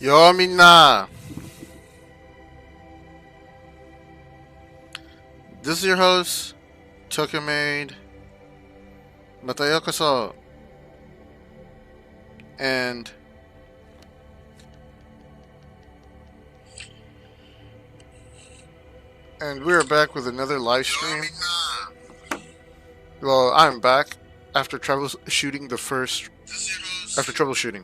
Yo, minna! This is your host, Tokyo-Maid, Matayokoso, and we're back with another live stream. Well, I'm back after troubleshooting the first. After troubleshooting.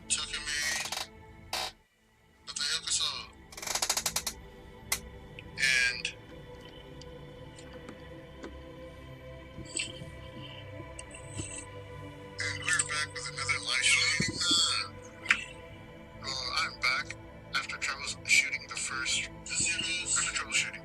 And we're back with another live stream. Well, I'm back after troubleshooting the first. After troubleshooting.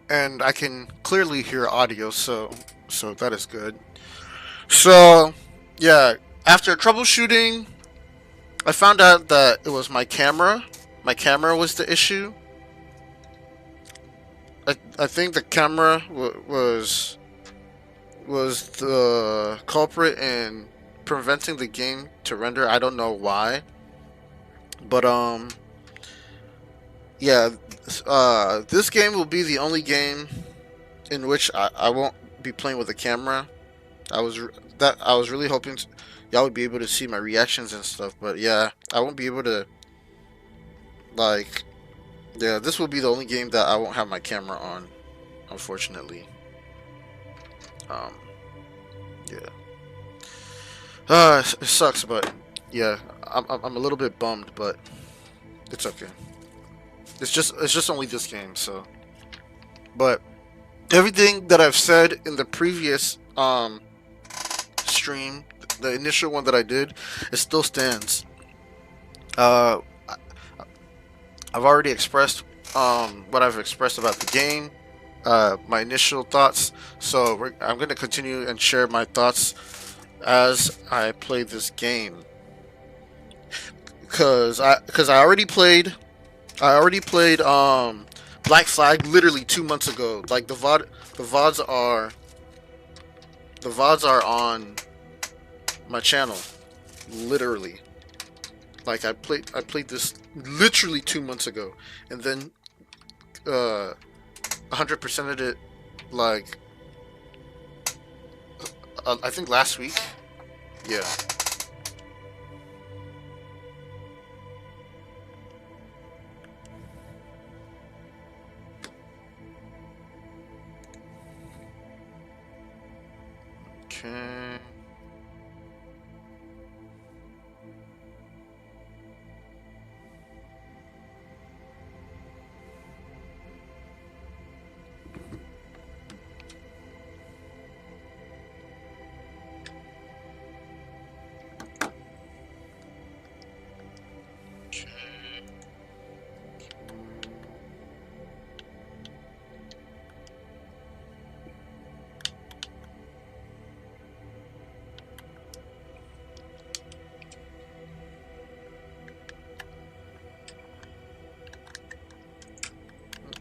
And I can clearly hear audio, so that is good. So, yeah, after troubleshooting, I found out that it was my camera. My camera was the issue. I think the camera was the culprit in preventing the game to render. I don't know why, but yeah, this game will be the only game in which I won't be playing with a camera. I was really hoping y'all would be able to see my reactions and stuff, but yeah, I won't be able to. Like, yeah, this will be the only game that I won't have my camera on, unfortunately. Um, yeah. It sucks, but yeah, I'm a little bit bummed, but it's okay. It's just only this game, so. But everything that I've said in the previous stream, the initial one that I did, it still stands. I've already expressed what I've expressed about the game, my initial thoughts. So I'm going to continue and share my thoughts as I play this game. Cause I already played Black Flag literally 2 months ago. Like the VODs are on my channel, literally. Like I played this literally 2 months ago, and then 100%ed it like I think last week. Yeah. Okay.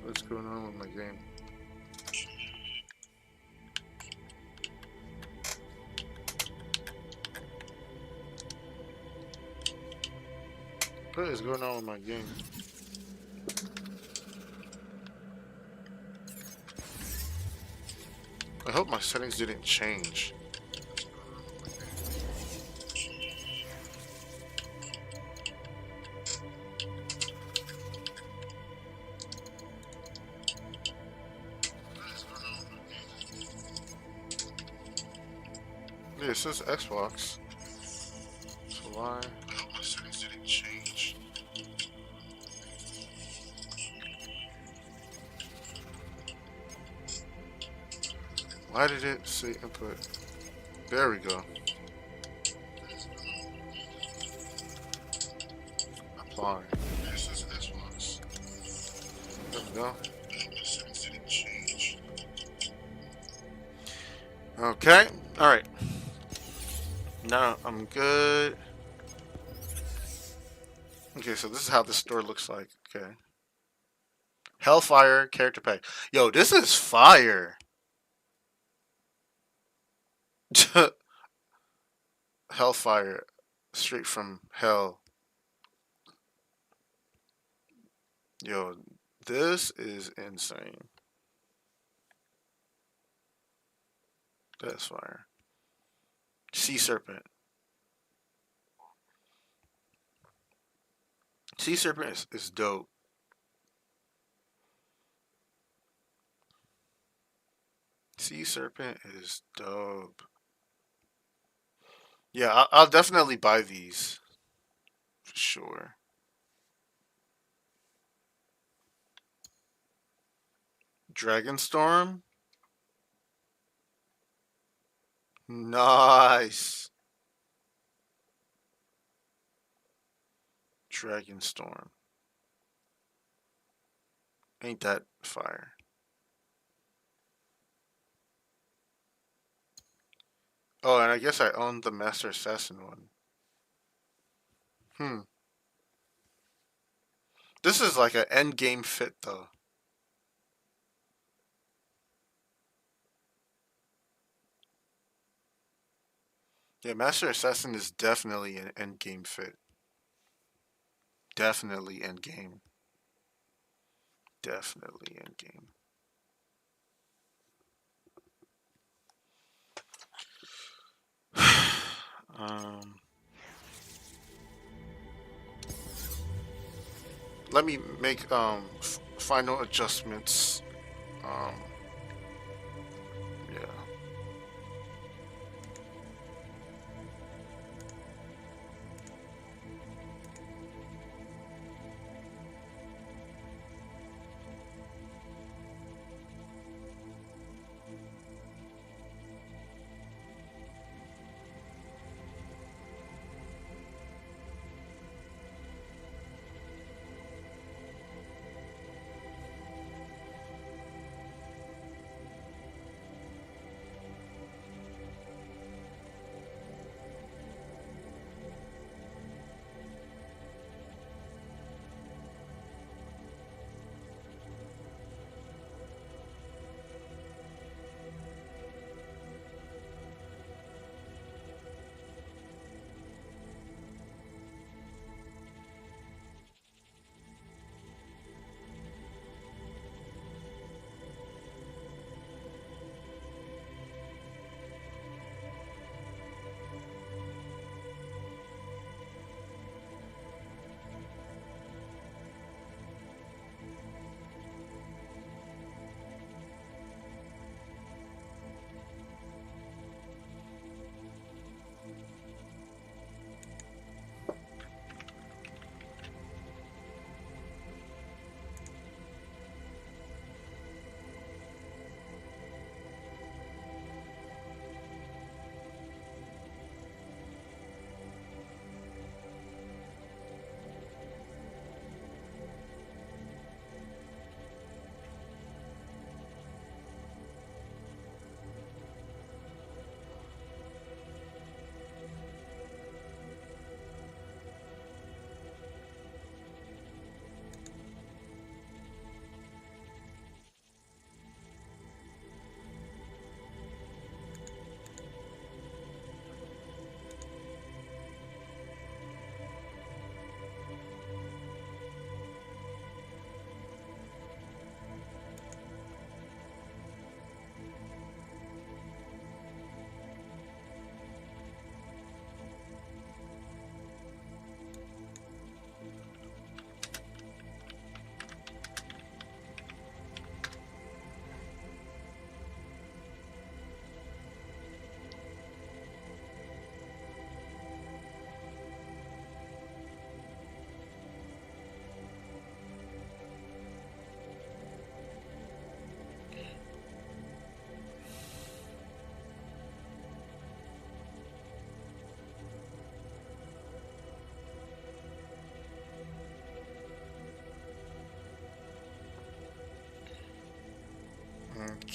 What's going on with my game? What is going on with my game? I hope my settings didn't change. Yeah, it says Xbox. So why? I hope my settings didn't change. Why did it say input? There we go. Apply. This is Xbox. There we go. My settings didn't change. Okay. Alright. Now I'm good. Okay, so this is how the store looks like. Okay. Hellfire character pack. Yo, this is fire. hellfire straight from hell. Yo, this is insane. That's fire. Sea serpent. Sea serpent is dope. Sea serpent is dope. Yeah, I'll definitely buy these for sure. Dragonstorm. Nice. Dragonstorm. Ain't that fire? Oh, and I guess I own the Master Assassin one. Hmm. This is like an end game fit though. Yeah, Master Assassin is definitely an end game fit. Definitely end game. Definitely end game. um, Let me make final adjustments. Um, yeah.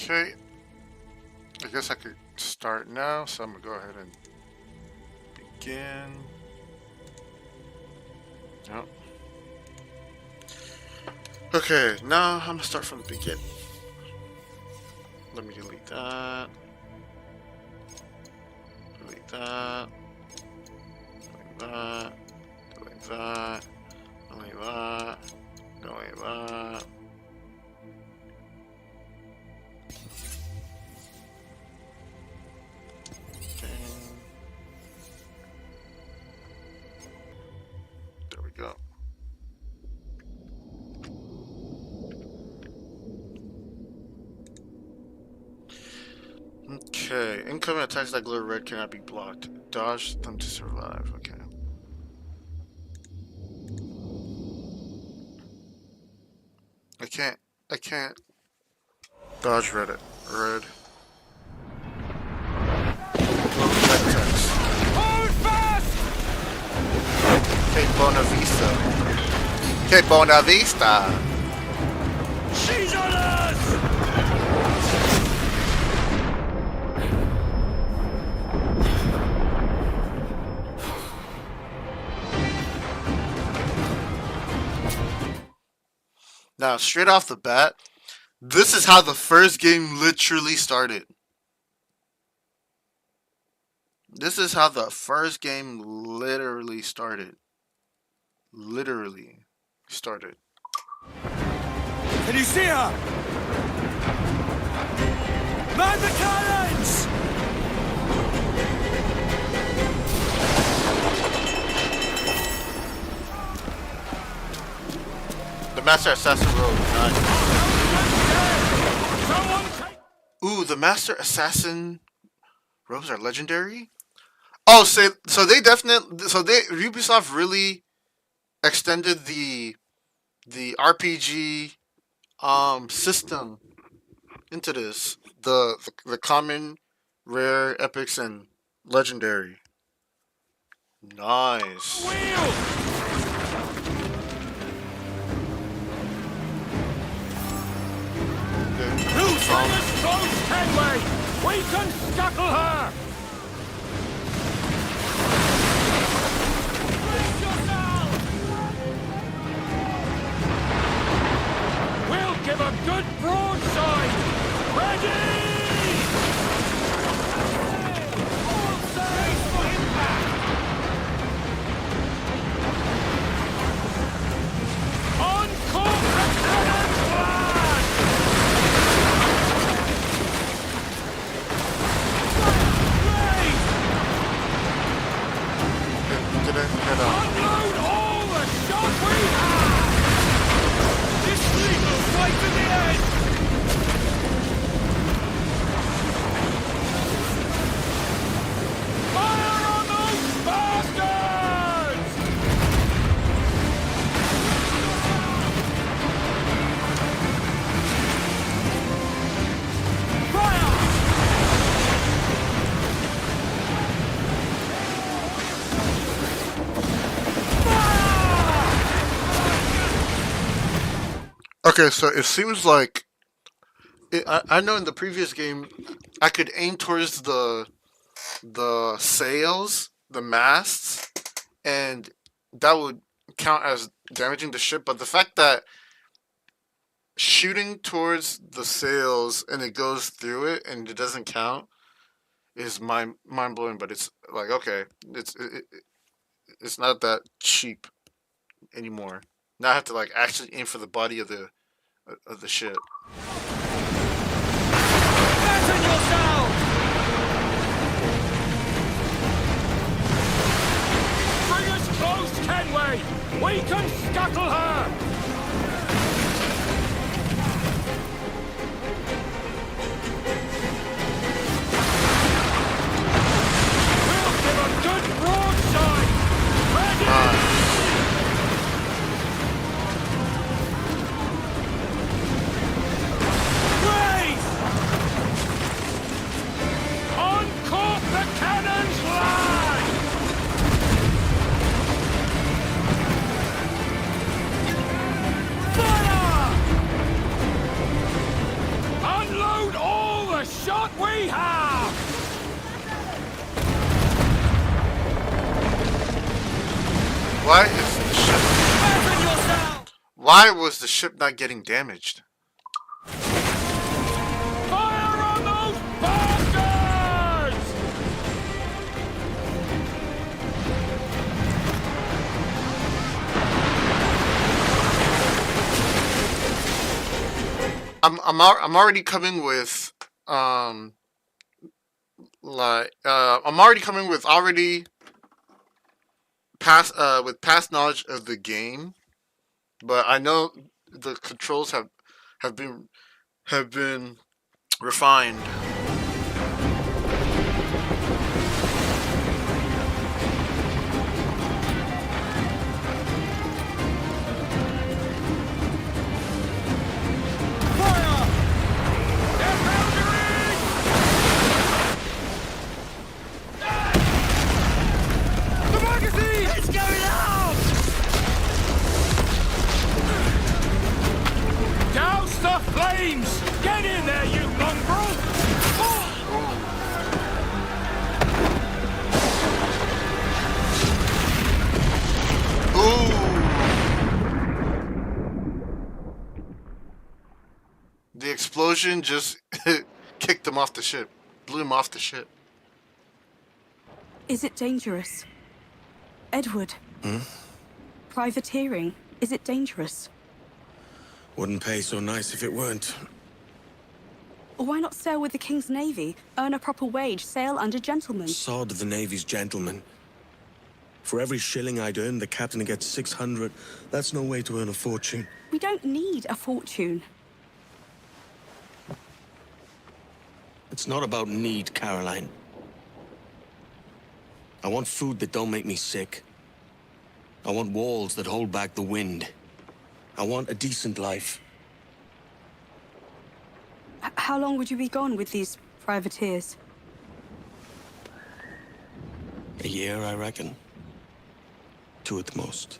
Okay. I guess I could start now, so I'm gonna go ahead and begin. Yep. Okay, now I'm gonna start from the beginning. Let me delete that. Delete that. that, delete that, delete that, delete that. There we go. Okay, incoming attacks that glow red cannot be blocked. Dodge them to survive. Okay. I can't dodge red. Red. Glow red attacks. Hold fast! Okay, Bona Vista. Okay, Bona Vista. She's on us! Now, straight off the bat, this is how the first game literally started. This is how the first game literally started. Literally started. Can you see her? Man the cannons! The Master Assassin robe. Nice. Ooh, the Master Assassin robes are legendary? Oh, so they definitely, Ubisoft really extended the RPG system into this. The common, rare, epics, and legendary. Nice. Who's on us close, Kenway? We can scuttle her! Brace yourself! We'll give a good broadside! Ready! All sides for impact! Uncork the cannons, lad! Unload all the shot we have! This fleet will fight to the end! Fire on those bastards! Fire! Okay, so it seems like I know in the previous game I could aim towards the sails, the masts, and that would count as damaging the ship. But the fact that shooting towards the sails and it goes through it and it doesn't count is mind blowing. But it's like, okay, it's not that cheap anymore. Now I have to like actually aim for the body of the ship. Fasten yourself! Bring us close, Kenway! We can scuttle her! We'll give a good broadside! Ready! Brace! Uncork the cannons, lad! Fire! Unload all the shot we have! Why is the ship? Fasten yourself! Why was the ship not getting damaged? Fire on those bastards! I'm already coming with I'm already coming with past knowledge of the game, but I know the controls have been have been refined. Fire! They're powdering! The magazine! It's going out! Douse the flames! Get in there, you mongrel! Ooh! The explosion just kicked him off the ship, blew him off the ship. Is it dangerous? Edward? Privateering, is it dangerous? Wouldn't pay so nice if it weren't. Why not sail with the King's Navy, earn a proper wage, sail under gentlemen? Sod the Navy's gentlemen. For every shilling I'd earn, the captain gets 600. That's no way to earn a fortune. We don't need a fortune. It's not about need, Caroline. I want food that don't make me sick. I want walls that hold back the wind. I want a decent life. How long would you be gone with these privateers? A year, I reckon. 2 at the most.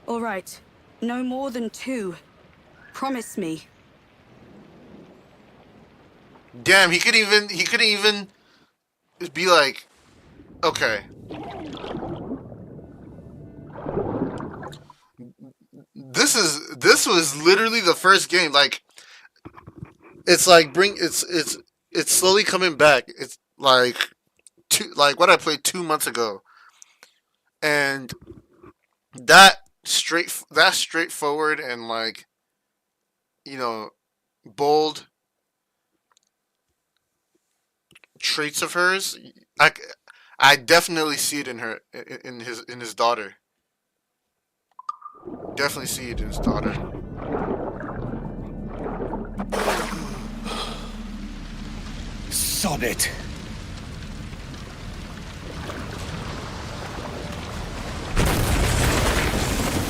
All right. No more than 2. Promise me. Damn, he couldn't even be like, okay. This was literally the first game. Like, it's like it's slowly coming back. It's like what I played 2 months ago, and that straightforward and like, you know, bold traits of hers, I definitely see it in her, in his daughter. Definitely see it in his daughter. Sod it!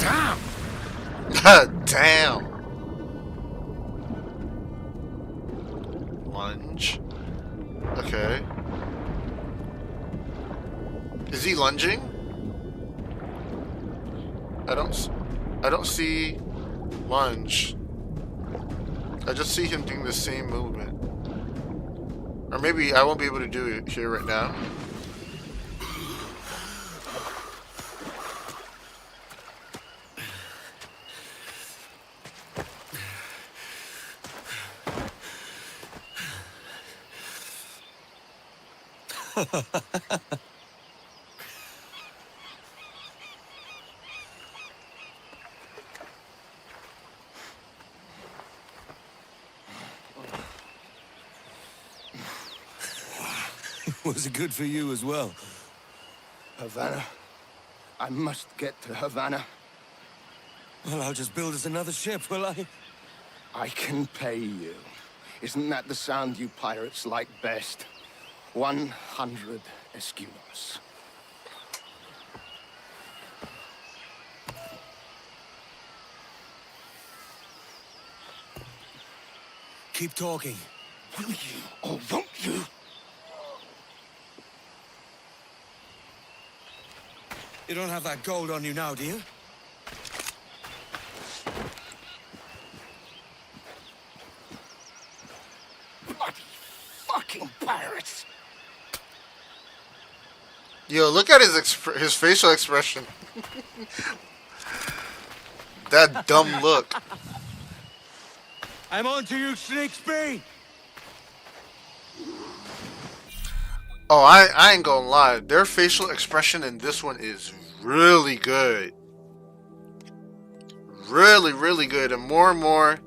Damn! Damn. Lunge. Okay. Is he lunging? I don't see lunge. I just see him doing the same movement. Or maybe I won't be able to do it here right now. Was it good for you as well? Havana. I must get to Havana. Well, I'll just build us another ship, will I? I can pay you. Isn't that the sound you pirates like best? 100 escudos. Keep talking. Will you or won't you? You don't have that gold on you now, do you? Bloody fucking pirates! Yo, look at his facial expression. That dumb look. I'm on to you, Snakesby! Oh, I ain't gonna lie. Their facial expression in this one is really good. Really, really good, and more.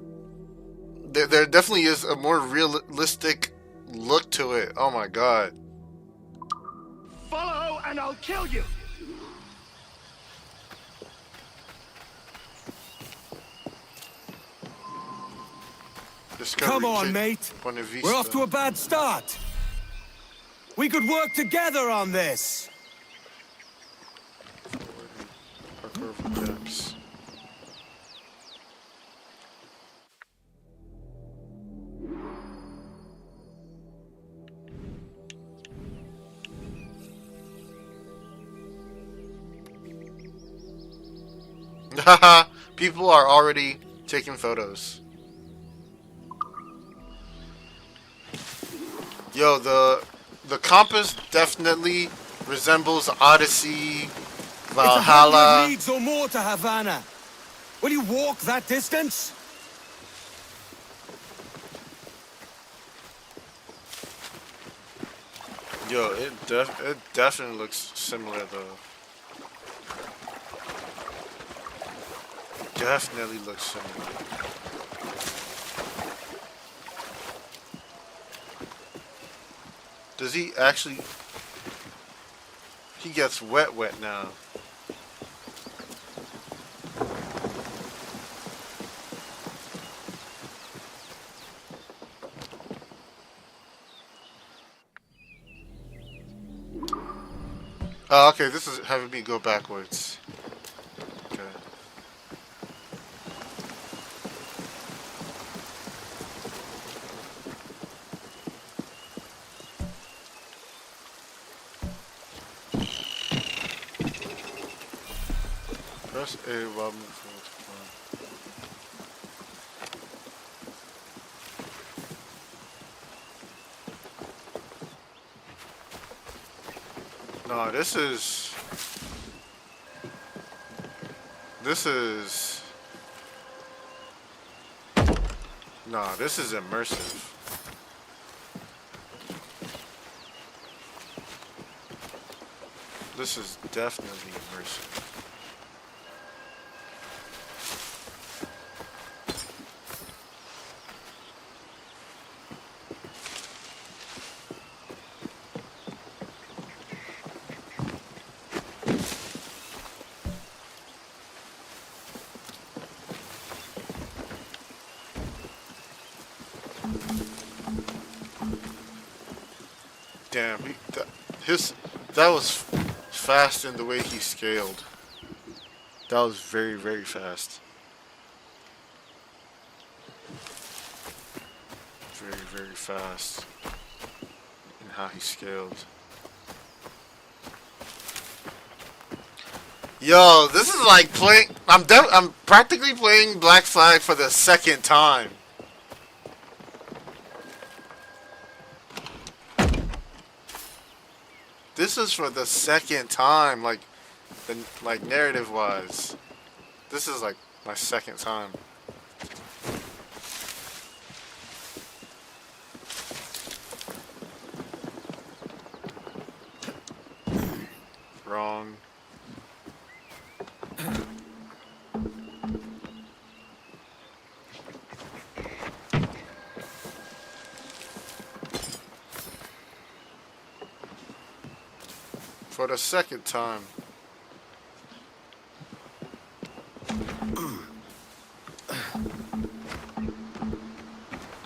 There definitely is a more realistic look to it. Oh my god. Follow and I'll kill you! Discovery Come on, Kit, mate. Buena Vista. We're off to a bad start. We could work together on this. Parkour over depths. Haha, people are already taking photos. Yo, the compass definitely resembles Odyssey, It's 100 Valhalla. leagues or more to Havana. Will you walk that distance? Yo, it definitely looks similar though. Definitely looks similar. Does he actually? He gets wet now. Oh, okay, this is having me go backwards. Okay. Press A while moving forward to climb. No, this is. Nah, this is immersive. This is definitely immersive. Damn, that was fast in the way he scaled. That was very, very fast. Very, very fast in how he scaled. Yo, this is like playing. I'm practically playing Black Flag for the second time. This is for the second time, like narrative wise. This is like my second time. Wrong. For the second time.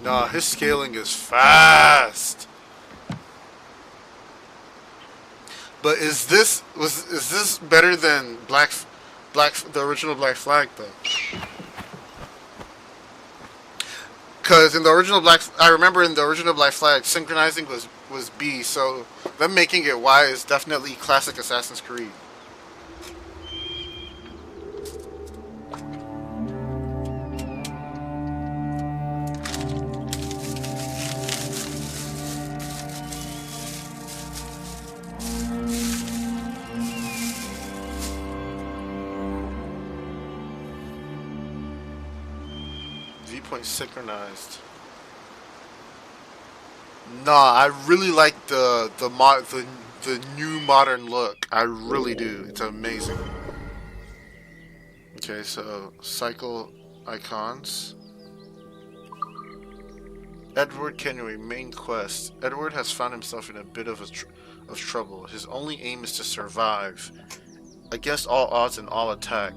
Nah, his scaling is fast. But is this better than the original Black Flag though? Because in the original I remember in the original Black Flag, synchronizing was B, so them making it Y is definitely classic Assassin's Creed. Viewpoint synchronized. Nah, I really like the new modern look. I really do. It's amazing. Okay, so cycle icons. Edward Kenway, main quest. Edward has found himself in a bit of trouble. His only aim is to survive against all odds and all attack.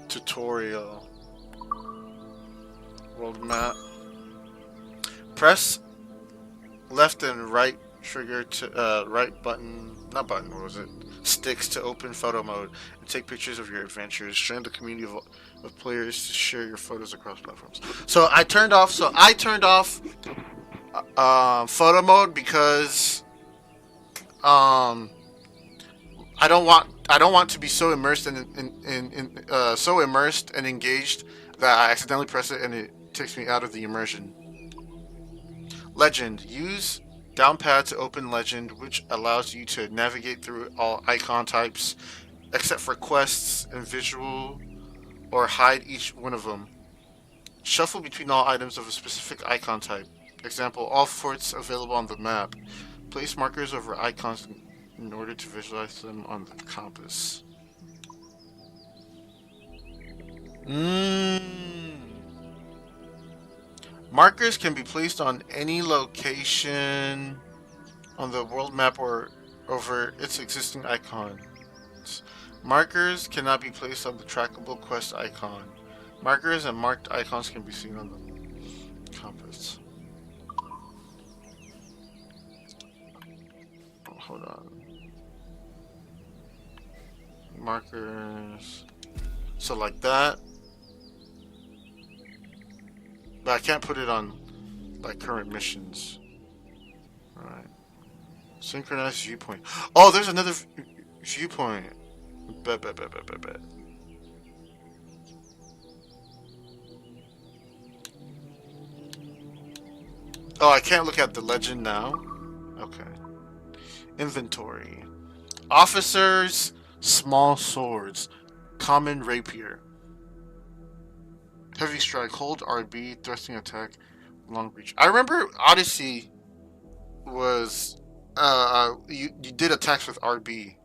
Tutorial. World map. Press left and right trigger to right button, not button, what was it? Sticks to open photo mode and take pictures of your adventures. Join the community of players to share your photos across platforms. So I turned off photo mode because I don't want to be so immersed so immersed and engaged that I accidentally press it and it takes me out of the immersion. Legend. Use down pad to open Legend, which allows you to navigate through all icon types except for quests and visual, or hide each one of them. Shuffle between all items of a specific icon type. Example, all forts available on the map. Place markers over icons in order to visualize them on the compass. Markers can be placed on any location on the world map or over its existing icons. Markers cannot be placed on the trackable quest icon. Markers and marked icons can be seen on the compass. Oh, hold on. Markers. So like that. But I can't put it on like current missions. Alright. Synchronized viewpoint. Oh, there's another viewpoint. Bet. Oh, I can't look at the legend now? Okay. Inventory. Officers, small swords. Common rapier. Heavy strike, hold RB, thrusting attack, long reach. I remember Odyssey was you did attacks with RB,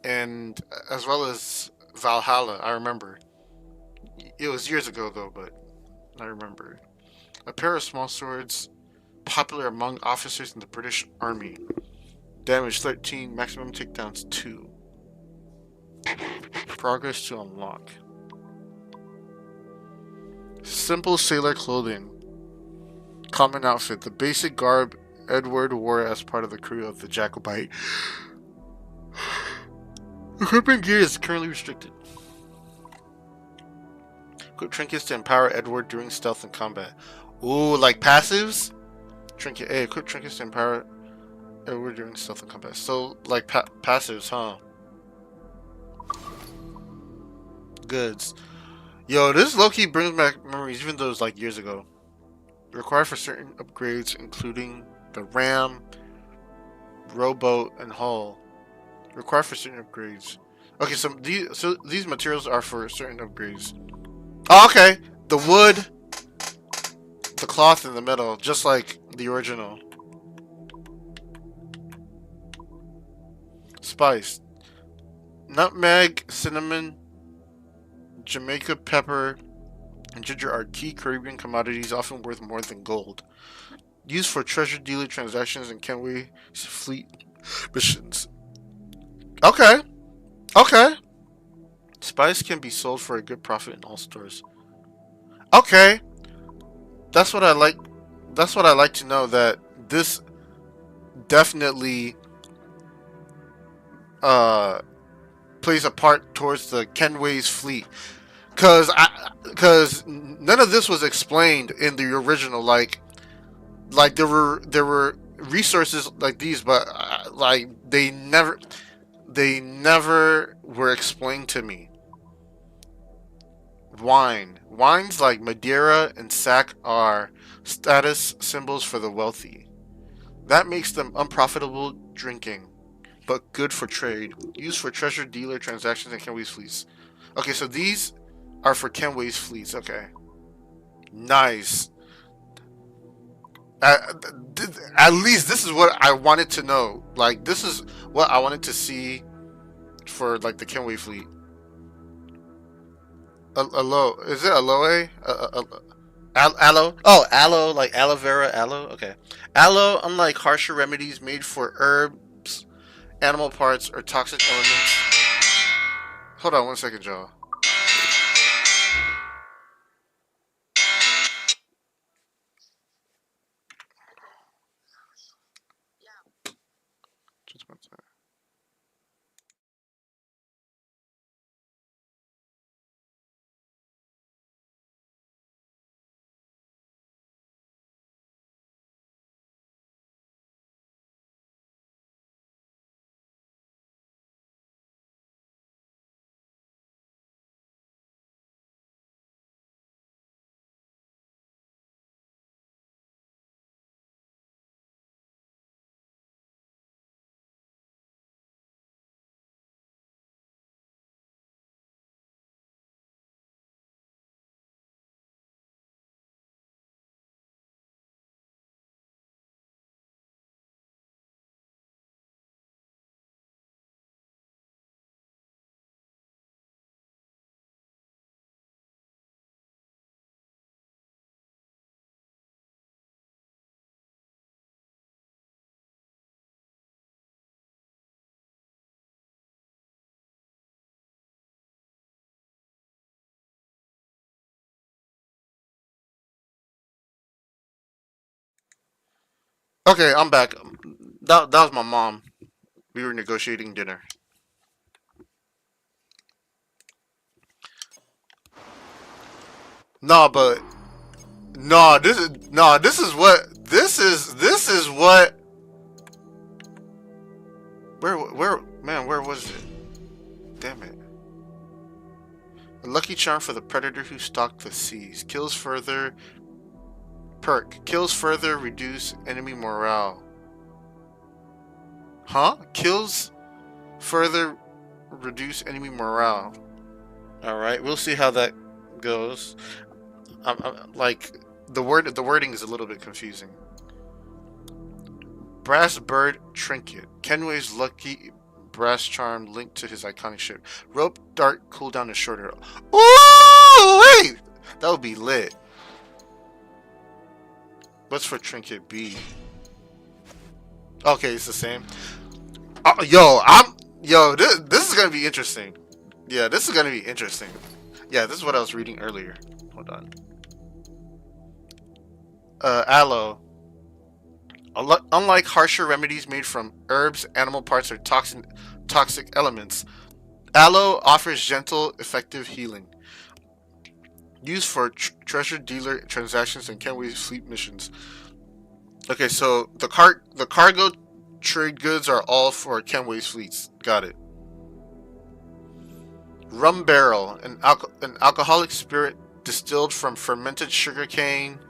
and as well as Valhalla. I remember it was years ago though, but I remember a pair of small swords, popular among officers in the British Army. Damage 13, maximum takedowns 2. Progress to unlock. Simple sailor clothing. Common outfit. The basic garb Edward wore as part of the crew of the Jacobite. Equipment gear is currently restricted. Equip trinkets to empower Edward during stealth and combat. Ooh, like passives? Trinket A. Equip trinkets to empower Edward during stealth and combat. So, like passives, huh? Goods. Yo, this low-key brings back memories, even though it was like years ago. Required for certain upgrades, including the ram, rowboat, and hull. Required for certain upgrades. Okay, so these materials are for certain upgrades. Oh, okay. The wood, the cloth, and the metal, just like the original. Spice. Nutmeg, cinnamon, Jamaica pepper, and ginger are key Caribbean commodities often worth more than gold. Used for treasure dealer transactions and Kenway fleet missions. Okay. Okay. Spice can be sold for a good profit in all stores. Okay. That's what I like. That's what I like to know, that this definitely plays a part towards the Kenway's fleet. Cause none of this was explained in the original. Like there were resources like these, but like they never were explained to me. Wines like Madeira and Sack are status symbols for the wealthy. That makes them unprofitable drinking, but good for trade. Used for treasure dealer transactions and Kenway's fleets. Okay, so these are for Kenway's fleets. Okay, nice. At least this is what I wanted to know. Like, this is what I wanted to see for like the Kenway fleet. Aloe, is it aloe? Aloe? Oh, aloe, like aloe vera, aloe. Okay, aloe, unlike harsher remedies made for herbs, animal parts, or toxic elements. Hold on 1 second, Joe. Just 1 second. Okay, I'm back. That was my mom. We were negotiating dinner. No, but no, this is what this is what where man, where was it? Damn it. A lucky charm for the predator who stalked the seas. Kills further perk. Kills further reduce enemy morale. Huh? Kills further reduce enemy morale. Alright, we'll see how that goes. Like the wording is a little bit confusing. Brass bird trinket. Kenway's lucky brass charm linked to his iconic ship. Rope dart cooldown is shorter. Ooh, wait! That would be lit. What's for trinket B? Okay, it's the same. Yo, this is gonna be interesting. Yeah, this is gonna be interesting. Yeah, this is what I was reading earlier. Hold on. Aloe. Unlike harsher remedies made from herbs, animal parts, or toxic elements, aloe offers gentle, effective healing. Used for treasure dealer transactions and Kenway fleet missions. Okay, so the cargo trade goods are all for Kenway's fleets. Got it. Rum barrel, an alcoholic spirit distilled from fermented sugarcane.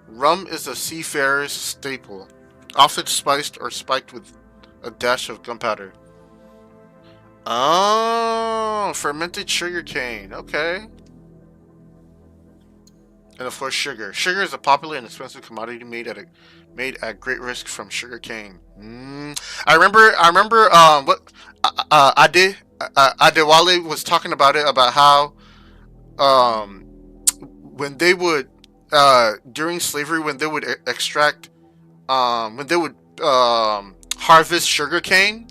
Rum is a seafarer's staple, often spiced or spiked with a dash of gunpowder. Oh, fermented sugarcane. Okay. And of course, sugar. Sugar is a popular and expensive commodity made at great risk from sugarcane. I remember. What Adewale was talking about it, about how when they would during slavery, when they would extract when they would harvest sugarcane,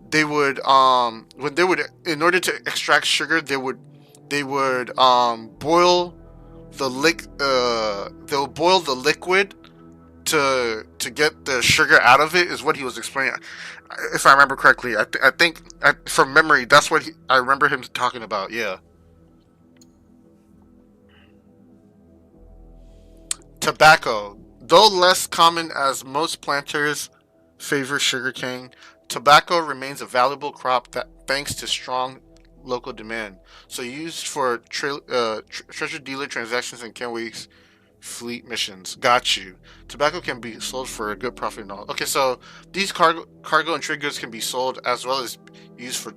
they would when they would, in order to extract sugar, they would boil they'll boil the liquid to get the sugar out of it, is what he was explaining, if I remember correctly. I think from memory, that's what I remember him talking about. Yeah. Tobacco. Though less common as most planters favor sugarcane, tobacco remains a valuable crop that, thanks to strong local demand. So used for treasure dealer transactions and Kenway's fleet missions. Got you. Tobacco can be sold for a good profit and all. Okay, so these cargo and trade goods can be sold as well as used for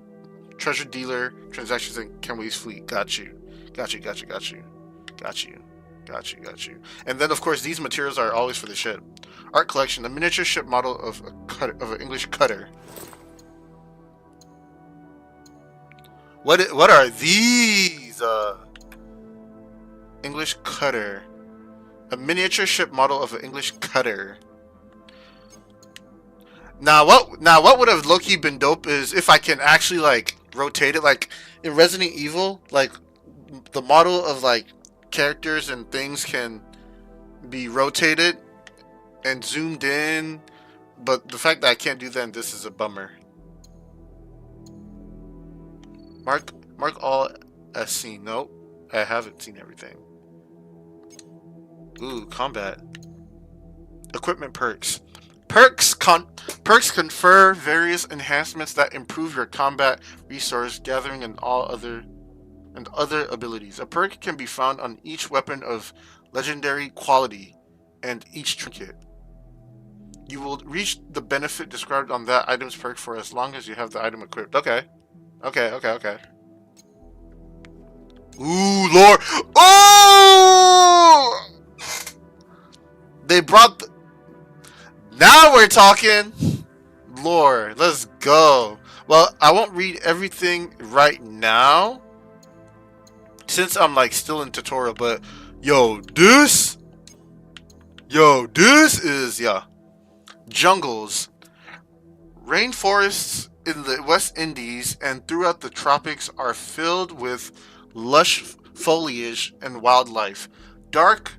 treasure dealer transactions and Kenway's fleet. Got you. Got you. Got you, got you. And then, of course, these materials are always for the ship. Art collection: a miniature ship model of an English cutter. What are these? English cutter. A miniature ship model of an English cutter. Now what would have low-key been dope is if I can actually like rotate it, like in Resident Evil, like the model of like characters and things can be rotated and zoomed in, but the fact that I can't do that in this is a bummer. Mark all as seen. Nope, I haven't seen everything. Ooh, combat. Equipment perks. Perks confer various enhancements that improve your combat resource gathering and other abilities. A perk can be found on each weapon of legendary quality and each trinket. You will reach the benefit described on that item's perk for as long as you have the item equipped. Okay. Ooh, Lord. Oh! They brought now we're talking. Lord, let's go. Well, I won't read everything right now since I'm like still in tutorial, but this is jungles. Rainforests in the West Indies and throughout the tropics are filled with lush foliage and wildlife. Dark,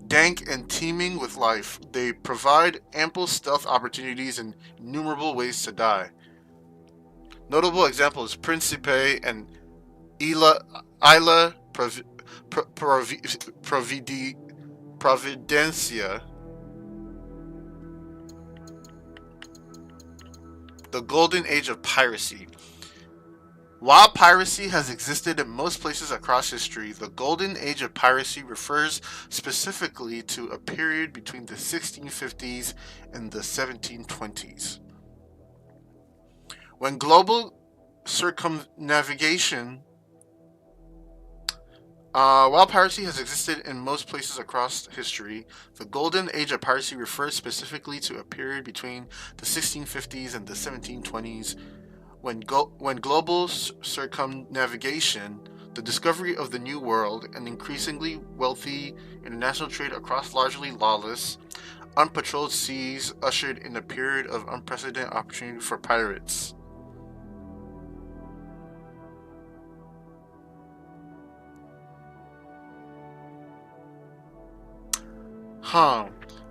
dank, and teeming with life, they provide ample stealth opportunities and innumerable ways to die. Notable examples: Principe and Isla Providencia. The Golden Age of Piracy. While piracy has existed in most places across history, the Golden Age of Piracy refers specifically to a period between the 1650s and the 1720s. When global circumnavigation While piracy has existed in most places across history, the Golden Age of Piracy refers specifically to a period between the 1650s and the 1720s when global circumnavigation, the discovery of the New World, and increasingly wealthy international trade across largely lawless, unpatrolled seas ushered in a period of unprecedented opportunity for pirates.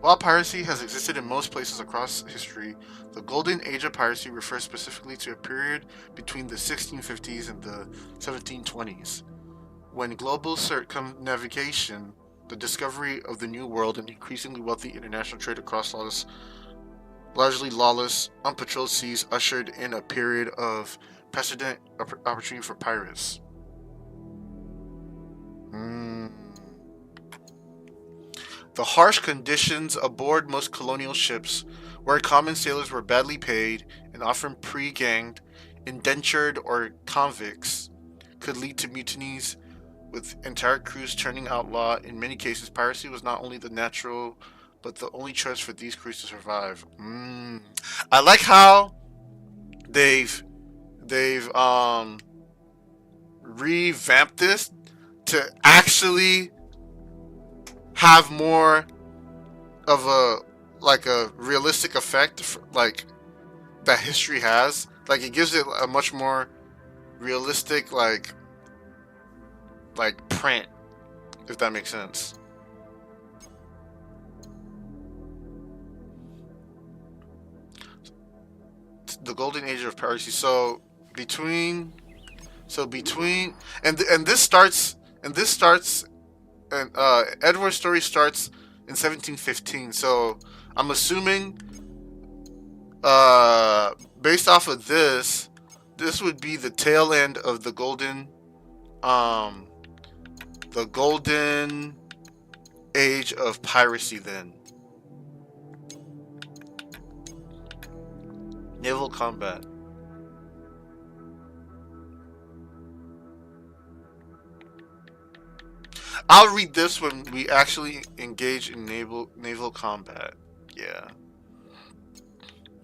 While piracy has existed in most places across history, the Golden Age of Piracy refers specifically to a period between the 1650s and the 1720s, when global circumnavigation, the discovery of the New World, and increasingly wealthy international trade across largely lawless, unpatrolled seas ushered in a period of precedent opportunity for pirates. The harsh conditions aboard most colonial ships, where common sailors were badly paid and often pre-ganged, indentured, or convicts, could lead to mutinies, with entire crews turning outlaw. In many cases, piracy was not only the natural, but the only choice for these crews to survive. I like how they've revamped this to actually have more of a realistic effect like that history has. Like, it gives it a much more realistic like print, if that makes sense. The Golden Age of Piracy. And Edward's story starts in 1715. So I'm assuming, based off of this would be the tail end of the Golden Age of Piracy. Then naval combat. I'll read this when we actually engage in naval combat. Yeah.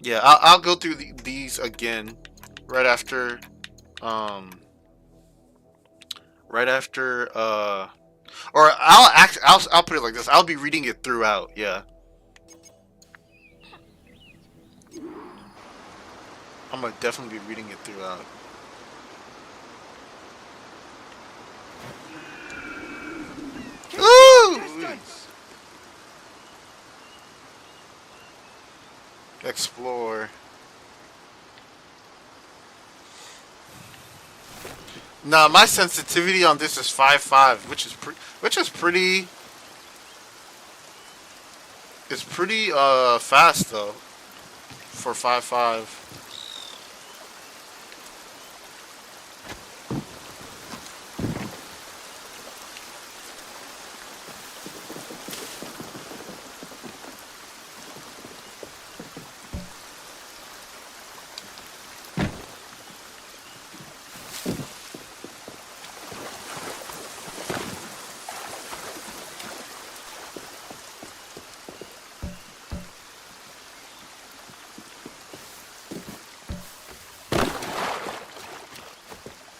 Yeah, I'll go through these again right after um right after or I'll put it like this. I'll be reading it throughout. Yeah. I'm gonna definitely be reading it throughout. Keep your Ooh! distance! Explore. Nah, my sensitivity on this is 5.5, which is pretty. It's pretty fast though for 5.5.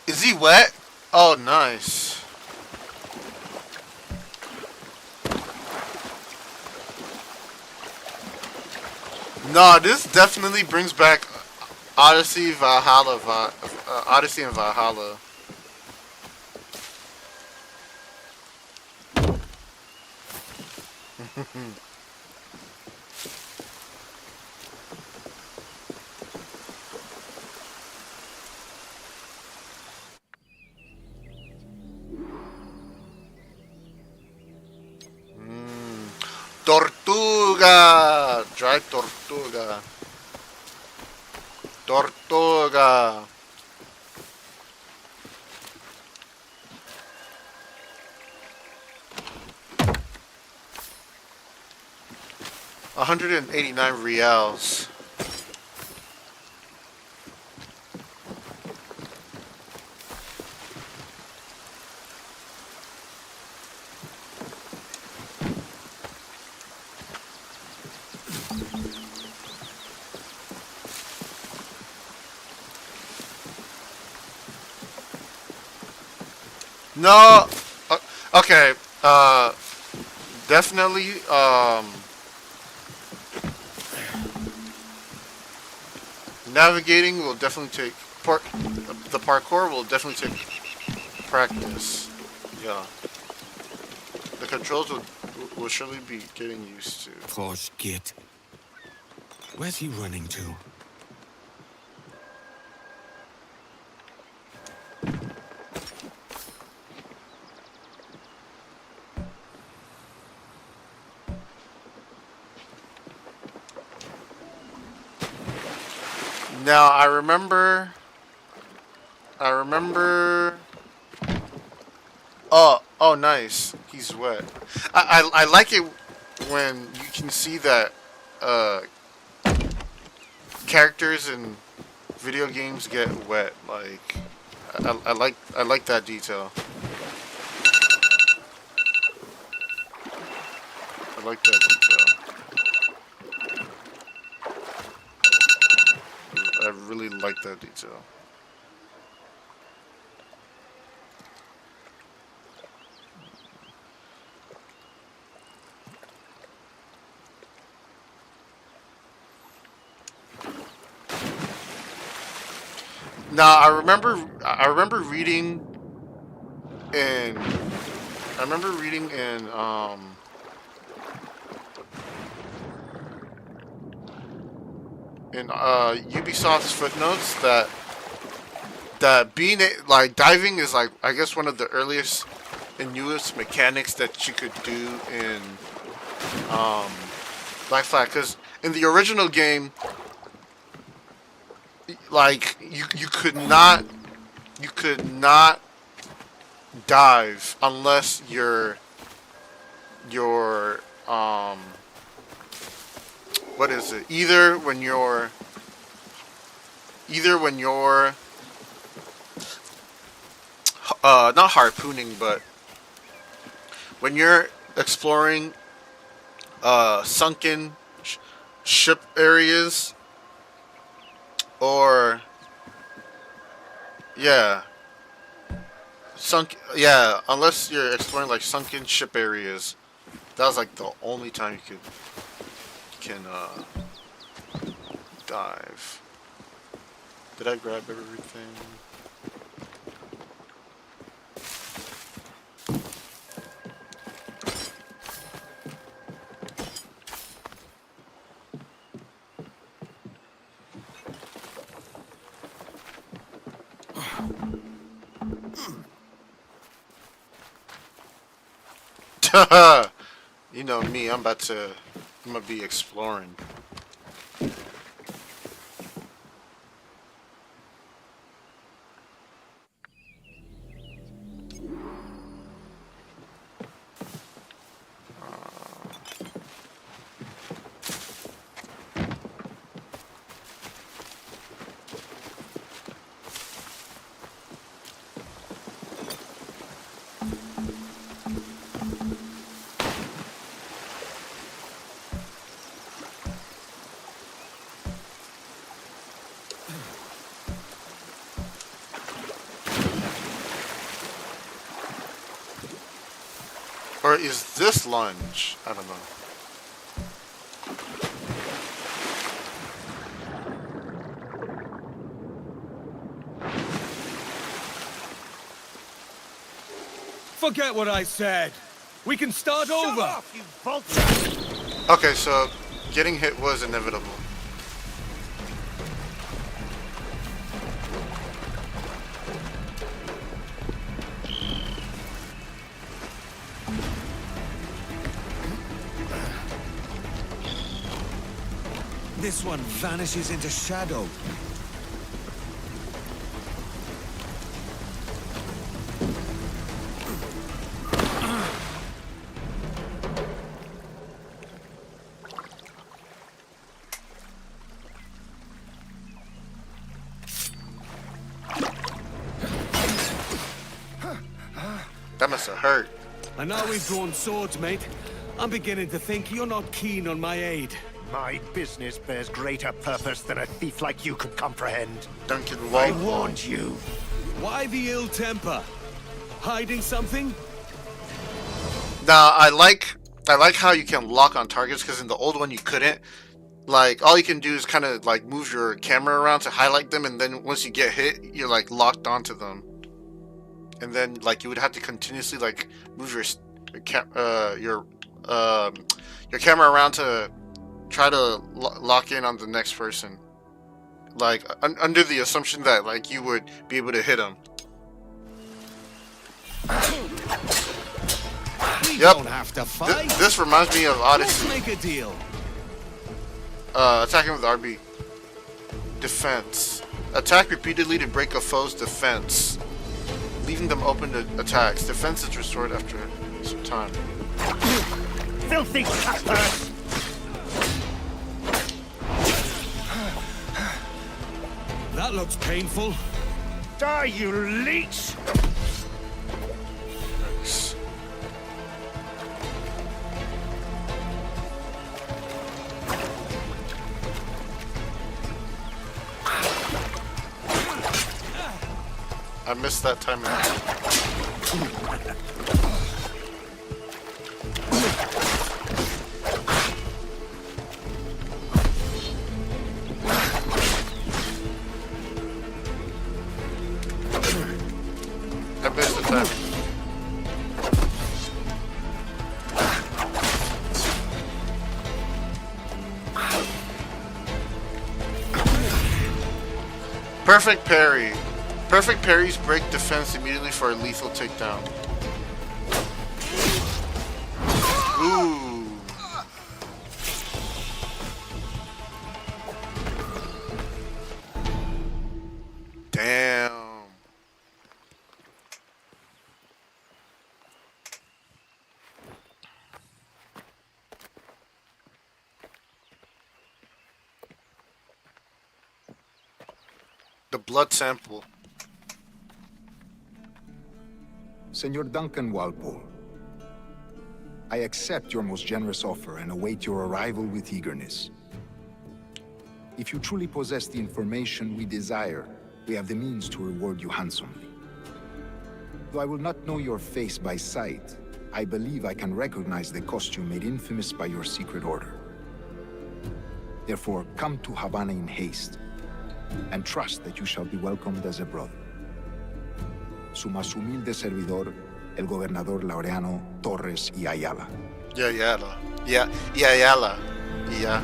Is he wet? Oh, nice. No, this definitely brings back Odyssey Valhalla, Odyssey and Valhalla. Tortuga, dry tortuga, tortuga. $189 reals. No. Okay. Definitely. Navigating will definitely take the parkour will definitely take practice. Yeah. The controls will surely be getting used to. Posh git. Where's he running to? Now I remember. Oh, nice. He's wet. I like it when you can see that characters in video games get wet. Like I like that detail. I like that detail. I really like that detail. Now I remember reading in Ubisoft's footnotes that like diving is like I guess one of the earliest and newest mechanics that you could do in Black Flag, because in the original game, like you could not dive unless your what is it? Either when you're not harpooning, but when you're exploring sunken ship areas, or yeah, unless you're exploring like sunken ship areas, that was like the only time you can dive. Did I grab everything? You know me, I'm gonna be exploring. Or is this lunge? I don't know. Forget what I said. We can start over. Off, you vulture. Okay, so getting hit was inevitable. This one vanishes into shadow. That must have hurt. And now we've drawn swords, mate. I'm beginning to think you're not keen on my aid. My business bears greater purpose than a thief like you could comprehend. Duncan I White. warned you. Why the ill temper? Hiding something? Now I like how you can lock on targets, because in the old one you couldn't. Like all you can do is kind of like move your camera around to highlight them, and then once you get hit, you're like locked onto them. And then like you would have to continuously like move your camera around to try to lock in on the next person, like under the assumption that like you would be able to hit them. We Yep. don't have to fight. This reminds me of Let's Odyssey. make a deal. Attacking with RB. Defense. Attack repeatedly to break a foe's defense, leaving them open to attacks. Defense is restored after some time. Filthy cutpurse! That looks painful. Die, you leech! Nice. I missed that time. I missed the time. Perfect parry. Perfect parries break defense immediately for a lethal takedown. Ooh. Damn. The blood sample. Senor Duncan Walpole, I accept your most generous offer and await your arrival with eagerness. If you truly possess the information we desire, we have the means to reward you handsomely. Though I will not know your face by sight, I believe I can recognize the costume made infamous by your secret order. Therefore, come to Havana in haste, and trust that you shall be welcomed as a brother. Su más humilde servidor, el gobernador Laureano Torres y Ayala. Ayala. Yeah, Ayala. Yeah.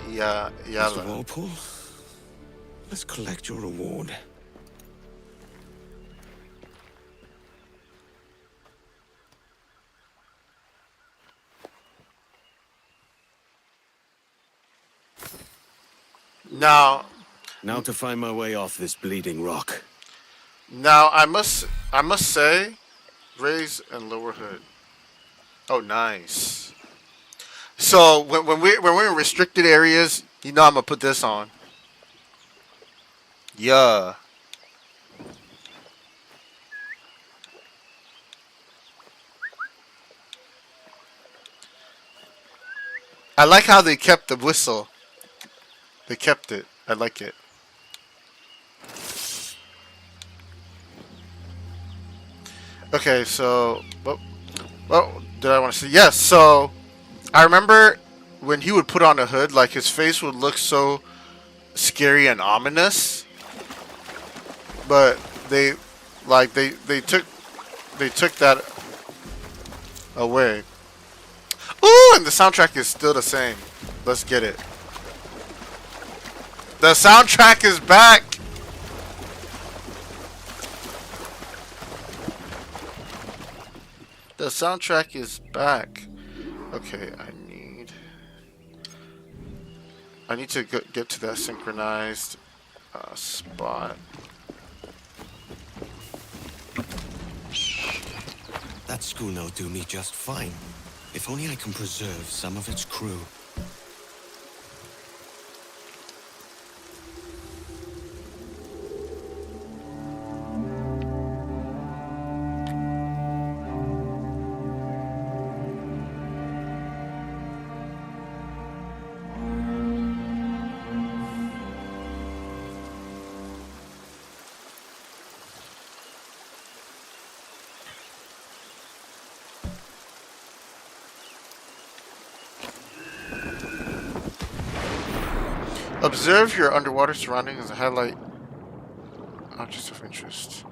Mr. Ayala. Walpole, let's collect your reward. Now to find my way off this bleeding rock. Now I must say, raise and lower hood. Oh, nice. So when we're in restricted areas, you know I'm gonna put this on. Yeah. I like how they kept the whistle. They kept it. I like it. Okay, so what did I want to say? Yes, so I remember when he would put on a hood, like his face would look so scary and ominous. But they took that away. Ooh, and the soundtrack is still the same. Let's get it. The soundtrack is back. The soundtrack is back. Okay, I need to get to that synchronized spot. That schooner will do me just fine. If only I can preserve some of its crew. Observe your underwater surroundings and highlight objects of interest.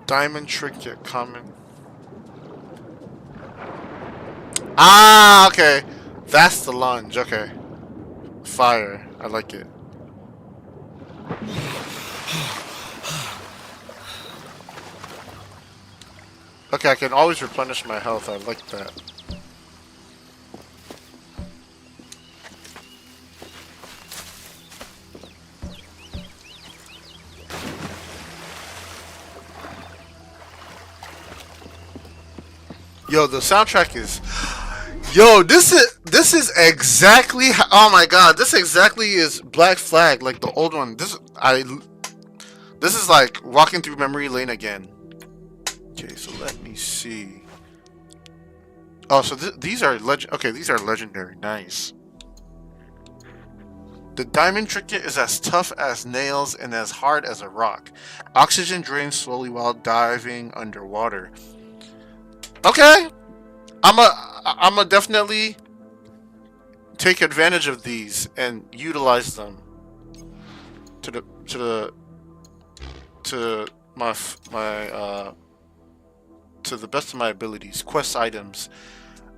Diamond trinket common. Ah, okay. That's the lunge. Okay. Fire. I like it. Okay, I can always replenish my health. I like that. Yo, the soundtrack is... Yo, this is exactly... Oh my god, this exactly is Black Flag, like the old one. This is like walking through memory lane again. Okay, so let me see. Oh, so these are okay, these are legendary. Nice. The diamond trinket is as tough as nails and as hard as a rock. Oxygen drains slowly while diving underwater. Okay, I'm a definitely take advantage of these and utilize them to the best of my abilities. Quest items: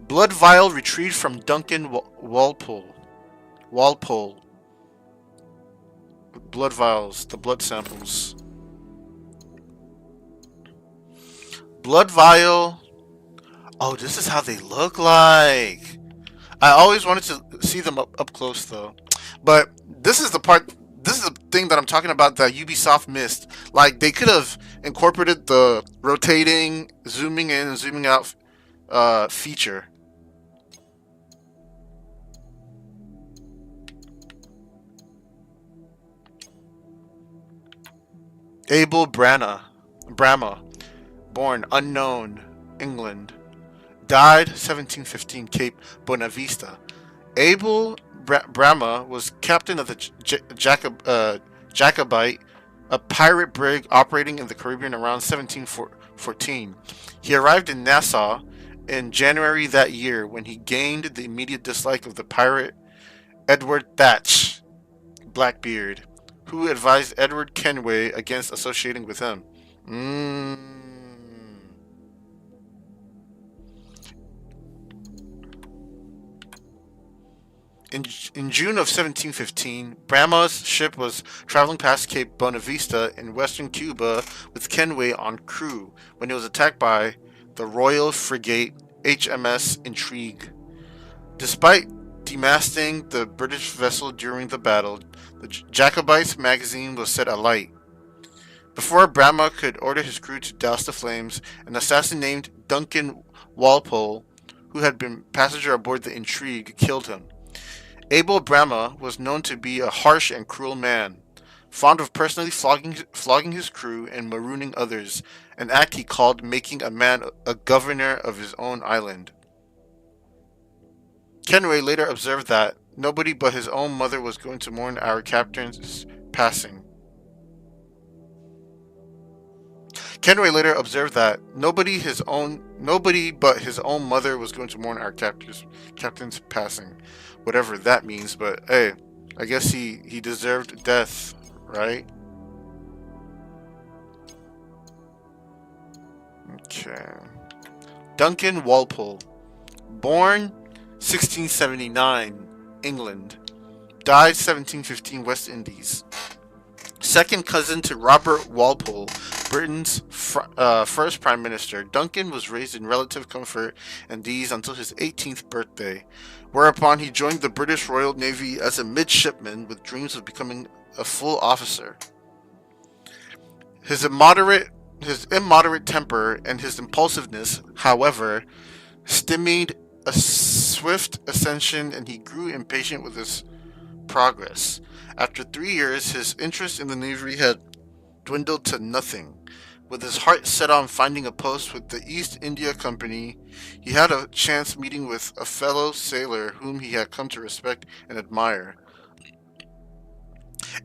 blood vial retrieved from Duncan Walpole. Blood vials, the blood samples. Blood vial. Oh, this is how they look like. I always wanted to see them up close though. But this is the part, this is the thing that I'm talking about that Ubisoft missed. Like, they could have incorporated the rotating, zooming in and zooming out feature. Abel Brama, born unknown, England, died 1715, Cape Bonavista. Abel Brama was captain of the Jacobite, a pirate brig operating in the Caribbean around 1714. He arrived in Nassau in January that year when he gained the immediate dislike of the pirate Edward Thatch, Blackbeard, who advised Edward Kenway against associating with him. In June of 1715, Brama's ship was traveling past Cape Bonavista in western Cuba with Kenway on crew when it was attacked by the Royal Frigate HMS Intrigue. Despite demasting the British vessel during the battle, the Jacobite's magazine was set alight. Before Brama could order his crew to douse the flames, an assassin named Duncan Walpole, who had been passenger aboard the Intrigue, killed him. Abel Brama was known to be a harsh and cruel man, fond of personally flogging his crew and marooning others, an act he called making a man a governor of his own island. Kenway later observed that nobody but his own mother was going to mourn our captain's passing. Kenway later observed that nobody but his own mother was going to mourn our captain's passing, whatever that means. But hey, I guess he deserved death, right? Okay. Duncan Walpole, born 1679, England, died 1715, West Indies. Second cousin to Robert Walpole, Britain's first Prime Minister, Duncan was raised in relative comfort and ease until his 18th birthday, whereupon he joined the British Royal Navy as a midshipman with dreams of becoming a full officer. His immoderate temper and his impulsiveness, however, stymied a swift ascension, and he grew impatient with his progress. After 3 years, his interest in the Navy had dwindled to nothing. With his heart set on finding a post with the East India Company, he had a chance meeting with a fellow sailor whom he had come to respect and admire.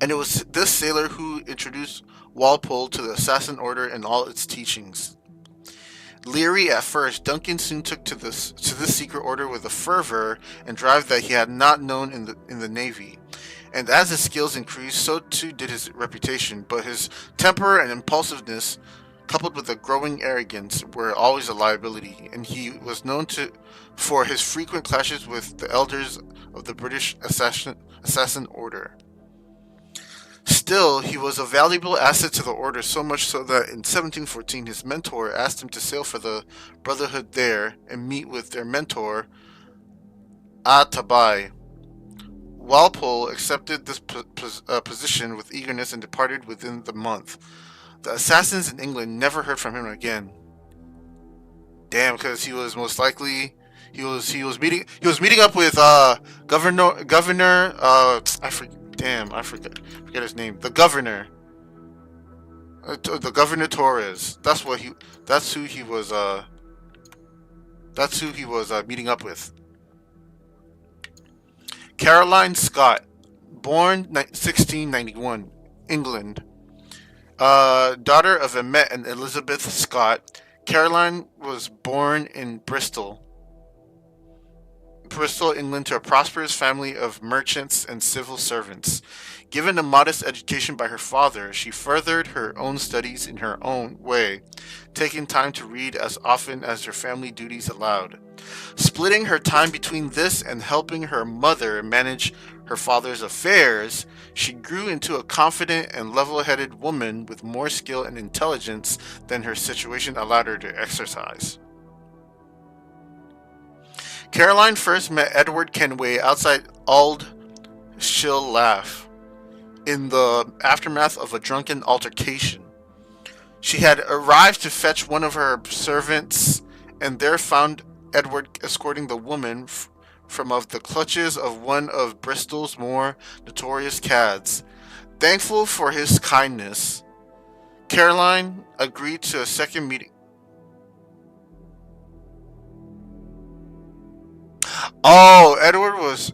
And it was this sailor who introduced Walpole to the Assassin Order and all its teachings. Leery at first, Duncan soon took to this secret order with a fervor and drive that he had not known in the Navy. And as his skills increased, so too did his reputation, but his temper and impulsiveness, coupled with a growing arrogance, were always a liability, and he was known for his frequent clashes with the elders of the British Assassin Order. Still, he was a valuable asset to the order, so much so that in 1714 his mentor asked him to sail for the Brotherhood there and meet with their mentor, Tabai. Walpole accepted this position with eagerness and departed within the month. The assassins in England never heard from him again. Damn, because he was most likely he was meeting up with Governor I forget his name. The Governor Torres. That's who he was meeting up with. Caroline Scott, born 1691, England, daughter of Emmett and Elizabeth Scott. Caroline was born in Bristol, England, to a prosperous family of merchants and civil servants. Given a modest education by her father, she furthered her own studies in her own way, taking time to read as often as her family duties allowed. Splitting her time between this and helping her mother manage her father's affairs, she grew into a confident and level-headed woman with more skill and intelligence than her situation allowed her to exercise. Caroline first met Edward Kenway outside Auld Shill in the aftermath of a drunken altercation. She had arrived to fetch one of her servants, and there found Edward escorting the woman from of the clutches of one of Bristol's more notorious cads. Thankful for his kindness, Caroline agreed to a second meeting. Oh, Edward was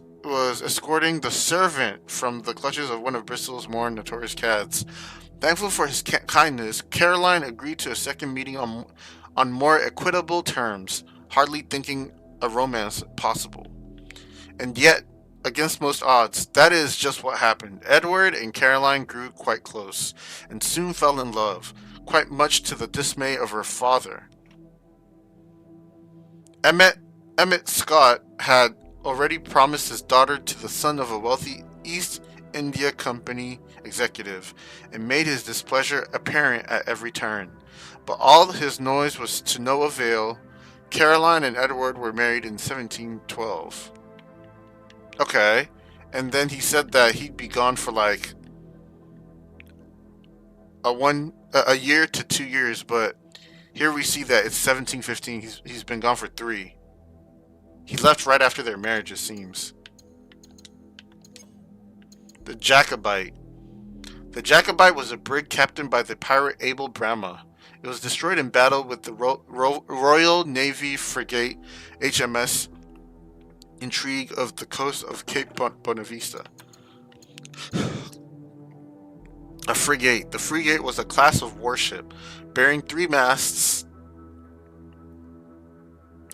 escorting the servant from the clutches of one of Bristol's more notorious cads. Thankful for his kindness, Caroline agreed to a second meeting on more equitable terms, hardly thinking a romance possible. And yet, against most odds, that is just what happened. Edward and Caroline grew quite close, and soon fell in love, quite much to the dismay of her father. Emmett Scott had already promised his daughter to the son of a wealthy East India Company executive, and made his displeasure apparent at every turn. But all his noise was to no avail. Caroline and Edward were married in 1712. Okay, and then he said that he'd be gone for like a year to 2 years, but here we see that it's 1715. He's been gone for 3. He left right after their marriage, it seems. The Jacobite. The Jacobite was a brig captained by the pirate Abel Brahma. It was destroyed in battle with the Royal Navy frigate HMS Intrigue of the coast of Cape Bonavista. A frigate. The frigate was a class of warship bearing 3 masts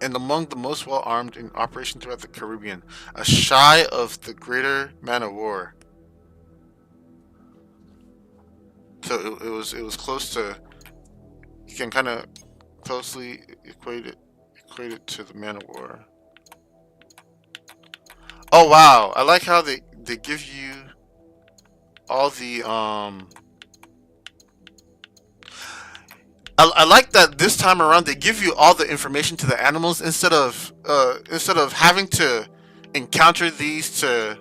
and among the most well-armed in operation throughout the Caribbean, a shy of the greater man-of-war. So it was close to. You can kind of closely equate it to the man-of-war. Oh wow! I like how they give you all the I like that this time around they give you all the information to the animals instead of having to encounter these to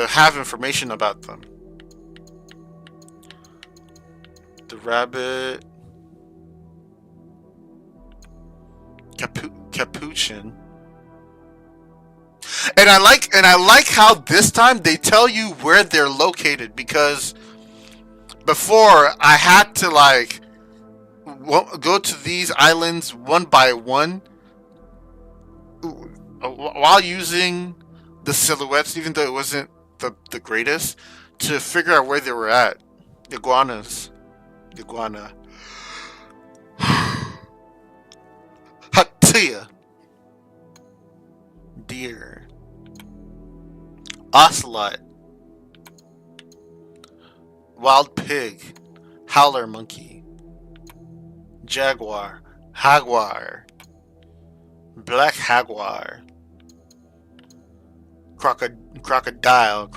have information about them. The rabbit, capuchin, and I like how this time they tell you where they're located, because before I had to like go to these islands one by one while using the silhouettes, even though it wasn't the greatest, to figure out where they were at. Iguana. Hatia. Deer. Ocelot. Wild pig. Howler monkey. Jaguar. Jaguar. Black jaguar. Crocodile.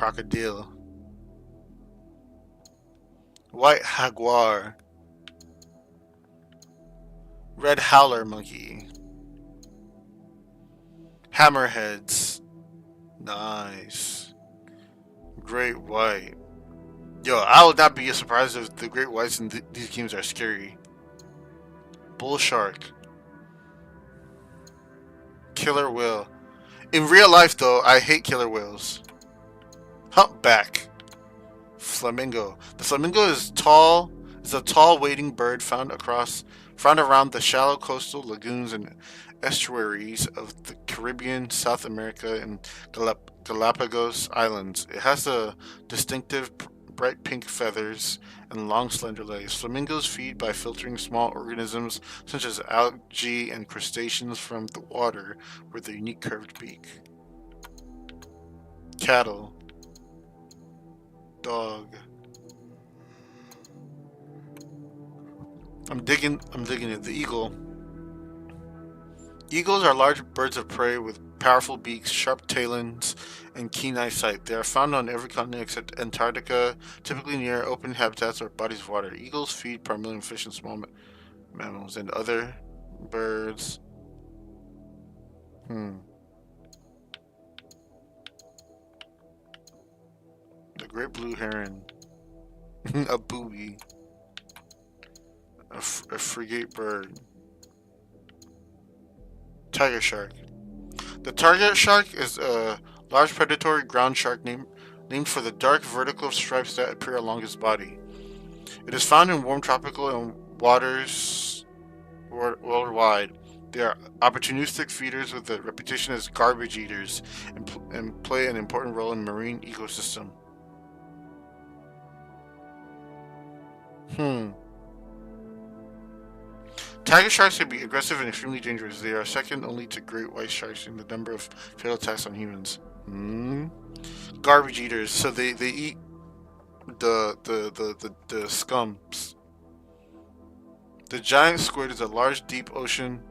White jaguar. Red howler monkey. Hammerheads. Nice. Great white. Yo, I would not be surprised if the great whites in these games are scary. Bull shark. Killer whale. In real life, though, I hate killer whales. Humpback. Flamingo. The flamingo is a tall wading bird found around the shallow coastal lagoons and estuaries of the Caribbean, South America, and Galapagos Islands. It has a distinctive bright pink feathers and long slender legs. Flamingos feed by filtering small organisms such as algae and crustaceans from the water with a unique curved beak. Cattle. Dog. I'm digging it. The eagle. Eagles are large birds of prey with powerful beaks, sharp talons, and keen eyesight. They are found on every continent except Antarctica, typically near open habitats or bodies of water. Eagles feed primarily on fish and small mammals and other birds. The great blue heron. A booby. A frigate bird. Tiger shark. The target shark is a large predatory ground shark named for the dark vertical stripes that appear along its body. It is found in warm tropical and waters worldwide. They are opportunistic feeders with a reputation as garbage eaters and play an important role in marine ecosystem. Tiger sharks can be aggressive and extremely dangerous. They are second only to great white sharks in the number of fatal attacks on humans. Garbage eaters, so they eat the scums. The giant squid is a large deep ocean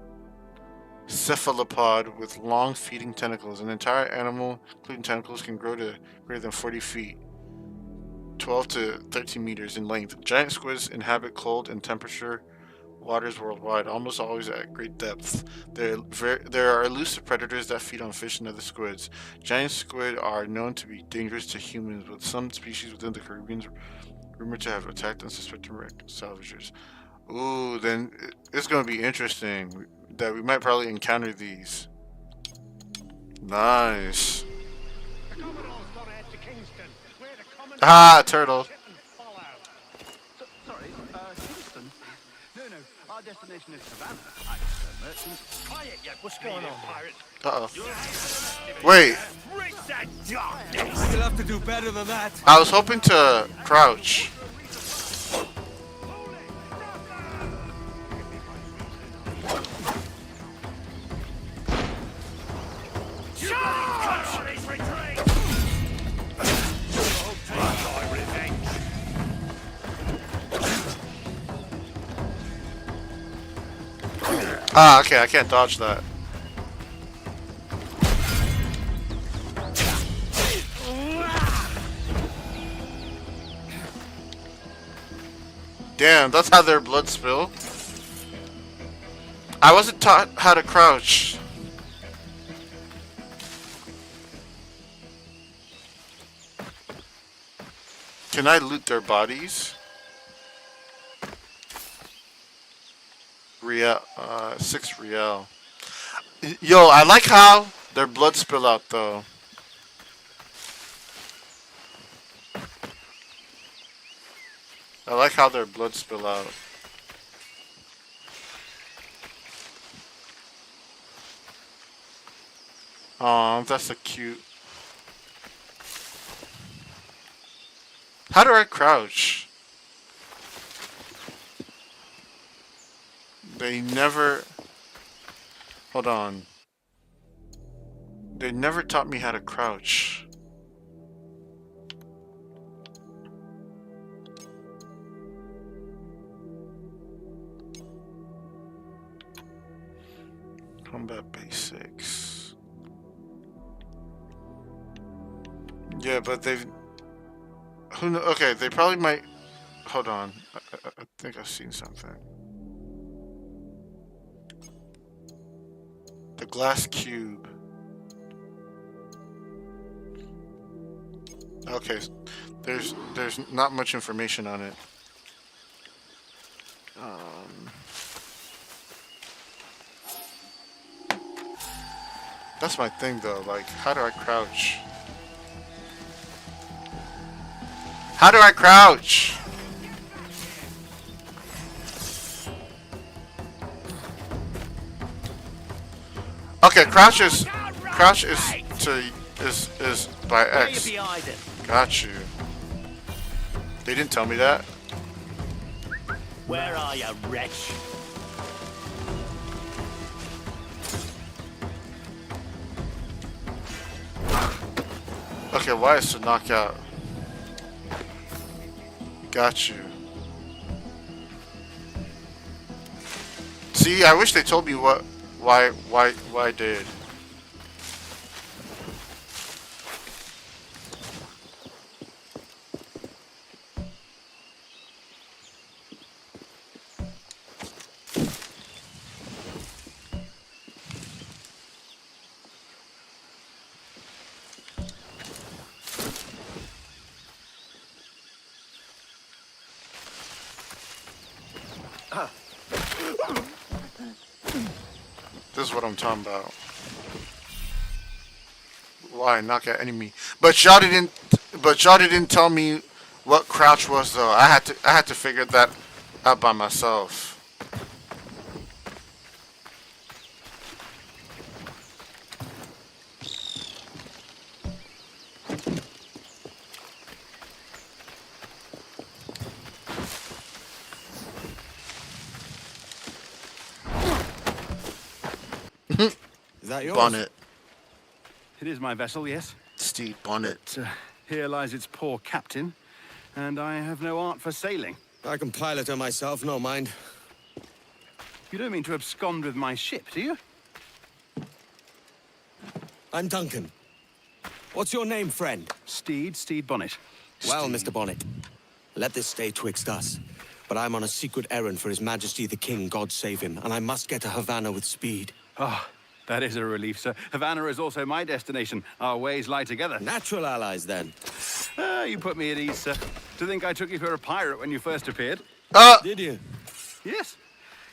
cephalopod with long feeding tentacles. An entire animal, including tentacles, can grow to greater than 40 feet, 12 to 13 meters in length. Giant squids inhabit cold and temperature waters worldwide, almost always at great depth. There are elusive predators that feed on fish and other squids. Giant squid are known to be dangerous to humans, with some species within the Caribbean rumored to have attacked unsuspecting salvagers. Ooh, then it's going to be interesting that we might probably encounter these. Nice. Ah, turtle. Sorry, Kingston? No, our destination is Savannah. Merchants. Quiet, you. What's going on, pirate? Uh-oh. Wait. You'll have to do better than that. I was hoping to crouch. Ah, okay, I can't dodge that. Damn, that's how their blood spill. I wasn't taught how to crouch. Can I loot their bodies? Real, 6 real. Yo, I like how their blood spill out though. I like how their blood spill out. Aw, that's a cute. How do I crouch? They never... Hold on. They never taught me how to crouch. Combat basics. Yeah, but they've... Who knows? Okay, they probably might... Hold on. I think I've seen something. The glass cube. Okay, there's not much information on it. That's my thing though, like, how do I crouch? How do I crouch? Okay, crouch is by X. Got you. They didn't tell me that. Where are you, wretch? Okay, why is to knock out? Got you. See, I wish they told me why I did. This is what I'm talking about. Why knock at enemy? But y'all didn't. But y'all didn't tell me what crouch was though. I had to figure that out by myself. Is that yours? Bonnet. It is my vessel, yes. Steve Bonnet. But here lies its poor captain, and I have no art for sailing. I can pilot her myself, no mind. You don't mean to abscond with my ship, do you? I'm Duncan. What's your name, friend? Steed Bonnet. Well, Mr. Bonnet, let this stay twixt us. But I'm on a secret errand for His Majesty the King, God save him, and I must get to Havana with speed. Oh, that is a relief, sir. Havana is also my destination. Our ways lie together. Natural allies, then. You put me at ease, sir. To think I took you for a pirate when you first appeared. Did you? Yes.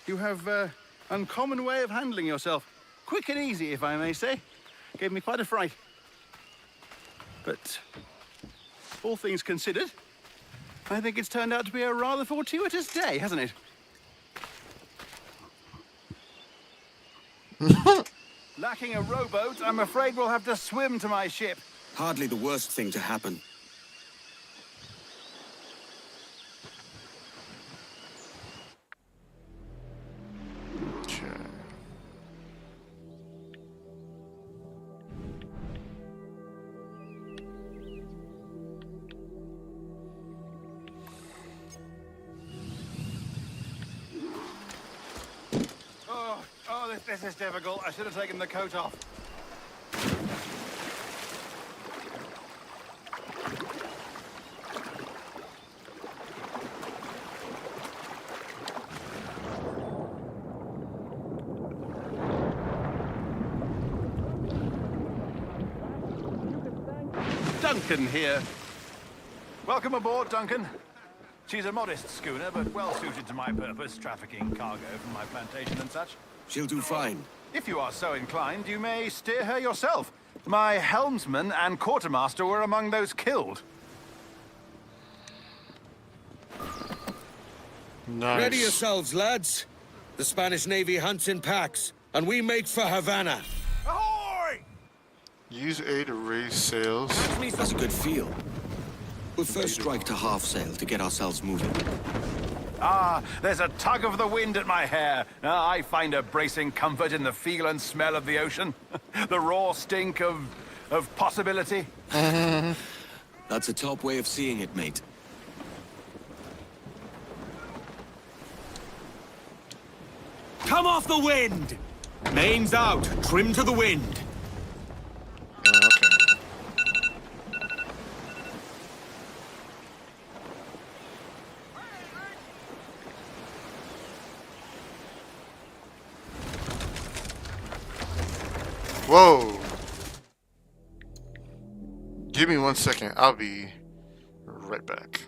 You have uncommon way of handling yourself. Quick and easy, if I may say. Gave me quite a fright. But all things considered, I think it's turned out to be a rather fortuitous day, hasn't it? Lacking a rowboat, I'm afraid we'll have to swim to my ship. Hardly the worst thing to happen. Okay. This is difficult. I should have taken the coat off. Duncan here. Welcome aboard, Duncan. She's a modest schooner, but well suited to my purpose, trafficking cargo from my plantation and such. She'll do fine. If you are so inclined, you may steer her yourself. My helmsman and quartermaster were among those killed. Nice. Ready yourselves, lads. The Spanish Navy hunts in packs, and we make for Havana. Ahoy! Use A to raise sails. That's a good feel. We'll first strike to half sail to get ourselves moving. Ah, there's a tug of the wind at my hair. I find a bracing comfort in the feel and smell of the ocean. The raw stink of possibility. That's a top way of seeing it, mate. Come off the wind! Mains out, trim to the wind. Okay. Whoa. Give me 1 second. I'll be right back.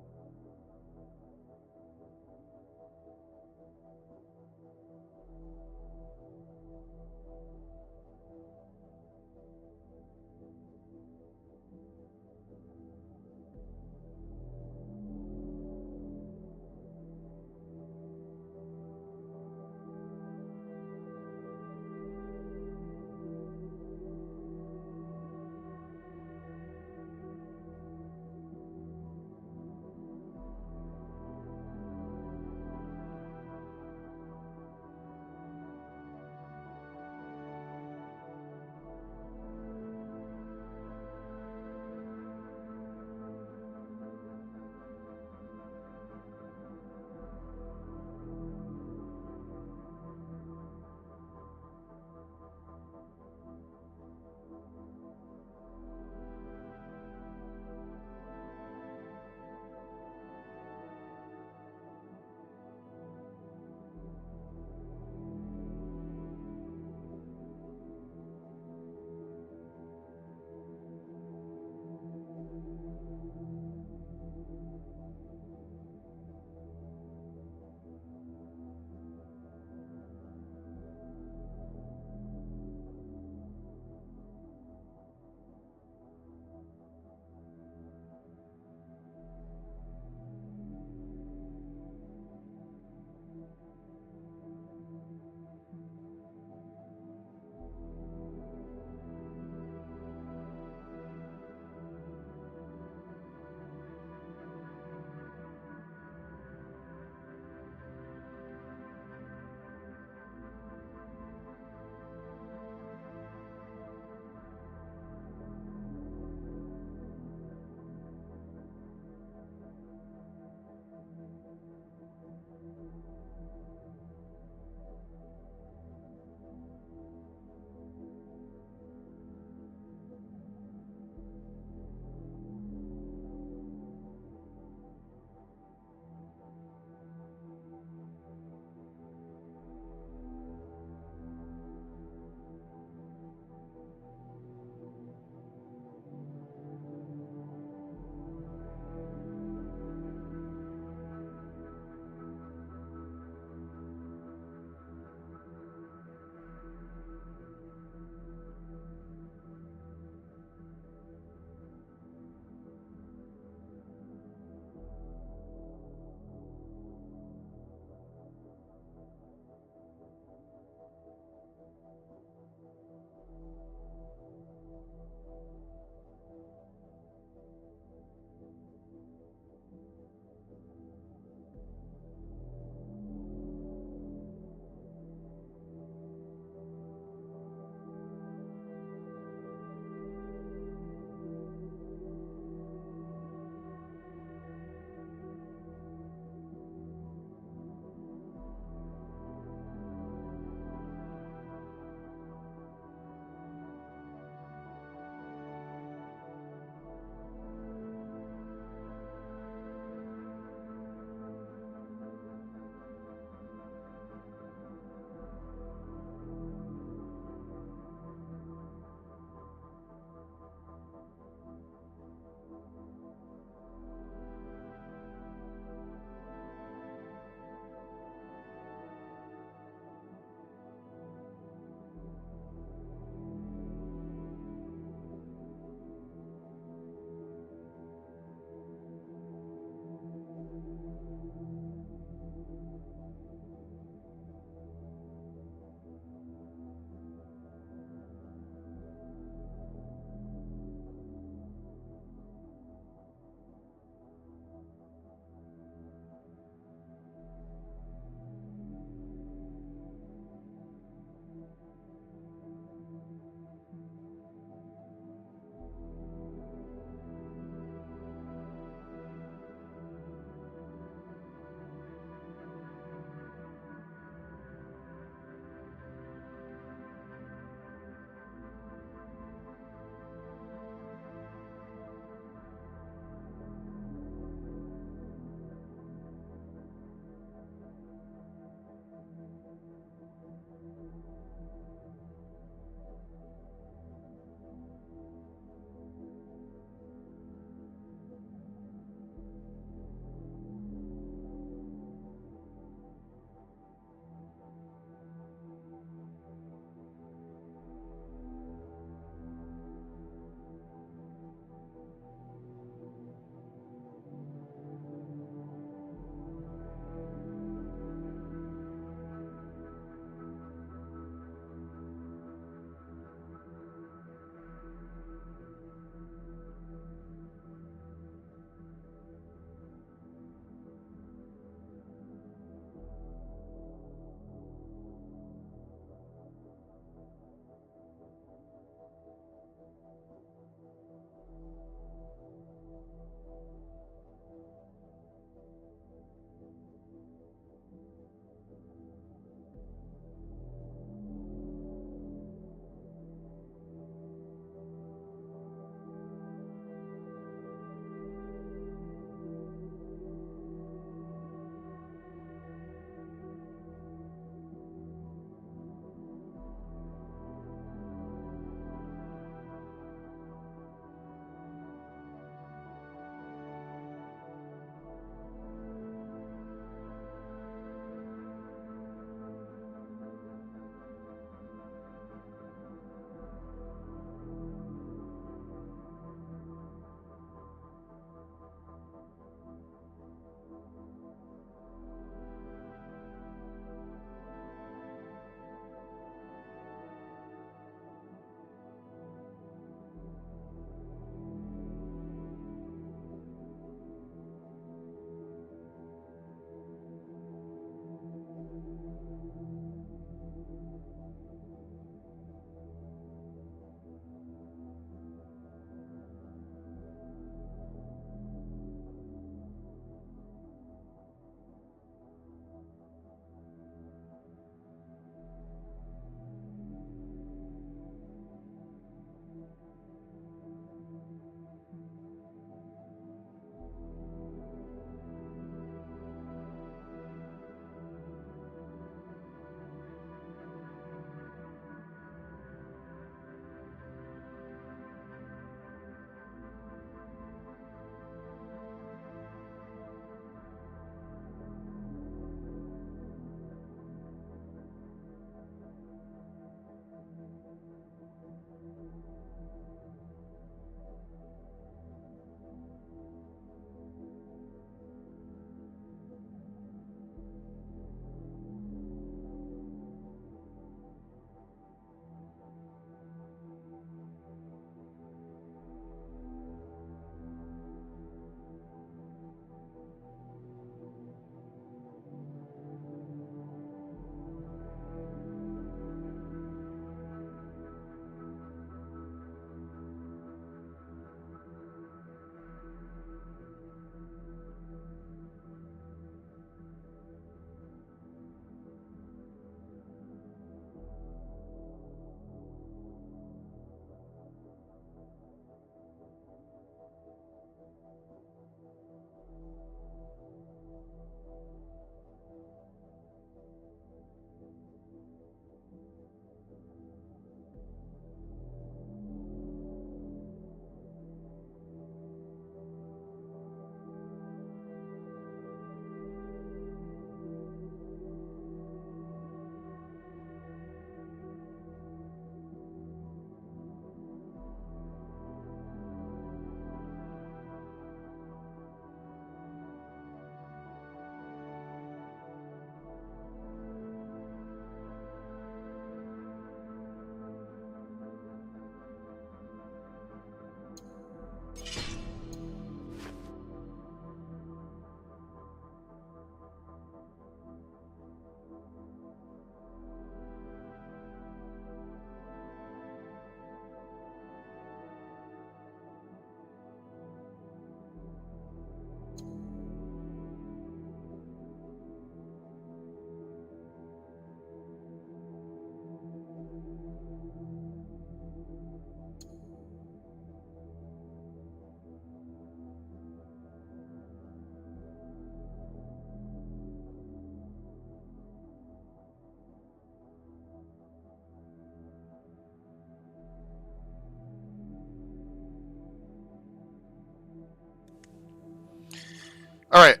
Alright,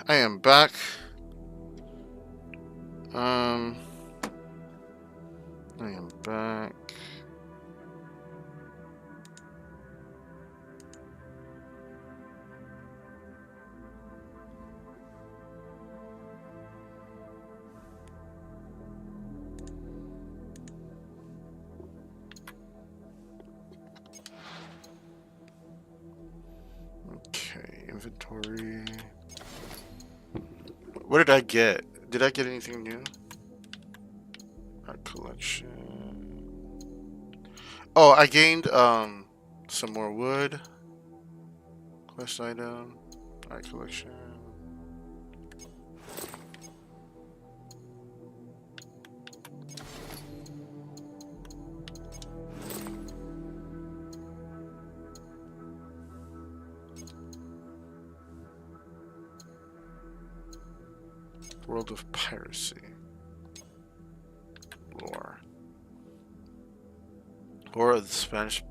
I am back. I am back. Okay, inventory. What did I get? Did I get anything new? Art collection. Oh, I gained some more wood. Quest item. Art collection. World of Piracy. Lore. War of the Spanish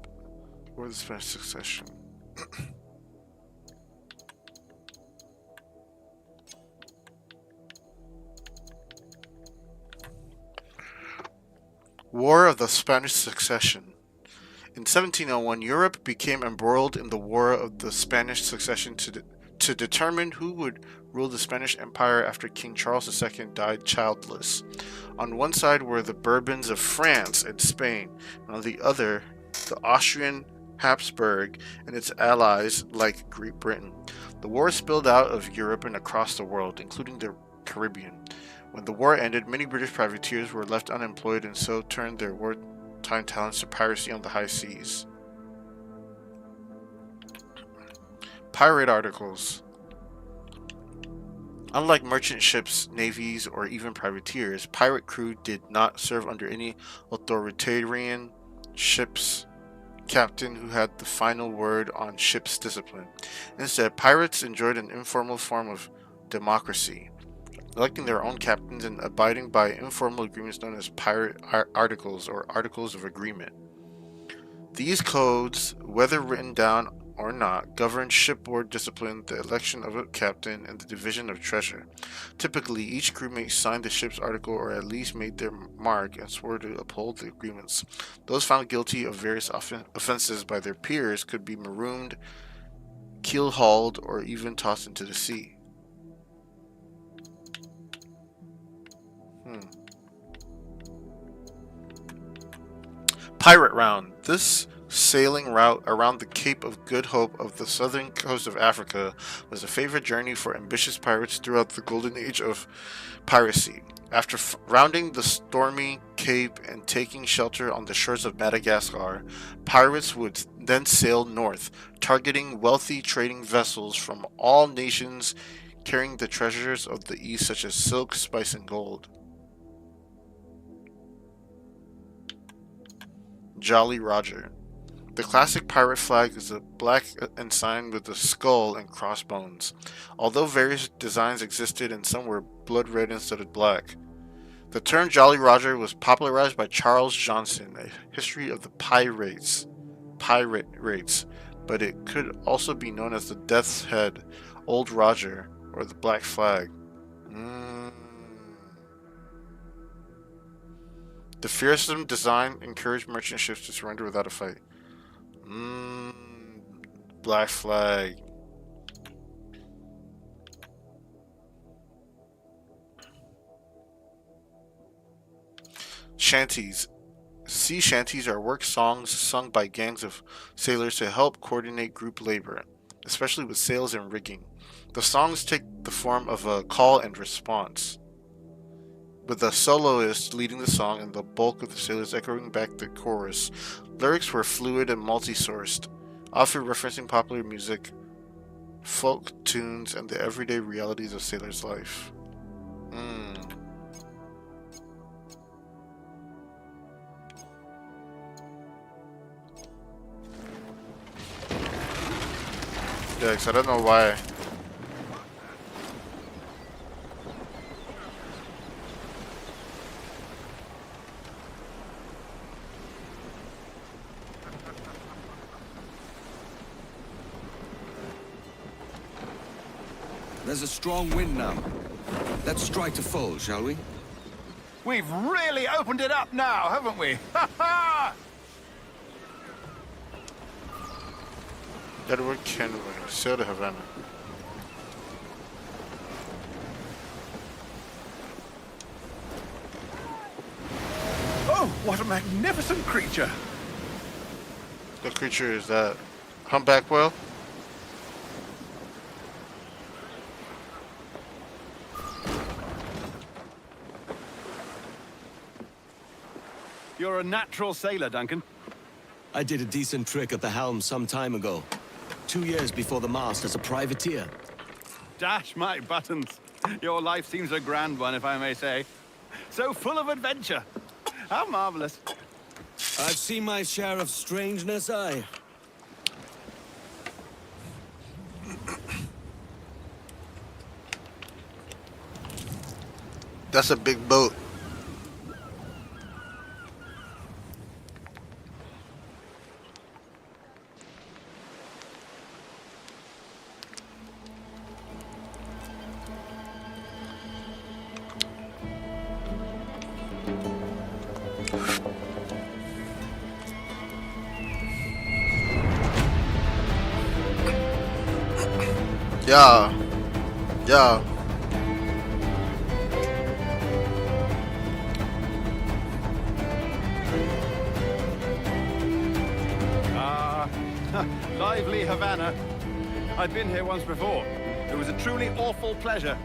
Succession. War of the Spanish Succession. In 1701, Europe became embroiled in the War of the Spanish Succession to determine who would rule the Spanish Empire after King Charles II died childless. On one side were the Bourbons of France and Spain, and on the other, the Austrian Habsburg and its allies like Great Britain. The war spilled out of Europe and across the world, including the Caribbean. When the war ended, many British privateers were left unemployed and so turned their wartime talents to piracy on the high seas. Pirate articles. Unlike merchant ships, navies, or even privateers, pirate crew did not serve under any authoritarian ship's captain who had the final word on ship's discipline. Instead, pirates enjoyed an informal form of democracy, electing their own captains and abiding by informal agreements known as pirate articles or articles of agreement. These codes, whether written down or not, governed shipboard discipline, the election of a captain, and the division of treasure. Typically, each crewmate signed the ship's article or at least made their mark and swore to uphold the agreements. Those found guilty of various offenses by their peers could be marooned, keel-hauled, or even tossed into the sea. Pirate Round. This sailing route around the Cape of Good Hope of the southern coast of Africa was a favorite journey for ambitious pirates throughout the golden age of piracy. After rounding the stormy cape and taking shelter on the shores of Madagascar, pirates would then sail north, targeting wealthy trading vessels from all nations carrying the treasures of the East such as silk, spice, and gold. Jolly Roger. The classic pirate flag is a black ensign with a skull and crossbones, although various designs existed and some were blood red instead of black. The term Jolly Roger was popularized by Charles Johnson, A History of the Pirate Rates, but it could also be known as the Death's Head, Old Roger, or the Black Flag. The fearsome design encouraged merchant ships to surrender without a fight. Black Flag. Shanties. Sea shanties are work songs sung by gangs of sailors to help coordinate group labor, especially with sails and rigging. The songs take the form of a call and response, with the soloist leading the song and the bulk of the sailors echoing back the chorus. Lyrics were fluid and multi-sourced, often referencing popular music, folk tunes, and the everyday realities of sailors' life. Yikes, I don't know why. There's a strong wind now. Let's strike to full, shall we? We've really opened it up now, haven't we? Ha ha! Edward Kenway, sail to Havana. Oh, what a magnificent creature! What creature is that? Humpback whale? You're a natural sailor, Duncan. I did a decent trick at the helm some time ago. 2 years before the mast as a privateer. Dash my buttons. Your life seems a grand one, if I may say. So full of adventure. How marvelous. I've seen my share of strangeness, aye. That's a big boat. Yeah. Yeah. Lively Havana. I've been here once before. It was a truly awful pleasure.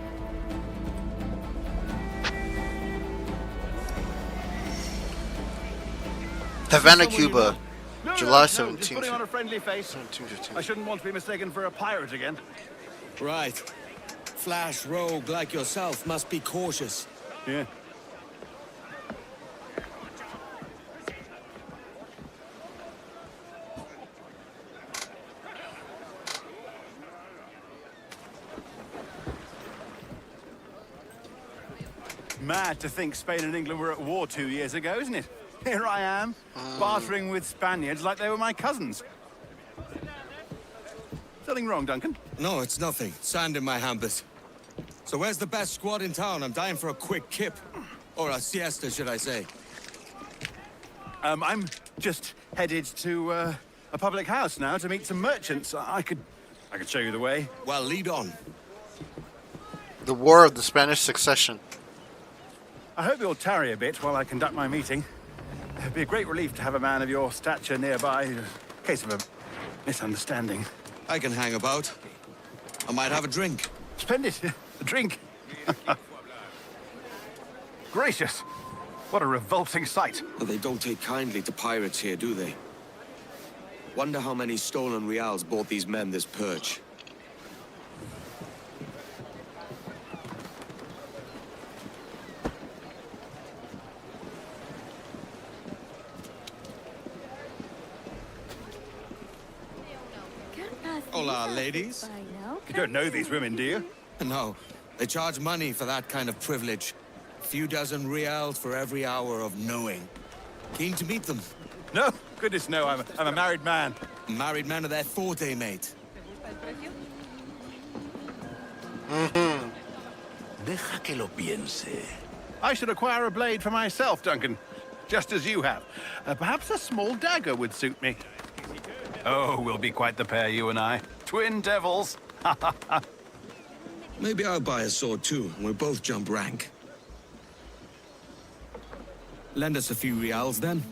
Havana, Cuba. No, July just 17th. putting on a friendly face. 1715. I shouldn't want to be mistaken for a pirate again. Right. Flash rogue like yourself must be cautious. Yeah. Mad to think Spain and England were at war 2 years ago, isn't it? Here I am, bartering with Spaniards like they were my cousins. Something wrong, Duncan? No, it's nothing. Sand in my hampers. So where's the best squad in town? I'm dying for a quick kip. Or a siesta, should I say. I'm just headed to a public house now to meet some merchants. I could show you the way. Well, lead on. The War of the Spanish Succession. I hope you'll tarry a bit while I conduct my meeting. It'd be a great relief to have a man of your stature nearby, in case of a misunderstanding. I can hang about. I might have a drink. Splendid. A drink. Gracious. What a revolting sight. But they don't take kindly to pirates here, do they? Wonder how many stolen reals bought these men this perch. Hola, ladies. You don't know these women, do you? No, they charge money for that kind of privilege. A few dozen reals for every hour of knowing. Keen to meet them. No? Goodness, no. I'm a married man. Married men are their forte, mate. Deja que lo piense. I should acquire a blade for myself, Duncan. Just as you have. Perhaps a small dagger would suit me. Oh, we'll be quite the pair, you and I. Twin devils. Maybe I'll buy a sword too, and we'll both jump rank. Lend us a few reals, then.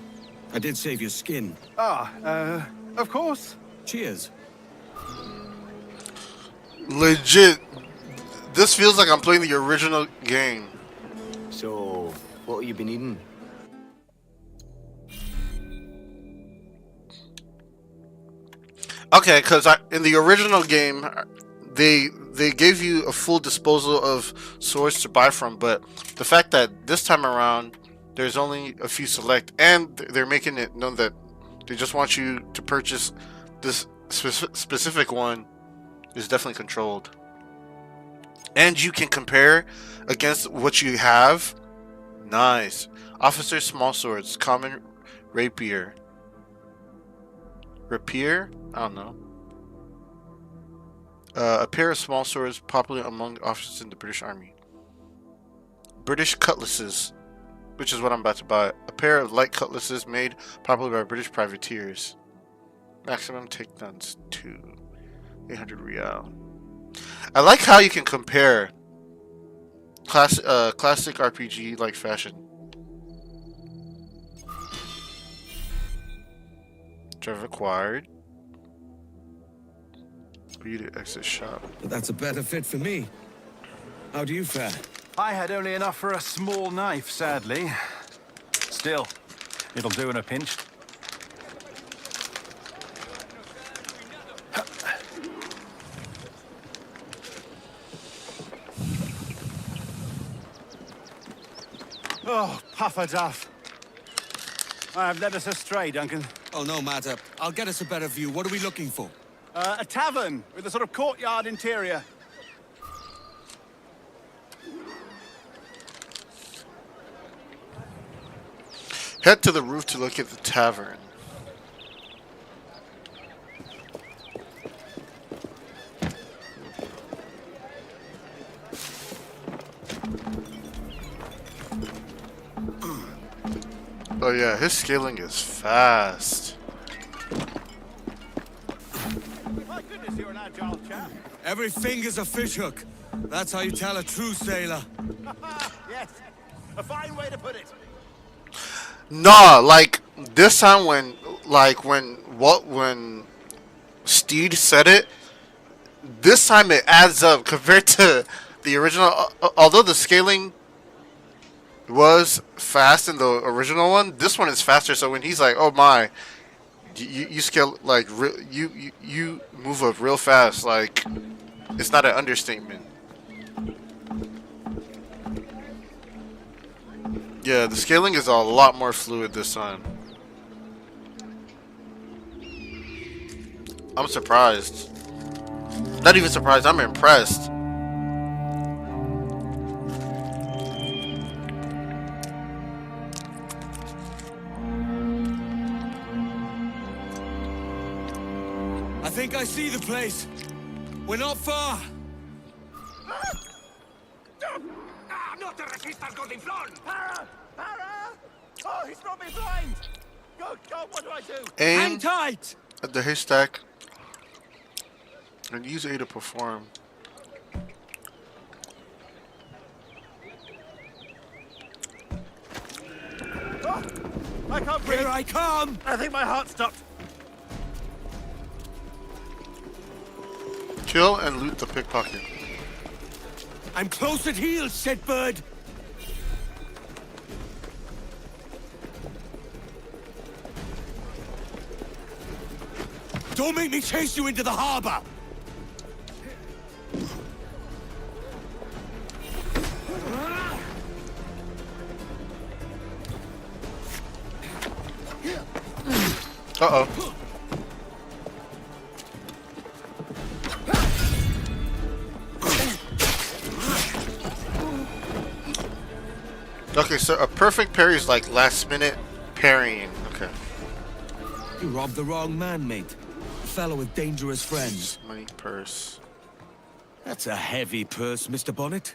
I did save your skin. Of course. Cheers. Legit. This feels like I'm playing the original game. So, what have you been eating? Okay, because in the original game, they gave you a full disposal of swords to buy from, but the fact that this time around there's only a few select, and they're making it known that they just want you to purchase this specific one, is definitely controlled. And you can compare against what you have. Nice. Officer small swords, common rapier. Rapier? I don't know. A pair of small swords popular among officers in the British Army. British cutlasses, which is what I'm about to buy. A pair of light cutlasses made popular by British privateers. Maximum takedowns 2. 800 real. I like how you can compare classic RPG like fashion. Drive acquired. Be to exit shop. But that's a better fit for me. How do you fare? I had only enough for a small knife, sadly. Still, it'll do in a pinch. Oh, puffer duff. I've led us astray, Duncan. Oh, no matter. I'll get us a better view. What are we looking for? A tavern with a sort of courtyard interior. Head to the roof to look at the tavern. Oh yeah, his scaling is fast. My goodness, you're an agile chap. Every finger's a fishhook. That's how you tell a true sailor. Yes, a fine way to put it. Nah, like this time when Steed said it, this time it adds up compared to the original. Although the scaling was fast in the original one, this one is faster. So when he's like, "Oh my," you scale like you move up real fast. Like it's not an understatement. Yeah, the scaling is a lot more fluid this time. I'm surprised. Not even surprised, I'm impressed. I think I see the place. We're not far. Not to resist al godinflón! Para! Para! Oh, he's brought me blind! Good God, what do I do? Aim Hang tight! at the haystack and use A to perform. Oh, I can't breathe. Here I come! I think my heart stopped. Kill and loot the pickpocket. I'm close at heel, shitbird! Don't make me chase you into the harbor! Uh-oh. Okay, so a perfect parry is like last minute parrying. Okay. You robbed the wrong man, mate. A fellow with dangerous friends. Money, purse. That's a heavy purse, Mr. Bonnet.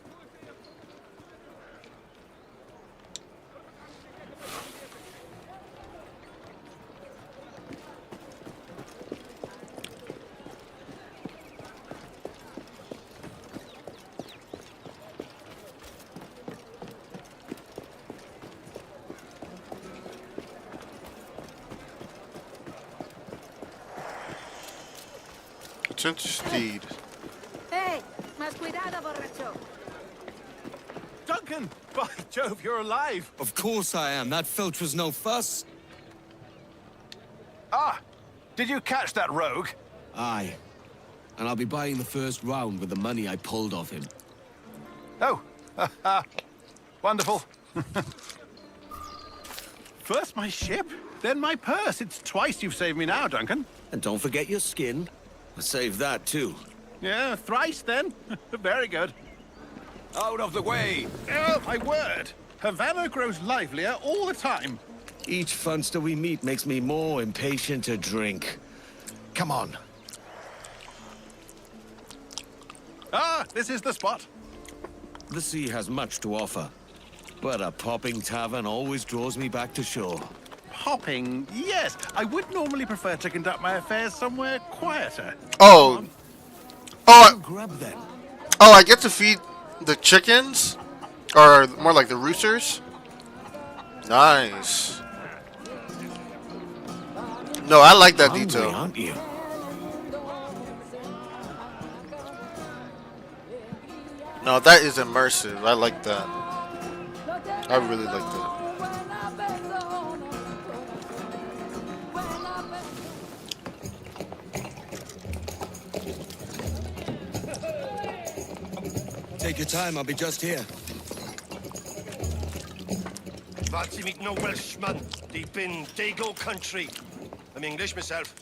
Return to Steed. Hey, más cuidado, borracho. Duncan! By Jove, you're alive! Of course I am. That filch was no fuss. Ah! Did you catch that rogue? Aye. And I'll be buying the first round with the money I pulled off him. Oh. Wonderful. First my ship, then my purse. It's twice you've saved me now, Duncan. And don't forget your skin. I'll save that too. Yeah, thrice then. Very good. Out of the way! Oh, my word! Havana grows livelier all the time. Each funster we meet makes me more impatient to drink. Come on. Ah, this is the spot. The sea has much to offer, but a popping tavern always draws me back to shore. Hopping, yes. I would normally prefer to conduct my affairs somewhere quieter. Oh, Grab them. oh! I get to feed the chickens, or more like the roosters. Nice. No, I like that Hungry, detail. aren't you? No, that is immersive. I like that. I really like that. Take your time, I'll be just here. Fancy meeting a Welshman deep in Dago country. I'm English myself.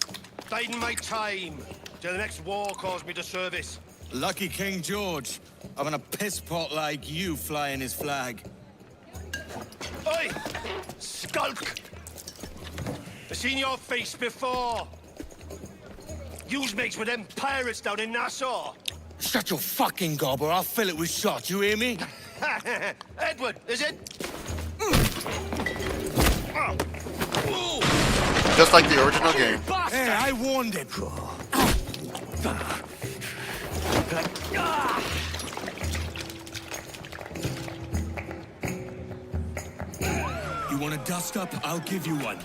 Biding my time till the next war calls me to service. Lucky King George, having a piss pot like you flying his flag. Oi! Skulk! I've seen your face before. Yous mates with them pirates down in Nassau. Shut your fucking gob or I'll fill it with shot, you hear me? Edward, is it? Just like the original game. Hey, I warned him. You want a dust up? I'll give you one.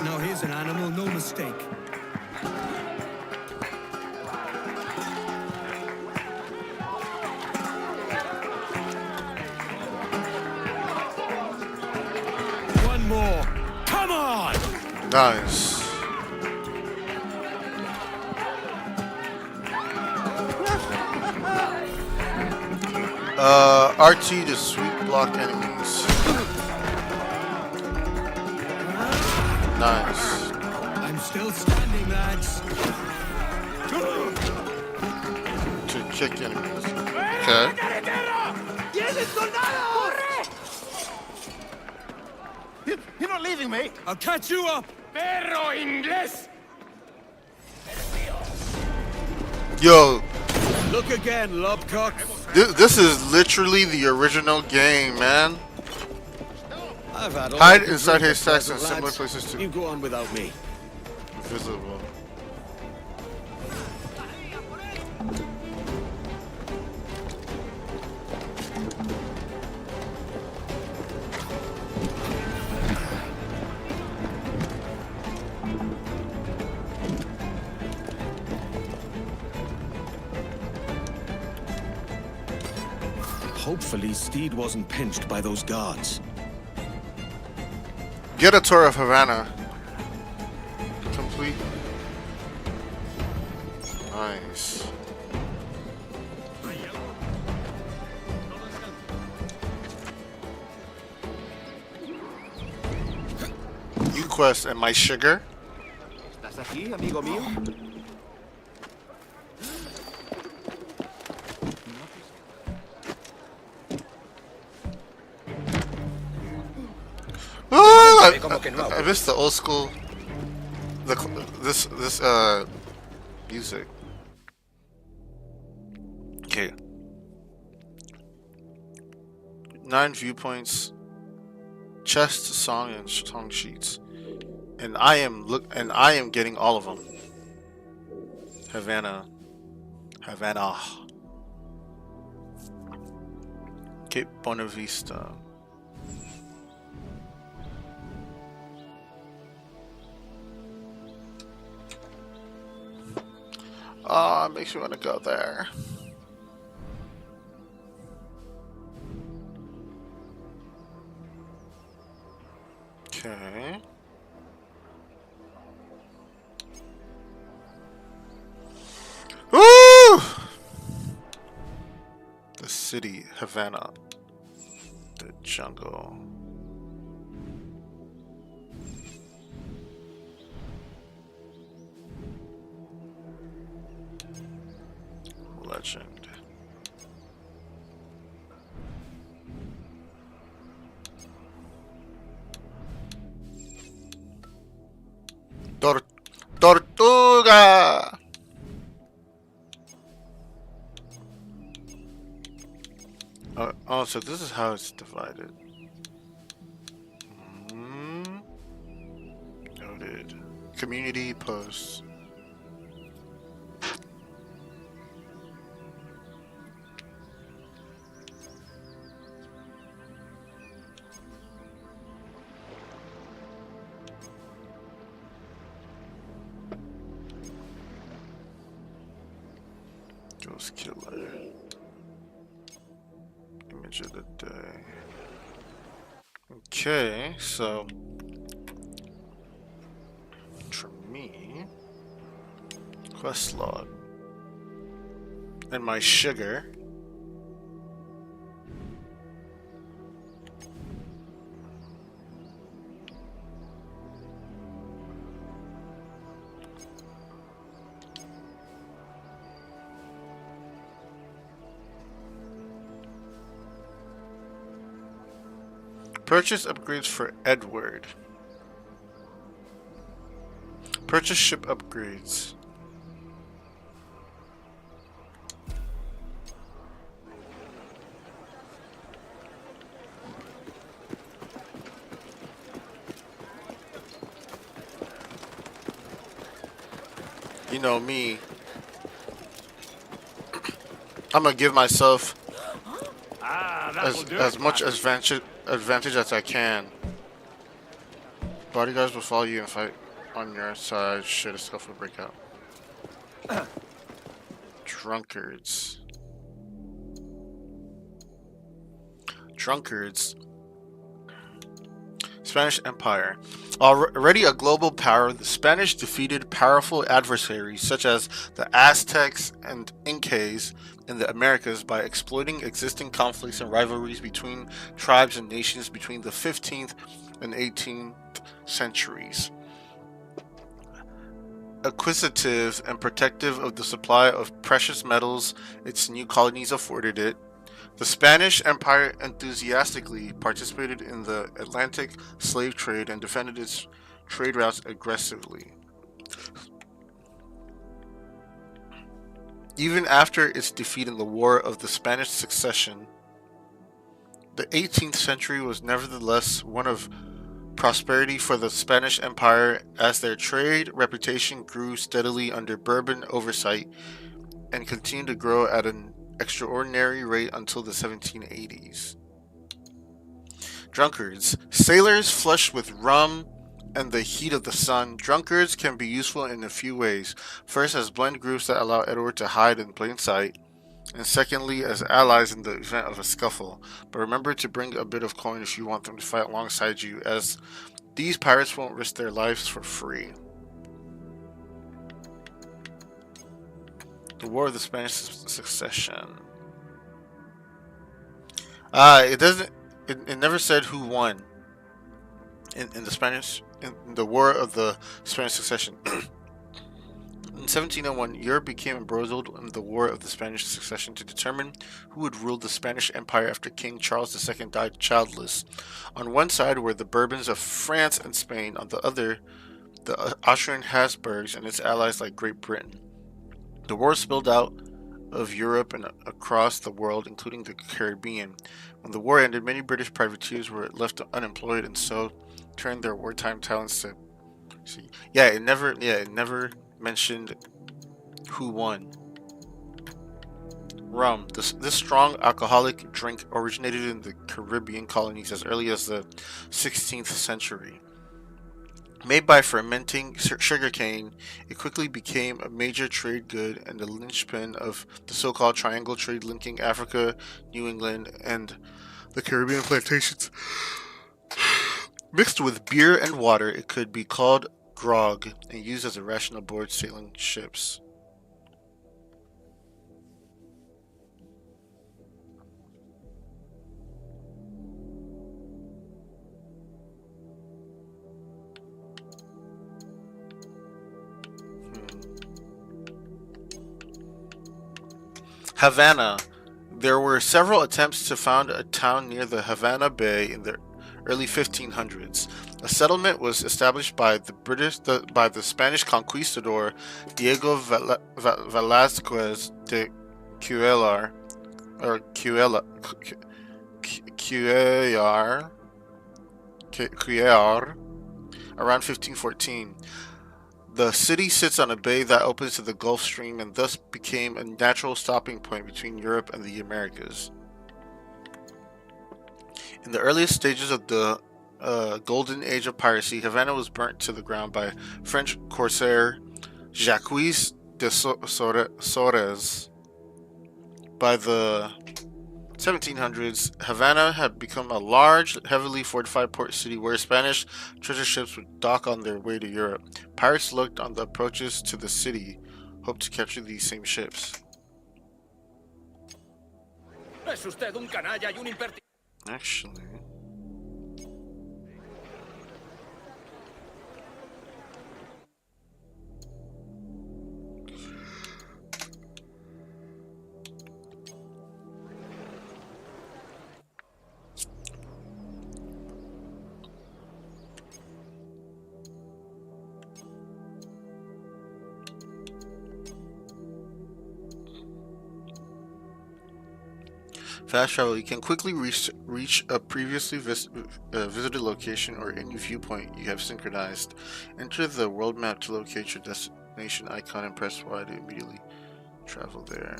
Now here's an animal, no mistake. One more. Come on! Nice. RT to sweep block enemies. Nice. I'm still standing, lads. To kick enemies. Okay. You're not leaving me. I'll catch you up. Perro inglés! Yo, Look again, lobcock. this is literally the original game, man. I've had all Hide the inside drink haystacks at and present, similar lads. places to You go on without me. visible. Hopefully, Steed wasn't pinched by those guards. Get a tour of Havana. Complete. Nice. New quest and my sugar. ¿Estás aquí, amigo mío? Oh, I missed the old school. This music. Okay. 9 viewpoints, chest, song, and song sheets, and I am getting all of them. Havana, Cape Bonavista. Oh, it makes me want to go there. Okay. Woo! The city, Havana. The jungle. Legend. Tortuga! Oh, so this is how it's divided. Noted. Community posts. Ghost Killer. Image of the day. Okay, so for me, quest log and my sugar. Purchase upgrades for Edward. Purchase ship upgrades. You know me. I'm gonna give myself as much advantage as I can. Bodyguards will follow you and fight on your side should a scuffle break out. Drunkards. Spanish Empire. Already a global power, the Spanish defeated powerful adversaries such as the Aztecs and Incas in the Americas by exploiting existing conflicts and rivalries between tribes and nations between the 15th and 18th centuries. Acquisitive and protective of the supply of precious metals its new colonies afforded it, the Spanish Empire enthusiastically participated in the Atlantic slave trade and defended its trade routes aggressively. Even after its defeat in the War of the Spanish Succession, the 18th century was nevertheless one of prosperity for the Spanish Empire as their trade reputation grew steadily under Bourbon oversight and continued to grow at an extraordinary rate until the 1780s. Drunkards. Sailors flushed with rum and the heat of the sun, drunkards can be useful in a few ways. First, as blend groups that allow Edward to hide in plain sight, and secondly, as allies in the event of a scuffle. But remember to bring a bit of coin if you want them to fight alongside you, as these pirates won't risk their lives for free. The War of the Spanish Succession. It never said who won in the War of the Spanish Succession. In 1701, Europe became embroiled in the War of the Spanish Succession to determine who would rule the Spanish Empire after King Charles II died childless. On one side were the Bourbons of France and Spain, on the other, the Austrian Habsburgs and its allies like Great Britain. The war spilled out of Europe and across the world, including the Caribbean. When the war ended, many British privateers were left unemployed and so turned their wartime talents to see. It never mentioned who won. Rum. This strong alcoholic drink originated in the Caribbean colonies as early as the 16th century. Made by fermenting sugarcane, it quickly became a major trade good and the linchpin of the so-called triangle trade linking Africa, New England, and the Caribbean plantations. Mixed with beer and water, it could be called grog and used as a ration aboard sailing ships. Havana. There were several attempts to found a town near the Havana Bay in the early 1500s. A settlement was established by the Spanish conquistador Diego Velázquez de Cuellar or Cuellar around 1514. The city sits on a bay that opens to the Gulf Stream and thus became a natural stopping point between Europe and the Americas. In the earliest stages of the golden age of piracy, Havana was burnt to the ground by French corsair Jacques de Sores. By the 1700s, Havana had become a large, heavily fortified port city where Spanish treasure ships would dock on their way to Europe. Pirates looked on the approaches to the city, hoped to capture these same ships. Actually, fast travel. You can quickly reach a previously visited location or any viewpoint you have synchronized. Enter the world map to locate your destination icon and press Y to immediately travel there.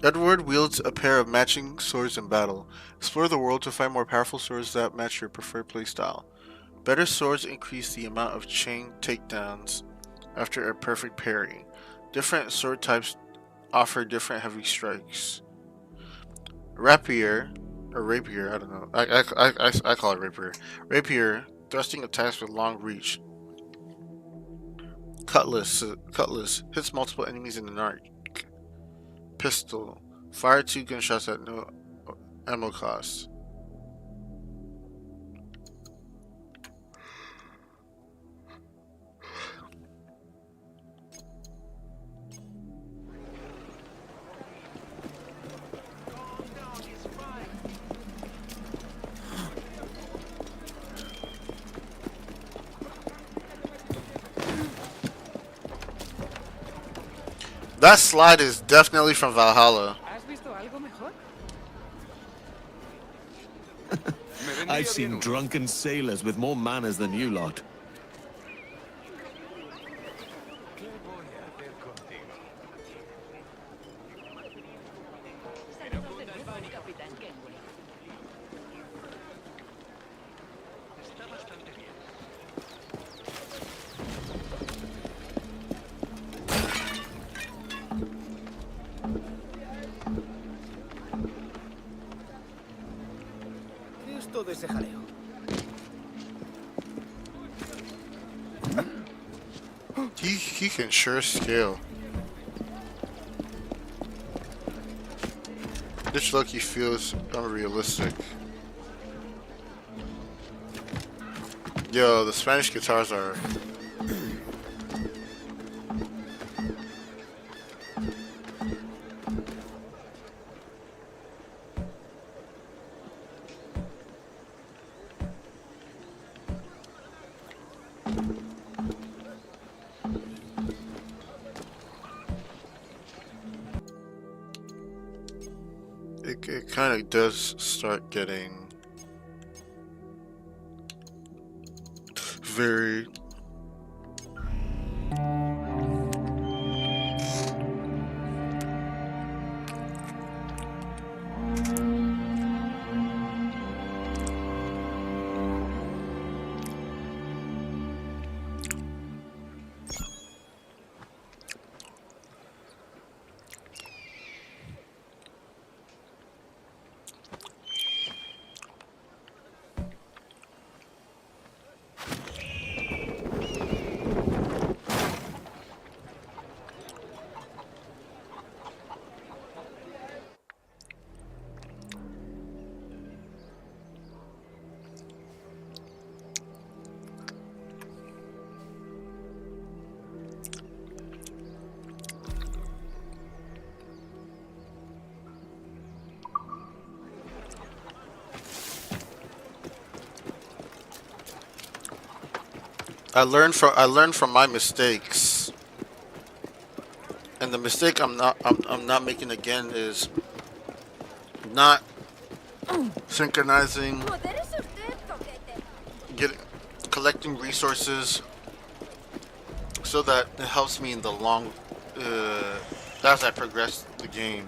Edward wields a pair of matching swords in battle. Explore the world to find more powerful swords that match your preferred playstyle. Better swords increase the amount of chain takedowns after a perfect parry. Different sword types offer different heavy strikes. Rapier, or rapier, I don't know. I call it rapier. Rapier, thrusting attacks with long reach. Cutlass hits multiple enemies in an arc. Pistol, fire 2 gunshots at no ammo cost. That slide is definitely from Valhalla. I've seen drunken sailors with more manners than you lot. He can sure scale. This Loki feels unrealistic. Yo, the Spanish guitars are... It kind of does start getting very... I learned from my mistakes, and the mistake I'm not making again is not synchronizing, getting collecting resources so that it helps me in the long as I progress the game.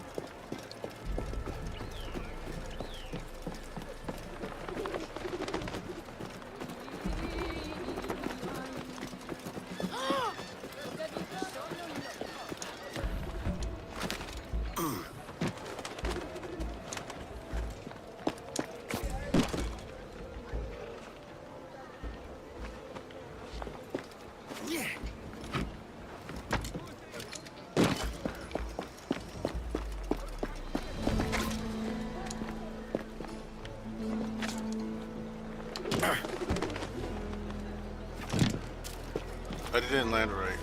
I didn't land right.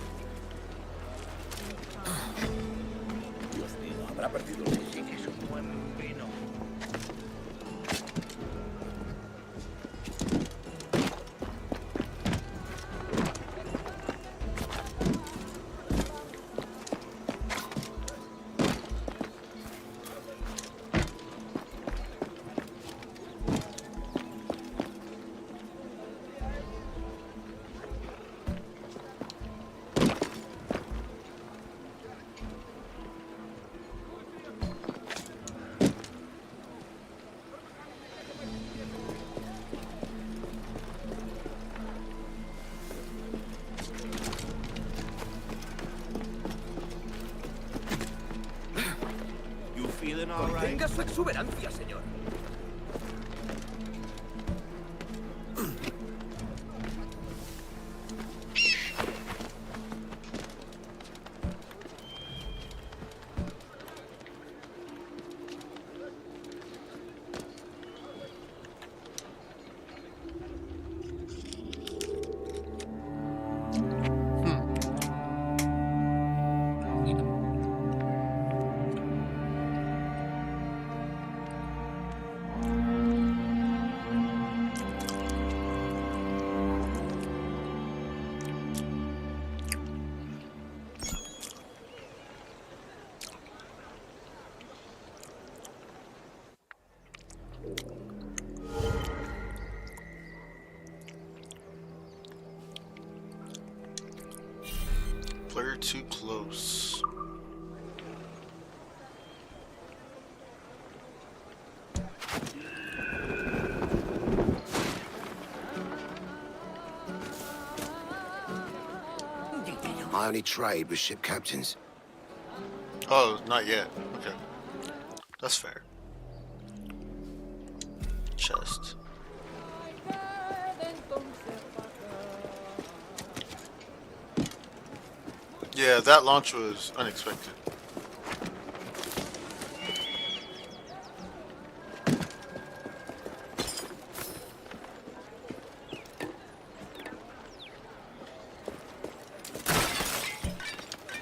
Tenga su exuberancia, señor. Player too close. I only trade with ship captains. Oh, not yet. Okay. That's fair. Chest. Yeah, that launch was unexpected.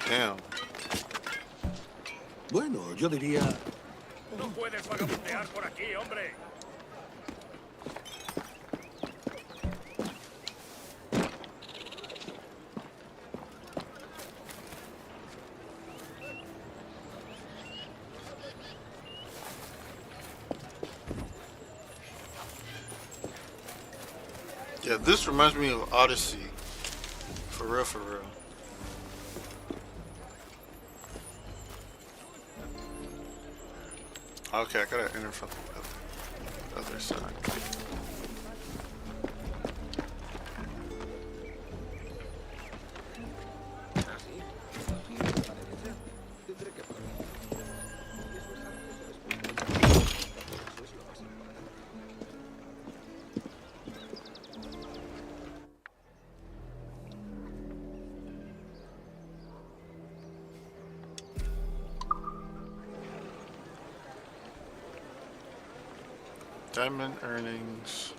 Damn. Bueno, yo diría... No puedes vagabundear por aquí, hombre. Yeah, this reminds me of Odyssey. For real, for real. Okay, I gotta enter from the other side. Diamond earnings.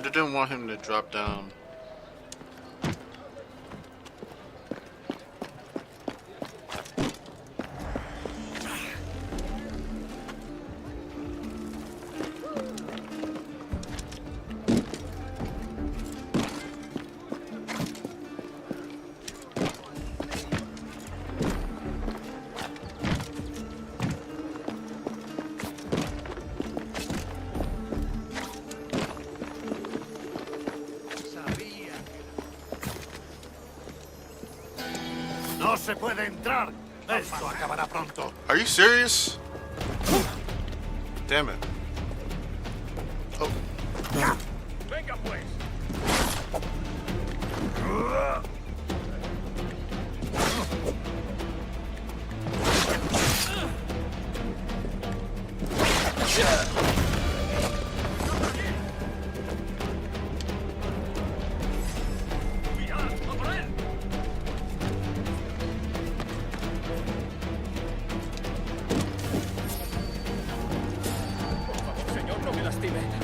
didn't want him to drop down. No se puede entrar. Esto acabará pronto. Are you serious? Damn it. Oh. Venga pues.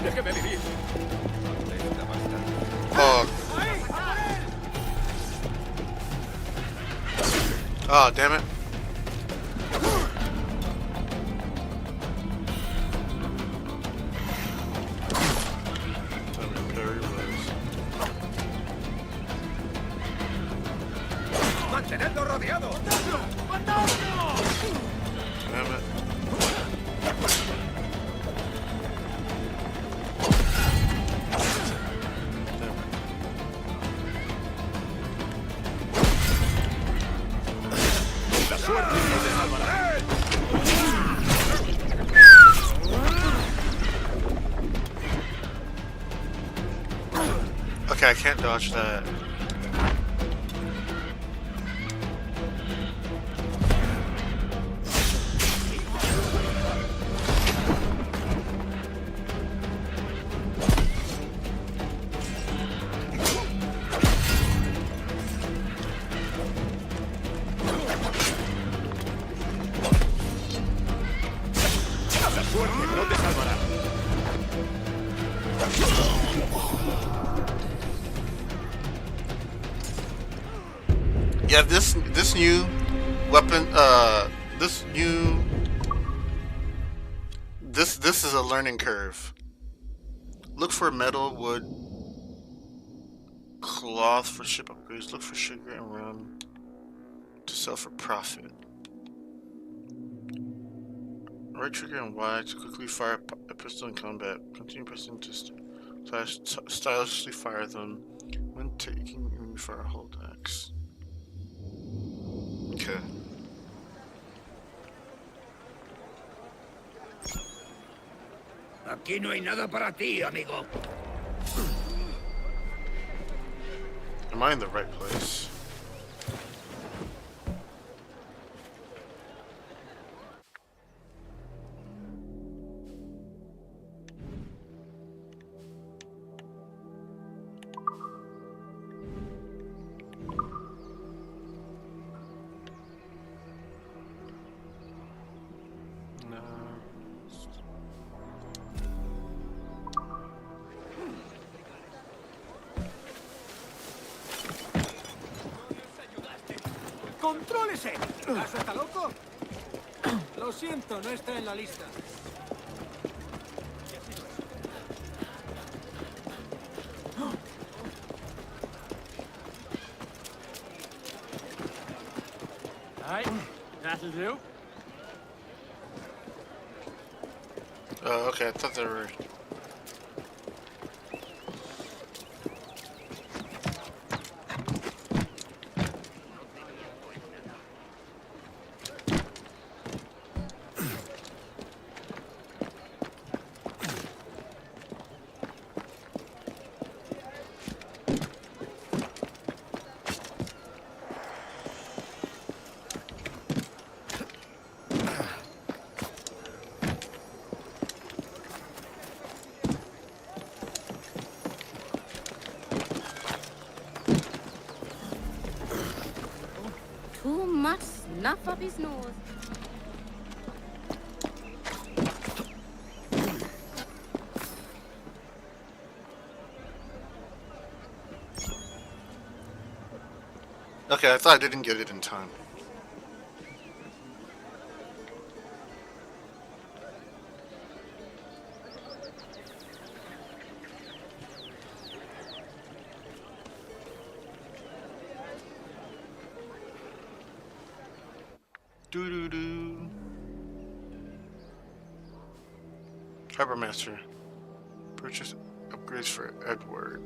Déjeme vivir. Oh. Oh, damn it. ¡Mantenedlo rodeado! Damn it. Okay, I can't dodge that. Yeah, this new weapon, this is a learning curve. Look for metal, wood, cloth for ship upgrades. Look for sugar and rum to sell for profit. Right trigger and Y to quickly fire a pistol in combat. Continue pressing to stylishly fire them when taking enemy fire. Hold X. Okay. Aquí no hay nada para ti, amigo. Am I in the right place? ¡Contrólese! ¿Acaso está loco? Lo siento, no está en la lista. That'll do. Oh, okay, I thought they were... Too much snuff up his nose. Okay, I thought I didn't get it in time. Doo doo doo. Harbormaster. Purchase upgrades for Edward.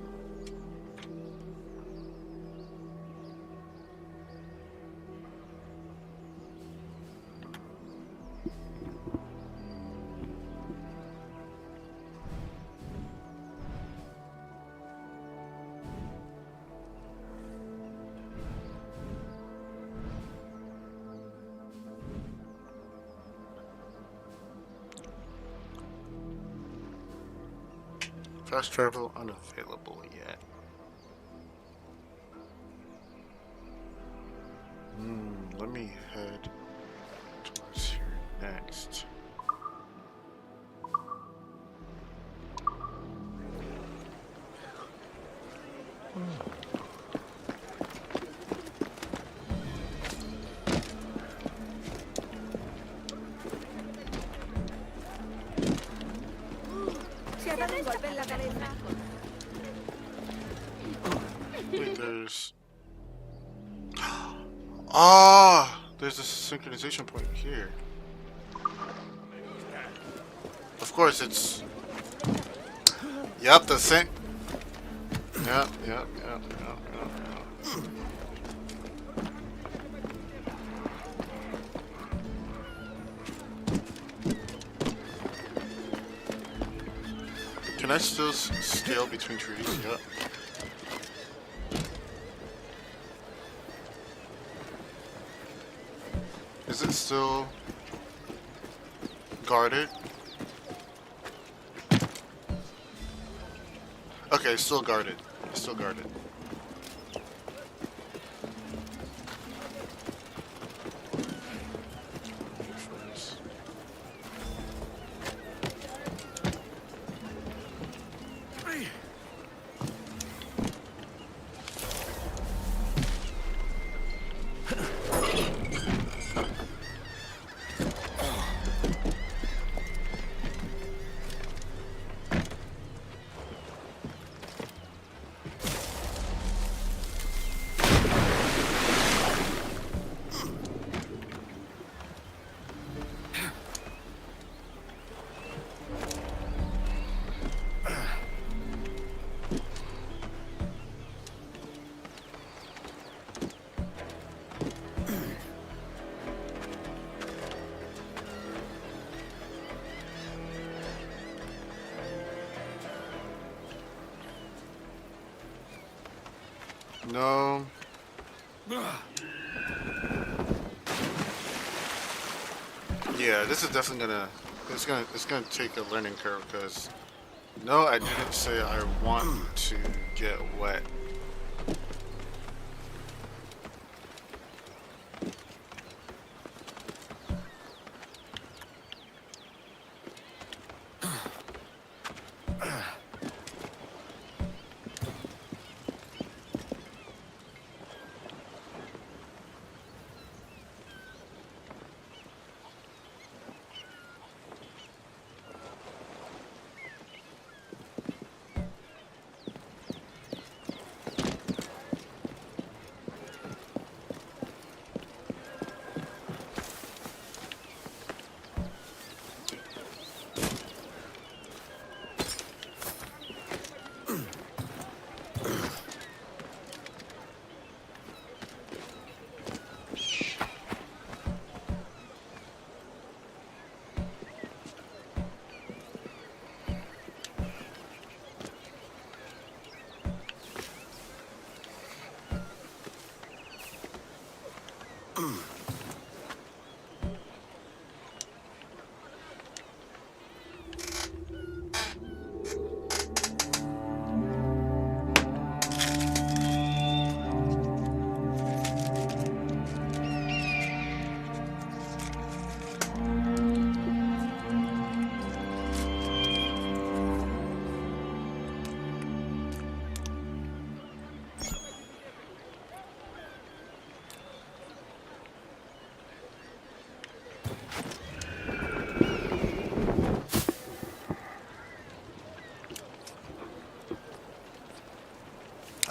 Fast travel unavailable yet. Let me head towards here next. Wait, there's... Ah! There's a synchronization point here. Of course, it's... Yep, the same... Yep. Can I still scale between trees? Yep. Is it still guarded? Okay, it's still guarded. It's still guarded. No. Yeah, this is definitely it's gonna take a learning curve because no, I didn't say I want to get wet.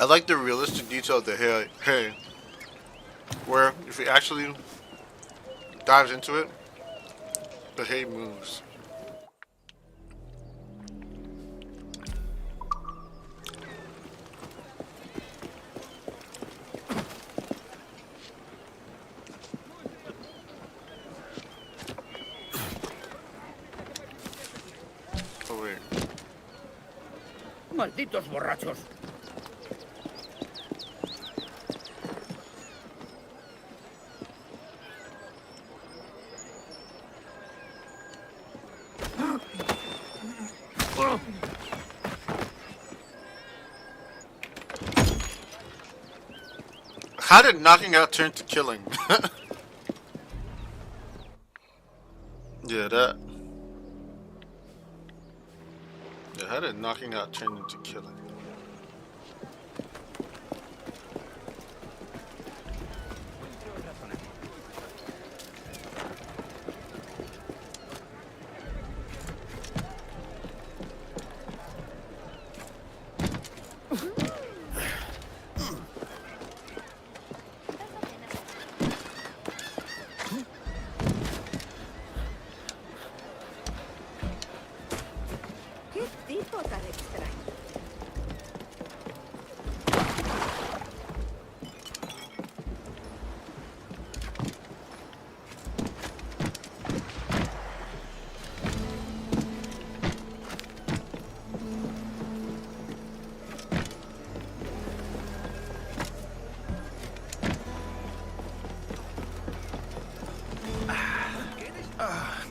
I like the realistic detail of the hay, where if he actually dives into it, the hay moves. Oh wait. Malditos borrachos. How did knocking out turn to killing? Yeah, that. Yeah, how did knocking out turn into killing? ¿Qué tipo tan extraño?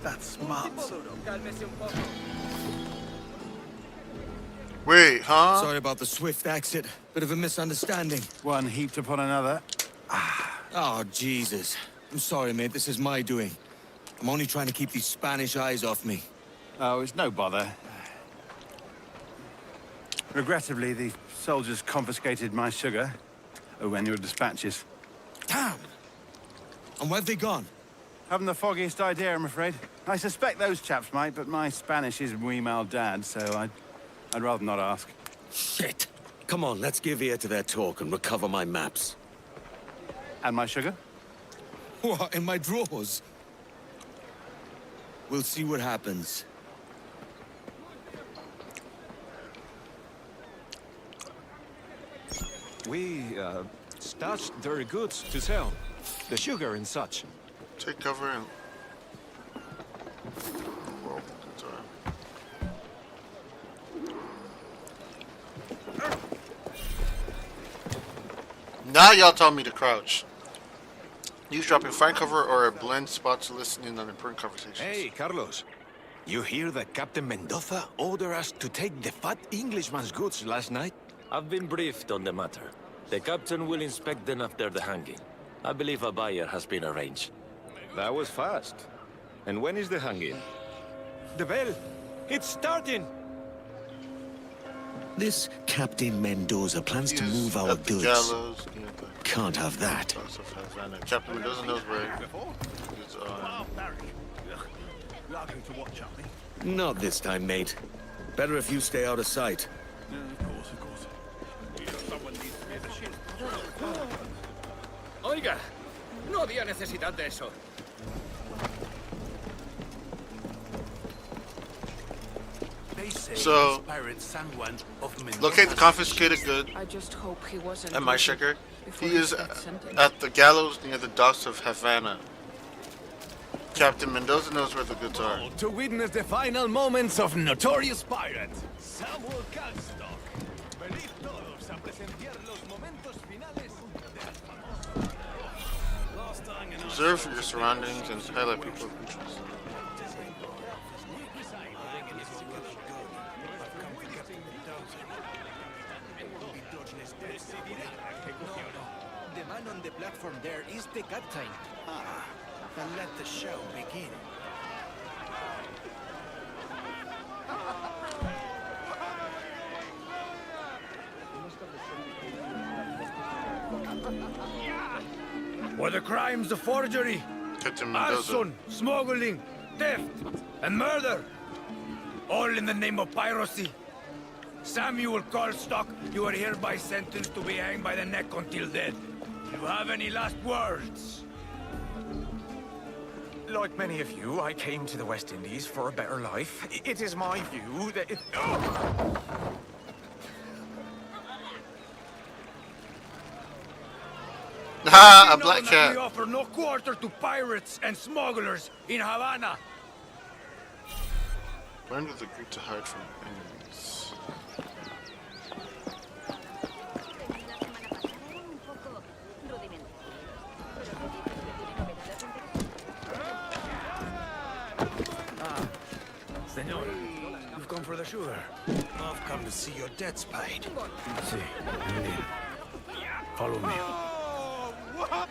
That's smart. Cálmese un poco. Wait, huh? Sorry about the swift exit. Bit of a misunderstanding. One heaped upon another. Oh, Jesus. I'm sorry, mate. This is my doing. I'm only trying to keep these Spanish eyes off me. Oh, it's no bother. Regrettably, the soldiers confiscated my sugar when your dispatches. Damn! And where have they gone? Haven't the foggiest idea, I'm afraid. I suspect those chaps might, but my Spanish is muy mal dad, so I'd rather not ask. Shit! Come on, let's give ear to their talk and recover my maps. And my sugar? What, in my drawers? We'll see what happens. We, stashed their goods to sell. The sugar and such. Take cover and. Whoa, sorry. Now y'all tell me to crouch. Eavesdropping, find cover or a blend spot to listen in on important conversations. Hey, Carlos. You hear that Captain Mendoza ordered us to take the fat Englishman's goods last night? I've been briefed on the matter. The captain will inspect them after the hanging. I believe a buyer has been arranged. That was fast. And when is the hanging? The bell! It's starting! This Captain Mendoza plans to He's move our at the goods. gallows near the Can't have that. docks of Havana. Captain Mendoza knows where it's Lucky to watch out, Not this time, mate. Better if you stay out of sight. Of course. Someone needs to be the ship. Oiga, no había necesidad de eso. So, locate the confiscated good I just hope he wasn't. and my sugar. before He he is gets sentenced. at the gallows near the docks of Havana. Captain Mendoza knows where the goods are. To witness the final moments of Notorious Pirate, Samuel Calstock. Venid todos a presenciar los momentos finales del famoso. Observe your surroundings and highlight people of interest. The man on the platform there is the captain. Then let the show begin. Were the crimes of forgery, Captain Mendoza. arson, smuggling, theft, and murder? All in the name of piracy? Samuel Corstock, you are hereby sentenced to be hanged by the neck until dead. Do you have any last words? Like many of you, I came to the West Indies for a better life. It is my view that Ah, a black cat. We offer no quarter to pirates and smugglers in Havana. Learn with the Greek to hide from enemies. Senor, you've come for the sugar. I've come to see your debts paid. See, follow me. Have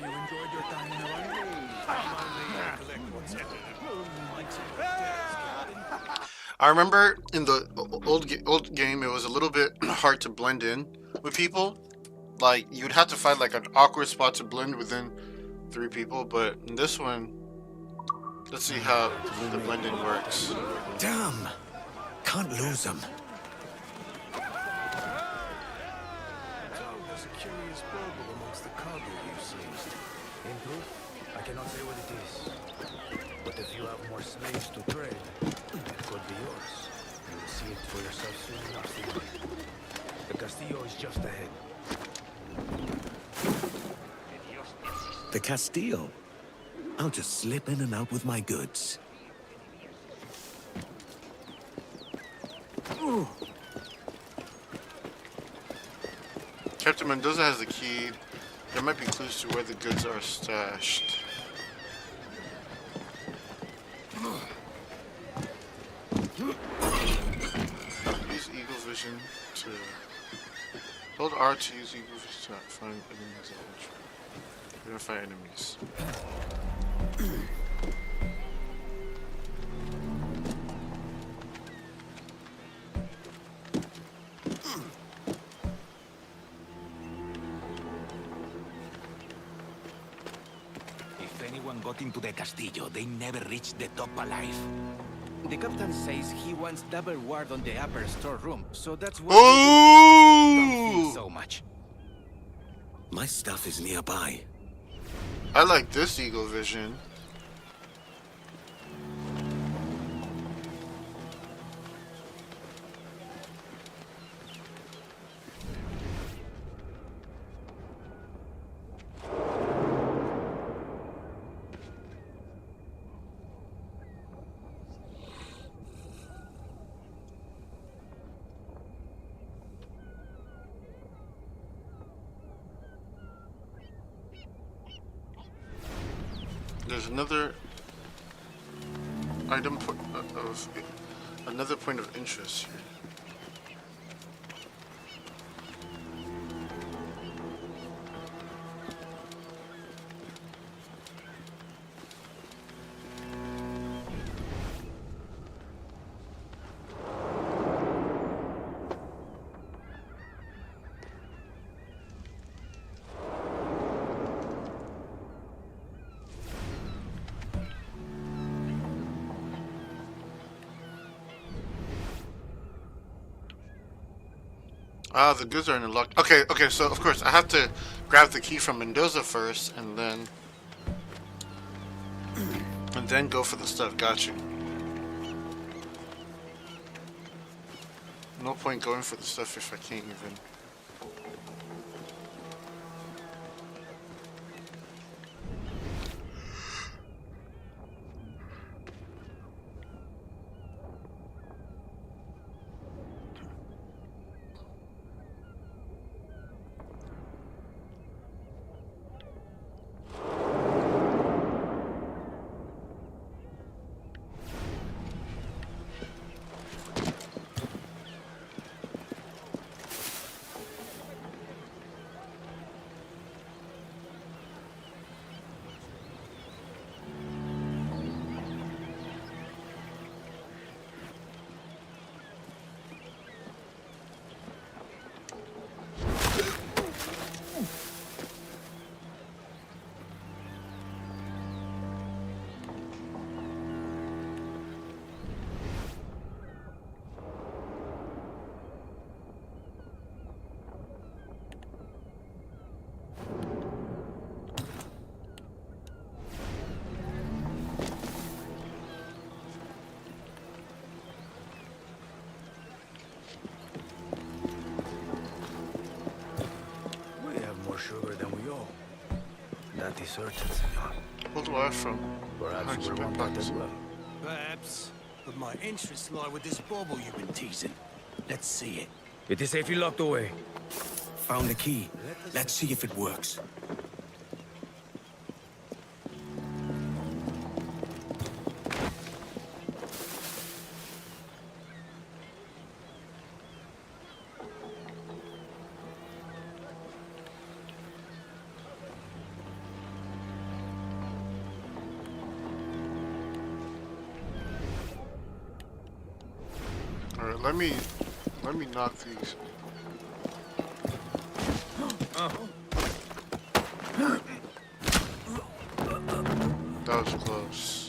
you enjoyed your time in Havana? I remember in the old game, it was a little bit hard to blend in with people. Like, you'd have to find like an awkward spot to blend within 3 people, but in this one, let's see how the blending works. Damn! Can't lose them. There's a curious problem amongst the cargo you seized. In truth, I cannot say what it is. But if you have more slaves to trade, it could be yours. You will see it for yourself soon enough, Senor. The Castillo is just ahead. The Castillo? I'll just slip in and out with my goods. Ooh. Captain Mendoza has the key. There might be clues to where the goods are stashed. Use Eagle Vision to... Hold R to use Eagle Vision to find enemies of interest. Identify enemies. If anyone got into the Castillo, they never reached the top alive. The captain says he wants double ward on the upper storeroom, so that's why don't feel so much. My stuff is nearby. I like this Eagle Vision. There's another item of another point of interest here. Ah, the goods are in the lock. Okay, so of course I have to grab the key from Mendoza first, and then go for the stuff. Got you. No point going for the stuff if I can't even. have deserted, senor. Pulled away from Perhaps hundreds we're of one buttons. as well. Perhaps. But my interests lie with this bauble you've been teasing. Let's see it. It is safely locked away. Found a key. Let's see if it works. All right, let me knock these. That was close.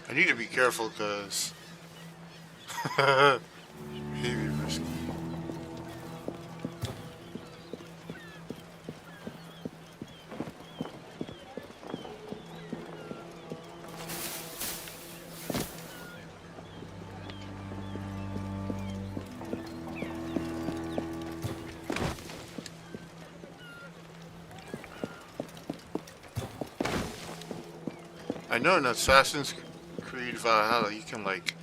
I need to be careful because maybe risky. I know in Assassin's Creed Valhalla you can like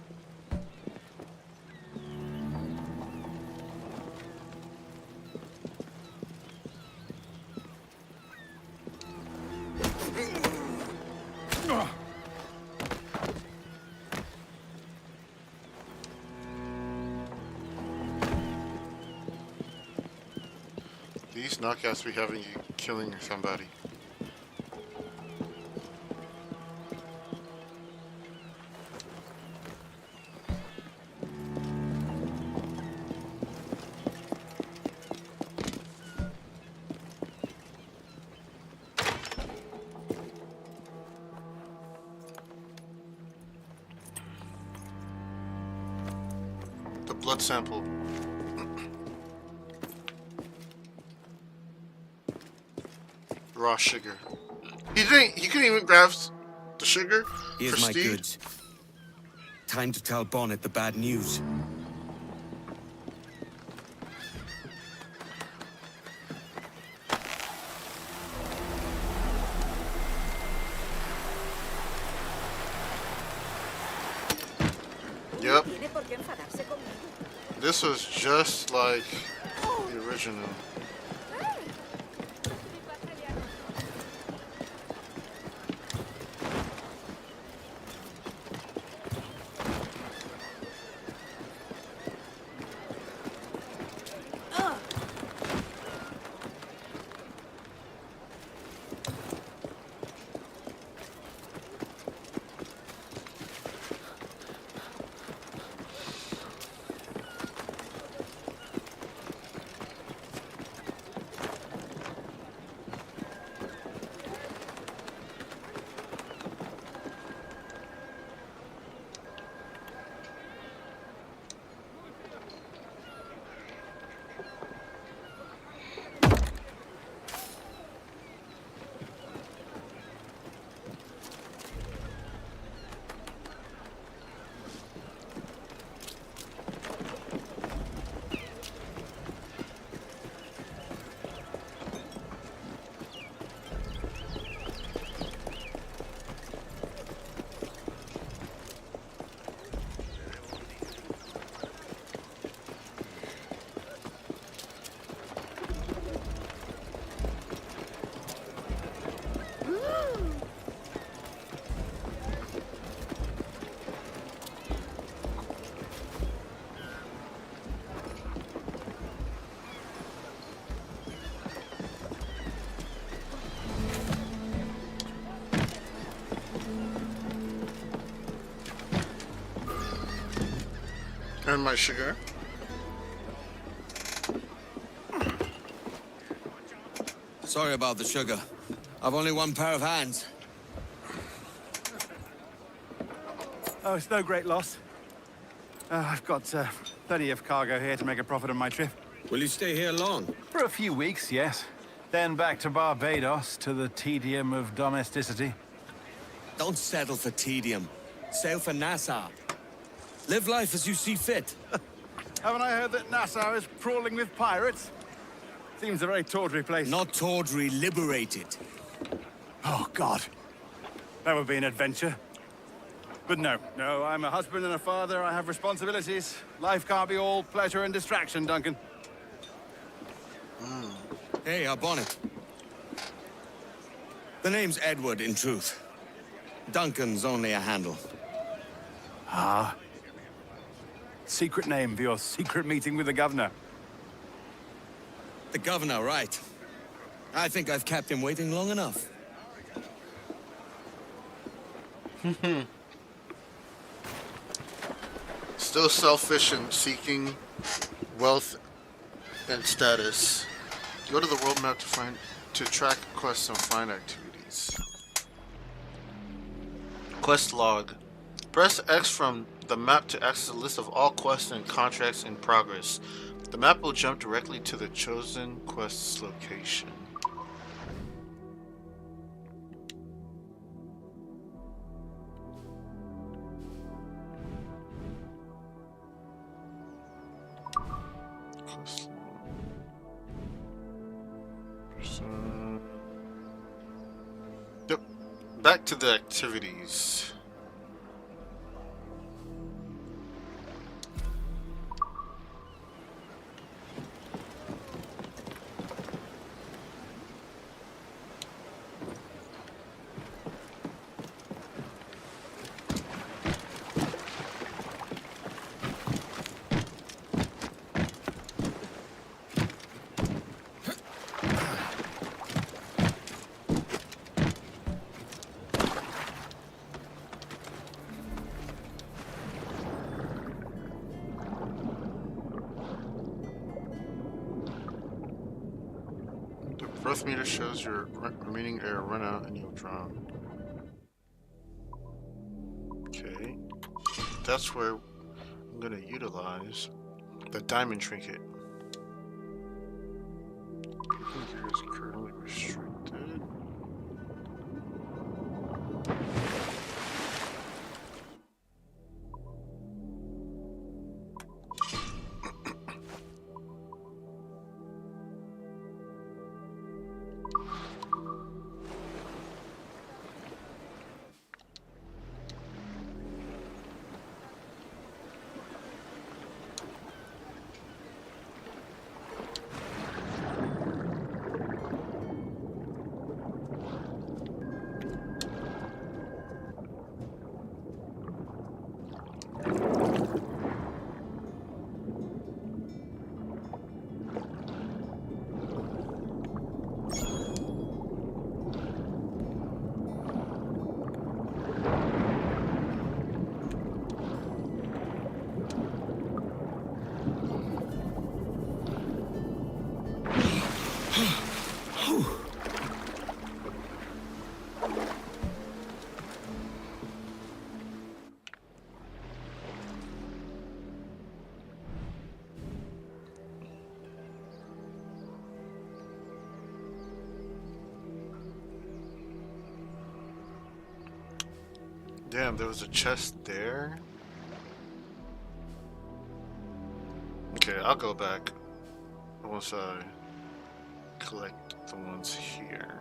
these knockouts be having you killing somebody. The blood sample. Raw sugar. He couldn't even grab the sugar. Here's my Prestige? goods. Time to tell Bonnet the bad news. Yep. Tiene por qué enfadarse conmigo. This was just like the original. And my sugar. Sorry about the sugar. I've only one pair of hands. Oh, it's no great loss. I've got plenty of cargo here to make a profit on my trip. Will you stay here long? For a few weeks, yes. Then back to Barbados, to the tedium of domesticity. Don't settle for tedium. Sail for Nassau. Live life as you see fit. Haven't I heard that Nassau is crawling with pirates? Seems a very tawdry place. Not tawdry, liberated. Oh, God. That would be an adventure. But no, I'm a husband and a father. I have responsibilities. Life can't be all pleasure and distraction, Duncan. Hey, our bonnet. The name's Edward, in truth. Duncan's only a handle. Ah. Secret name for your secret meeting with the governor. The governor, right. I think I've kept him waiting long enough. Still selfish and seeking wealth and status. Go to the world map to track quests and find activities. Quest log. Press X from the map to access a list of all quests and contracts in progress. The map will jump directly to the chosen quest's location. Yep. Back to the activities. Growth meter shows your remaining air run out and you'll drown. Okay. That's where I'm gonna utilize the diamond trinket. Cooking gear is currently restricted. Damn, there was a chest there. Okay, I'll go back once I collect the ones here.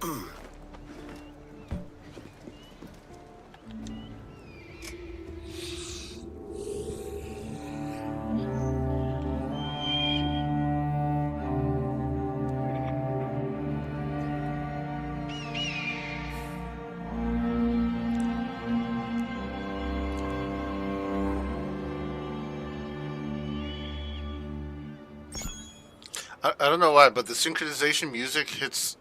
I don't know why, but the synchronization music hits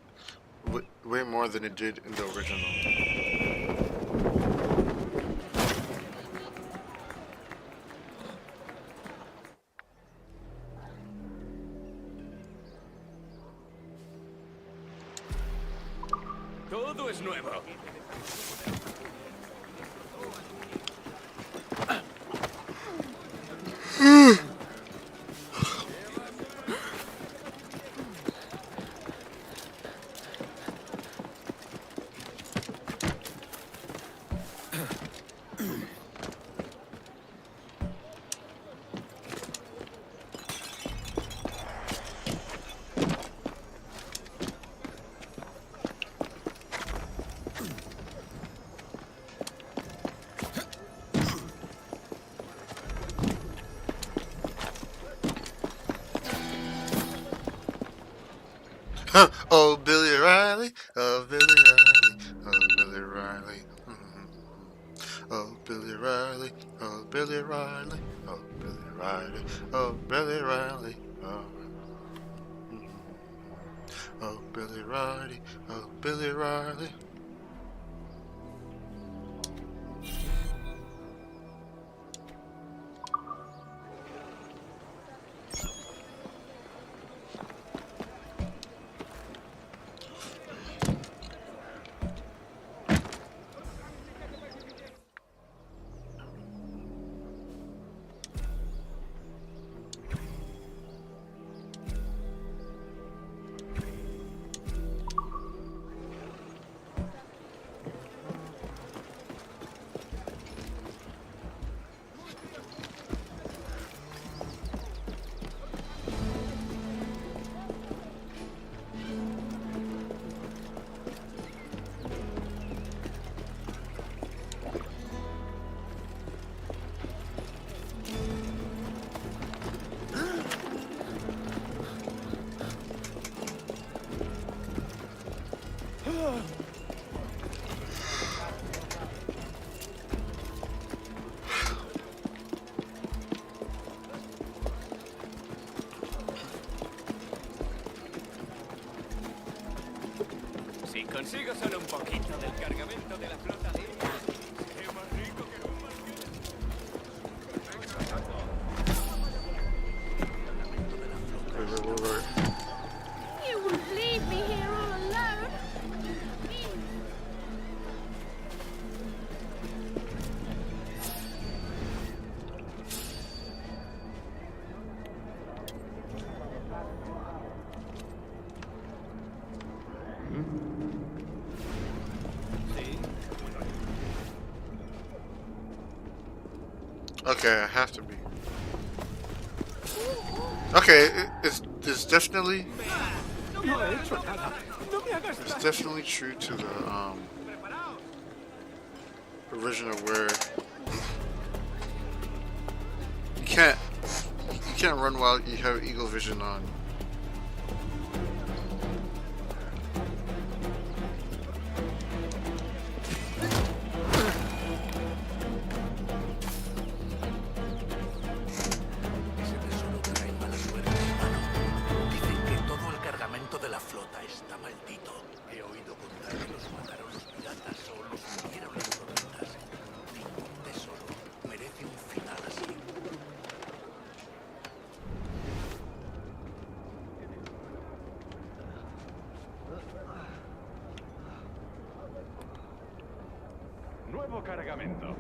way more than it did in the original. Todo es nuevo. Oh, Billy Riley, oh, Billy Riley, oh, Billy Riley. Oh, Billy Riley, oh, Billy Riley, oh, Billy Riley, oh, Billy Riley, oh. Oh, Billy Riley, oh, Billy Riley. Si consigo solo un poquito del cargamento de la flota de... Seré más rico que un You wouldn't leave me here all alone. Okay, I have to be. Okay, it's definitely true to the original where you can't run while you have eagle vision on. Ese tesoro trae mala suerte, hermano. Dicen que todo el cargamento de la flota está maldito. He oído contar que los mataron los piratas o los hundieron las tormentas. Ningún tesoro merece un final así. Nuevo cargamento.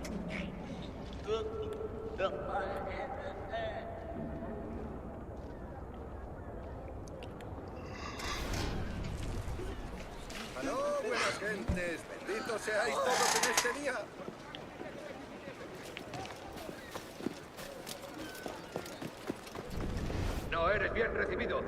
¡Aló, buenas gentes! ¡Benditos seáis todos en este día! No eres bien recibido.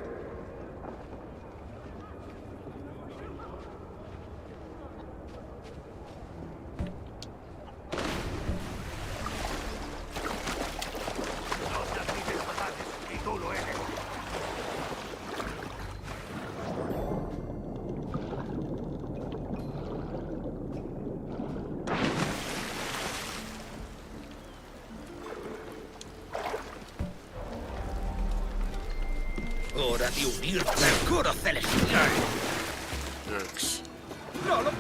de unir Mercurio Celestial. Yikes. No lo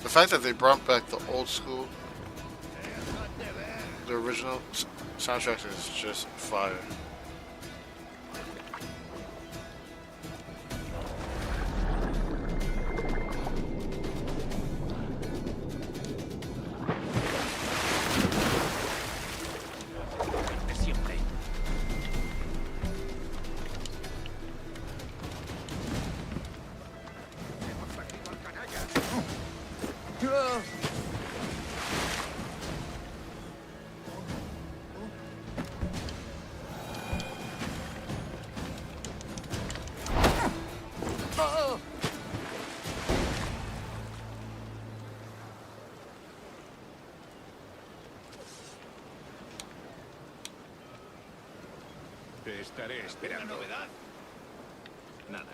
The fact that they brought back the old school, the original soundtrack is just fire. Te estaré esperando. ¿Novedad? Nada.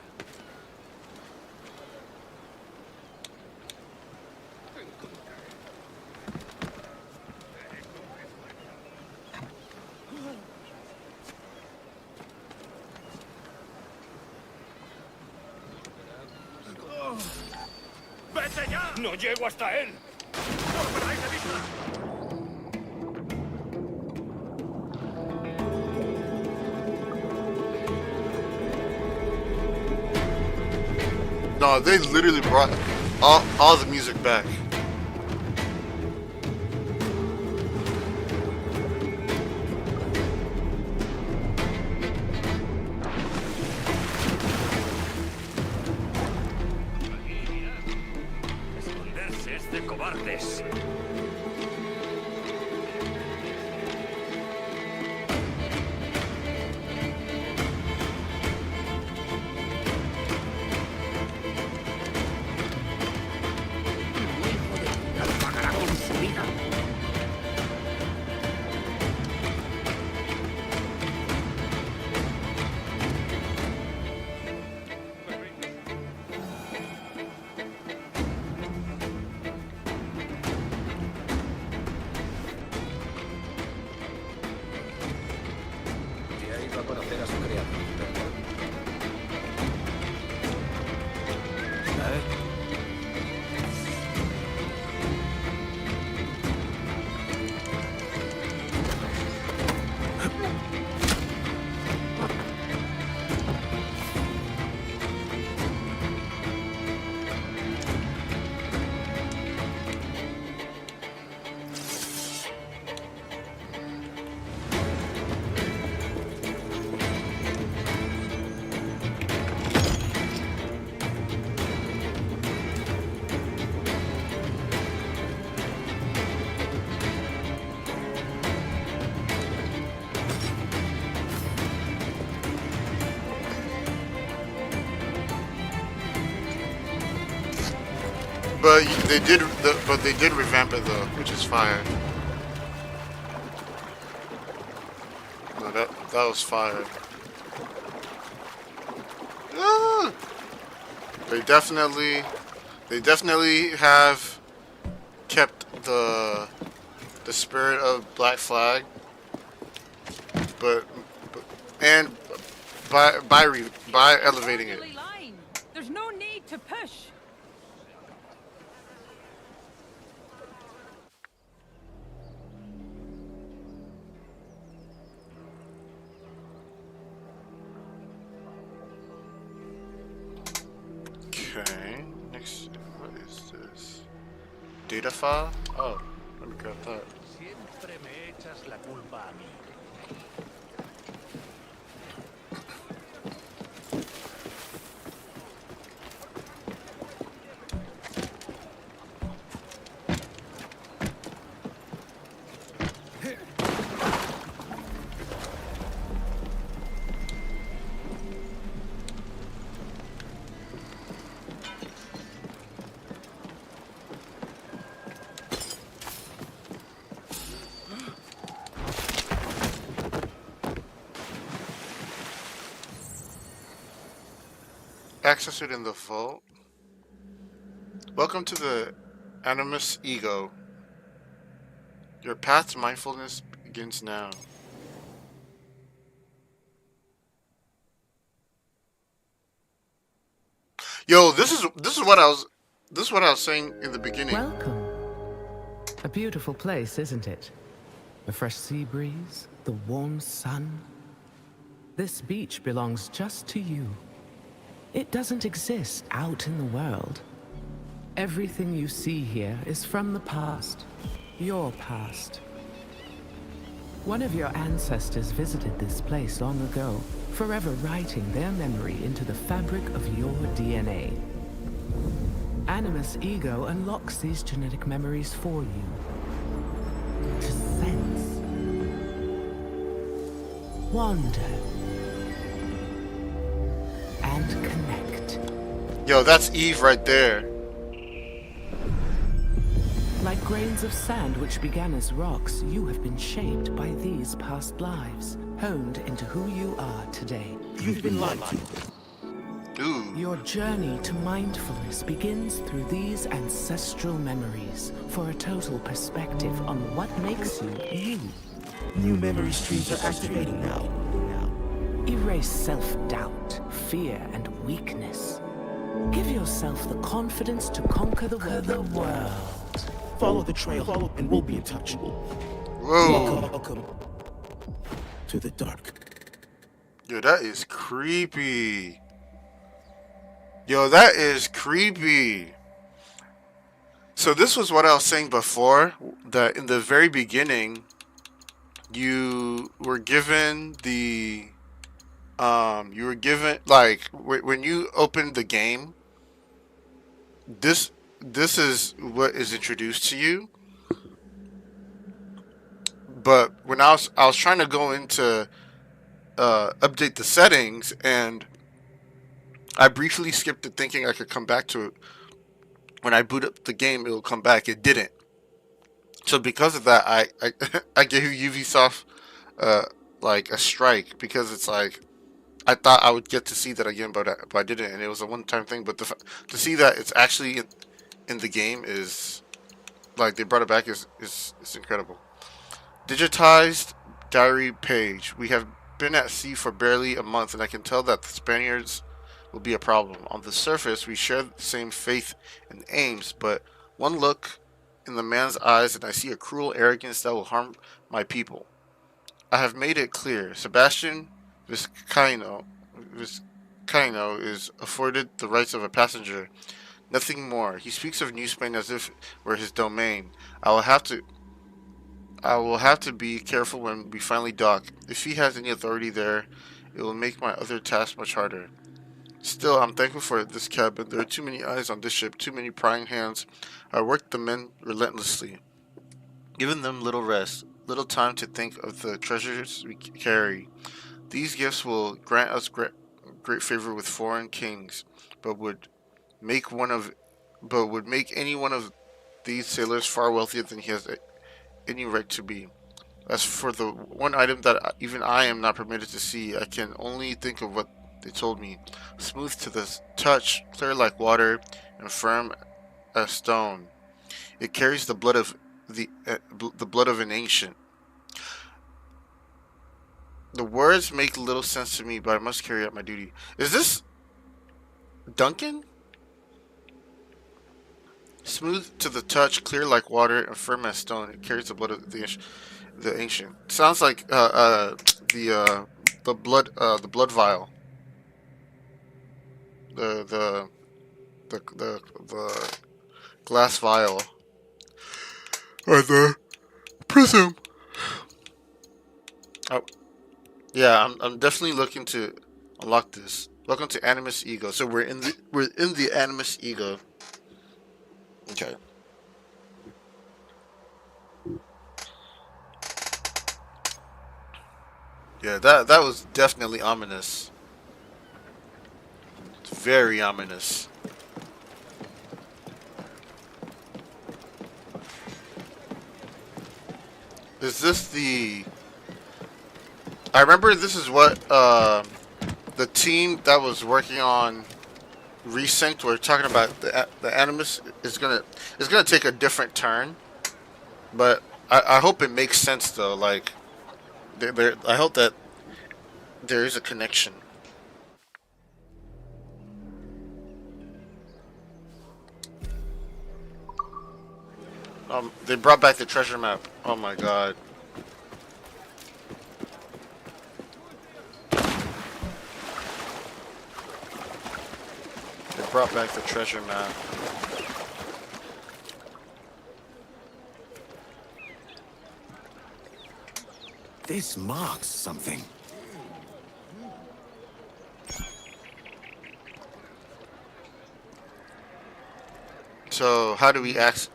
¡Vete ya! ¡No llego hasta él! ¡No lo perdáis de vista! No, they literally brought all the music back. Esconderse es de cobardes. Pagará con su vida. Ya iba a conocer a su criado, ¿verdad? But they did revamp it though, which is fire. No, that was fire. Ah! They definitely have kept the spirit of Black Flag, but by elevating it. There's no need to push. Okay, next, what is this? Data file? Oh, let me grab that. Siempre me echas la culpa a mí. access it in the vault. Welcome to the Animus Ego. Your path to mindfulness begins now. Yo, this is what I was saying in the beginning. Welcome. A beautiful place, isn't it? A fresh sea breeze, the warm sun. This beach belongs just to you. It doesn't exist out in the world. Everything you see here is from the past. Your past. One of your ancestors visited this place long ago, forever writing their memory into the fabric of your DNA. Animus Ego unlocks these genetic memories for you. To sense. Wander. And connect. Yo, that's Eve right there. Like grains of sand which began as rocks, you have been shaped by these past lives, honed into who you are today. You've been lied to. Ooh. Your journey to mindfulness begins through these ancestral memories for a total perspective on what makes you you. New memory streams are activating now. Erase self-doubt, fear, and weakness. Give yourself the confidence to conquer the world. Follow the trail, and we'll be in touch. Whoa. Welcome to the dark. Yo, that is creepy. Yo, that is creepy. So this was what I was saying before, that in the very beginning, you were given the, like, when you opened the game, this is what is introduced to you. But when I was trying to go into update the settings, and I briefly skipped it thinking I could come back to it. When I boot up the game, it will come back. It didn't. So because of that, I gave Ubisoft like a strike, because it's like I thought I would get to see that again, but I didn't, and it was a one-time thing. But to see that it's actually in the game is, like, they brought it back is incredible. Digitized diary page. We have been at sea for barely a month, and I can tell that the Spaniards will be a problem. On the surface, we share the same faith and aims, but one look in the man's eyes and I see a cruel arrogance that will harm my people. I have made it clear. Sebastian Vizcaino is afforded the rights of a passenger. Nothing more. He speaks of New Spain as if it were his domain. I will have to be careful when we finally dock. If he has any authority there, it will make my other tasks much harder. Still, I'm thankful for this cabin. There are too many eyes on this ship, too many prying hands. I work the men relentlessly, giving them little rest, little time to think of the treasures we carry. These gifts will grant us great favor with foreign kings, but would make any one of these sailors far wealthier than he has any right to be. As for the one item that even I am not permitted to see, I can only think of what they told me. Smooth to the touch, clear like water, and firm as stone. It carries the blood of the blood of an ancient. The words make little sense to me, but I must carry out my duty. Is this Duncan? Smooth to the touch, clear like water, and firm as stone. It carries the blood of the ancient. Sounds like the blood vial. The glass vial, or the prism. Oh, yeah, I'm definitely looking to unlock this. Welcome to Animus Ego. So we're in the Animus Ego. Okay. Yeah, that was definitely ominous. It's very ominous. Is this the... I remember this is what the team that was working on Resynced, we're talking about the Animus is gonna take a different turn, but I hope it makes sense though. Like, I hope that there is a connection. They brought back the treasure map. Oh my god. They brought back the treasure map. This marks something. So, how do we access?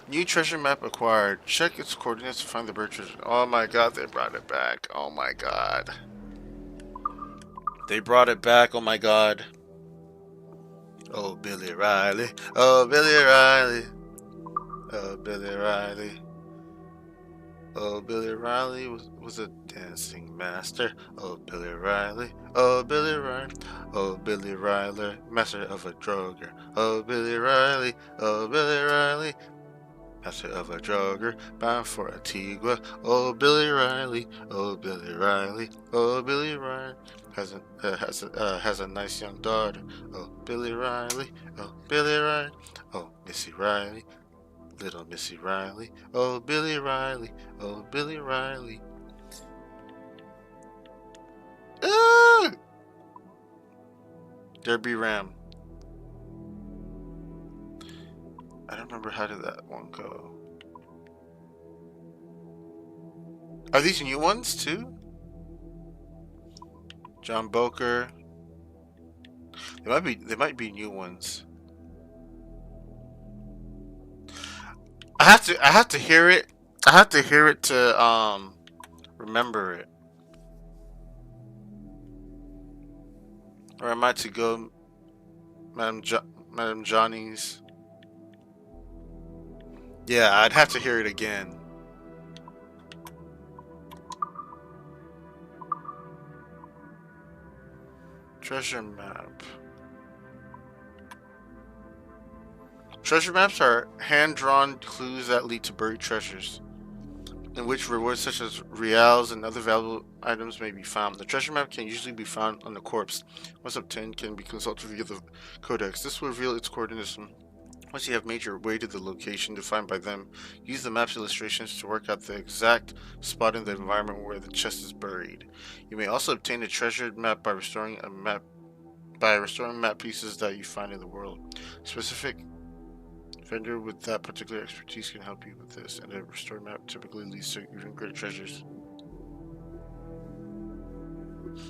New treasure map acquired. Check its coordinates to find the bird treasure. Oh my god, they brought it back. Oh my god. They brought it back. Oh my god. Oh, Billy Riley. Oh, Billy Riley. Oh, Billy Riley. Oh, Billy Riley was a dancing master. Oh, Billy Riley. Oh, Billy Riley. Oh, Billy Riley. Master of a droger. Oh, Billy Riley. Oh, Billy Riley. Master of a droger, bound for Antigua. Oh, Billy Riley. Oh, Billy Riley. Oh, Billy Riley has a nice young daughter. Oh, Billy Riley. Oh, Billy Riley. Oh, Missy Riley. Little Missy Riley. Oh, Billy Riley. Oh, Billy Riley. Ah! Derby Ram. I don't remember how did that one go. Are these new ones too? John Boker. They might be new ones. I have to hear it. I have to hear it to remember it. Or am I to go Madam Johnny's? Yeah, I'd have to hear it again. Treasure map. Treasure maps are hand-drawn clues that lead to buried treasures, in which rewards such as reals and other valuable items may be found. The treasure map can usually be found on the corpse. Once obtained, can be consulted via the codex. This will reveal its coordinates. Once you have made your way to the location defined by them, use the map's illustrations to work out the exact spot in the environment where the chest is buried. You may also obtain a treasured map by restoring map pieces that you find in the world. Specific vendor with that particular expertise can help you with this, and a restored map typically leads to even greater treasures.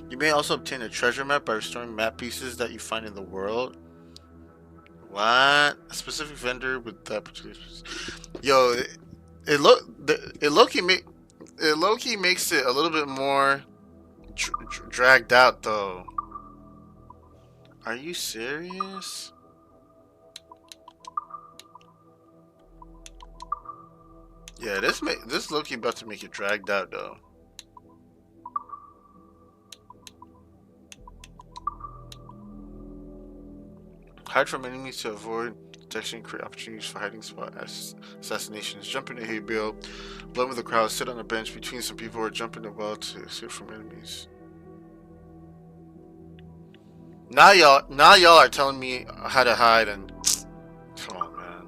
You may also obtain a treasure map by restoring map pieces that you find in the world. What? A specific vendor with that particular. Yo, it low-key makes it a little bit more dragged out though. Are you serious? Yeah, this low-key about to make it dragged out though. Hide from enemies to avoid detection, create opportunities for hiding spot assassinations. Jump in a hay bale, blend with the crowd, sit on a bench between some people, or jump in a well to escape from enemies. Now y'all are telling me how to hide, and come on, man.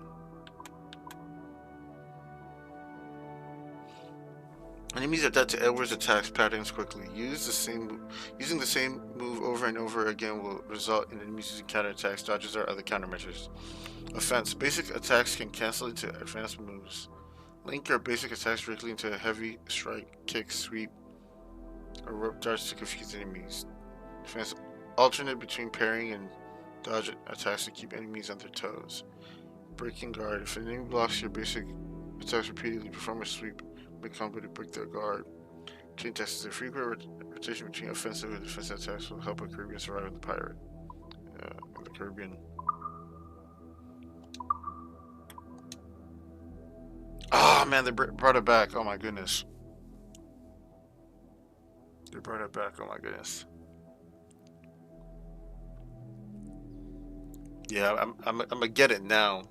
Enemies adapt to Edward's attacks patterns quickly. Using the same move over and over again will result in enemies using counterattacks, dodges, or other countermeasures. Offense. Basic attacks can cancel into advanced moves. Link your basic attacks directly into a heavy strike, kick, sweep, or rope darts to confuse enemies. Defense. Alternate between parrying and dodge attacks to keep enemies on their toes. Breaking guard. If an enemy blocks your basic attacks repeatedly, perform a sweep. Make combo to break their guard. Chain attacks. A frequent rotation between offensive and defensive attacks will help a Caribbean survive with the pirate. In the Caribbean. Oh man, they brought it back. Oh my goodness. They brought it back. Oh my goodness. Yeah, I'm gonna get it now.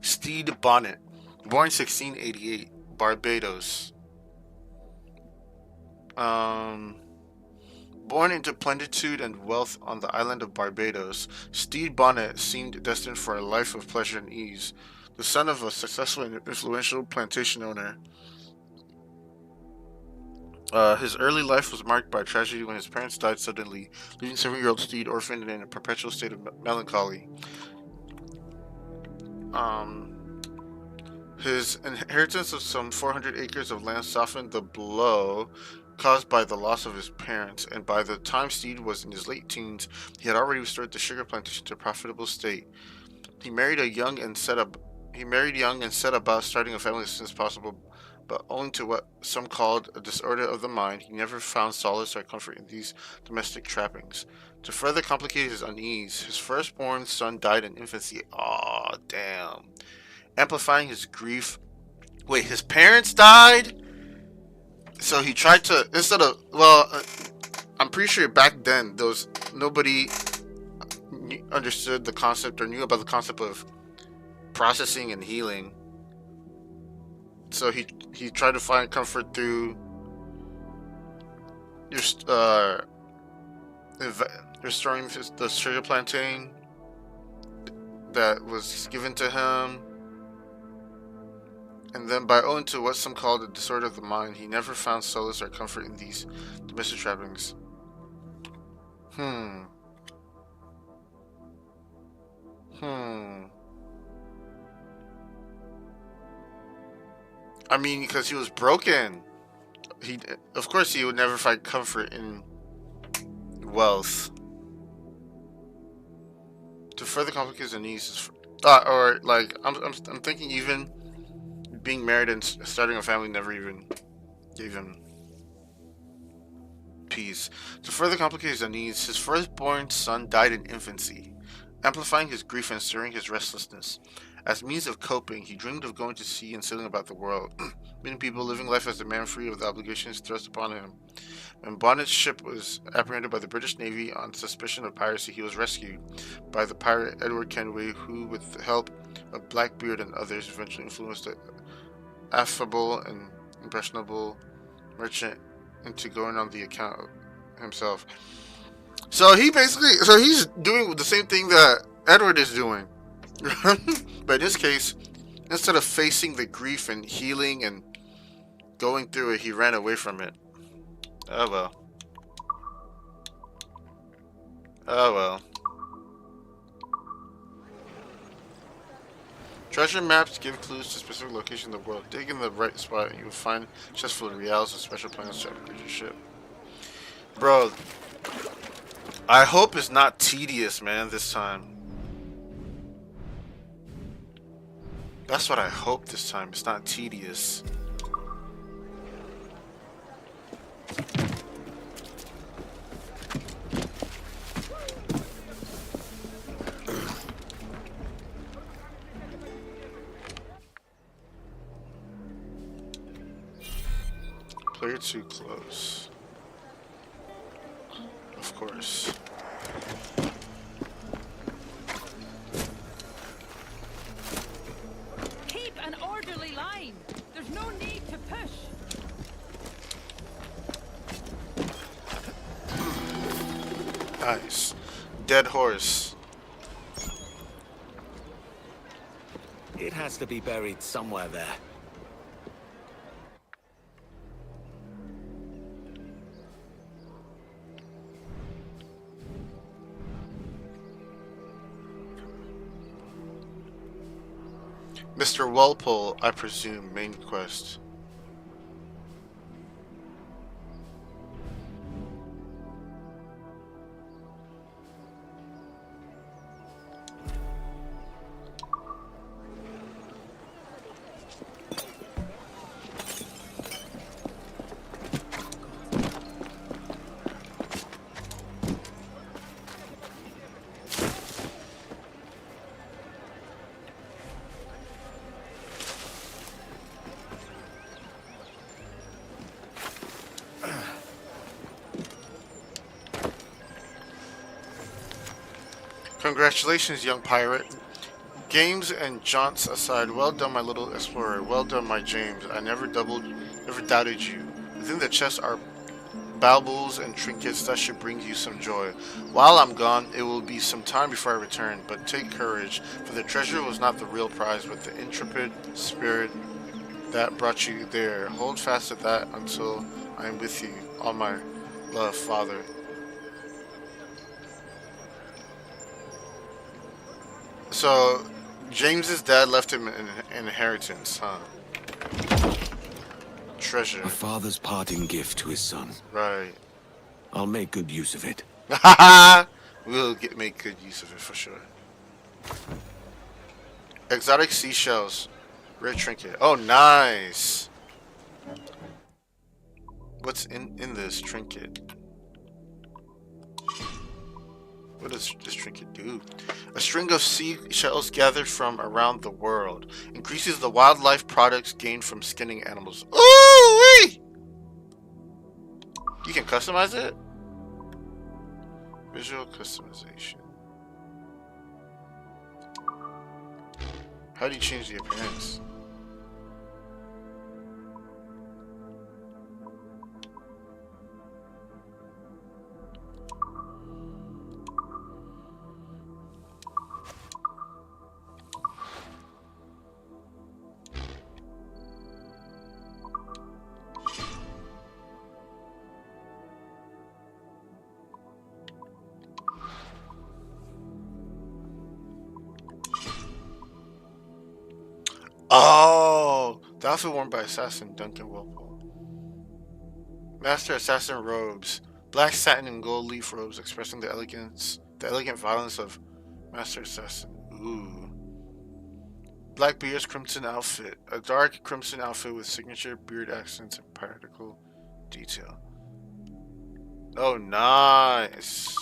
Steed Bonnet, born 1688, Barbados. Born into plenitude and wealth on the island of Barbados, Steed Bonnet seemed destined for a life of pleasure and ease. The son of a successful and influential plantation owner, his early life was marked by tragedy when his parents died suddenly, leaving 7-year-old Steed orphaned and in a perpetual state of melancholy. His inheritance of some 400 acres of land softened the blow caused by the loss of his parents, and by the time Steed was in his late teens, he had already restored the sugar plantation to a profitable state. He married young and set about starting a family as soon as possible, but owing to what some called a disorder of the mind, he never found solace or comfort in these domestic trappings. To further complicate his unease, his firstborn son died in infancy. Aw, damn. Amplifying his grief. Wait, his parents died? So he tried to, I'm pretty sure back then, nobody understood the concept or knew about the concept of processing and healing. So he tried to find comfort through restoring the sugar plantain that was given to him. And then by owing to what some called a disorder of the mind, he never found solace or comfort in these domestic trappings. I mean, because he was broken. Of course, he would never find comfort in wealth. To further complicate his needs, I'm thinking even being married and starting a family never even gave him peace. To further complicate his needs, his firstborn son died in infancy, amplifying his grief and stirring his restlessness. As means of coping, he dreamed of going to sea and sailing about the world, meeting people, living life as a man free of the obligations thrust upon him. When Bonnet's ship was apprehended by the British Navy on suspicion of piracy, he was rescued by the pirate Edward Kenway, who, with the help of Blackbeard and others, eventually influenced the affable and impressionable merchant into going on the account himself. So he's doing the same thing that Edward is doing. But in this case, instead of facing the grief and healing and going through it, he ran away from it. Oh well. Oh well. Treasure maps give clues to specific locations in the world. Dig in the right spot and you will find chests full of reals and special plans to upgrade your ship. Bro, I hope it's not tedious, man, this time. That's what I hope this time. It's not tedious. Player too close. Of course. Keep an orderly line. There's no need to push. Nice. Dead horse. It has to be buried somewhere there. Mr. Walpole, I presume, main quest. Congratulations, young pirate. Games and jaunts aside, well done, my little explorer. Well done, my James. I never doubted you. Within the chest are baubles and trinkets that should bring you some joy. While I'm gone, it will be some time before I return, but take courage, for the treasure was not the real prize, but the intrepid spirit that brought you there. Hold fast to that until I am with you. All my love, Father. So, James's dad left him an inheritance, huh? Treasure. A father's parting gift to his son. Right. I'll make good use of it. We'll make good use of it for sure. Exotic seashells. Rare trinket. Oh, nice. What's in this trinket? What does this trinket do? A string of seashells gathered from around the world. Increases the wildlife products gained from skinning animals. Ooh-wee! You can customize it? Visual customization. How do you change the appearance? Oh, the outfit worn by Assassin Duncan Wilpole. Master Assassin robes, black satin and gold leaf robes expressing the elegant violence of Master Assassin. Ooh. Black beard's crimson outfit, a dark crimson outfit with signature beard accents and piratical detail. Oh, nice.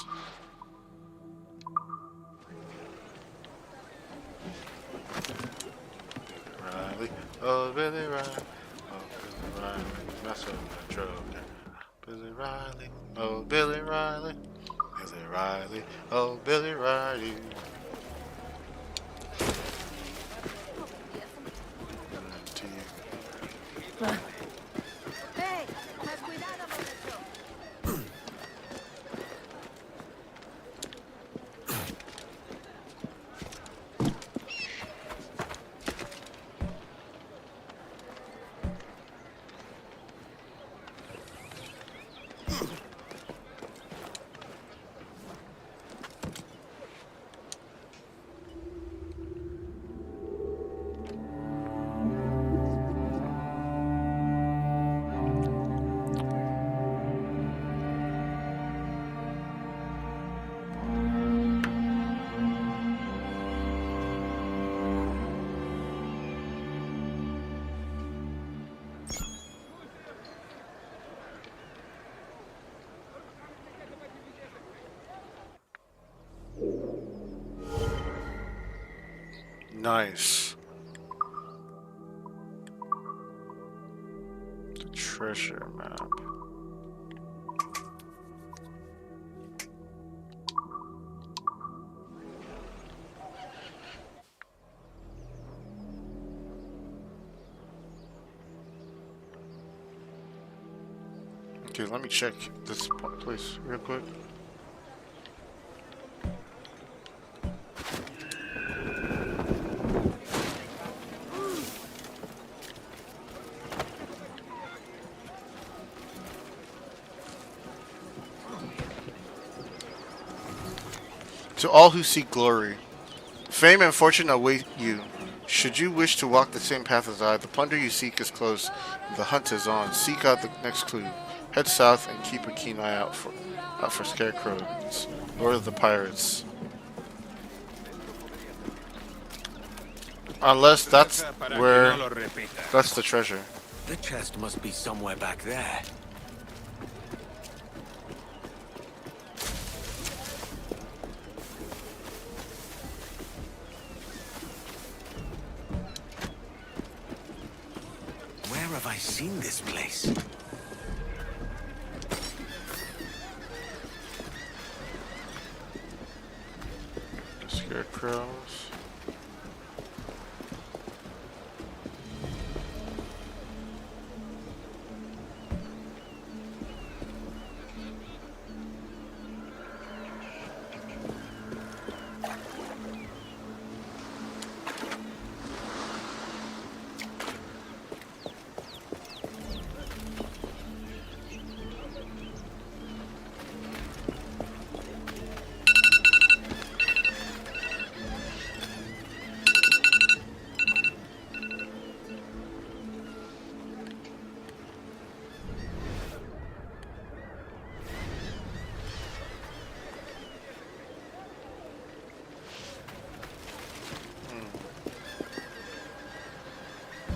Riley, oh Billy Riley, oh Billy Riley, master of the Trojan. Billy Riley, oh Billy Riley, Billy Riley, oh Billy Riley. Hey, más cuidado, muchacho. Nice. The treasure map. Okay, let me check this place real quick. To all who seek glory, fame and fortune await you. Should you wish to walk the same path as I, the plunder you seek is close, the hunt is on. Seek out the next clue. Head south and keep a keen eye out for scarecrows, Lord of the Pirates. Unless that's where, that's the treasure. The chest must be somewhere back there. Where have I seen this place? Scarecrows.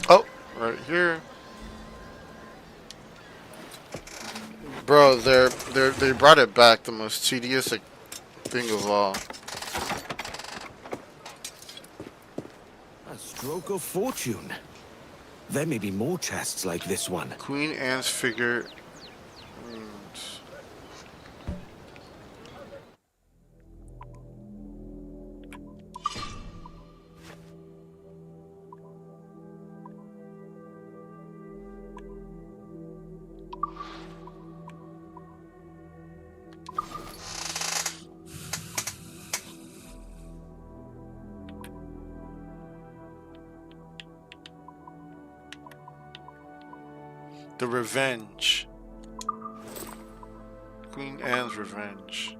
Oh, right here. Bro, they brought it back, the most tedious like, thing of all. A stroke of fortune. There may be more chests like this one. Queen Anne's figure. The Revenge. Queen Anne's Revenge.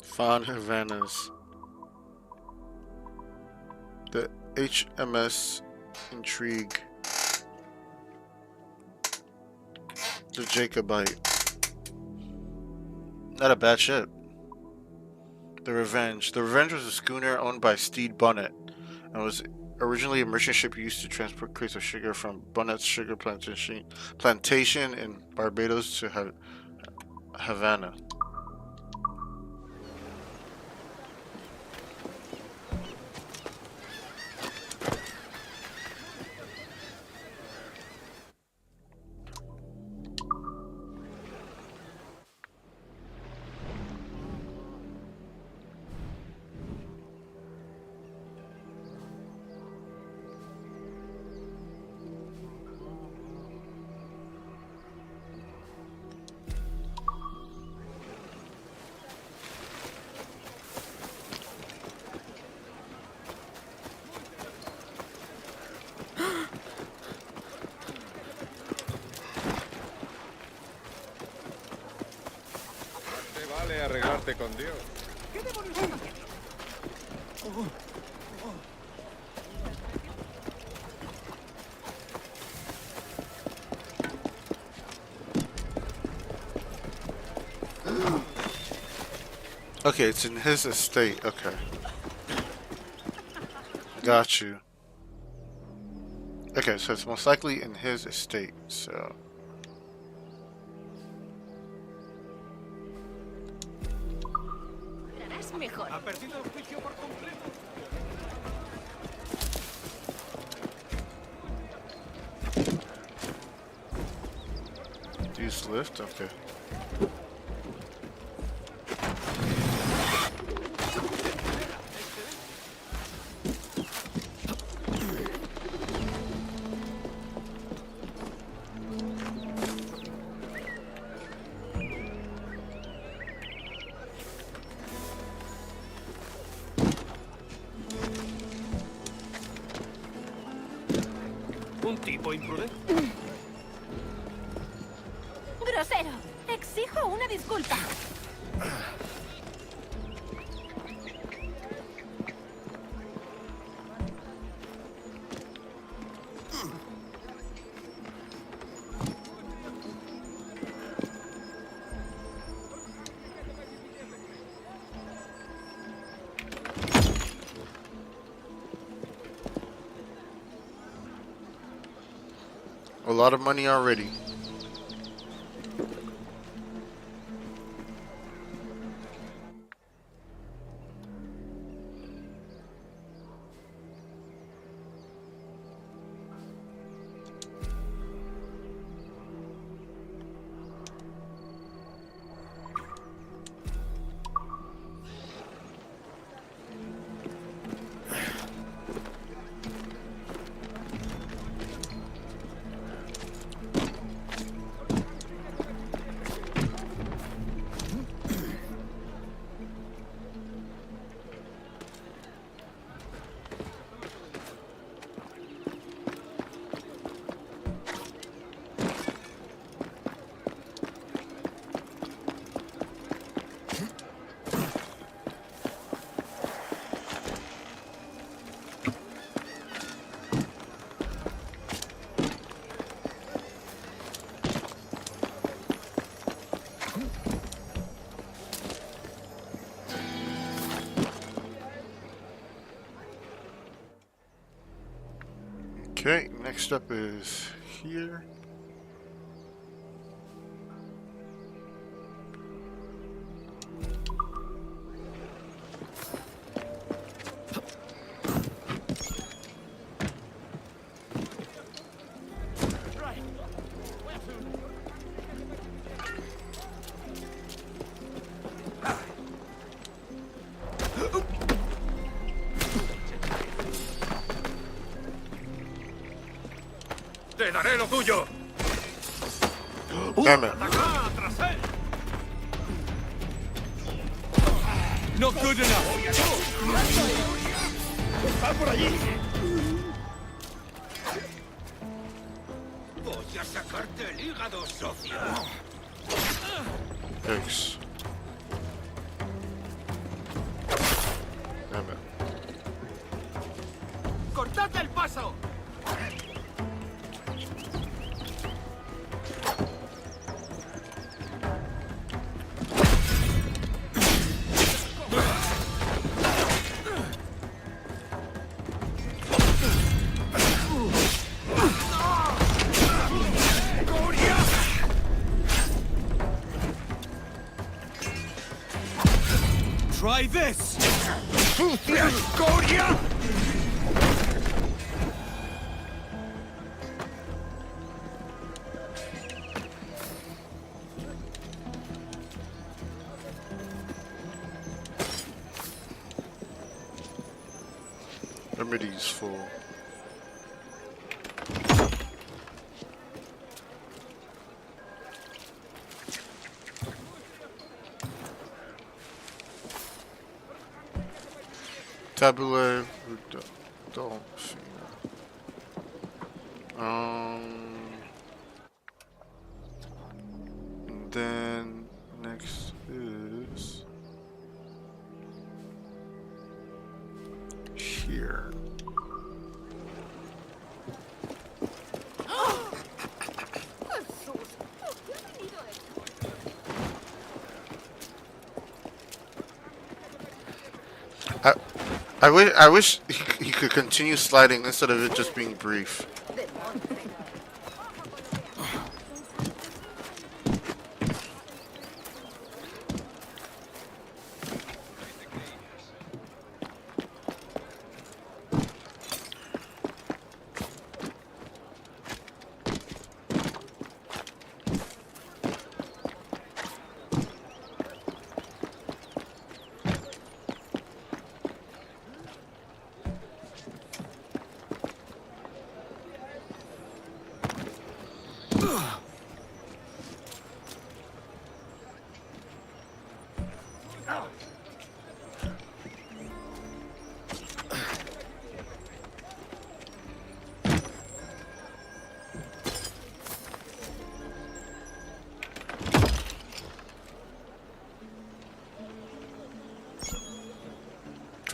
Fawn Havanas. The HMS Intrigue. The Jacobite. Not a bad ship. The Revenge. The Revenge was a schooner owned by Stede Bonnet and was originally a merchant ship used to transport crates of sugar from Bonnet's sugar plantation in Barbados to Havana. Vale arreglarte con Dios. ¿Qué demonios están haciendo? Okay, it's in his estate. Okay. Got you. Okay, so it's most likely in his estate, so... Ha perdido el juicio por completo. Use lift? Okay. Un tipo imprudente. Grosero. Exijo una disculpa. A lot of money already. Okay, next up is here. ¡Te daré lo tuyo! Damn it. ¡Ataca tras él! Not good enough. ¡Está por allí! Voy a sacarte el hígado, socio. Thanks. Damn it. ¡Cortad el paso! Try this! ¡Sucia escoria! Remedy's full. Tabula Dolphina. And then next is here. I wish he could continue sliding instead of it just being brief.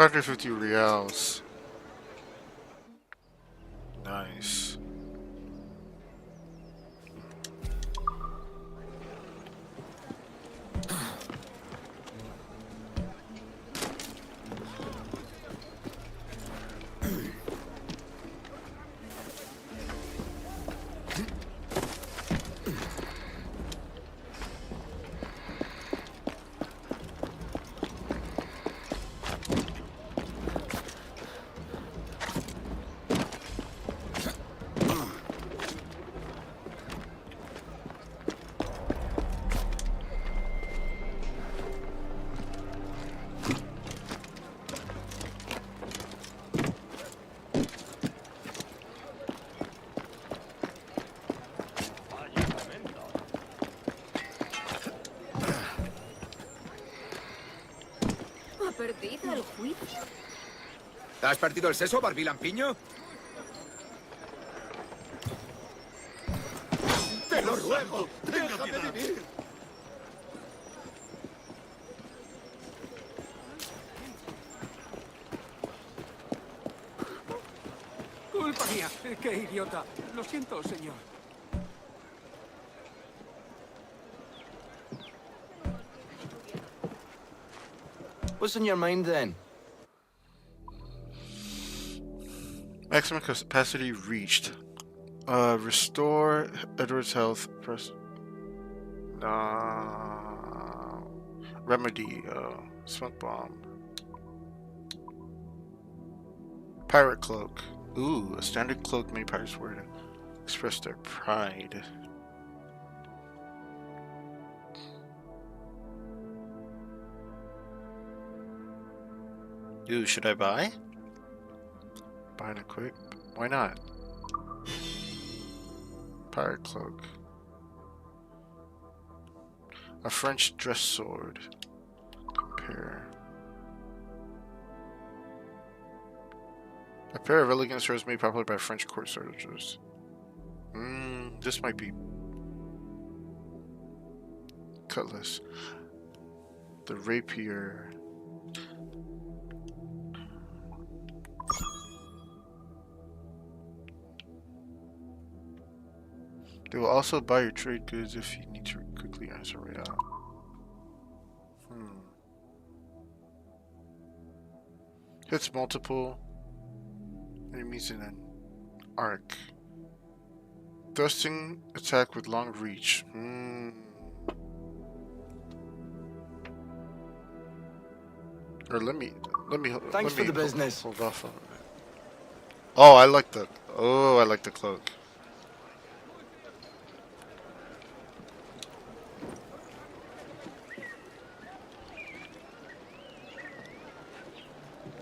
$550. Nice. ¿Ha perdido el juicio? ¿Te has partido el seso, barbilampiño? ¡Te lo ruego! ¡Déjame vivir! Culpa mía. Qué idiota. Lo siento, señor. What's on your mind then? Maximum capacity reached. Restore Edward's health. Press. Remedy. Smoke bomb. Pirate cloak. Ooh, a standard cloak many pirates wear to express their pride. Ooh, should I buy? Buy and equip? Why not? Pirate cloak. A French dress sword. Compare. A pair of elegant swords made popular by French court soldiers. This might be cutlass. The rapier. They will also buy your trade goods if you need to quickly answer royale. Hits multiple enemies in an arc. Thrusting attack with long reach. Or let me Thanks for the business. Hold off on it. Oh, I like the cloak.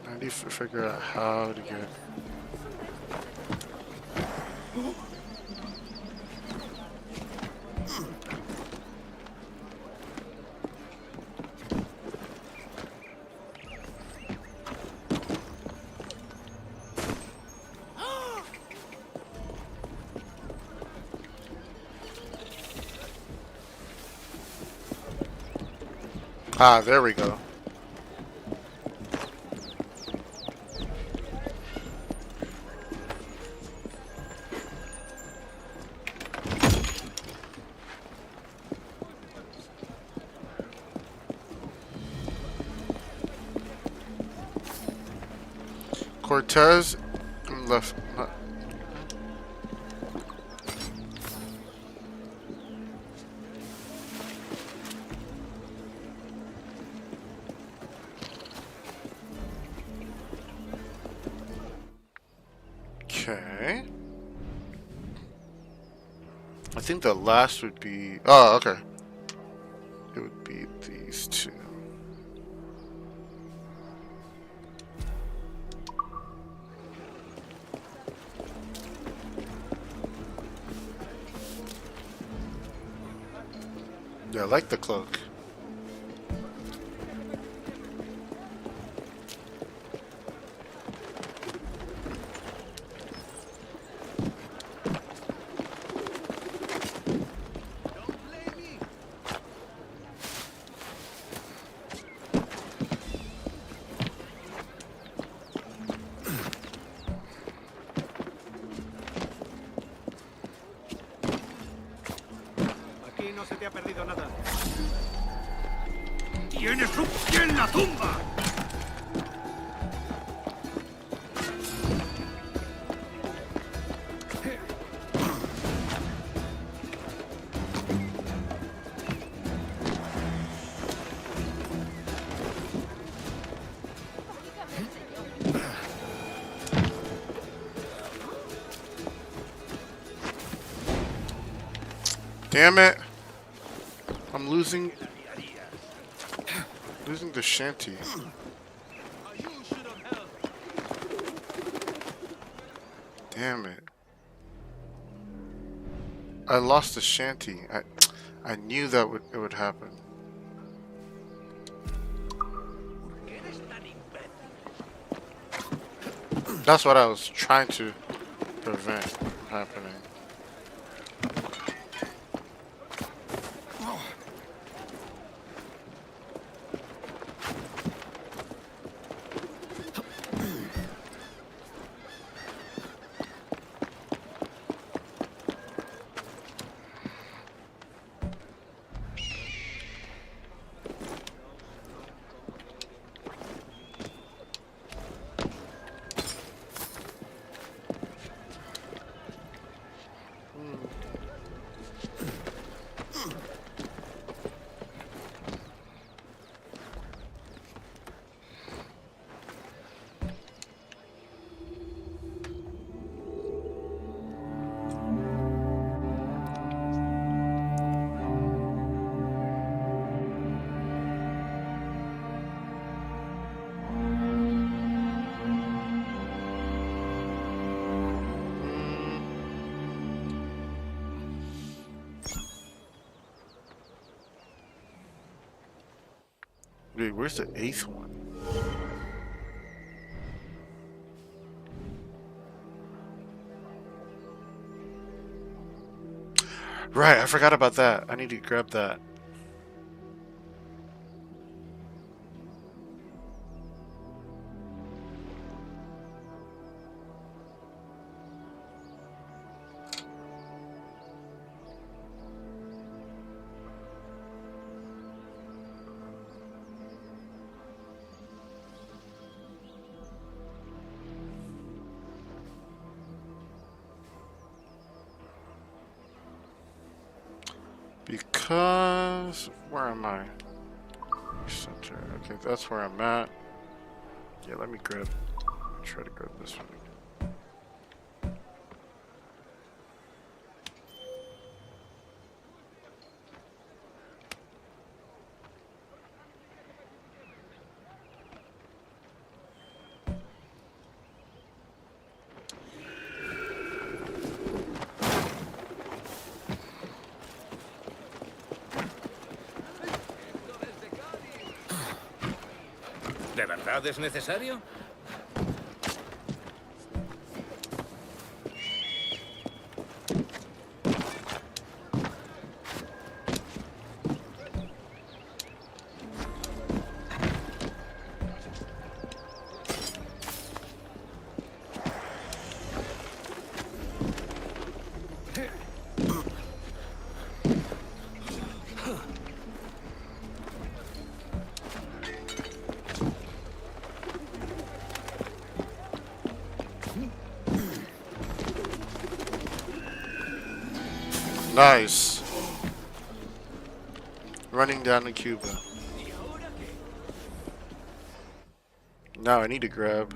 I need to figure out how to get. Ah, there we go. Cortez left. Okay. I think the last would be. Oh, okay. It would be these two. Yeah, I like the cloak. Aquí no se te ha perdido nada. ¡Tienes un pie en la tumba! Damn it! I'm losing the shanty. Damn it! I lost the shanty. I knew that it would happen. That's what I was trying to prevent from happening. Wait, where's the 8th one? Right, I forgot about that. I need to grab that. Because where am I? Center. Okay, that's where I'm at. Yeah, let me try to grab this one. ¿De verdad es necesario? Nice. Running down to Cuba. Now I need to grab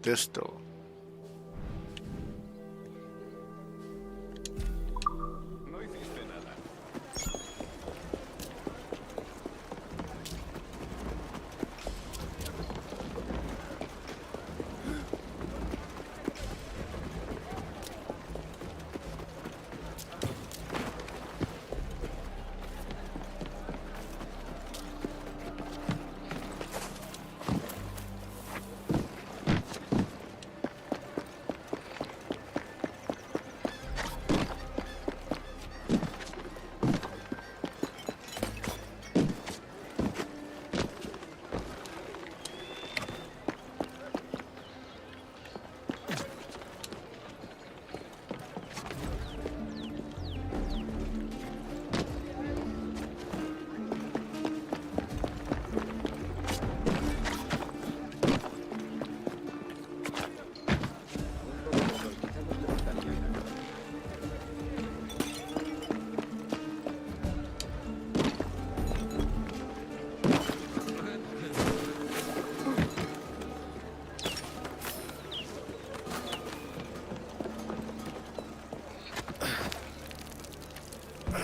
this though.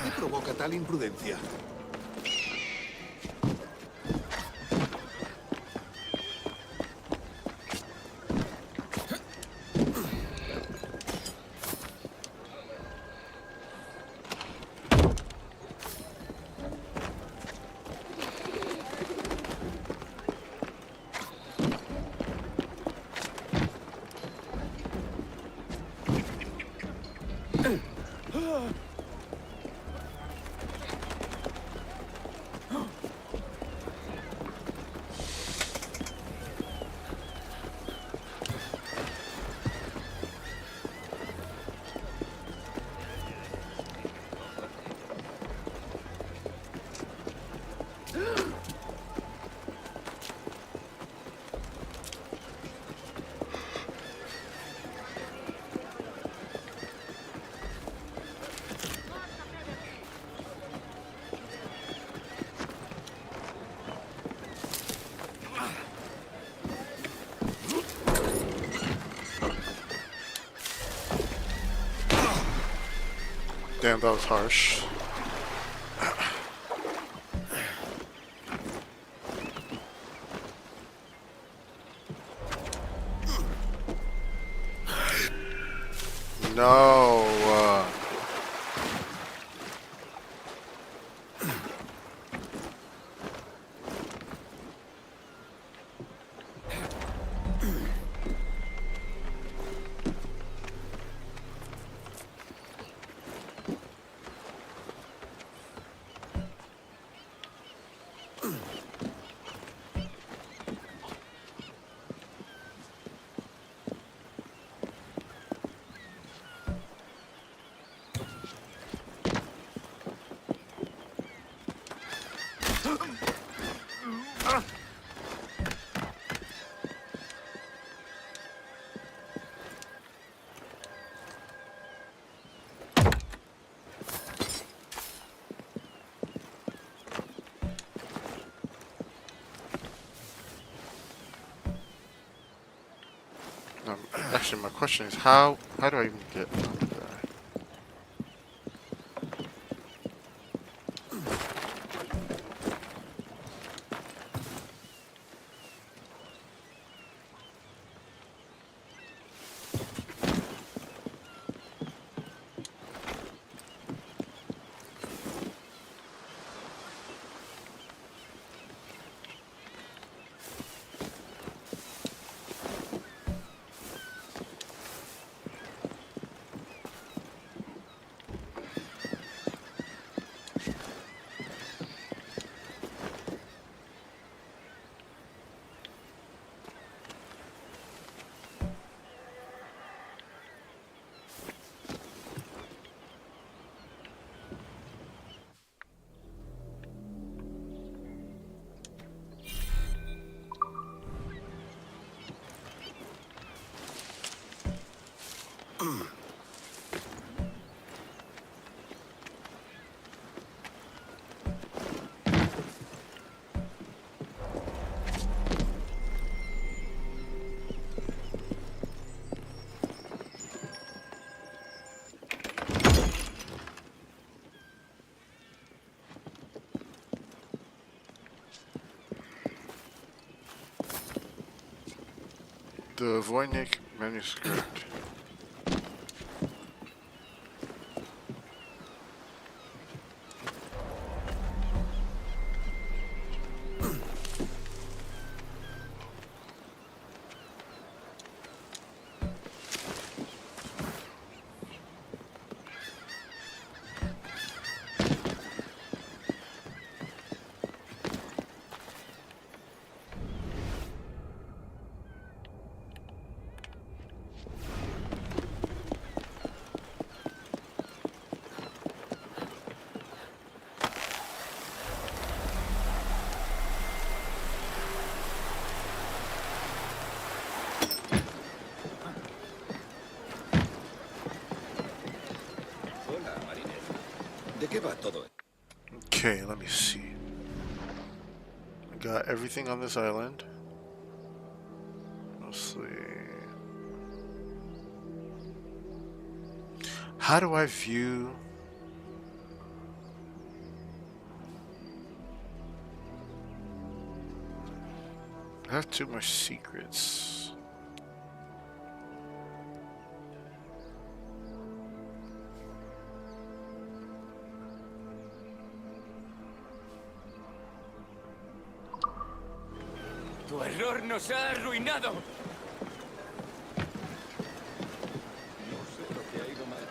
¿Qué provoca tal imprudencia? Damn, that was harsh. No. Actually, my question is how do I even get onto there? The Voynich manuscript. Okay, let me see. I got everything on this island. Mostly. How do I view? I have too much secrets. Tu error nos ha arruinado. No sé lo que ha ido mal.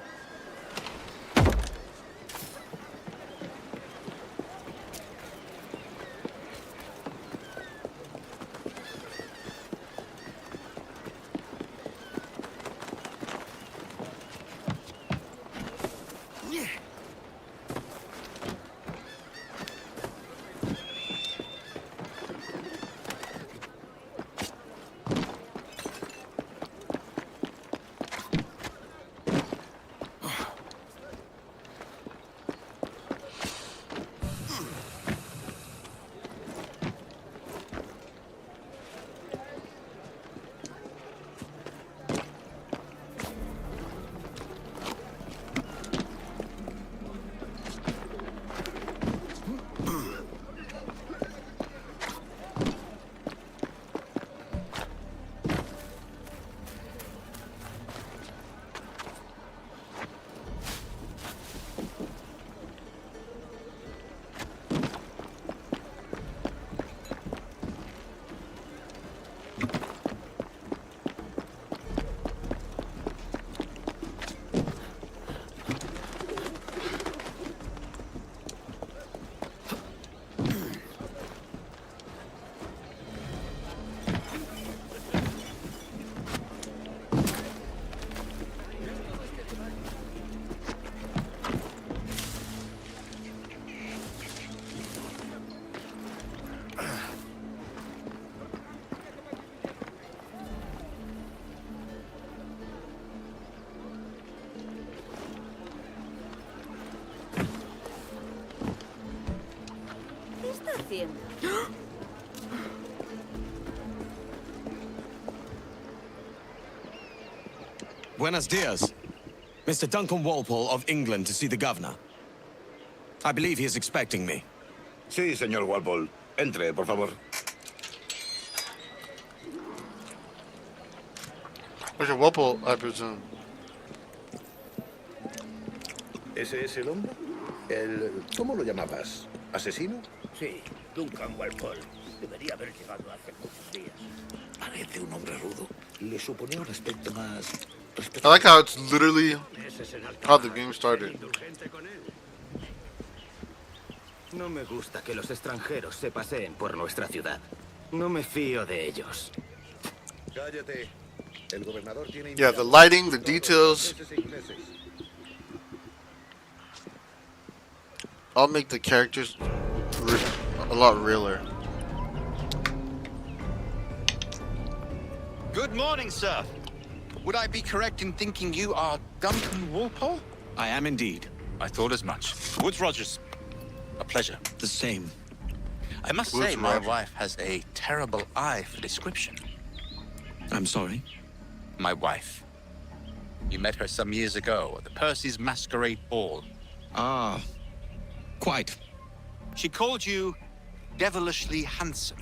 haciendo? Buenos dias. Mr. Duncan Walpole of England to see the governor. I believe he is expecting me. Sí, señor Walpole. Entre, por favor. Mr. Walpole, I presume. ¿Ese es el hombre? ¿Cómo lo llamabas? ¿Asesino? Sí, Duncan Walpole. Debería haber llegado hace muchos días. Parece un hombre rudo. Le suponía un aspecto más... I like how it's literally how the game started. No me gusta que los extranjeros se paseen por nuestra ciudad. No me fío de ellos. Cállate. El gobernador tiene... Yeah, the lighting, the details. I'll make the characters a lot realer. Good morning, sir. Would I be correct in thinking you are Duncan Walpole? I am indeed. I thought as much. Woods Rogers. A pleasure. The same. I must say, my wife has a terrible eye for description. I'm sorry? My wife. You met her some years ago at the Percy's Masquerade Ball. Ah, quite. She called you devilishly handsome.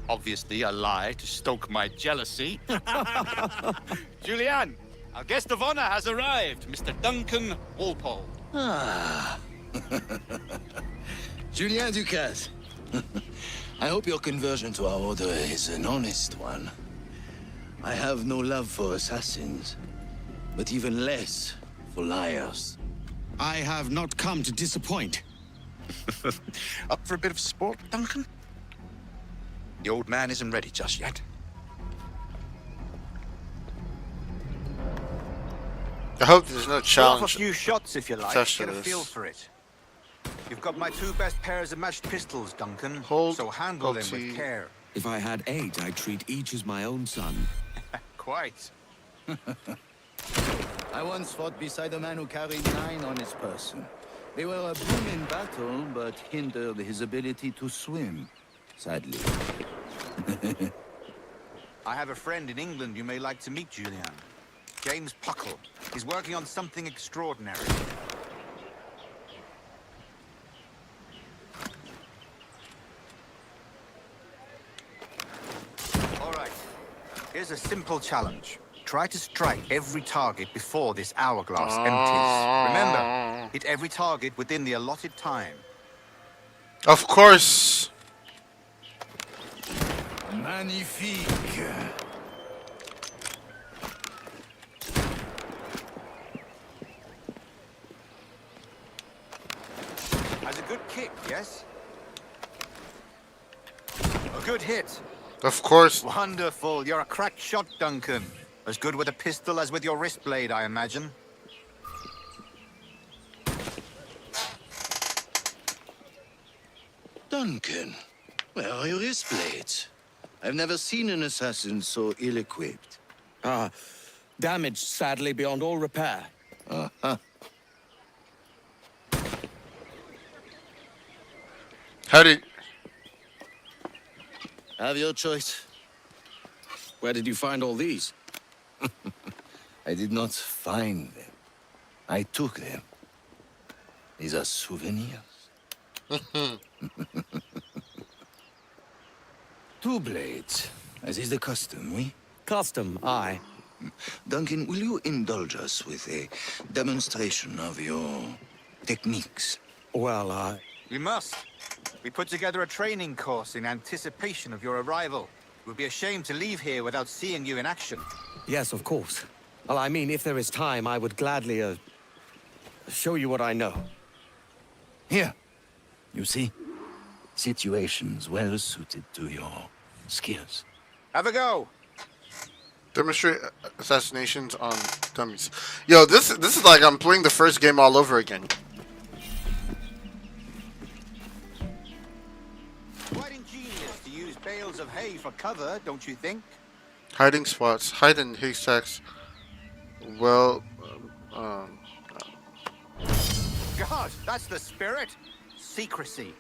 Obviously a lie to stoke my jealousy. Julianne, our guest of honor has arrived, Mr. Duncan Walpole. Ah. Julien Ducasse. I hope your conversion to our order is an honest one. I have no love for assassins, but even less for liars. I have not come to disappoint. Up for a bit of sport, Duncan? The old man isn't ready just yet. I hope there's no Pull off a challenge. few shots if you like. attached to Get a this. feel for it. You've got my two best pairs of matched pistols, Duncan. Hold, so handle them T. with care. If I had 8, I'd treat each as my own son. Quite. I once fought beside a man who carried 9 on his person. They were a boon in battle, but hindered his ability to swim, sadly. I have a friend in England you may like to meet, Julian. James Puckle. He's working on something extraordinary. All right. Here's a simple challenge. Try to strike every target before this hourglass empties. Remember, hit every target within the allotted time. Of course. Magnifique. Has a good kick, yes? A good hit. Of course. Wonderful. You're a crack shot, Duncan. As good with a pistol as with your wrist blade, I imagine. Duncan, where are your wrist blades? I've never seen an assassin so ill-equipped. Damaged, sadly, beyond all repair. Uh-huh. How did... Have your choice. Where did you find all these? I did not find them. I took them. These are souvenirs. 2 blades, as is the custom, oui? Custom, aye. Duncan, will you indulge us with a demonstration of your techniques? Well, We must. We put together a training course in anticipation of your arrival. It would be a shame to leave here without seeing you in action. Yes, of course. Well, I mean, if there is time, I would gladly, show you what I know. Here. You see? Situations well suited to your skills. Have a go. Demonstrate assassinations on dummies. Yo, this is like I'm playing the first game all over again. Quite ingenious to use bales of hay for cover, don't you think? Hiding spots. Hide in haystacks. Well, God, that's the spirit. Secrecy.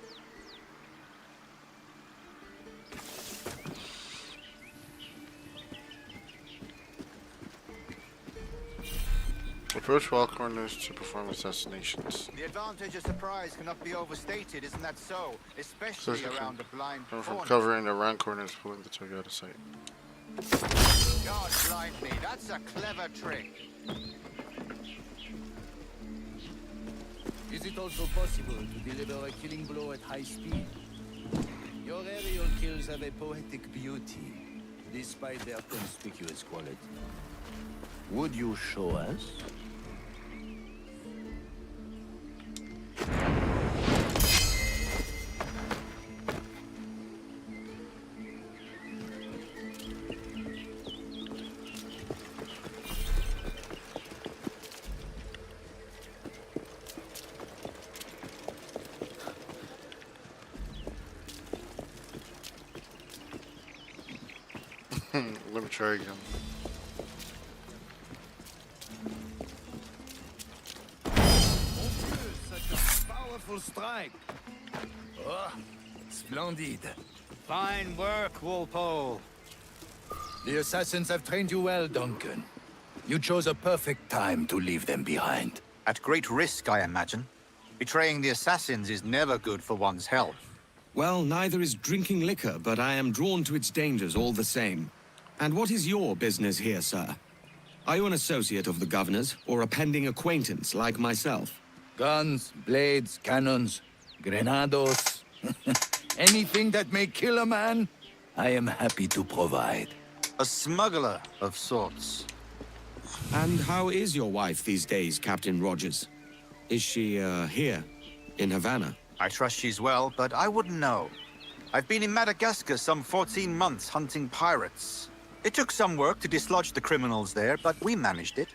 Approach wall corners to perform assassinations. The advantage of surprise cannot be overstated, isn't that so? Especially around a blind from corner. covering around corners, pulling the target out of sight. God blind me, that's a clever trick. Is it also possible to deliver a killing blow at high speed? Your aerial kills have a poetic beauty, despite their conspicuous quality. Would you show us? Let me try again. Such a powerful strike. Oh, splendid. Fine work, Walpole. The assassins have trained you well, Duncan. You chose a perfect time to leave them behind. At great risk, I imagine. Betraying the assassins is never good for one's health. Well, neither is drinking liquor, but I am drawn to its dangers all the same. And what is your business here, sir? Are you an associate of the governor's, or a pending acquaintance like myself? Guns, blades, cannons, grenados. Anything that may kill a man, I am happy to provide. A smuggler of sorts. And how is your wife these days, Captain Rogers? Is she, here, in Havana? I trust she's well, but I wouldn't know. I've been in Madagascar some 14 months hunting pirates. It took some work to dislodge the criminals there, but we managed it.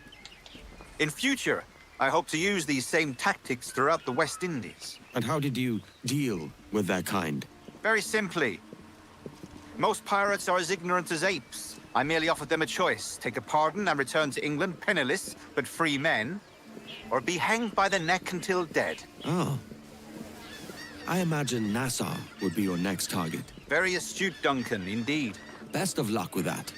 In future, I hope to use these same tactics throughout the West Indies. And how did you deal with that kind? Very simply. Most pirates are as ignorant as apes. I merely offered them a choice. Take a pardon and return to England penniless, but free men. Or be hanged by the neck until dead. Oh. I imagine Nassau would be your next target. Very astute, Duncan, indeed. Best of luck with that.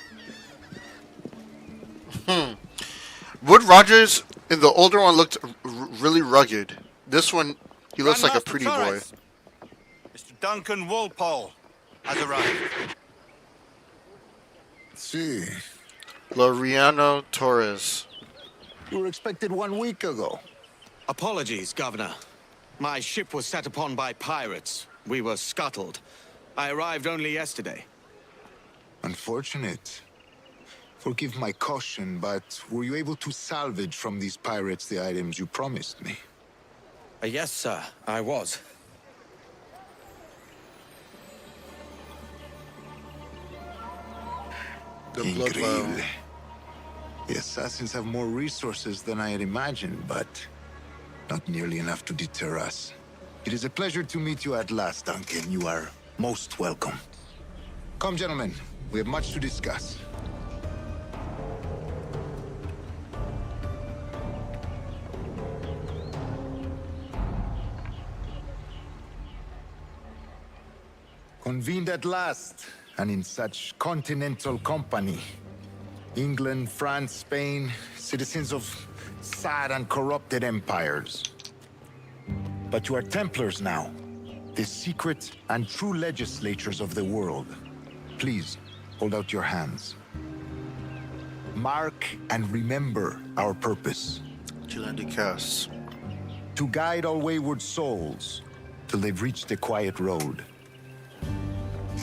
Wood Rogers in the older one looked really rugged. This one, he looks like a pretty boy. Mr. Duncan Walpole has arrived. See. Laureano Torres. You were expected 1 week ago. Apologies, Governor. My ship was set upon by pirates. We were scuttled. I arrived only yesterday. Unfortunate. Forgive my caution, but were you able to salvage from these pirates the items you promised me? Yes, sir, I was. Increíble. The assassins have more resources than I had imagined, but not nearly enough to deter us. It is a pleasure to meet you at last, Duncan. You are most welcome. Come, gentlemen. We have much to discuss. Convened at last, and in such continental company. England, France, Spain, citizens of sad and corrupted empires. But you are Templars now, the secret and true legislatures of the world. Please, hold out your hands. Mark and remember our purpose. To guide all wayward souls till they've reached the quiet road.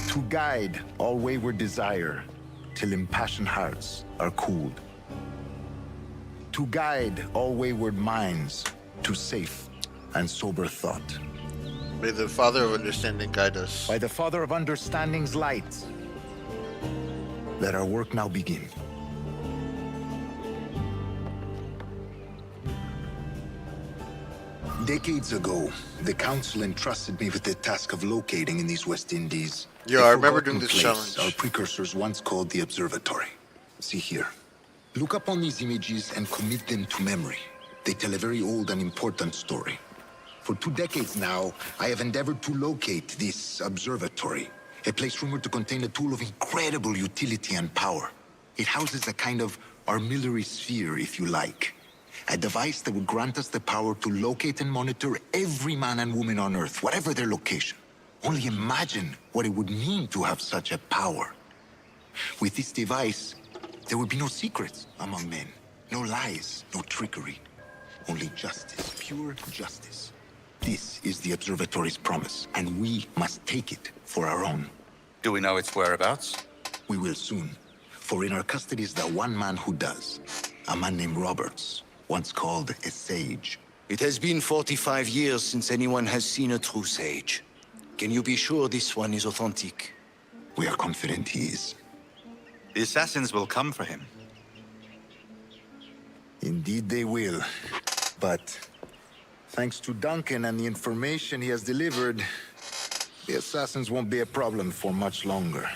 To guide all wayward desire till impassioned hearts are cooled. To guide all wayward minds to safe and sober thought. May the Father of Understanding guide us. By the Father of Understanding's light, let our work now begin. Decades ago, the Council entrusted me with the task of locating in these West Indies. Yeah, I remember doing this challenge. Our precursors once called the Observatory. See here. Look upon these images and commit them to memory. They tell a very old and important story. For 2 decades now, I have endeavored to locate this observatory, a place rumored to contain a tool of incredible utility and power. It houses a kind of armillary sphere, if you like. A device that would grant us the power to locate and monitor every man and woman on Earth, whatever their location. Only imagine what it would mean to have such a power. With this device, there would be no secrets among men. No lies, no trickery. Only justice, pure justice. This is the Observatory's promise, and we must take it for our own. Do we know its whereabouts? We will soon. For in our custody is the one man who does. A man named Roberts, once called a sage. It has been 45 years since anyone has seen a true sage. Can you be sure this one is authentic? We are confident he is. The assassins will come for him. Indeed they will. But thanks to Duncan and the information he has delivered, the assassins won't be a problem for much longer.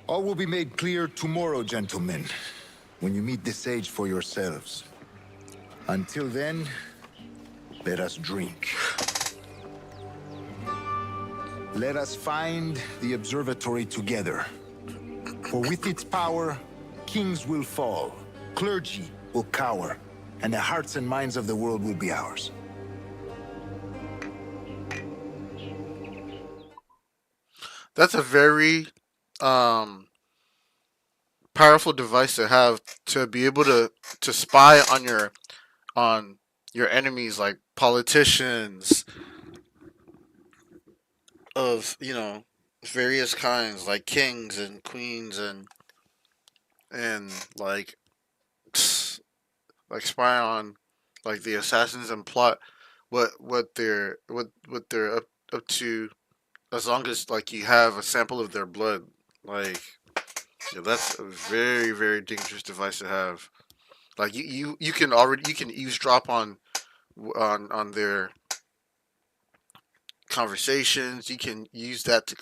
All will be made clear tomorrow, gentlemen, when you meet the sage for yourselves. Until then, let us drink. Let us find the observatory together. For with its power, kings will fall, clergy will cower, and the hearts and minds of the world will be ours. That's a very powerful device to have, to be able to spy on your enemies, like politicians of, you know, various kinds, like kings and queens, and like spy on like the assassins and plot what they're up to, as long as like you have a sample of their blood. Like, yeah, that's a very, very dangerous device to have. Like you can eavesdrop on their conversations. You can use that to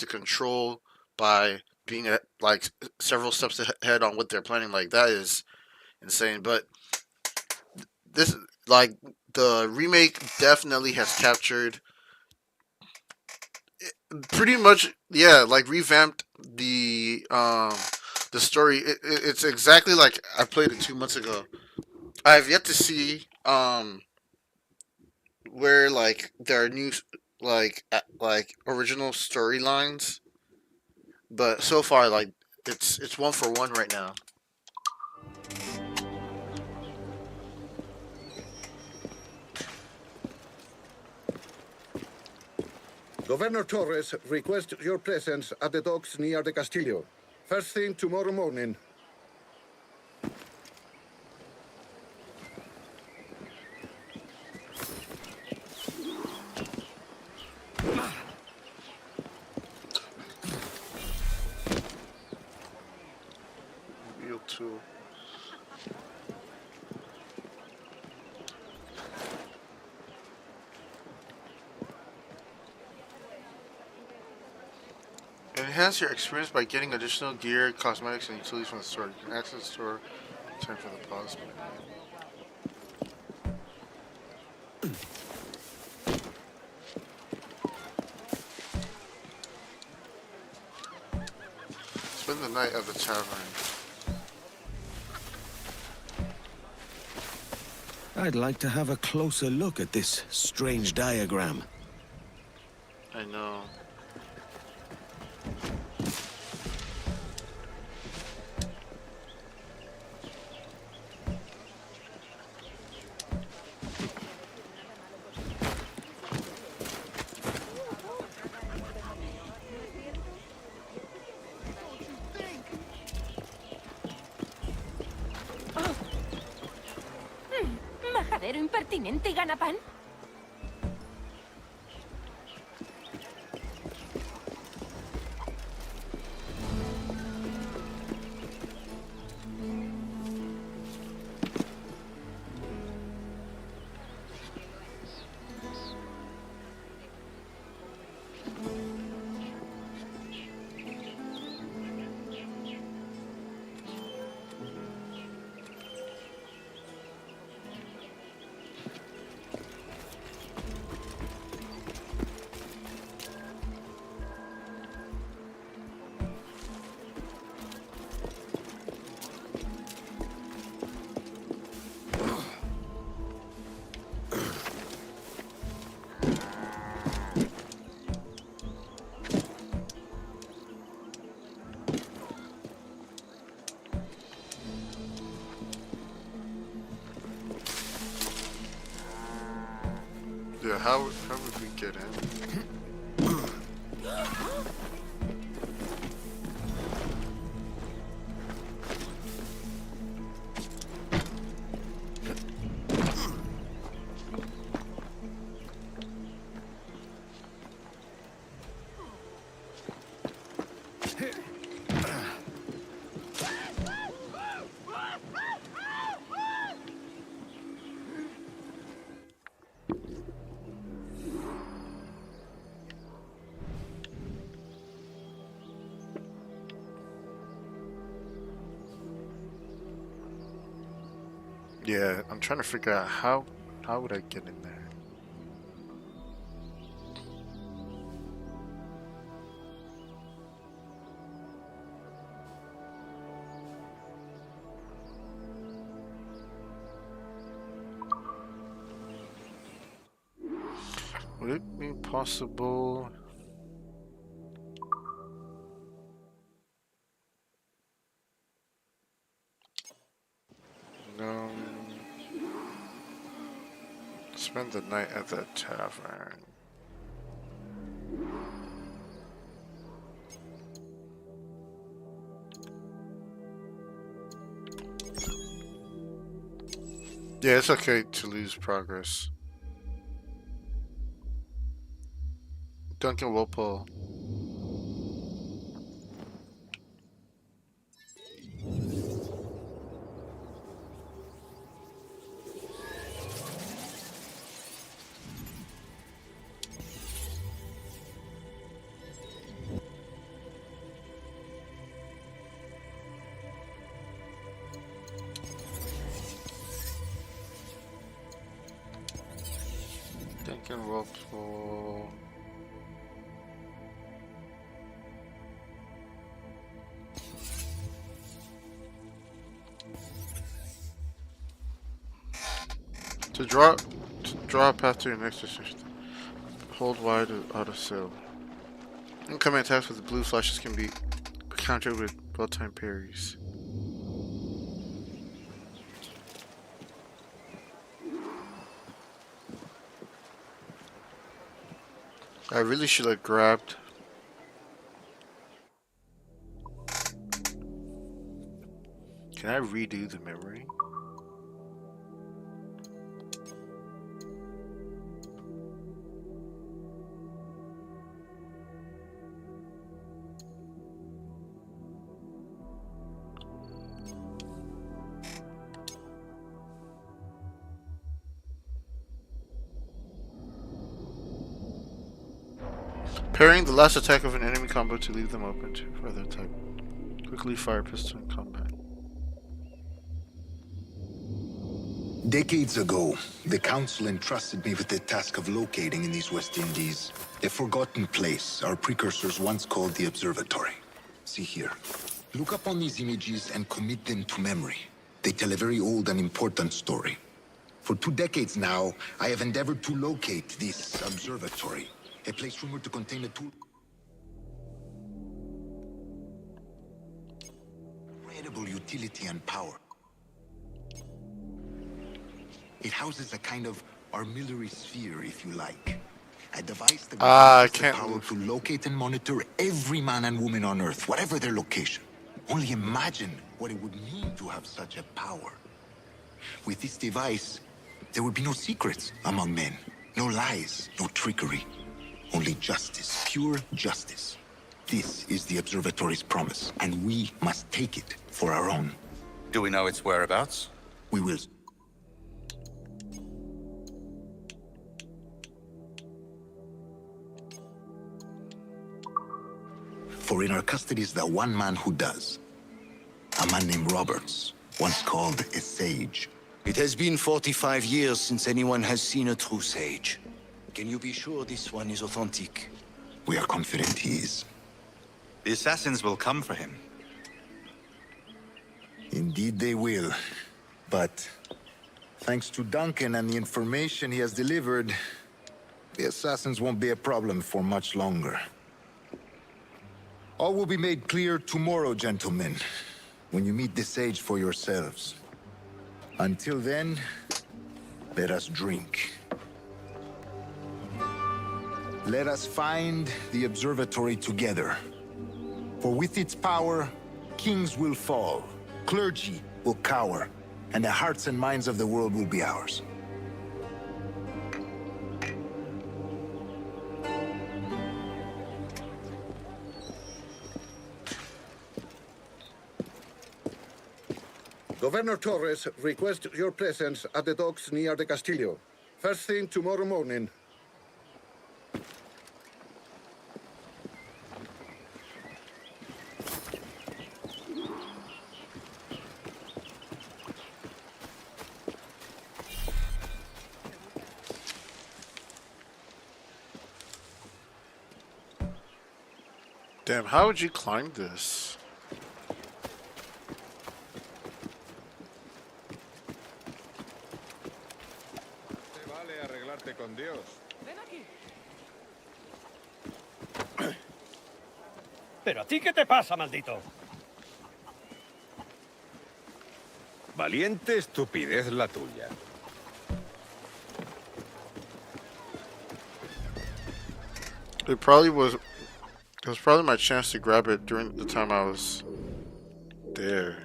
control by being at like several steps ahead on what they're planning. Like, that is insane. But this, like, the remake definitely has captured pretty much, yeah, like revamped the story. It's exactly like I played it 2 months ago. I have yet to see where like there are new like original storylines, but so far, like, it's one for one right now. Governor Torres requests your presence at the docks near the Castillo. First thing tomorrow morning. You too. Enhance your experience by getting additional gear, cosmetics, and utilities from the store. You can access the store in time for the pause. Spend the night at the tavern. I'd like to have a closer look at this strange diagram. I know. Majadero impertinente y ganapán. how would we get in? Yeah, I'm trying to figure out how would I get in there? Would it be possible? No. Spend the night at the tavern. Yeah, it's okay to lose progress. Duncan Walpole. Duncan Walpole. To draw a path to your next decision. Hold wide auto sail. Incoming attacks with the blue flashes can be countered with well-timed parries. I really should have grabbed. Can I redo the memory? Parrying the last attack of an enemy combo to leave them open to further attack. Quickly fire pistol in combat. Decades ago, the Council entrusted me with the task of locating in these West Indies a forgotten place our precursors once called the Observatory. See here. Look up on these images and commit them to memory. They tell a very old and important story. For 2 decades now, I have endeavored to locate this observatory, a place rumored to contain a tool. Incredible utility and power. It houses a kind of armillary sphere, if you like. A device that has the power to locate and monitor every man and woman on Earth, whatever their location. Only imagine what it would mean to have such a power. With this device, there would be no secrets among men. No lies, no trickery. Only justice, pure justice. This is the Observatory's promise, and we must take it for our own. Do we know its whereabouts? We will. For in our custody is the one man who does. A man named Roberts, once called a sage. It has been 45 years since anyone has seen a true sage. Can you be sure this one is authentic? We are confident he is. The assassins will come for him. Indeed they will. But thanks to Duncan and the information he has delivered, the assassins won't be a problem for much longer. All will be made clear tomorrow, gentlemen, when you meet the sage for yourselves. Until then, let us drink. Let us find the observatory together. For with its power, kings will fall, clergy will cower, and the hearts and minds of the world will be ours. Governor Torres requests your presence at the docks near the Castillo. First thing tomorrow morning. Damn, how would you climb this? ¿Pero a ti qué te pasa, maldito? Valiente estupidez la tuya. It was probably my chance to grab it during the time I was there.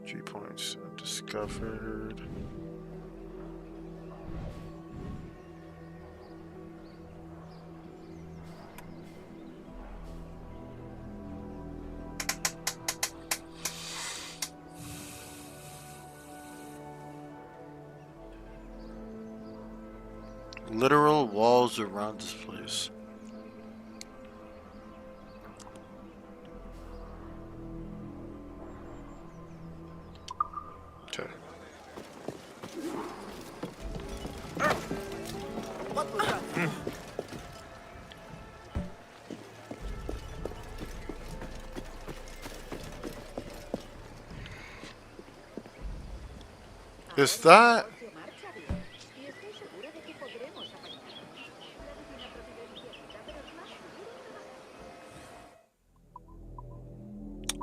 3 points discovered. Literal walls around this place. Okay. What was that? Is that?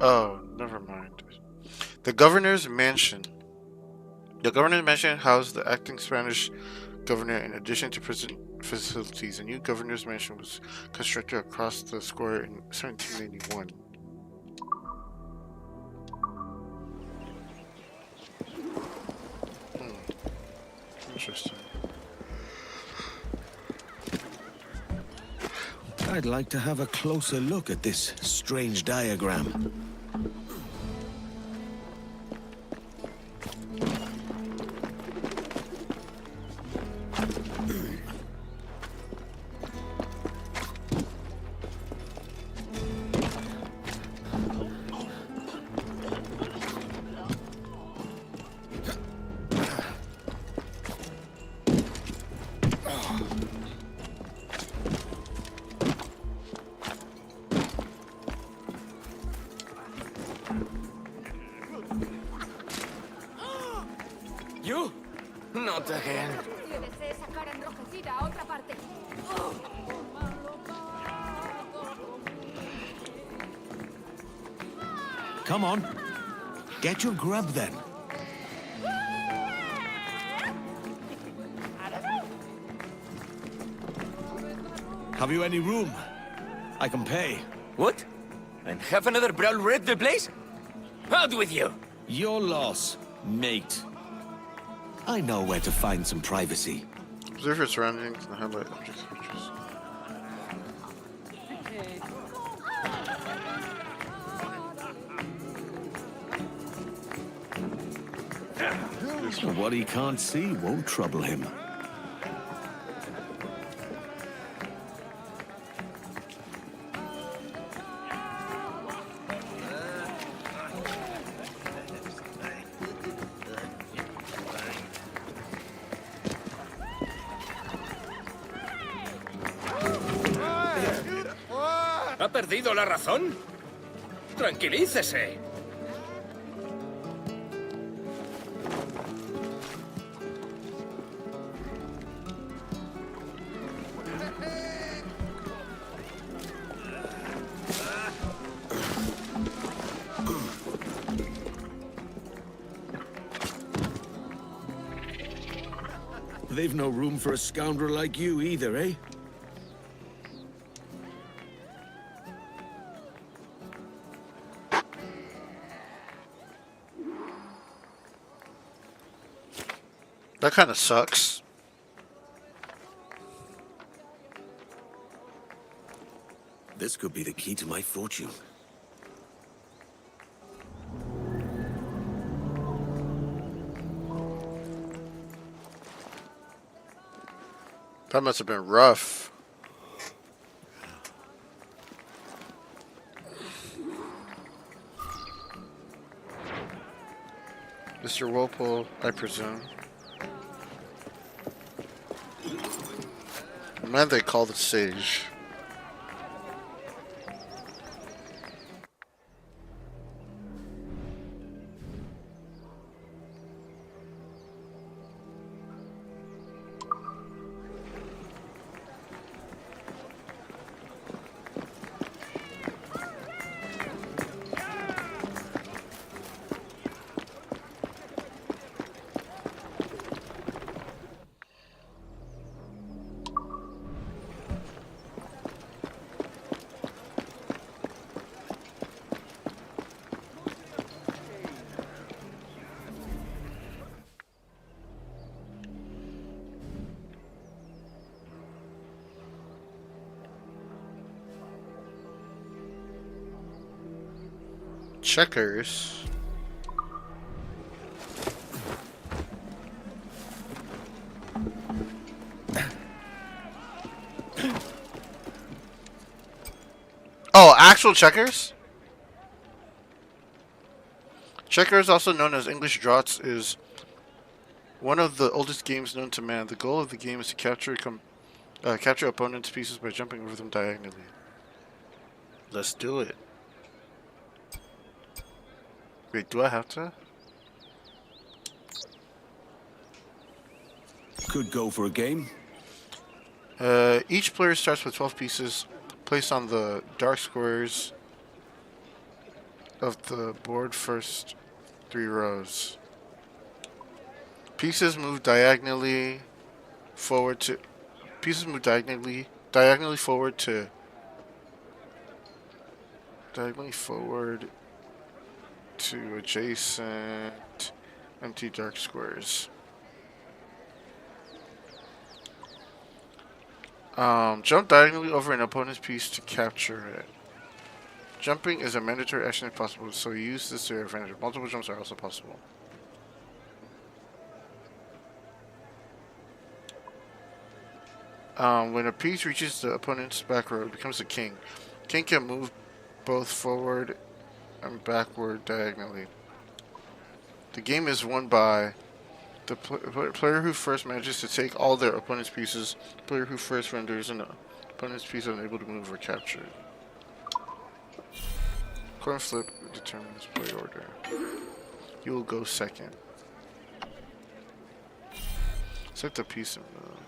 Oh, never mind. The governor's mansion. The governor's mansion housed the acting Spanish governor in addition to prison facilities. A new governor's mansion was constructed across the square in 1791. Interesting. I'd like to have a closer look at this strange diagram. You? Not again. Llévese esa cara enrojecida a otra parte. Come on. Get your grub then. Have you any room? I can pay. What? And have another brawl wreck the place? Out with you! Your loss, mate. I know where to find some privacy. Observe your surroundings and highlight objects and features. What he can't see won't trouble him. ¿Ha perdido la razón? Tranquilícese. They've no room for a scoundrel like you either, eh? That kind of sucks. This could be the key to my fortune. That must have been rough. Mr. Walpole, I presume. The man they call the Sage. Checkers. Oh, actual checkers? Checkers, also known as English draughts, is one of the oldest games known to man. The goal of the game is to capture opponents' pieces by jumping over them diagonally. Let's do it. Wait, do I have to? Could go for a game. Each player starts with 12 pieces placed on the dark squares of the board first 3 rows. Pieces move diagonally forward to diagonally forward to adjacent empty dark squares. Jump diagonally over an opponent's piece to capture it. Jumping is a mandatory action if possible, so use this to your advantage. Multiple jumps are also possible. When a piece reaches the opponent's back row, it becomes a king. King can move both forward and backward diagonally. The game is won by the player who first manages to take all their opponent's pieces, the player who first renders an opponent's piece unable to move or capture. Coin flip determines play order. You will go second. Select the piece and move.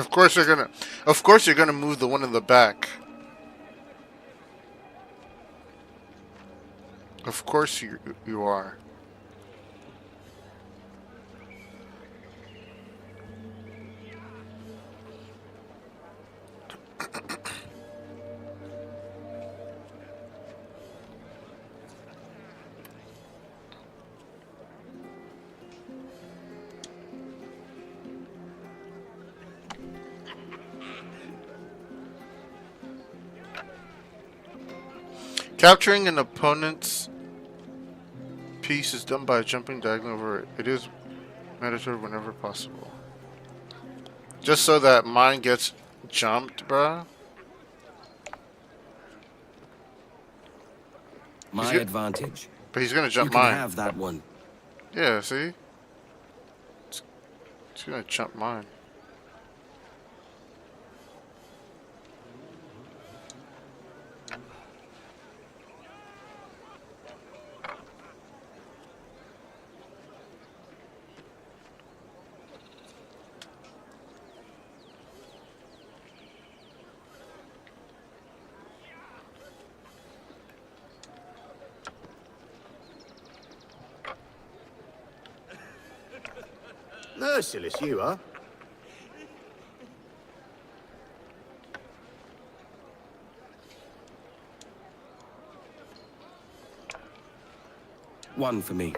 Of course you're gonna. Of course you're gonna move the one in the back. Of course you are. Capturing an opponent's piece is done by jumping diagonally over it. It is mandatory whenever possible. Just so that mine gets jumped, bruh. My advantage. But he's gonna jump you can mine. have that one. Yeah, see? He's gonna jump mine. Merciless you are. One for me.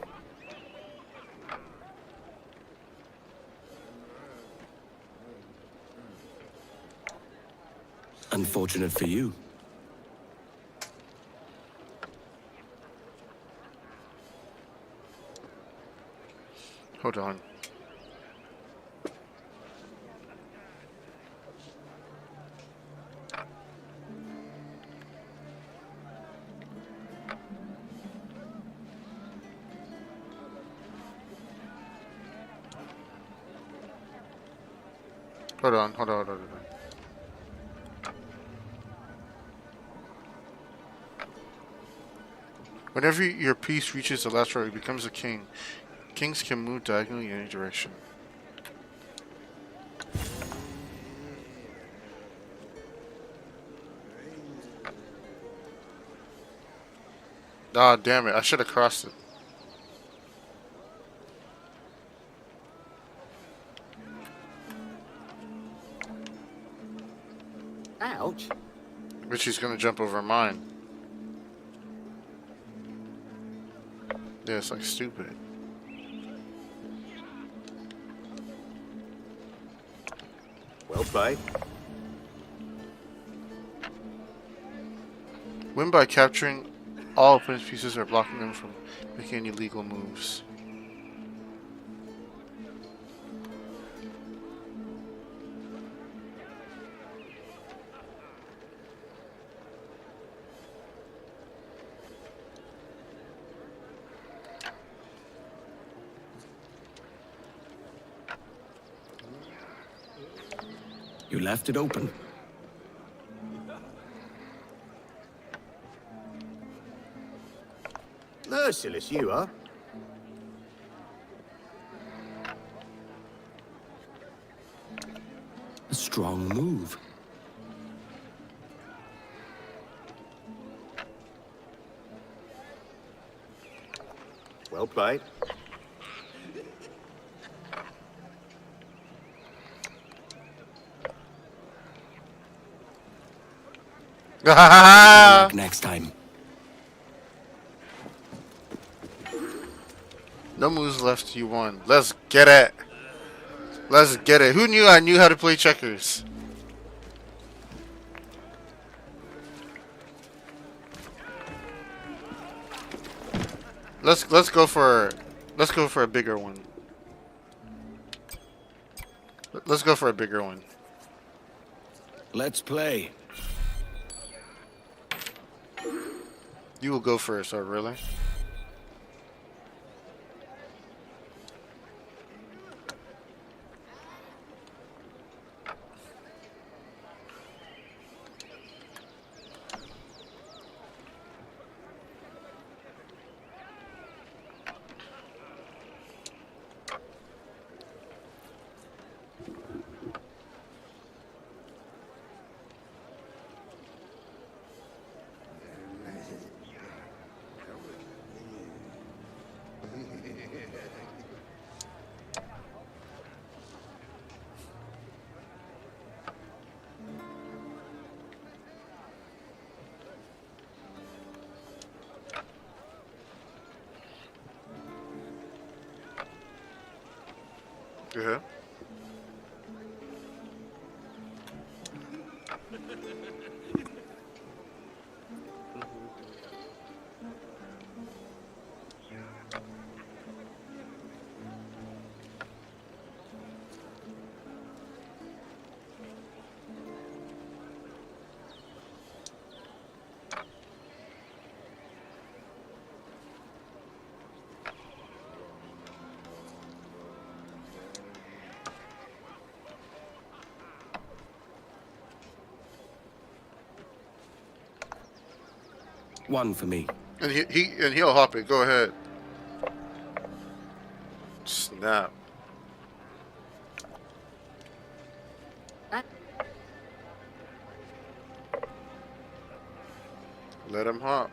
Unfortunate for you. Hold on. Hold on. Whenever your piece reaches the last row, it becomes a king. Kings can move diagonally in any direction. Ah, damn it. I should have crossed it. Ouch. But she's gonna jump over mine. Yeah, it's like stupid. Well played. Win by capturing all opponent's pieces or blocking them from making any legal moves. You left it open. Merciless you are. A strong move. Well played. Good luck next time. No moves left, you won. Let's get it. Let's get it. Who knew I knew how to play checkers? Let's go for a bigger one. Let's go for a bigger one. Let's play. You will go first, oh really? Yeah. One for me. And he'll hop it. Go ahead. Snap. Let him hop.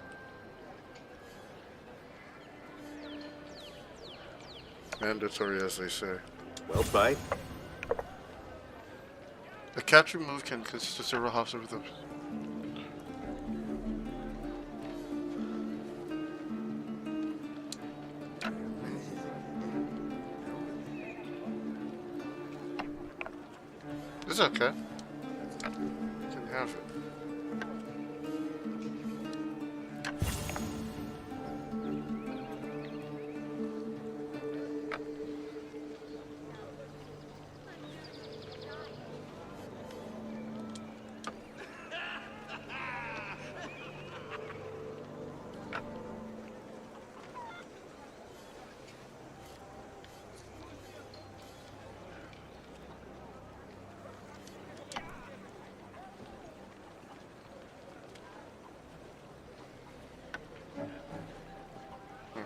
Mandatory, as they say. Well played. A capture move can consist of several hops over the. It's okay. You can have it.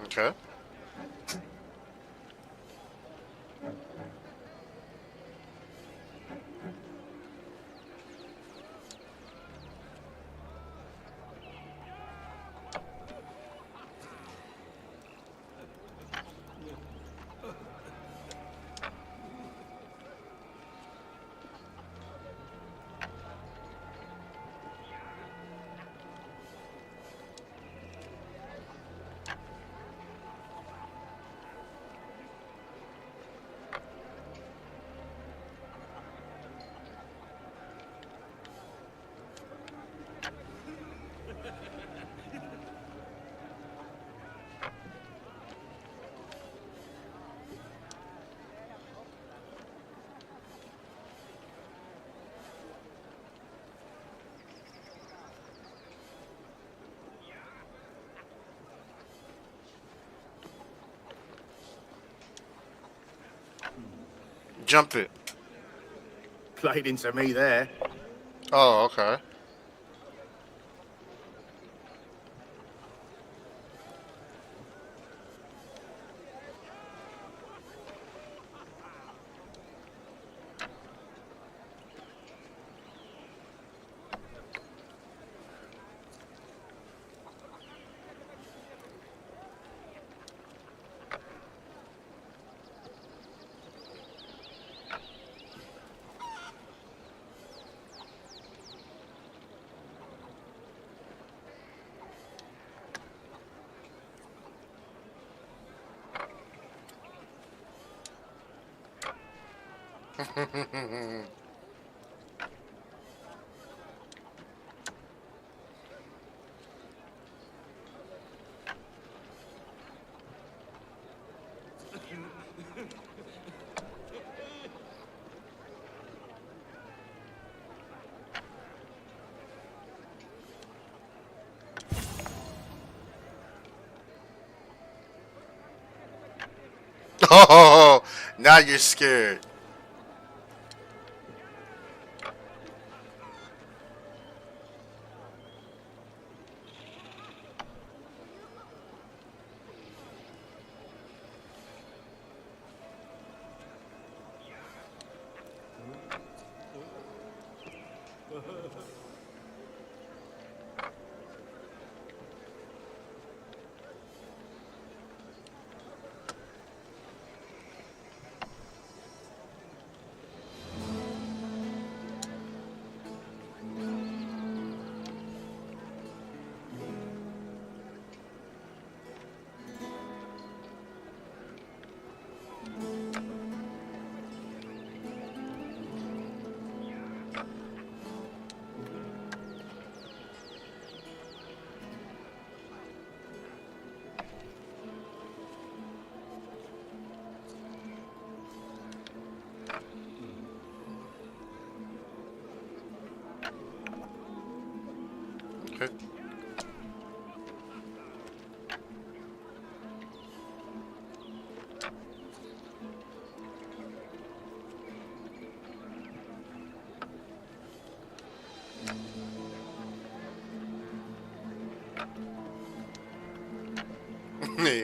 Okay. Jump it. Played into me there. Oh, okay. Oh, now you're scared.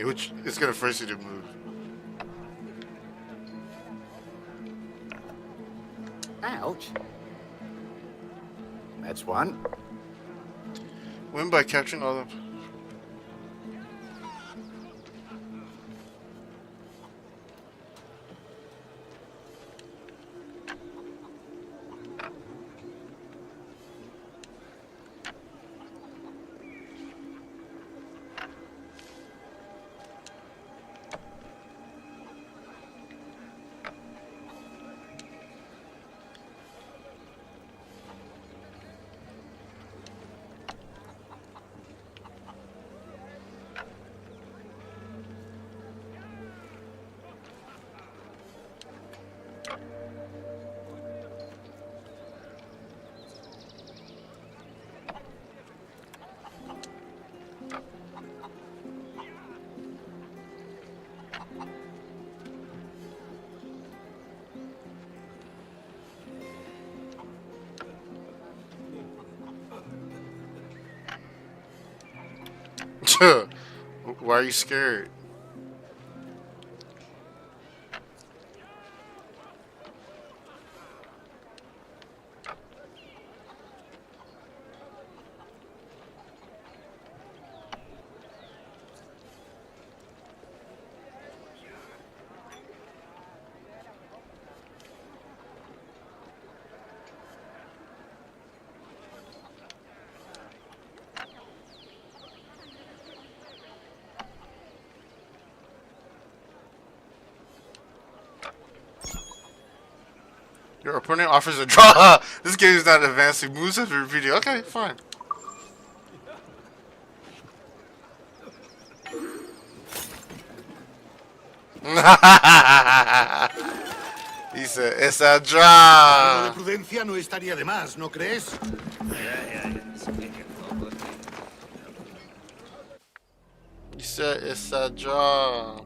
Which is gonna force you to move. Ouch. That's one. Win by capturing all the... Why are you scared? Your opponent offers a draw. This game is not advancing moves after repeating. Okay, fine. He said, it's a draw. Algo de prudencia no estaría de más, ¿no crees? He said, it's a draw.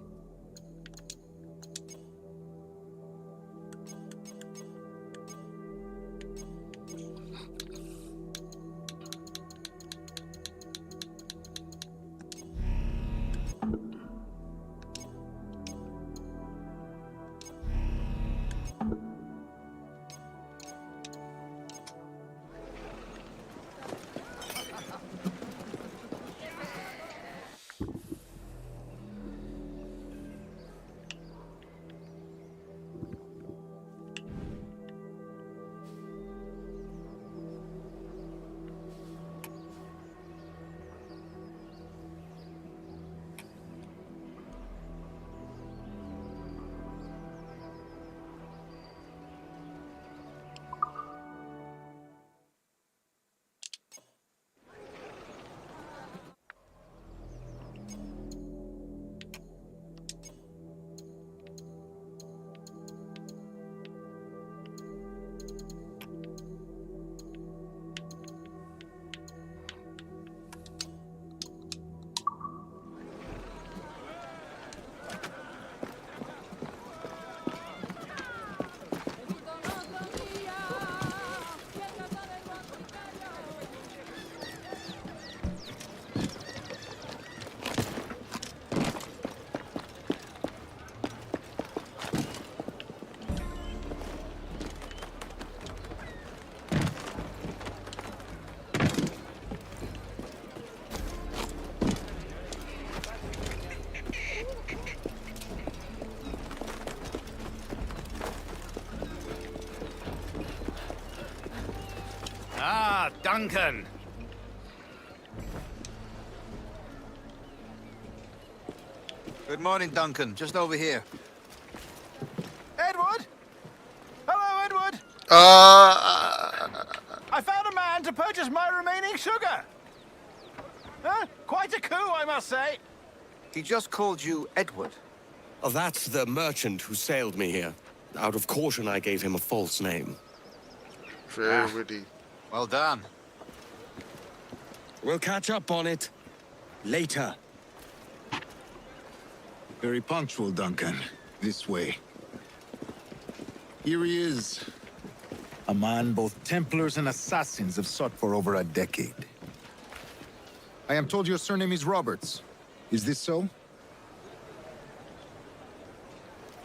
Ah, Duncan. Good morning, Duncan. Just over here. Edward? Hello, Edward. I found a man to purchase my remaining sugar. Huh? Quite a coup, I must say. He just called you Edward. Oh, that's the merchant who sailed me here. Out of caution, I gave him a false name. Very witty. Well done. We'll catch up on it later. Very punctual, Duncan. This way. Here he is. A man both Templars and Assassins have sought for over a decade. I am told your surname is Roberts. Is this so?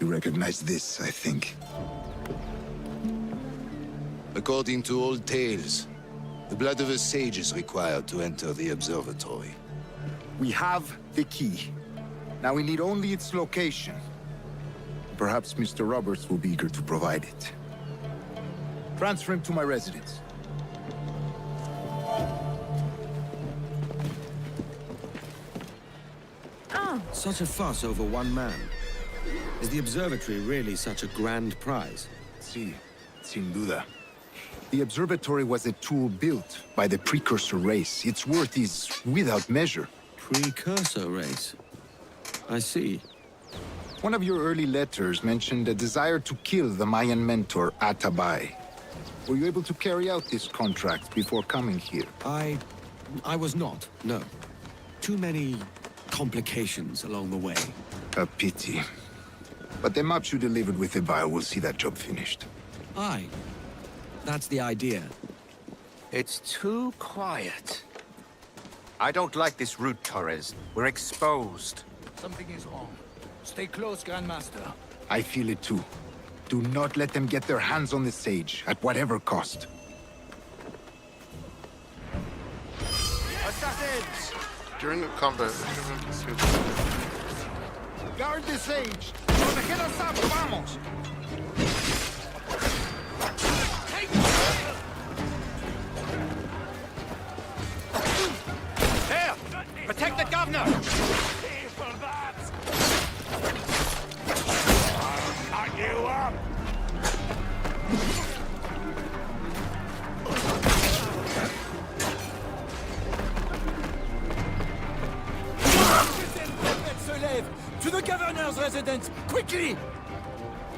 You recognize this, I think. According to old tales, the blood of a sage is required to enter the observatory. We have the key. Now we need only its location. Perhaps Mr. Roberts will be eager to provide it. Transfer him to my residence. Such a fuss over one man. Is the observatory really such a grand prize? Sí, sin duda. The observatory was a tool built by the precursor race. Its worth is without measure. Precursor race? I see. One of your early letters mentioned a desire to kill the Mayan mentor, Atabay. Were you able to carry out this contract before coming here? I was not, no. Too many complications along the way. A pity. But the maps you delivered with the vial will see that job finished. Aye. That's the idea. It's too quiet. I don't like this route, Torres. We're exposed. Something is wrong. Stay close, Grandmaster. I feel it too. Do not let them get their hands on the sage, at whatever cost. Assassins! During the combat, Guard the sage! Protegeros up! Vamos! There! Protect the governor! Cut you up! To the governor's residence, quickly!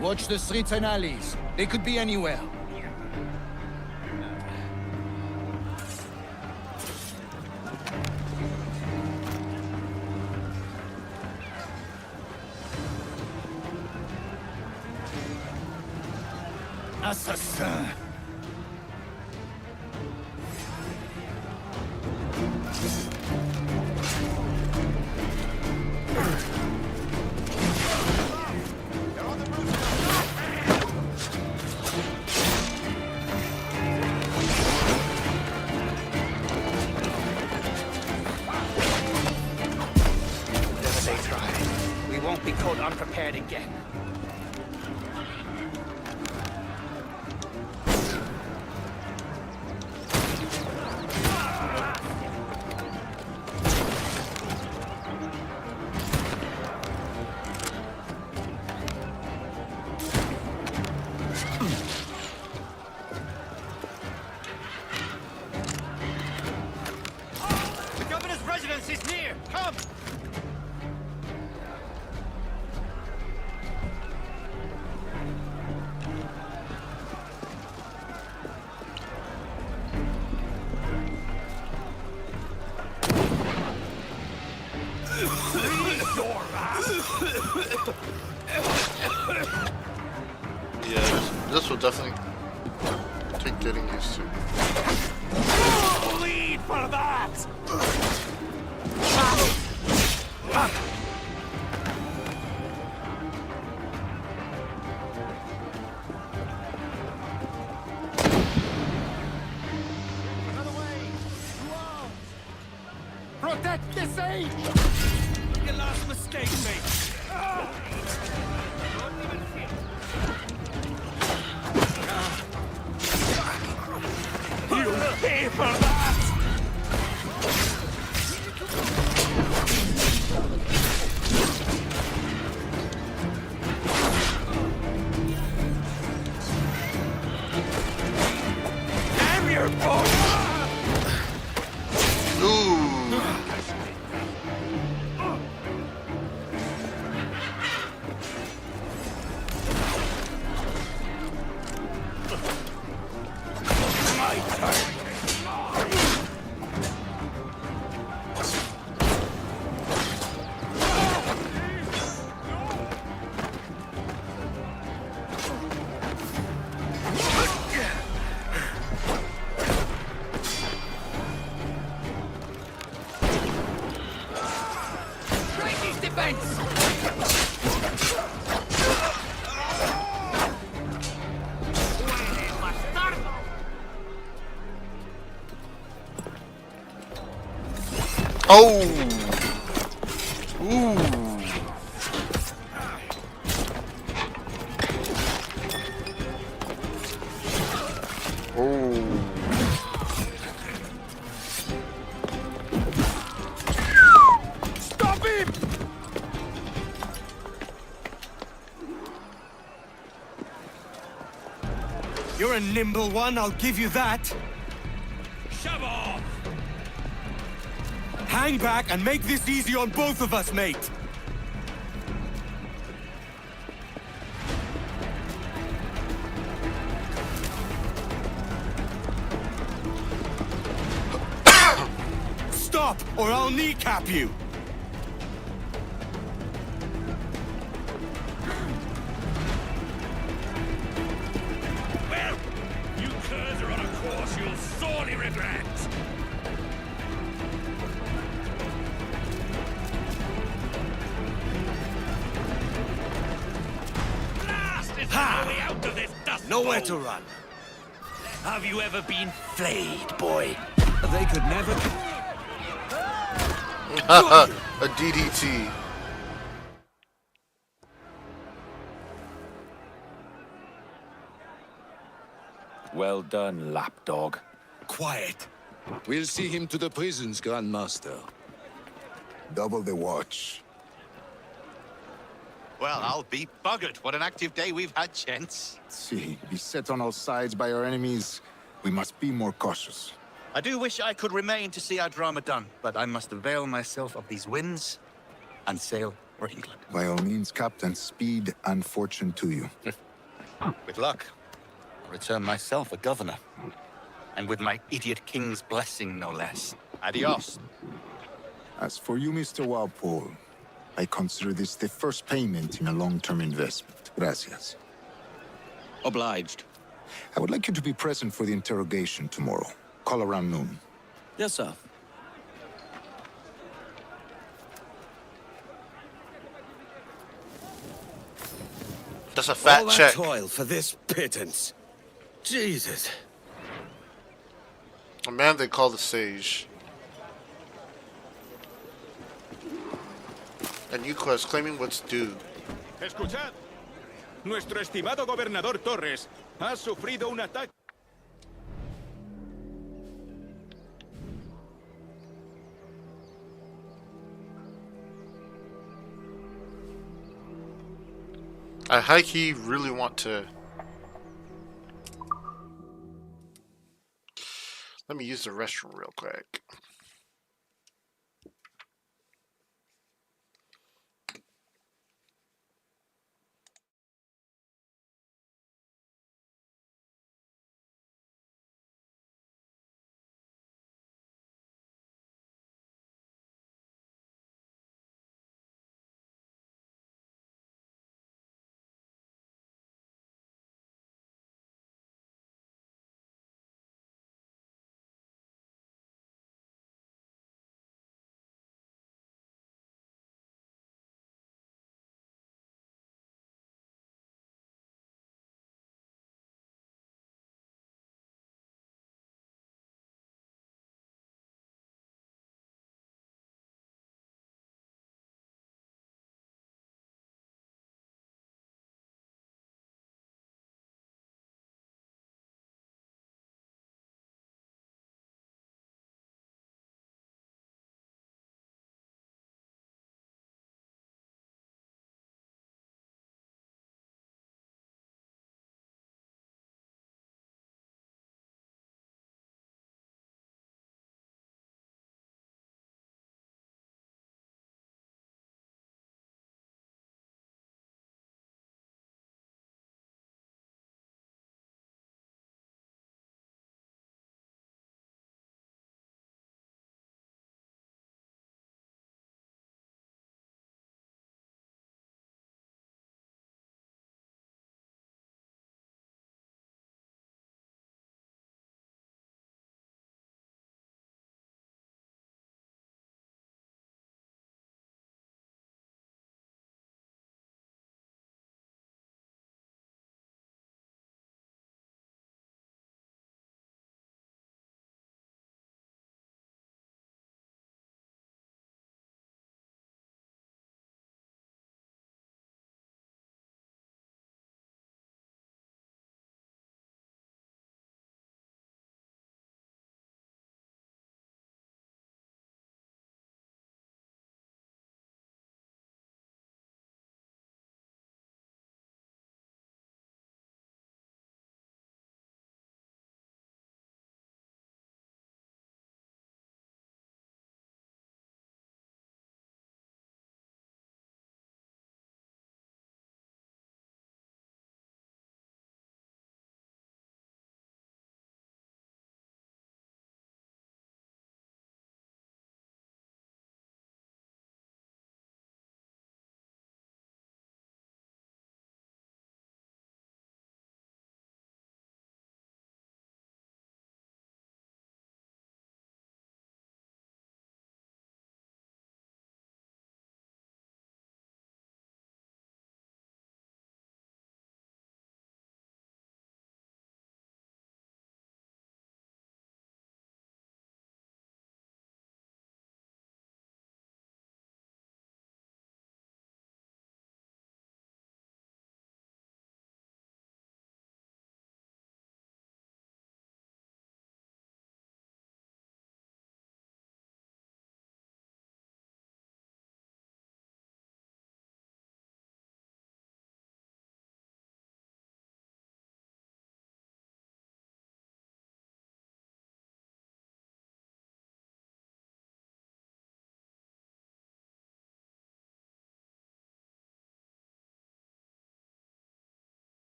Watch the streets and alleys. They could be anywhere. Assassin! We won't be caught unprepared again. The governor's residence is near! Come! yeah, this will definitely take getting used to. Bleed for that! Protect the sage! Your last mistake, mate! You'll pay for that! Damn your boat! Break his defense! Oh! Ooh! Oh! Stop him! You're a nimble one, I'll give you that. Shove off! Hang back and make this easy on both of us, mate. Stop, or I'll kneecap you. Well, you curs are on a course you'll sorely regret. Blast is the way out of this dust Nowhere bowl. to run. Have you ever been flayed, boy? They could never... A DDT. Well done, lapdog. Quiet. We'll see him to the prisons, Grandmaster. Double the watch. Well, I'll be buggered. What an active day we've had, gents. See, beset on all sides by our enemies, we must be more cautious. I do wish I could remain to see our drama done, but I must avail myself of these winds and sail for England. By all means, Captain, speed and fortune to you. With luck, I'll return myself a governor. And with my idiot king's blessing, no less. Adios. As for you, Mr. Walpole, I consider this the first payment in a long-term investment. Gracias. Obliged. I would like you to be present for the interrogation tomorrow. Call around noon. Yes, sir. That's a fat All that check. toil for this pittance. Jesus. A man they call the Sage. A new quest claiming what's due. Escuchad. Nuestro estimado gobernador Torres ha sufrido un ataque. I high-key really want to... Let me use the restroom real quick.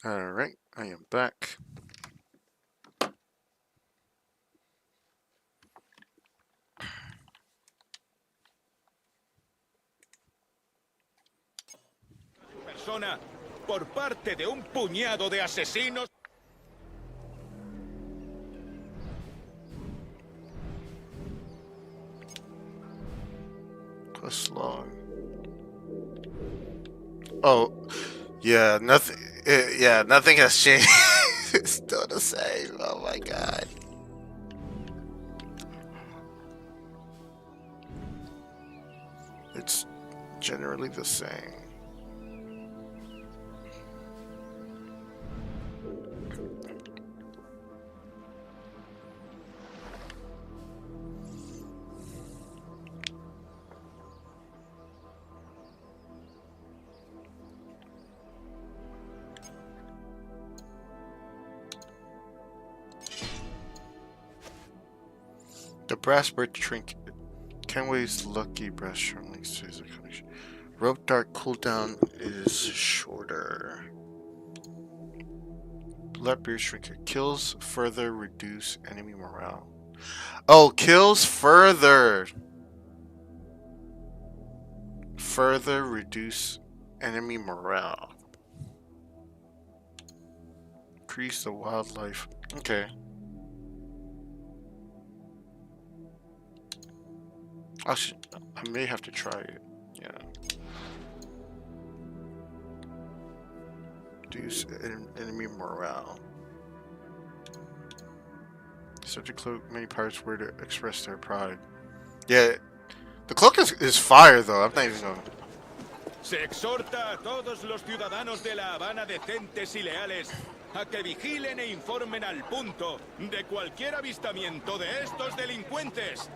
Alright, I am back. Persona por parte de un puñado de asesinos. Quest log. Oh, yeah, nothing. Yeah, nothing has changed. It's still the same. Oh my god. It's generally the same. The brass bird trinket. Kenway's lucky brass charm links to his connection. Rope dart cooldown is shorter. Bloodbeard trinket. Kills further reduce enemy morale. Oh, kills further! Further reduce enemy morale. Increase the wildlife. Okay. I may have to try it. Yeah. Reduce enemy morale. Such a cloak, many pirates were to express their pride. Yeah, the cloak is fire though. I'm not even gonna. Se exhorta a todos los ciudadanos de La Habana decentes y leales a que vigilen e informen al punto de cualquier avistamiento de estos delincuentes.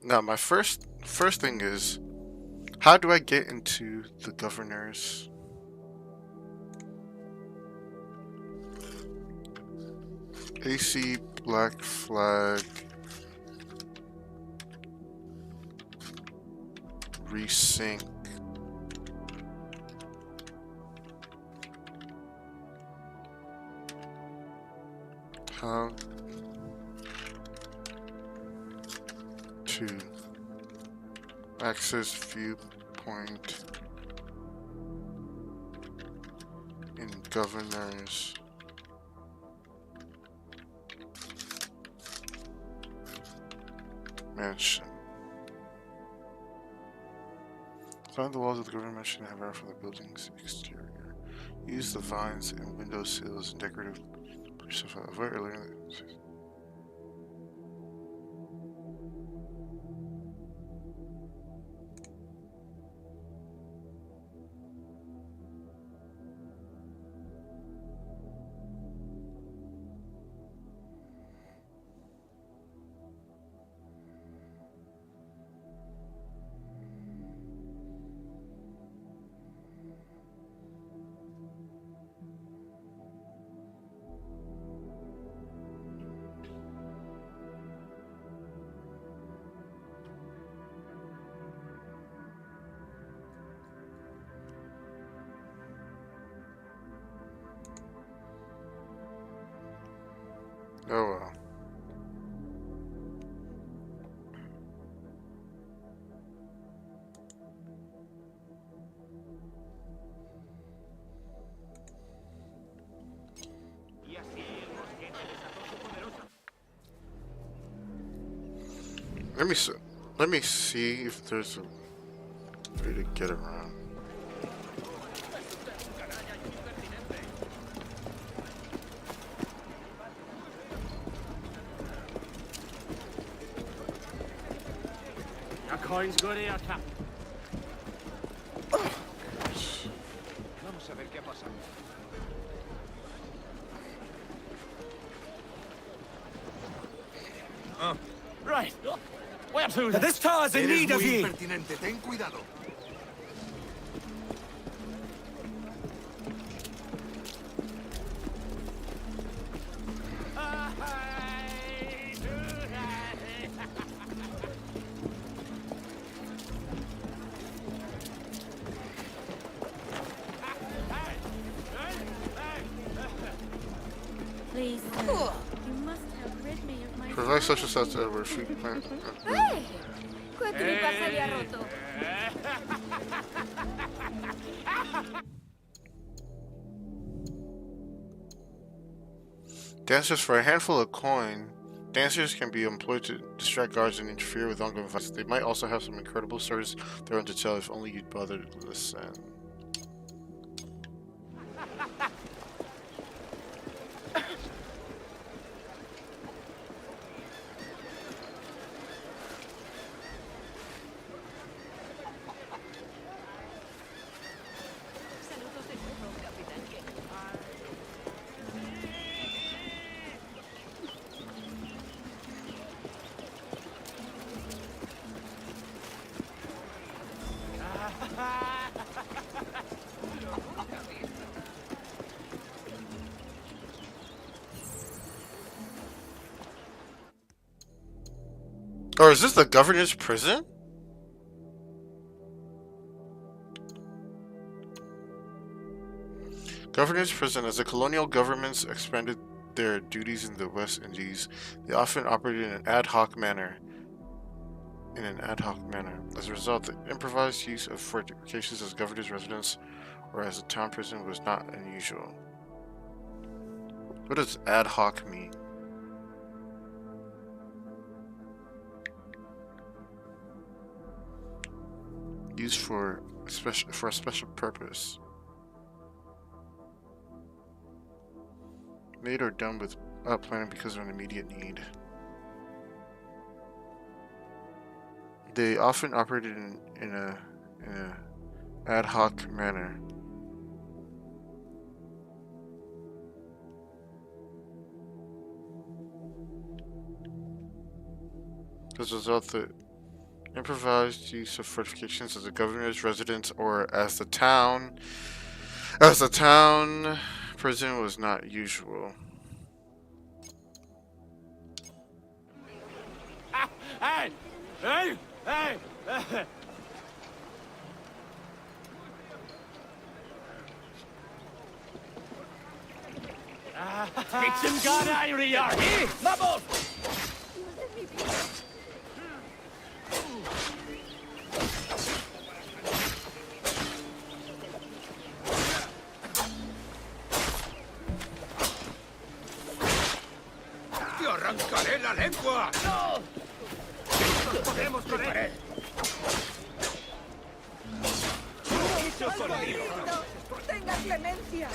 Now, my first thing is, how do I get into the governor's? AC Black Flag Resynced. How to access viewpoint in governor's mansion. Climb the walls of the government mansion and have air from the building's exterior. Use the vines and window sills and decorative stuff. Avoid earlier. Oh well. Let me see if there's a way to get around. Coin's good here, Cap. Vamos a ver qué pasa. Right. Where to? This tower's in need of ye. Impertinente, ten cuidado. Please, sir. You must have rid me of my... Provide social status to Edward. Hey! ¿Qué tripa se le ha roto? Dancers for a handful of coin. Dancers can be employed to distract guards and interfere with ongoing fights. They might also have some incredible stories they're on to tell if only you'd bother to listen. Or is this the governor's prison? Governor's prison. As the colonial governments expanded their duties in the West Indies, they often operated in an ad hoc manner. As a result, the improvised use of fortifications as governor's residence or as a town prison was not unusual. What does ad hoc mean? Used for a special purpose. Made or done without planning because of an immediate need. They often operated in a ad hoc manner. As a result, the improvised use of fortifications as a governor's residence or as the town prison was not usual. Hey! Hey! Hey! Get some god irie here! Hey! Vamos! ¡Te arrancaré la lengua! ¡No! ¡Podemos correr! ¡Tenga clemencia!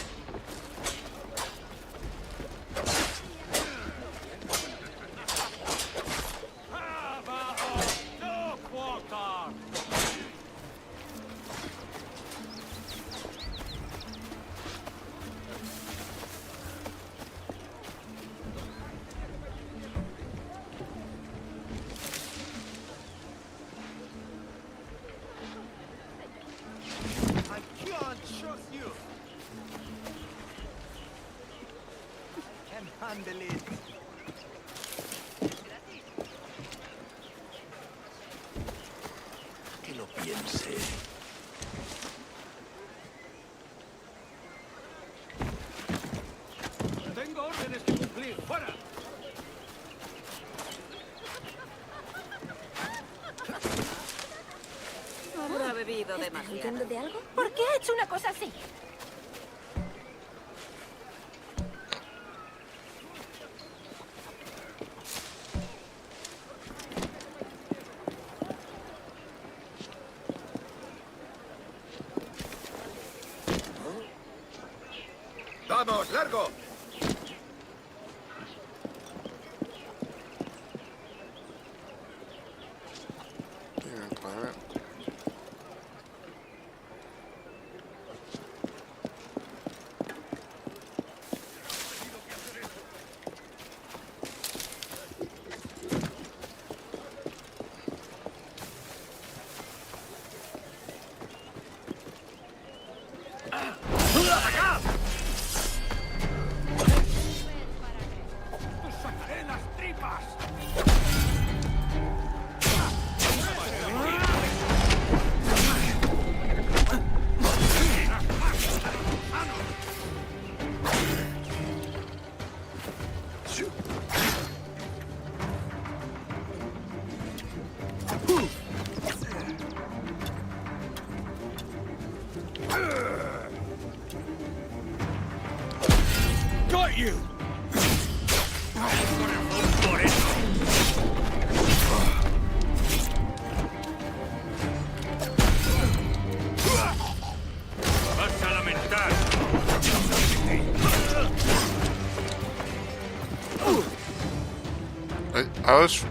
Que lo piense. Tengo órdenes que cumplir. ¡Fuera! Habrá bebido demasiado. ¿De algo? ¿Por qué ha hecho una cosa así? ¡Vamos, largo! Got you! Vas a lamentar. I was.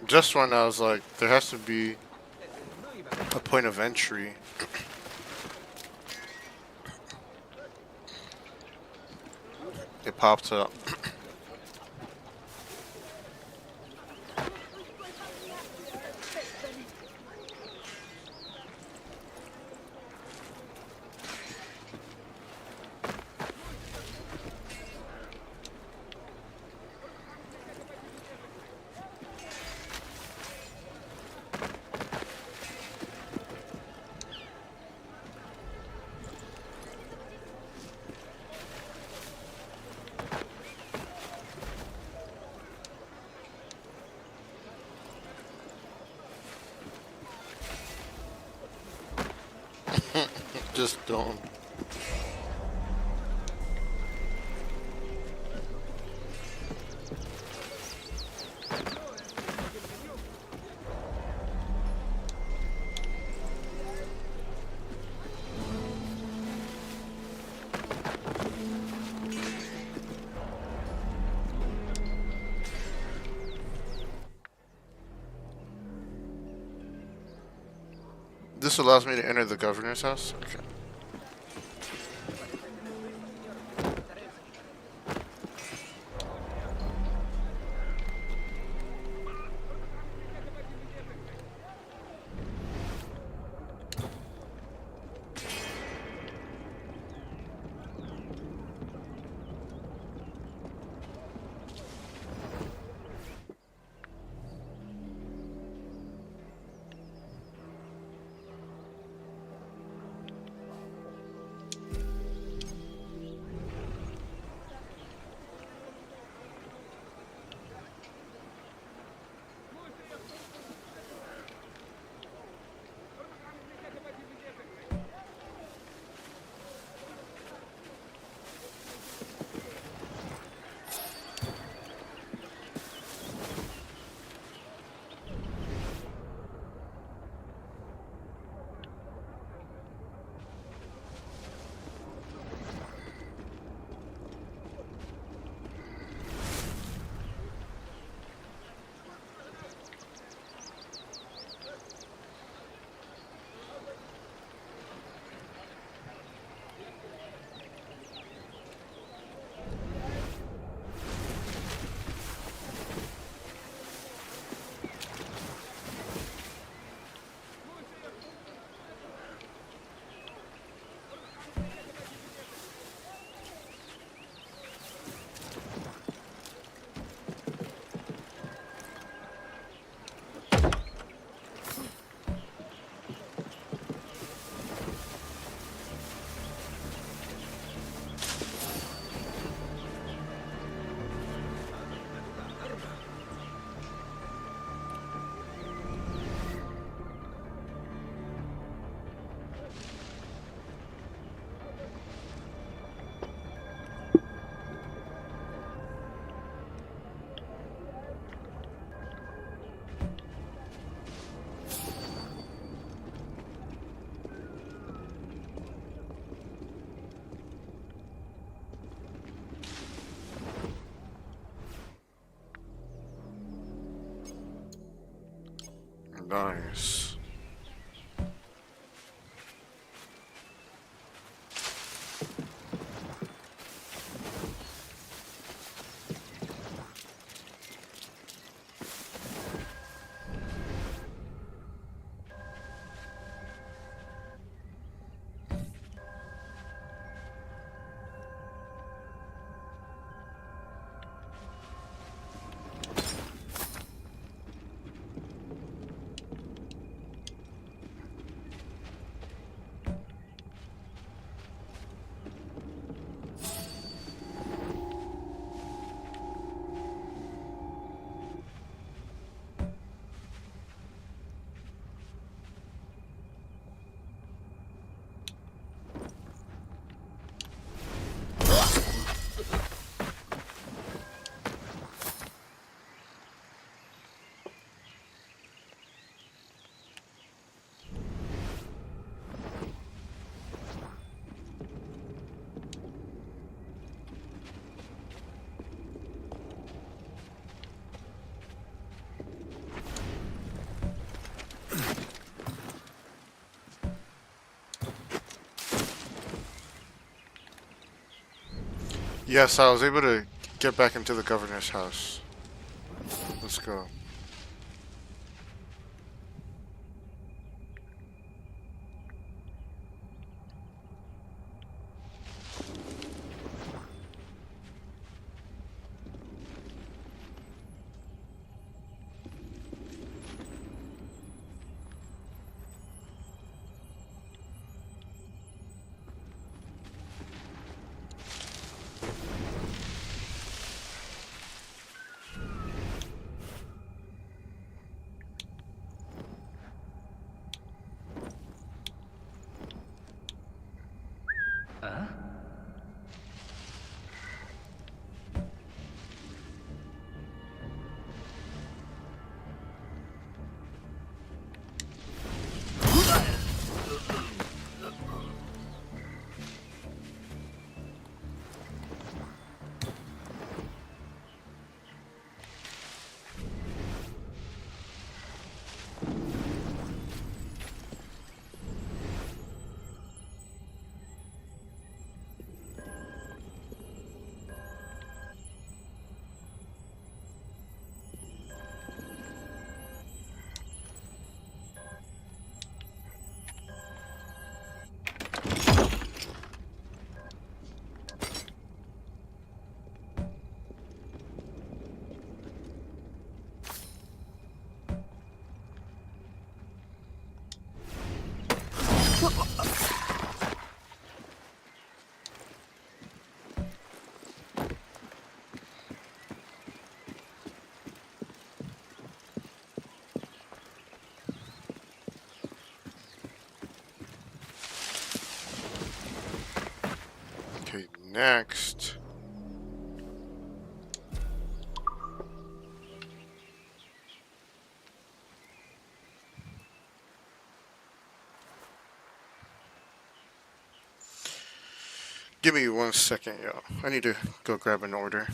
Just when I was like, there has to be a point of entry. It popped up. Just don't. This allows me to enter the governor's house? Okay. Nice. Yes, I was able to get back into the governor's house. Let's go. Okay, next. Give me 1 second, yo. I need to go grab an order.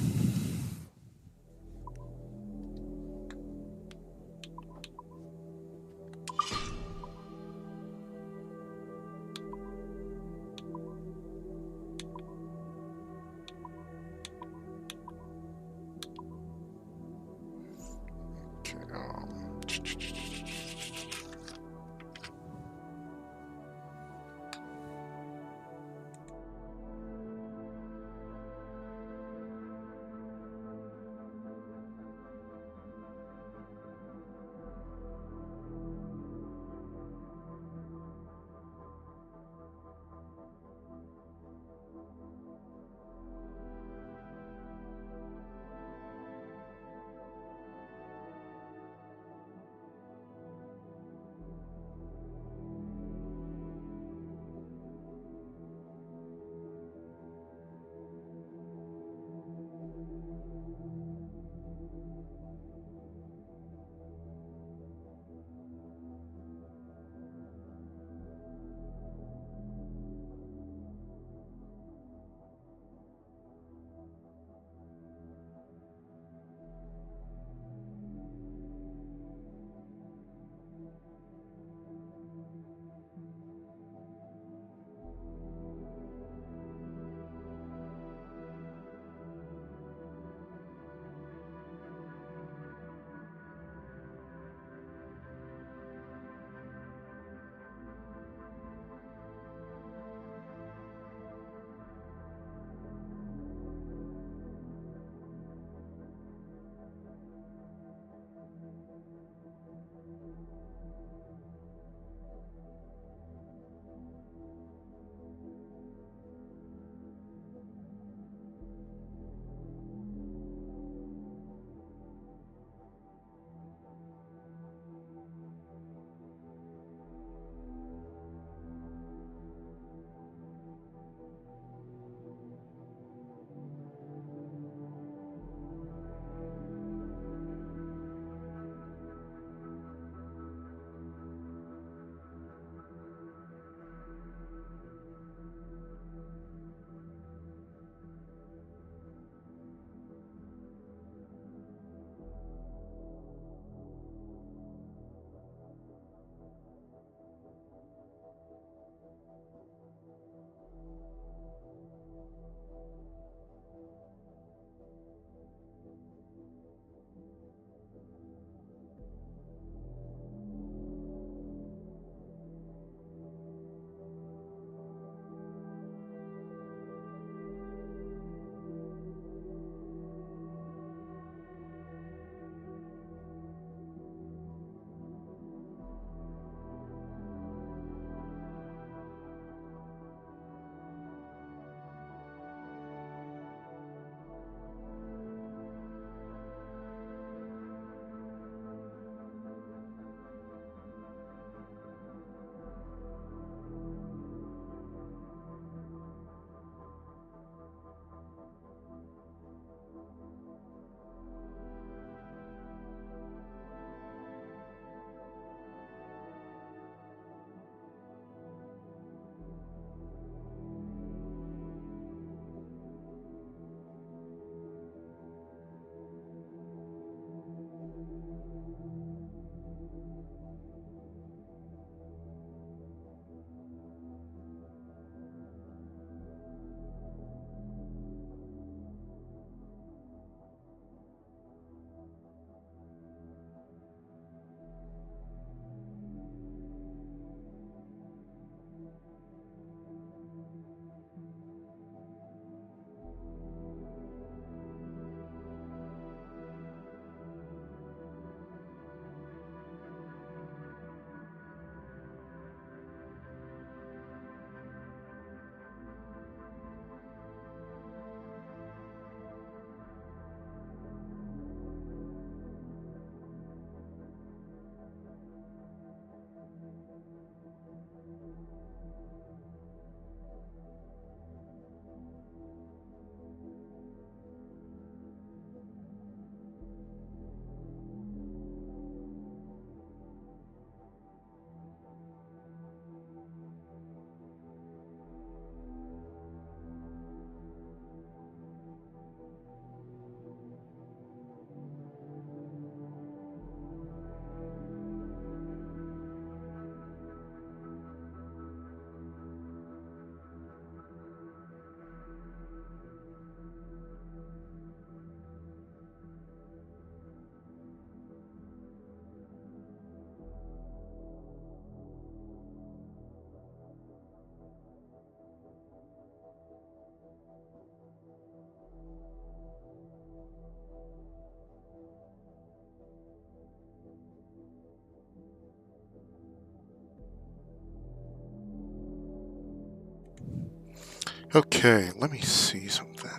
Okay, let me see something.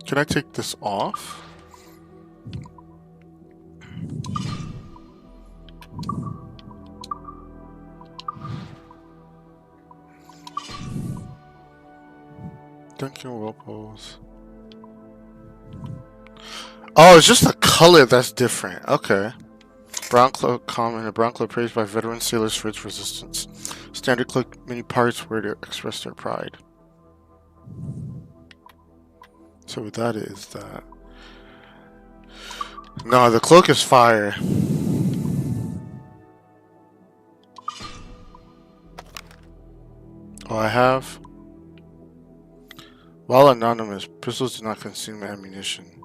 Can I take this off? Duncan will pose. Oh, it's just the color that's different. Okay. Brown cloak common. A brown cloak praised by veteran sailors for its resistance. Standard cloak, many parts where to express their pride. So what that is that. No, the cloak is fire. Oh, I have. While anonymous, pistols do not consume ammunition.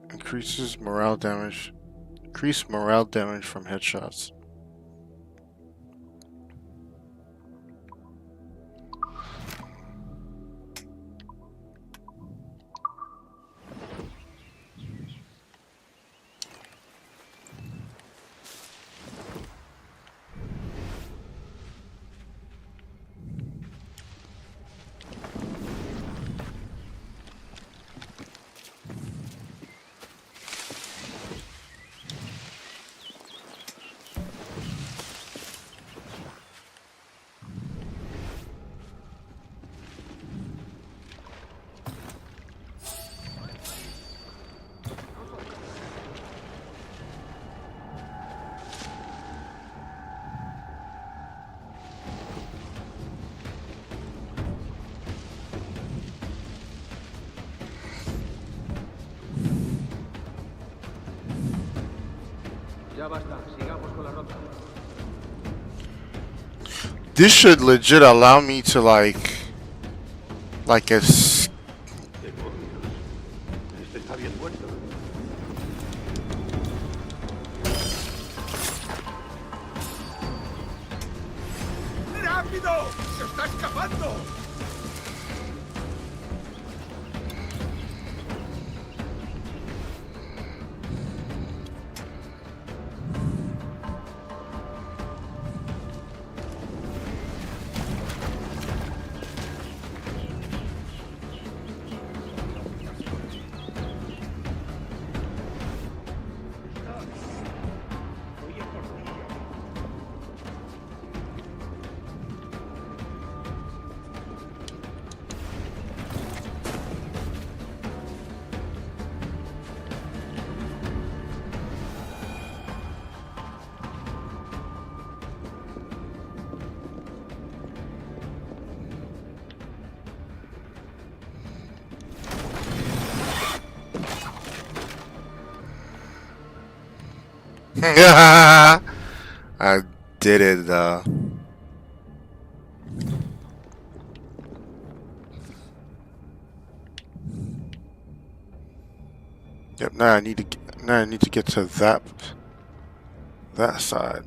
Increase morale damage from headshots. This should legit allow me to like ¡Rápido! ¡Se está escapando! I did it though. Yep, now I need to get to that side.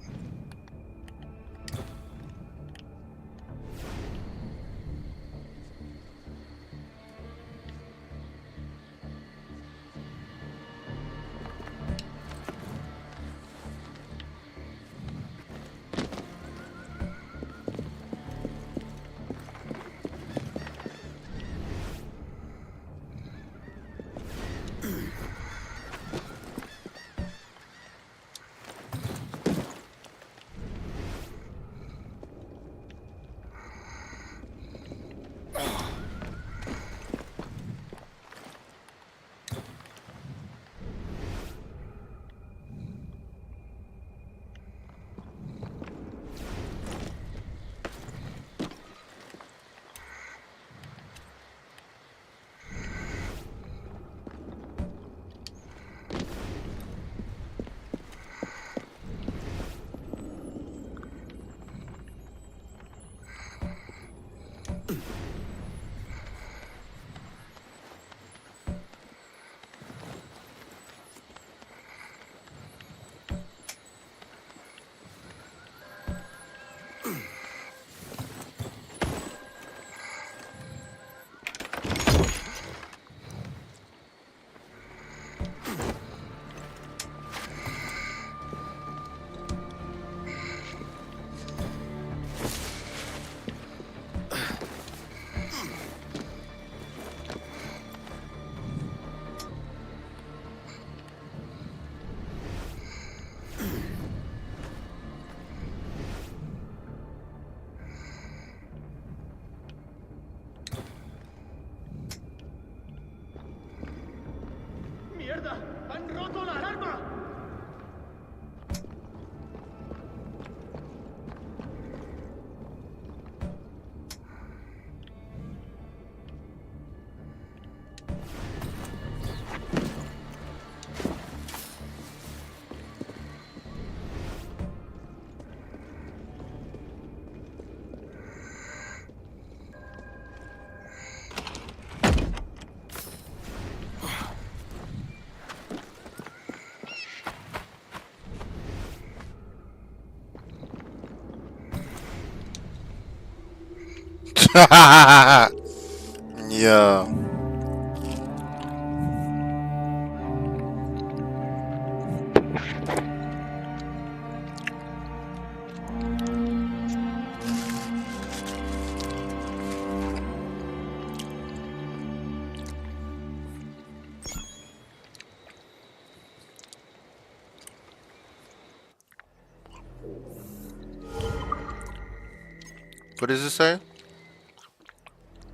Yeah. What does it say?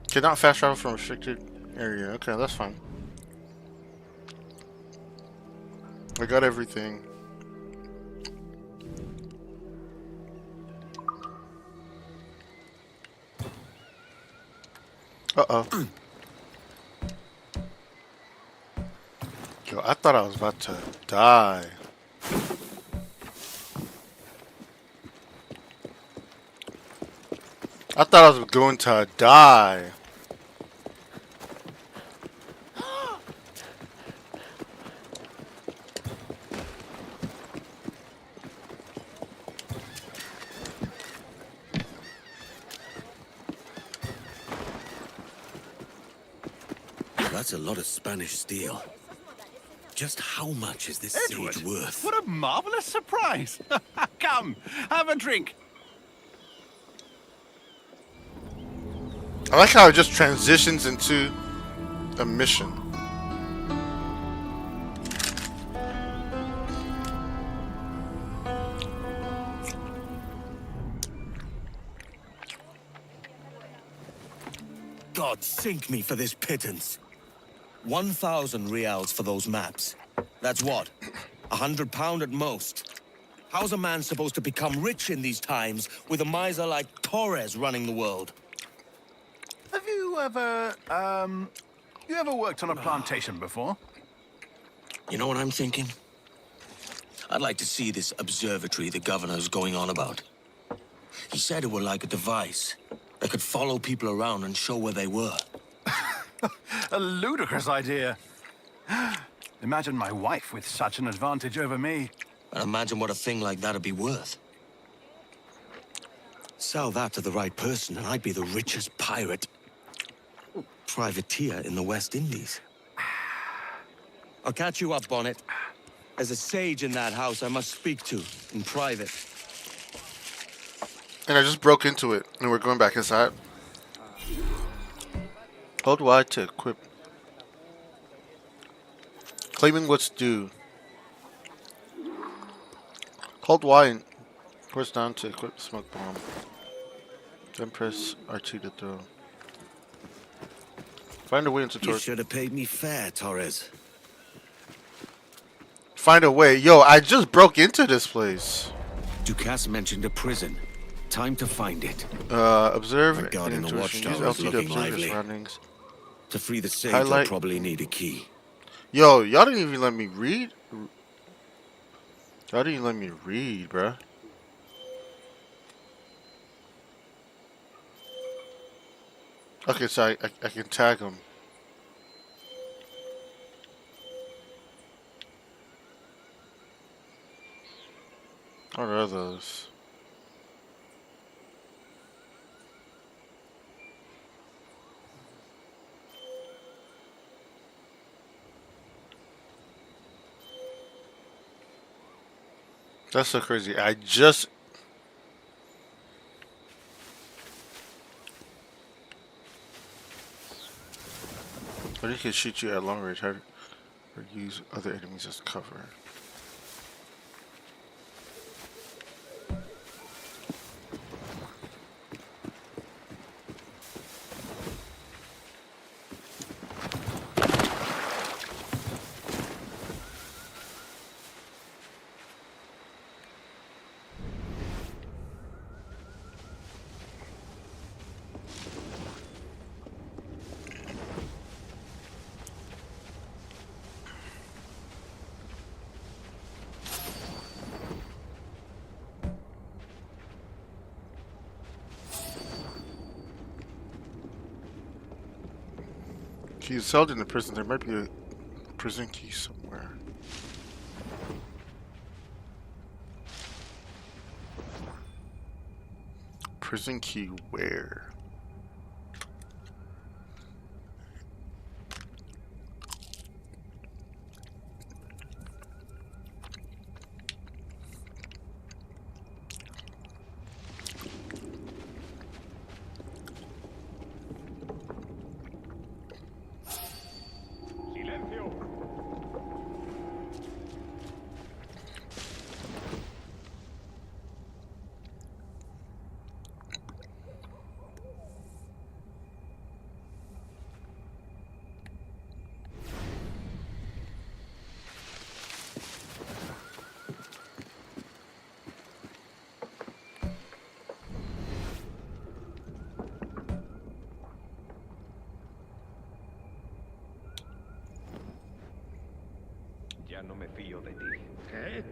Cannot fast travel from restricted area. Okay, that's fine. I got everything. Uh-oh. Yo, I thought I was about to die. I thought I was going to die. That's a lot of Spanish steel. Just how much is this Edward, sage worth? what a marvelous surprise! Come, have a drink. I like how it just transitions into a mission. God sink me for this pittance. 1,000 reals for those maps. That's what? £100 at most. How's a man supposed to become rich in these times with a miser like Torres running the world? Have you ever, worked on a plantation before? You know what I'm thinking? I'd like to see this observatory the governor's going on about. He said it were like a device that could follow people around and show where they were. A ludicrous idea. Imagine my wife with such an advantage over me. And imagine what a thing like that'd be worth. Sell that to the right person and I'd be the richest pirate. Privateer in the West Indies. I'll catch you up, Bonnet. There's a sage in that house I must speak to, in private. And I just broke into it, and we're going back inside. Hold Y to equip. Claiming what's due. Hold Y and press down to equip the smoke bomb. Then press R2 to throw. Find a way into You should have paid me fair, Torres. Find a way. Yo, I just broke into this place. Ducasse mentioned a prison. Time to find it. Observe My guard in the intuition. Use watchtower is LT to looking observe your lively. surroundings. To free the sage, Highlight. I'll probably need a key. Yo, y'all didn't even let me read. Y'all didn't even let me read, bruh. Okay, so I can tag him. What are those? That's so crazy. I just... But he can shoot you at long range or use other enemies as cover. He's held in the prison. There might be a prison key somewhere. Prison key where? Ya no me fío de ti. ¿Qué?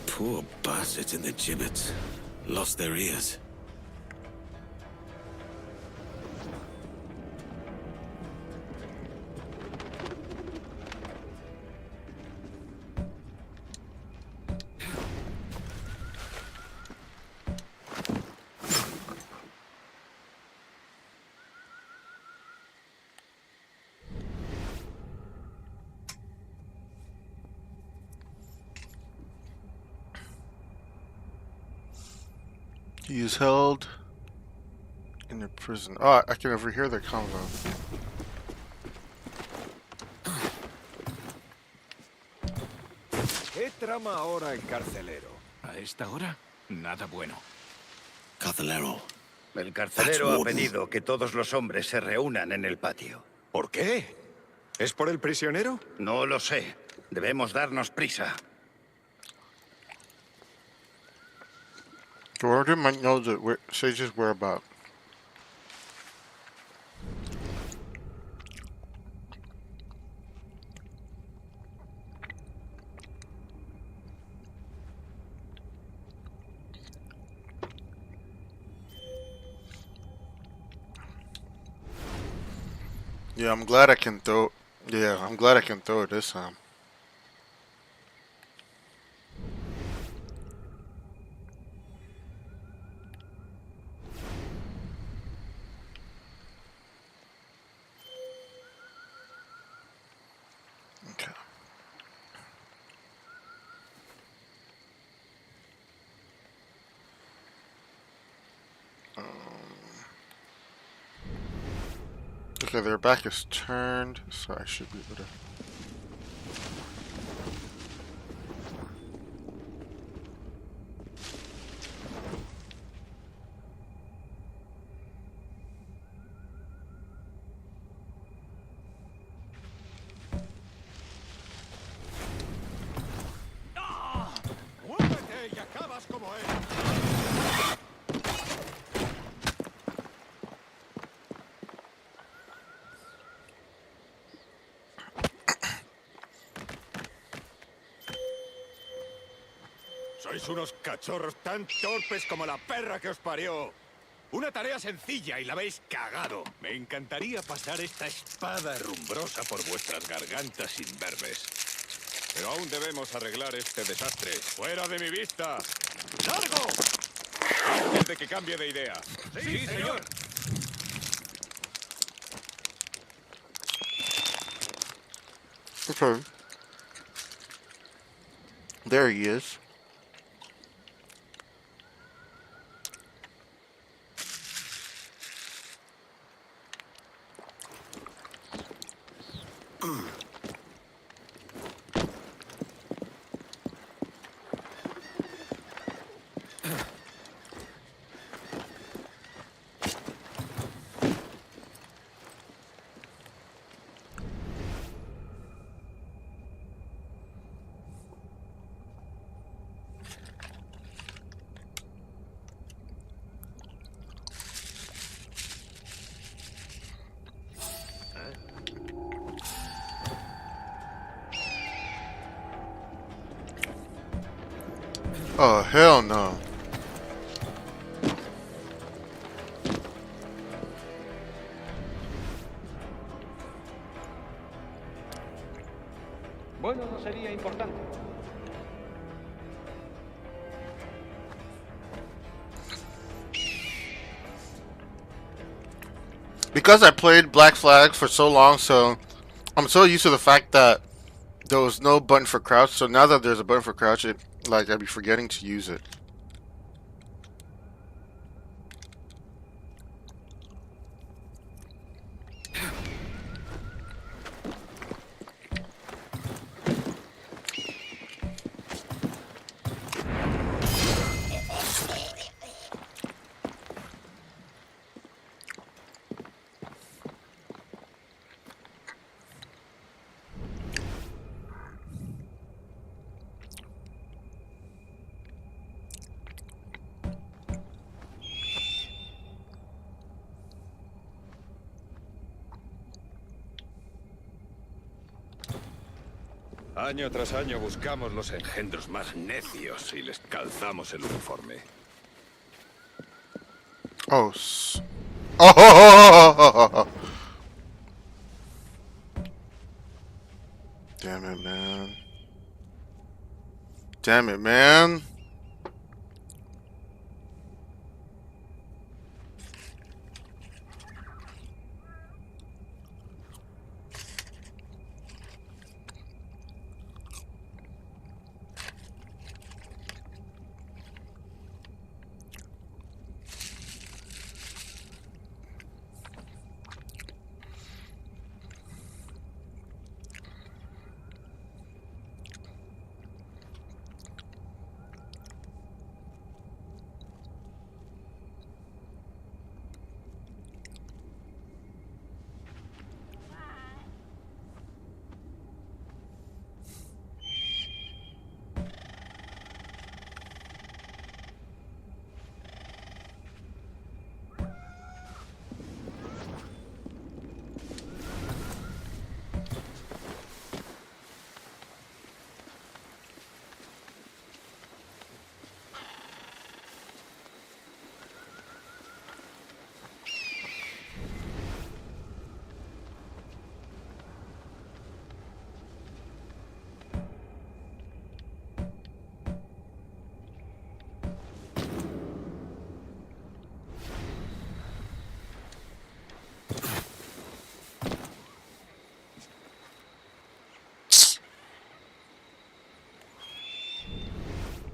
Poor bastards in the gibbets. Lost their ears. He is held in a prison. Oh, I can overhear their convo. ¿Qué trama ahora el carcelero? ¿A esta hora? Nada bueno. Carcelero. El carcelero ha pedido que todos los hombres se reúnan en el patio. ¿Por qué? ¿Es por el prisionero? No lo sé. Debemos darnos prisa. The warden might know the sage's whereabouts. Yeah, I'm glad I can throw. Yeah, I'm glad I can throw it this time. Okay. Okay, their back is turned, so I should be able to. ¡Muévete y acabas como él! Sois unos cachorros tan torpes como la perra que os parió. Una tarea sencilla y la habéis cagado. Me encantaría pasar esta espada herrumbrosa por vuestras gargantas imberbes. Pero aún debemos arreglar este desastre. ¡Fuera de mi vista! ¡Largo! Antes de que cambie de idea. ¡Sí, señor! Okay. There he is. Oh, hell no. Bueno, no sería importante. Because I played Black Flag for so long, so I'm so used to the fact that there was no button for crouch. So now that there's a button for crouch, I'd be forgetting to use it. Año tras año buscamos los engendros más necios y les calzamos el uniforme. Oh. Oh. Damn it, man. Damn it, man.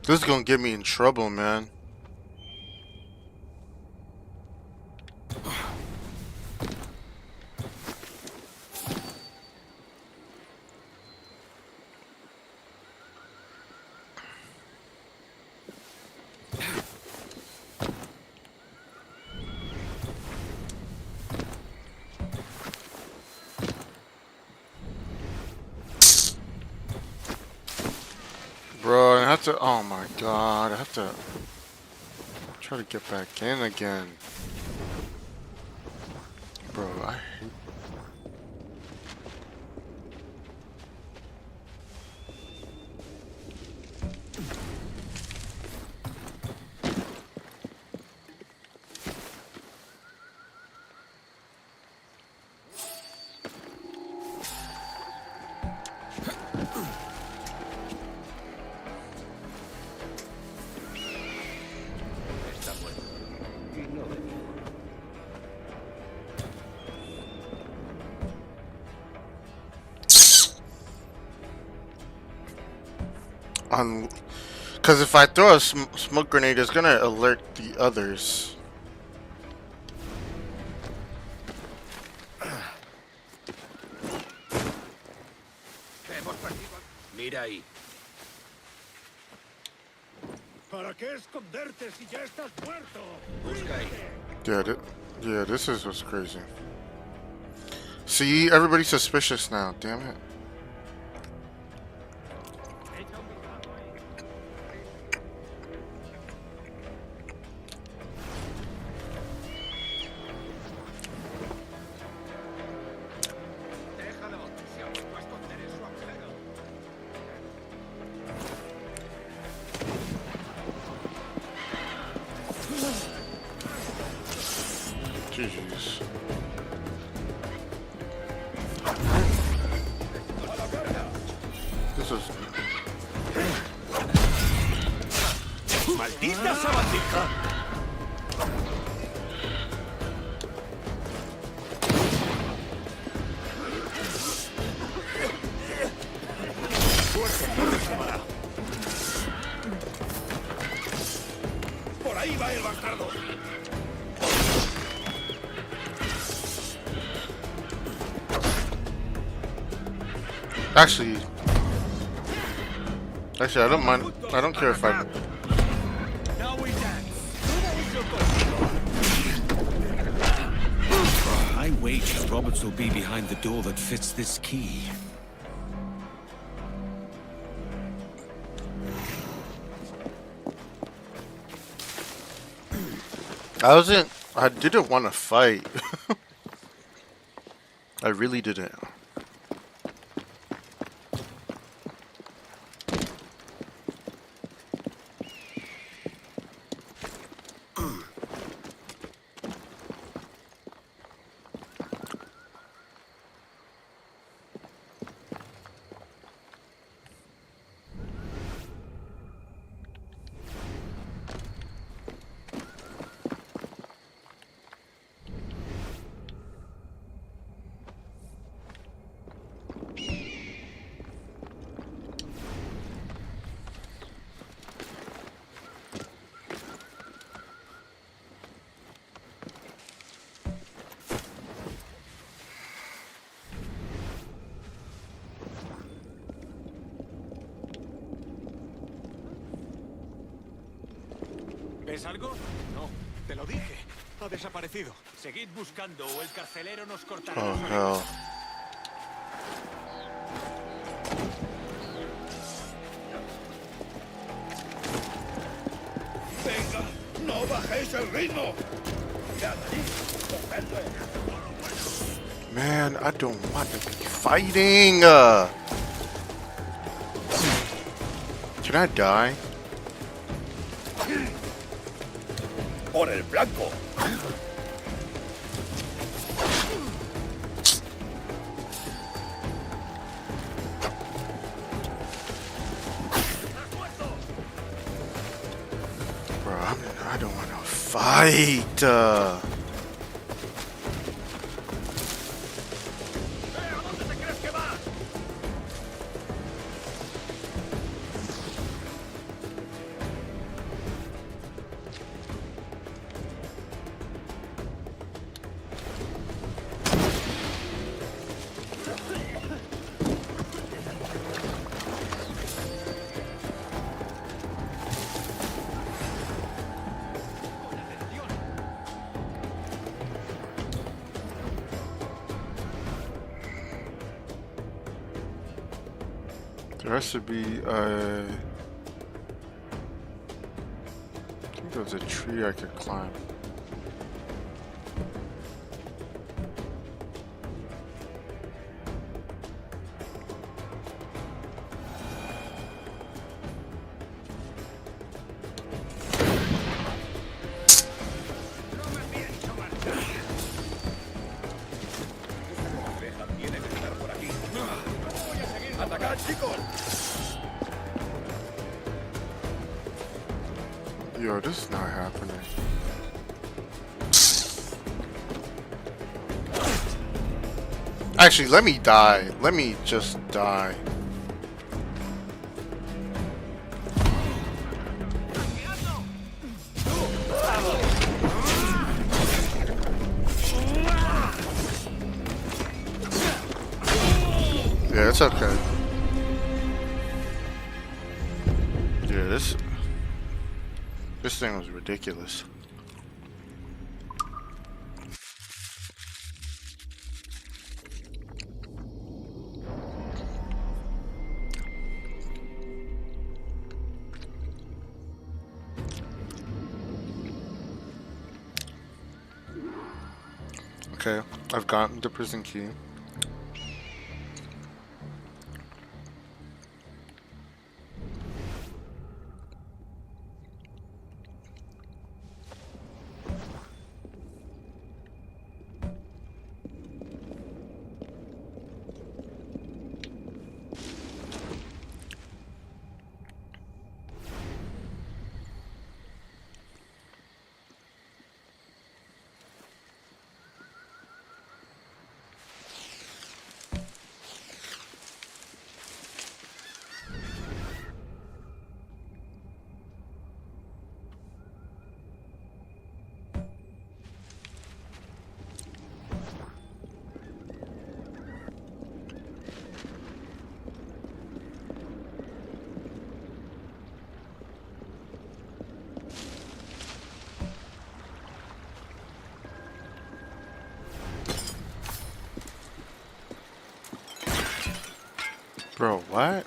This is gonna get me in trouble, man. Bro, I have to. Oh my god, I have to try to get back in again. Bro, I hate. Because if I throw a smoke grenade, it's gonna alert the others. Mira ahí. ¿Para qué esconderte si ya estás muerto? Busca ahí. Yeah, this is what's crazy. See, everybody's suspicious now. Damn it. GG's. This is. ¡Maldita sabandija! ¡Por ahí va el bastardo! Actually, I don't mind. I don't care if I. I wager Roberts will be behind the door that fits this key. I didn't want to fight. I really didn't. ¿Ves algo? No, te lo dije. Ha desaparecido. Seguid buscando o el carcelero nos cortará. Oh, hell. Venga, no bajéis el ritmo. Man, I don't want to be fighting. Can I die? Por el blanco. Bro, I don't want to fight. There has to be I think there's a tree I could climb. Yo, this is not happening. Actually, let me die. Let me just die. Yeah, it's okay. Yeah, this thing was ridiculous. Okay, I've gotten the prison key. Bro, what?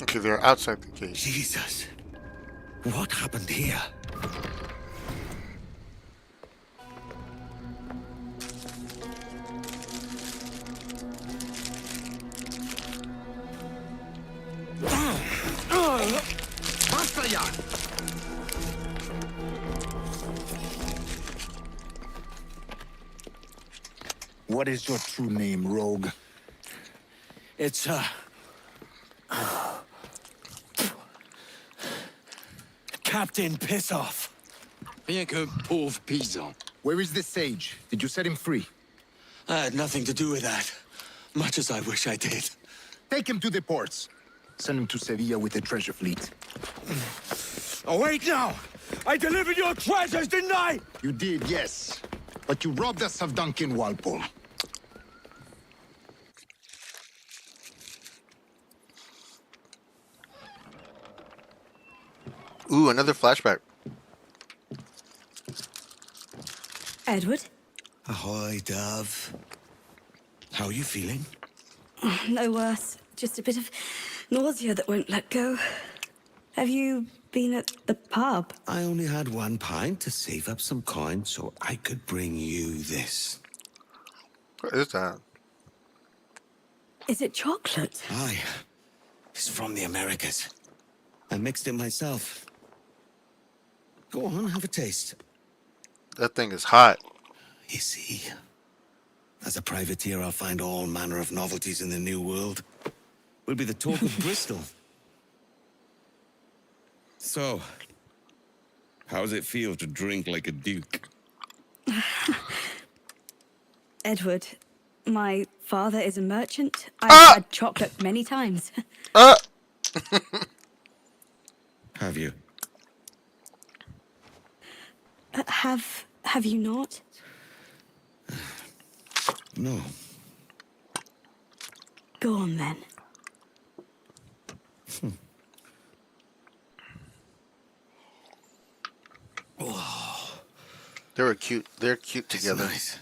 Okay, they're outside the gate. Jesus. What happened here? Basta ya! What is your true name, rogue? It's, Captain Pissoff. Rien qu'un pauvre paysan. Where is the sage? Did you set him free? I had nothing to do with that. Much as I wish I did. Take him to the ports. Send him to Sevilla with the treasure fleet. Oh, wait now! I delivered your treasures, didn't I? You did, yes. But you robbed us of Duncan Walpole. Ooh, another flashback. Edward? Ahoy, Dove. How are you feeling? Oh, no worse. Just a bit of nausea that won't let go. Have you been at the pub? I only had 1 pint to save up some coin so I could bring you this. What is that? Is it chocolate? Aye. It's from the Americas. I mixed it myself. Go on, have a taste. That thing is hot. You see, as a privateer, I'll find all manner of novelties in the New World. We'll be the talk of Bristol. So, how's it feel to drink like a duke? Edward, my father is a merchant. I've had chocolate many times. Have you? Have you not? No. Go on then. They're cute. They're cute together. Nice.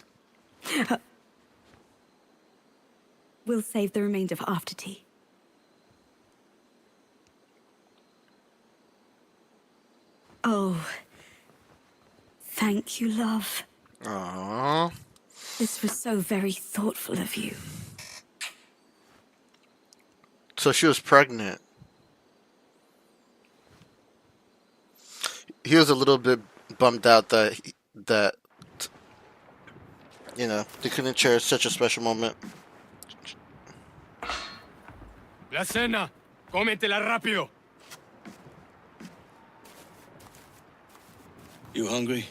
We'll save the remainder for after tea. Oh, thank you, love. Aww. This was so very thoughtful of you. So she was pregnant. He was a little bit bummed out that you know, they couldn't share such a special moment. La cena. Cómetela rápido. You hungry?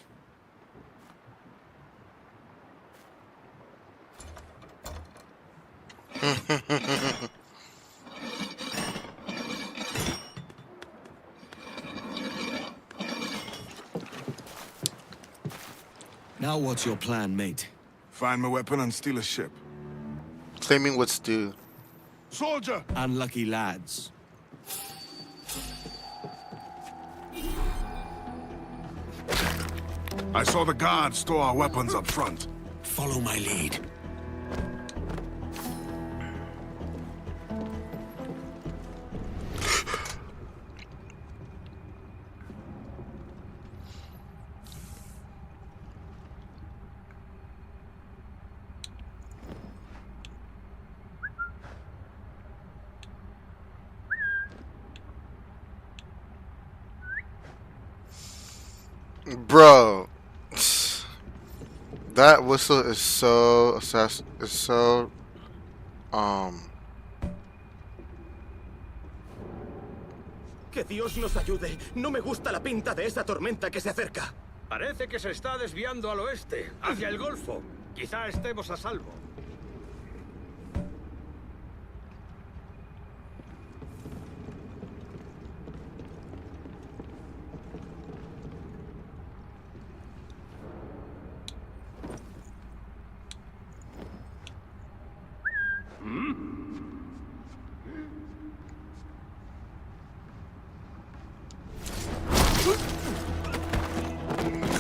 Now what's your plan, mate? Find my weapon and steal a ship. Claiming what's due. Soldier! Unlucky lads. I saw the guards store our weapons up front. Follow my lead. Bro, that whistle is so Que Dios nos ayude. No me gusta la pinta de esa tormenta que se acerca. Parece que se está desviando al oeste, hacia el Golfo. Quizá estemos a salvo.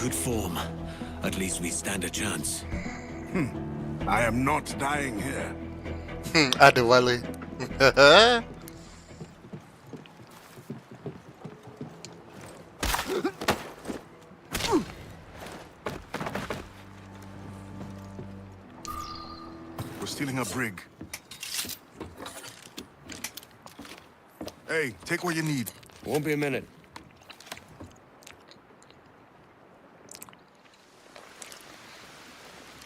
Good form. At least we stand a chance. I am not dying here. Adewale. We're stealing a brig. Hey, take what you need. Won't be a minute.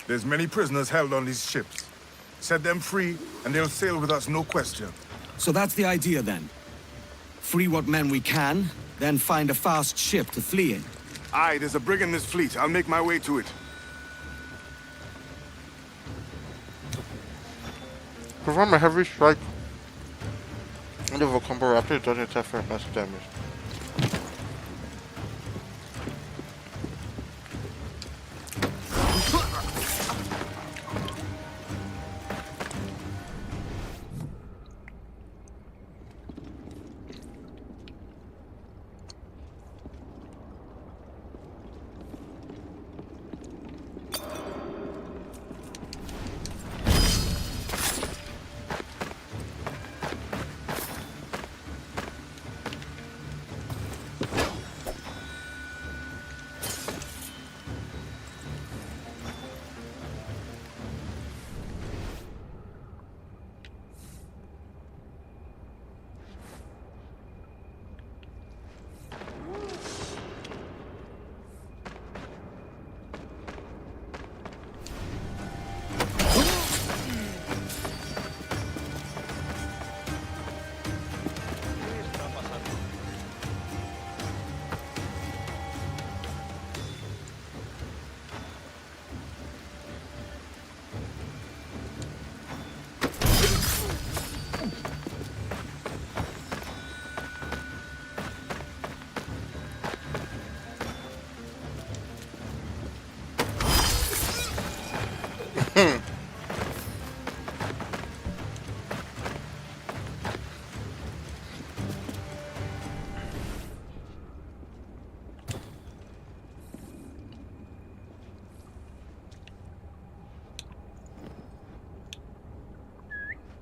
There's many prisoners held on these ships. Set them free, and they'll sail with us, no question. So that's the idea, then. Free what men we can, then find a fast ship to flee in. Aye, there's a brig in this fleet. I'll make my way to it. Perform a heavy strike. Naval combo after it doesn't attack for massive damage.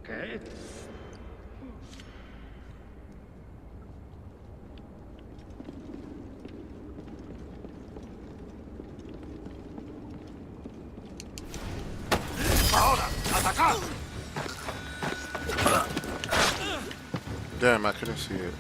¿Qué? ¡Ahora! ¡Atacad! Damn, I couldn't see it.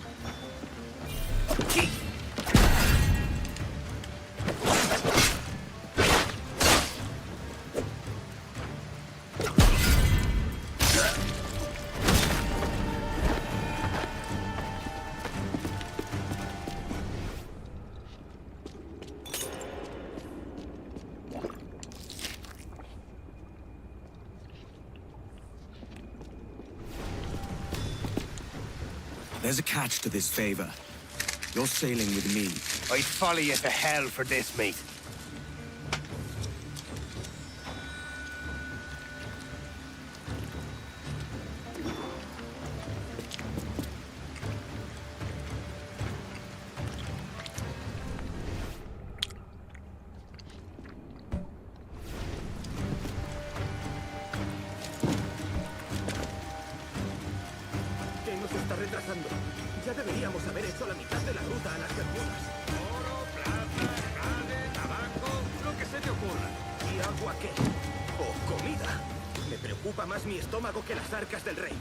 There's a catch to this favor. You're sailing with me. I'd follow you to hell for this, mate. Ya deberíamos haber hecho la mitad de la ruta a las Bermudas. Oro, plata, jade, tabaco, lo que se te ocurra. ¿Y agua qué? ¿O comida? Me preocupa más mi estómago que las arcas del rey.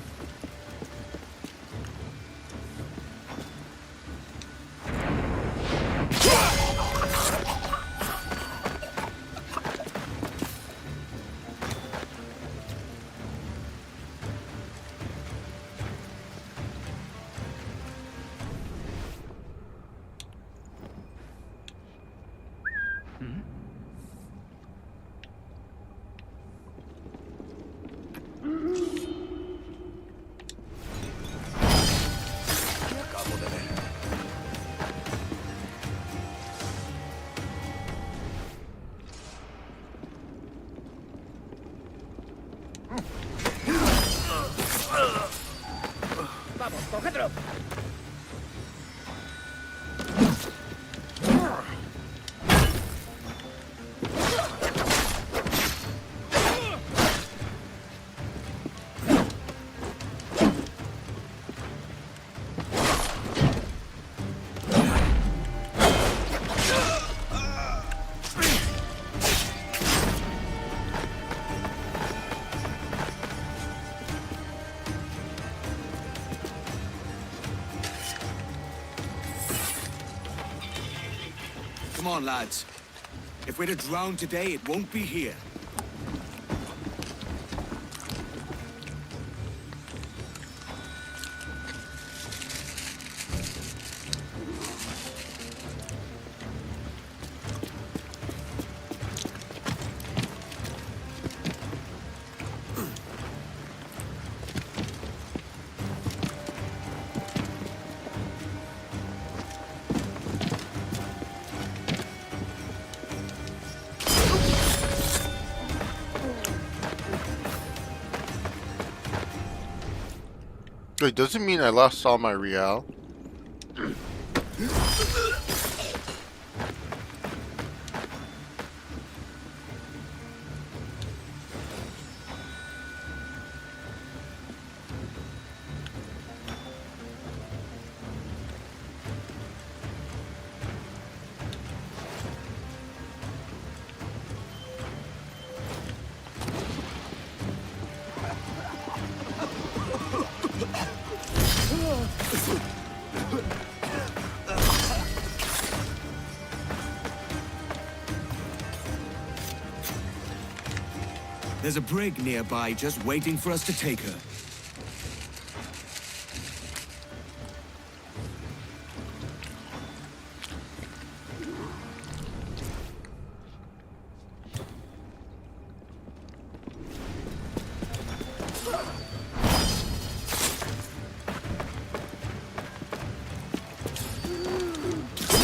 Vamos, cogedlo. Come on, lads. If we're to drown today, it won't be here. Wait, does it mean I lost all my real? There's a brig nearby just waiting for us to take her.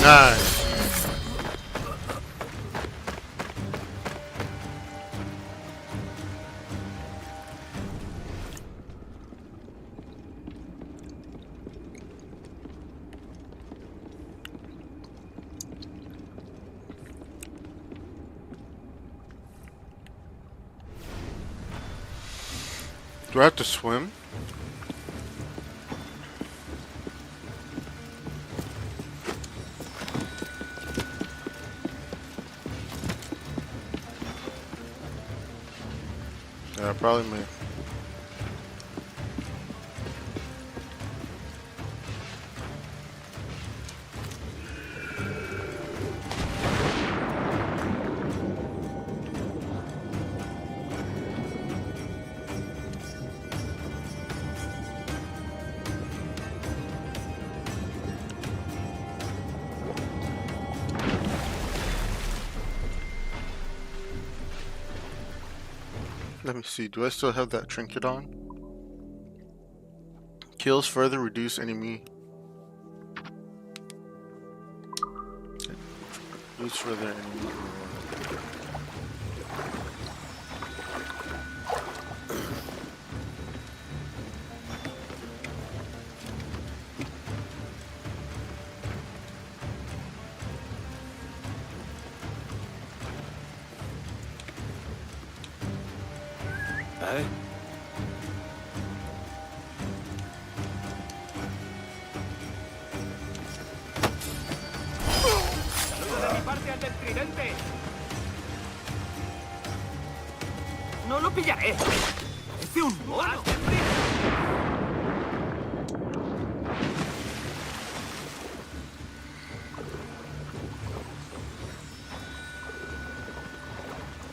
Nice. Do I have to swim? Yeah, probably me. Let me see, do I still have that trinket on? Kills further reduce enemy. Reduce further enemy. ¿Eh? ¡Saluda de mi parte al del tridente! ¡No lo pillaré! ¡Parece un mono!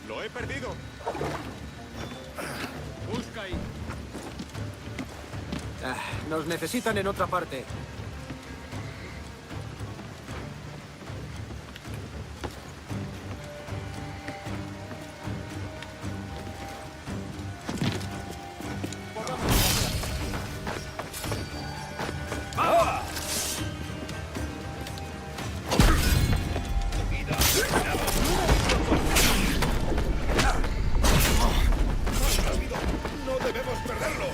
¡Lo he perdido! Busca ahí. Nos necesitan en otra parte. ¡No debemos perderlo!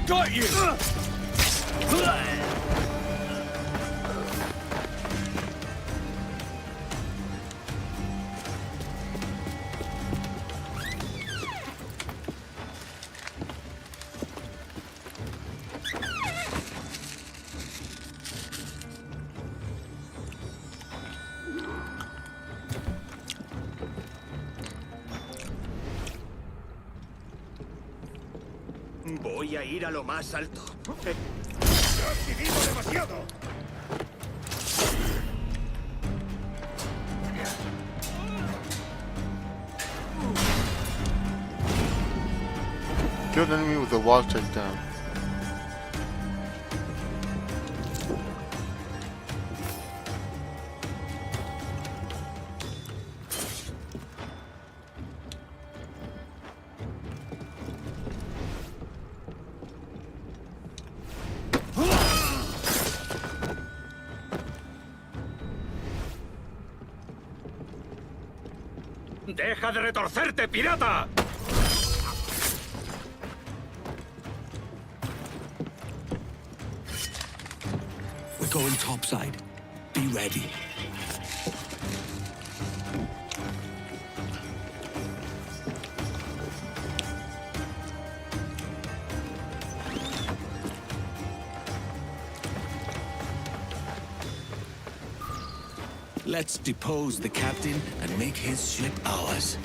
Got you! Voy a ir a lo más alto. ¡Has vivido demasiado! Killed enemy with a wall takedown. ¡Deja de retorcerte, pirata! We're going topside. Be ready. Let's depose the captain and make his ship ours.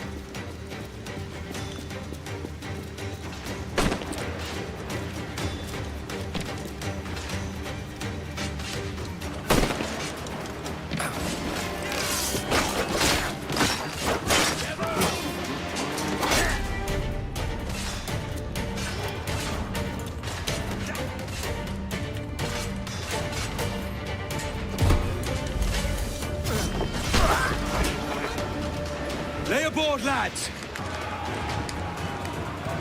Lay aboard, lads!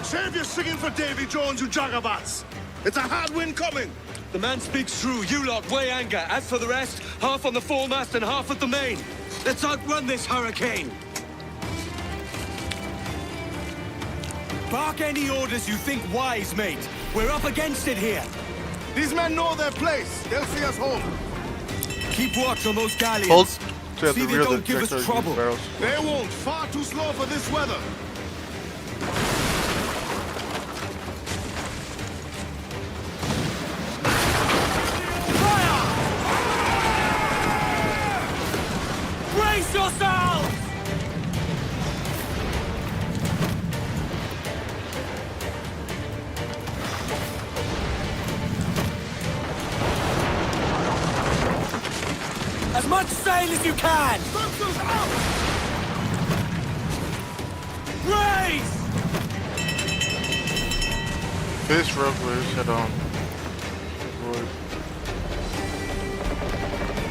Save your singing for Davy Jones, you jagabats! It's a hard wind coming! The man speaks true. You lot weigh anchor. As for the rest, half on the foremast and half at the main. Let's outrun this hurricane! Bark any orders you think wise, mate. We're up against it here. These men know their place. They'll see us home. Keep watch on those galleons. Hold to at See the they rear of don't the give us tractor, trouble. use barrels. They won't. Far too slow for this weather. Brace yourselves! As much sail as you can! Race! Face roadways head on.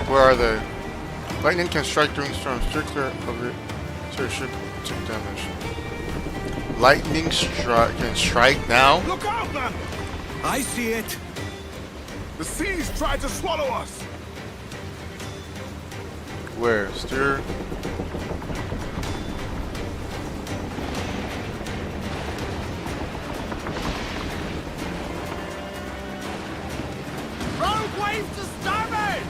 Where are they? Lightning can strike during storms. Steer clear of it so your ship take damage. Lightning can strike now? Look out, man! I see it. The seas try to swallow us. Where? Steer. Rogue wave to starboard!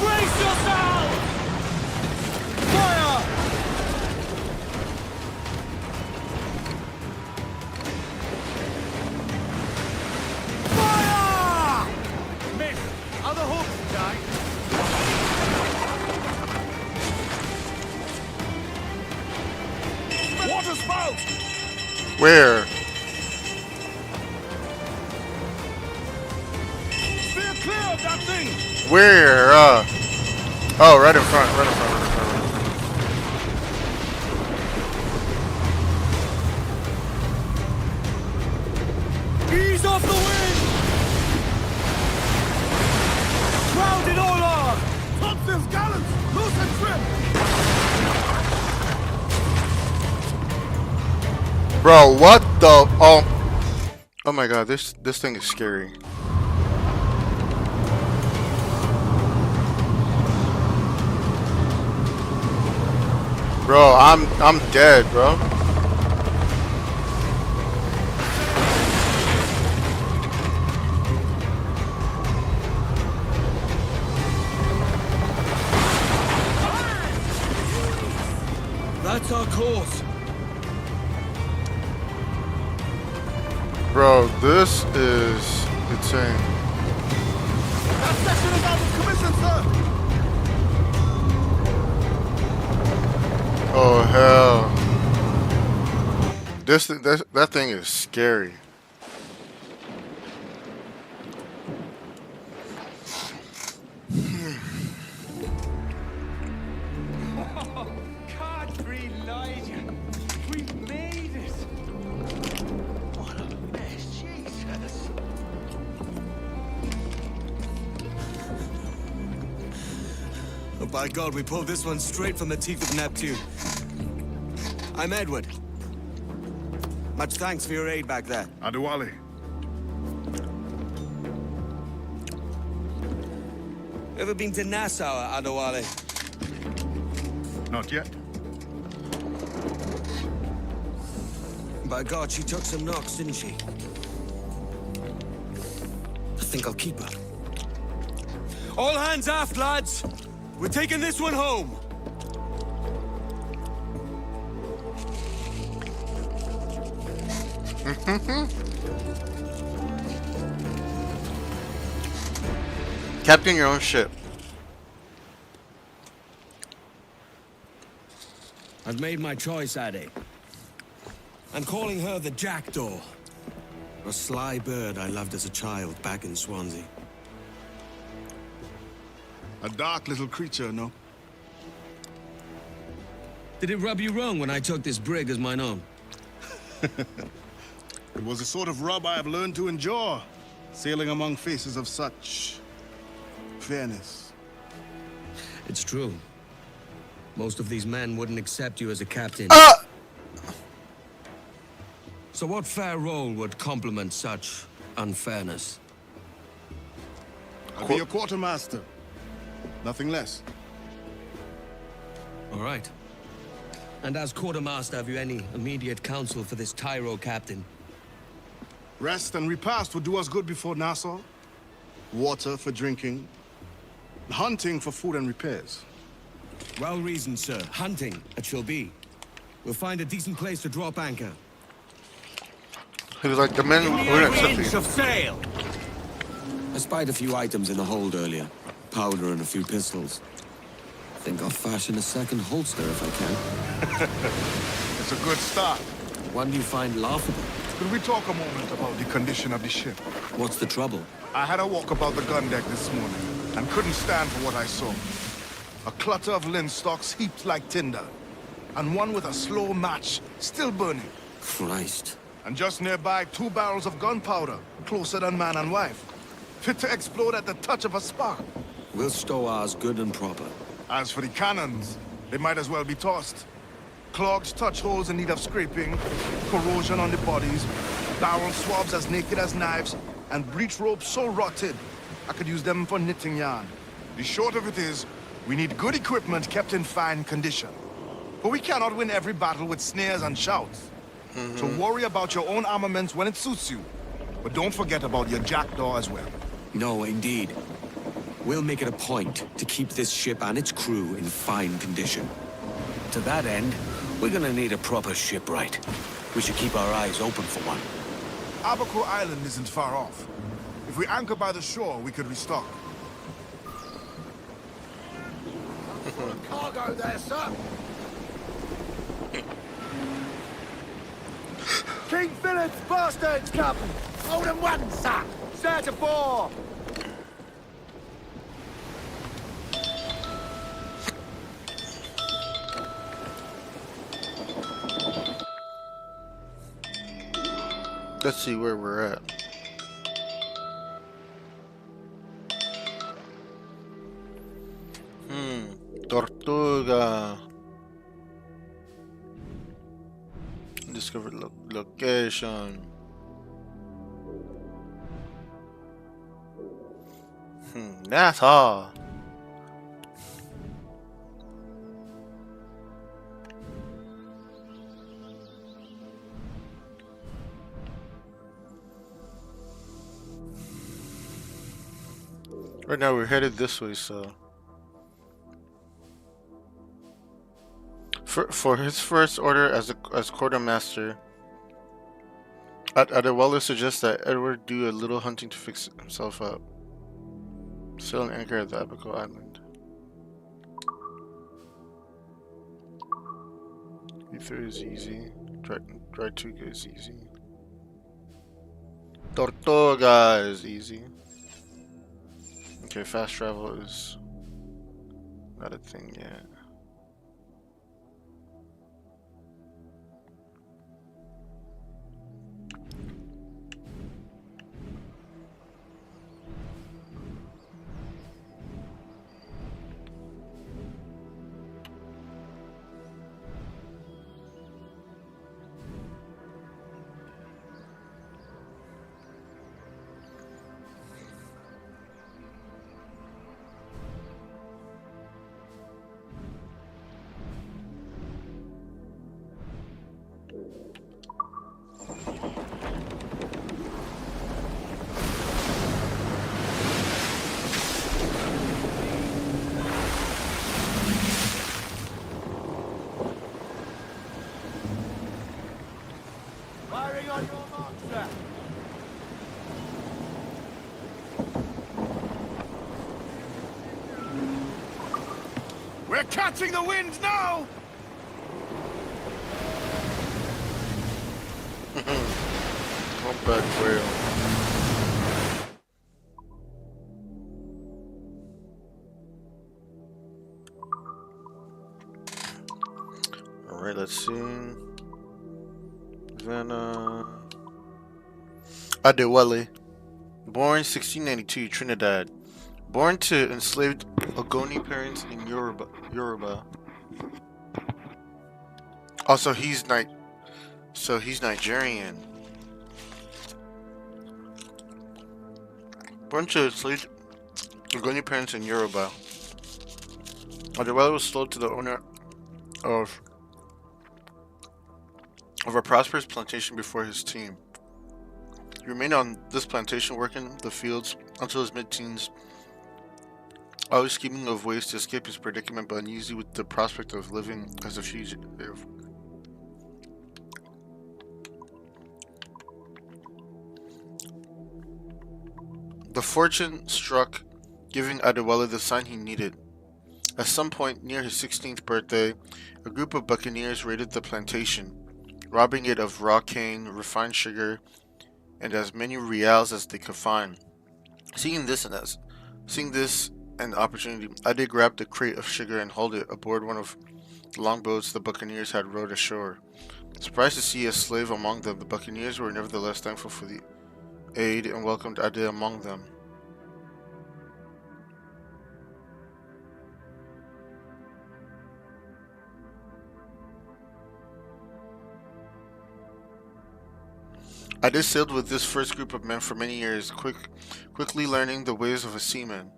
Brace yourselves! Fire! Fire! Miss! Other hooks, guys! Water spout! Where? Steer clear of that thing! Where? Oh, right in front, right in front, right in front, right in front. Ease off the wind! Grounded all on! Topsails, gallants! Loose and trim! Bro, what the? Oh my god, this thing is scary. Bro, I'm dead, bro. That's our course. Bro, this is insane. That section is out of commission, sir! Oh hell. That thing is scary. Country Elijah! We've made it! What a mess, Jesus! Oh, by God, we pulled this one straight from the teeth of Neptune. I'm Edward. Much thanks for your aid back there. Adewale. Ever been to Nassau, Adewale? Not yet. By God, she took some knocks, didn't she? I think I'll keep her. All hands aft, lads! We're taking this one home! Captain your own ship. I've made my choice, Ade. I'm calling her the Jackdaw. A sly bird I loved as a child back in Swansea. A dark little creature, no? Did it rub you wrong when I took this brig as mine own? It was the sort of rub I have learned to endure, sailing among faces of such fairness. It's true. Most of these men wouldn't accept you as a captain. So what fair role would complement such unfairness? I'll be a quartermaster. Nothing less. All right. And as quartermaster, have you any immediate counsel for this Tyro captain? Rest and repast would do us good before Nassau. Water for drinking. Hunting for food and repairs. Well reasoned, sir. Hunting, it shall be. We'll find a decent place to drop anchor. He was like, the men weren't accepting. Of sail! I spied a few items in the hold earlier. Powder and a few pistols. Think I'll fashion a second holster if I can. It's a good start. One you find laughable. Could we talk a moment about the condition of the ship? What's the trouble? I had a walk about the gun deck this morning and couldn't stand for what I saw. A clutter of linstocks heaped like tinder, and one with a slow match still burning. Christ. And just nearby, 2 barrels of gunpowder, closer than man and wife, fit to explode at the touch of a spark. We'll stow ours good and proper. As for the cannons, they might as well be tossed. Clogged touch holes in need of scraping, corrosion on the bodies, barrel swabs as naked as knives, and breech ropes so rotted, I could use them for knitting yarn. The short of it is, we need good equipment kept in fine condition. But we cannot win every battle with snares and shouts. So worry about your own armaments when it suits you. But don't forget about your jackdaw as well. No, indeed. We'll make it a point to keep this ship and its crew in fine condition. To that end, we're gonna need a proper shipwright. We should keep our eyes open for one. Abaco Island isn't far off. If we anchor by the shore, we could restock. Cargo there, sir. King Philip's bastards, Captain. Hold 'em one, sir. Set to 4. Let's see where we're at. Tortuga. Discover location. That's all. Right now we're headed this way, so for his first order as quartermaster, Adewale suggests that Edward do a little hunting to fix himself up. Sail and anchor at the Abaco Island. Ether is easy. Dry Tuga is easy. Tortuga is easy. Okay, fast travel is not a thing yet. We're catching the wind now! Humpback whale. Alright, let's see. Then, Adewale. Born 1692, Trinidad. Born to enslaved Ogoni parents in Yoruba. Also, he's Nigerian. Born to enslaved Ogoni parents in Yoruba. Adewale was sold to the owner of a prosperous plantation before his team. He remained on this plantation working the fields until his mid-teens, always scheming of ways to escape his predicament but uneasy with the prospect of living as a fugitive. The fortune struck, giving Adewale the sign he needed. At some point near his 16th birthday, a group of buccaneers raided the plantation, robbing it of raw cane, refined sugar, and as many reals as they could find. Seeing this an opportunity, Ade grabbed a crate of sugar and hauled it aboard one of the longboats the buccaneers had rowed ashore. Surprised to see a slave among them, the buccaneers were nevertheless thankful for the aid and welcomed Ade among them. Ade sailed with this first group of men for many years, quickly learning the ways of a seaman.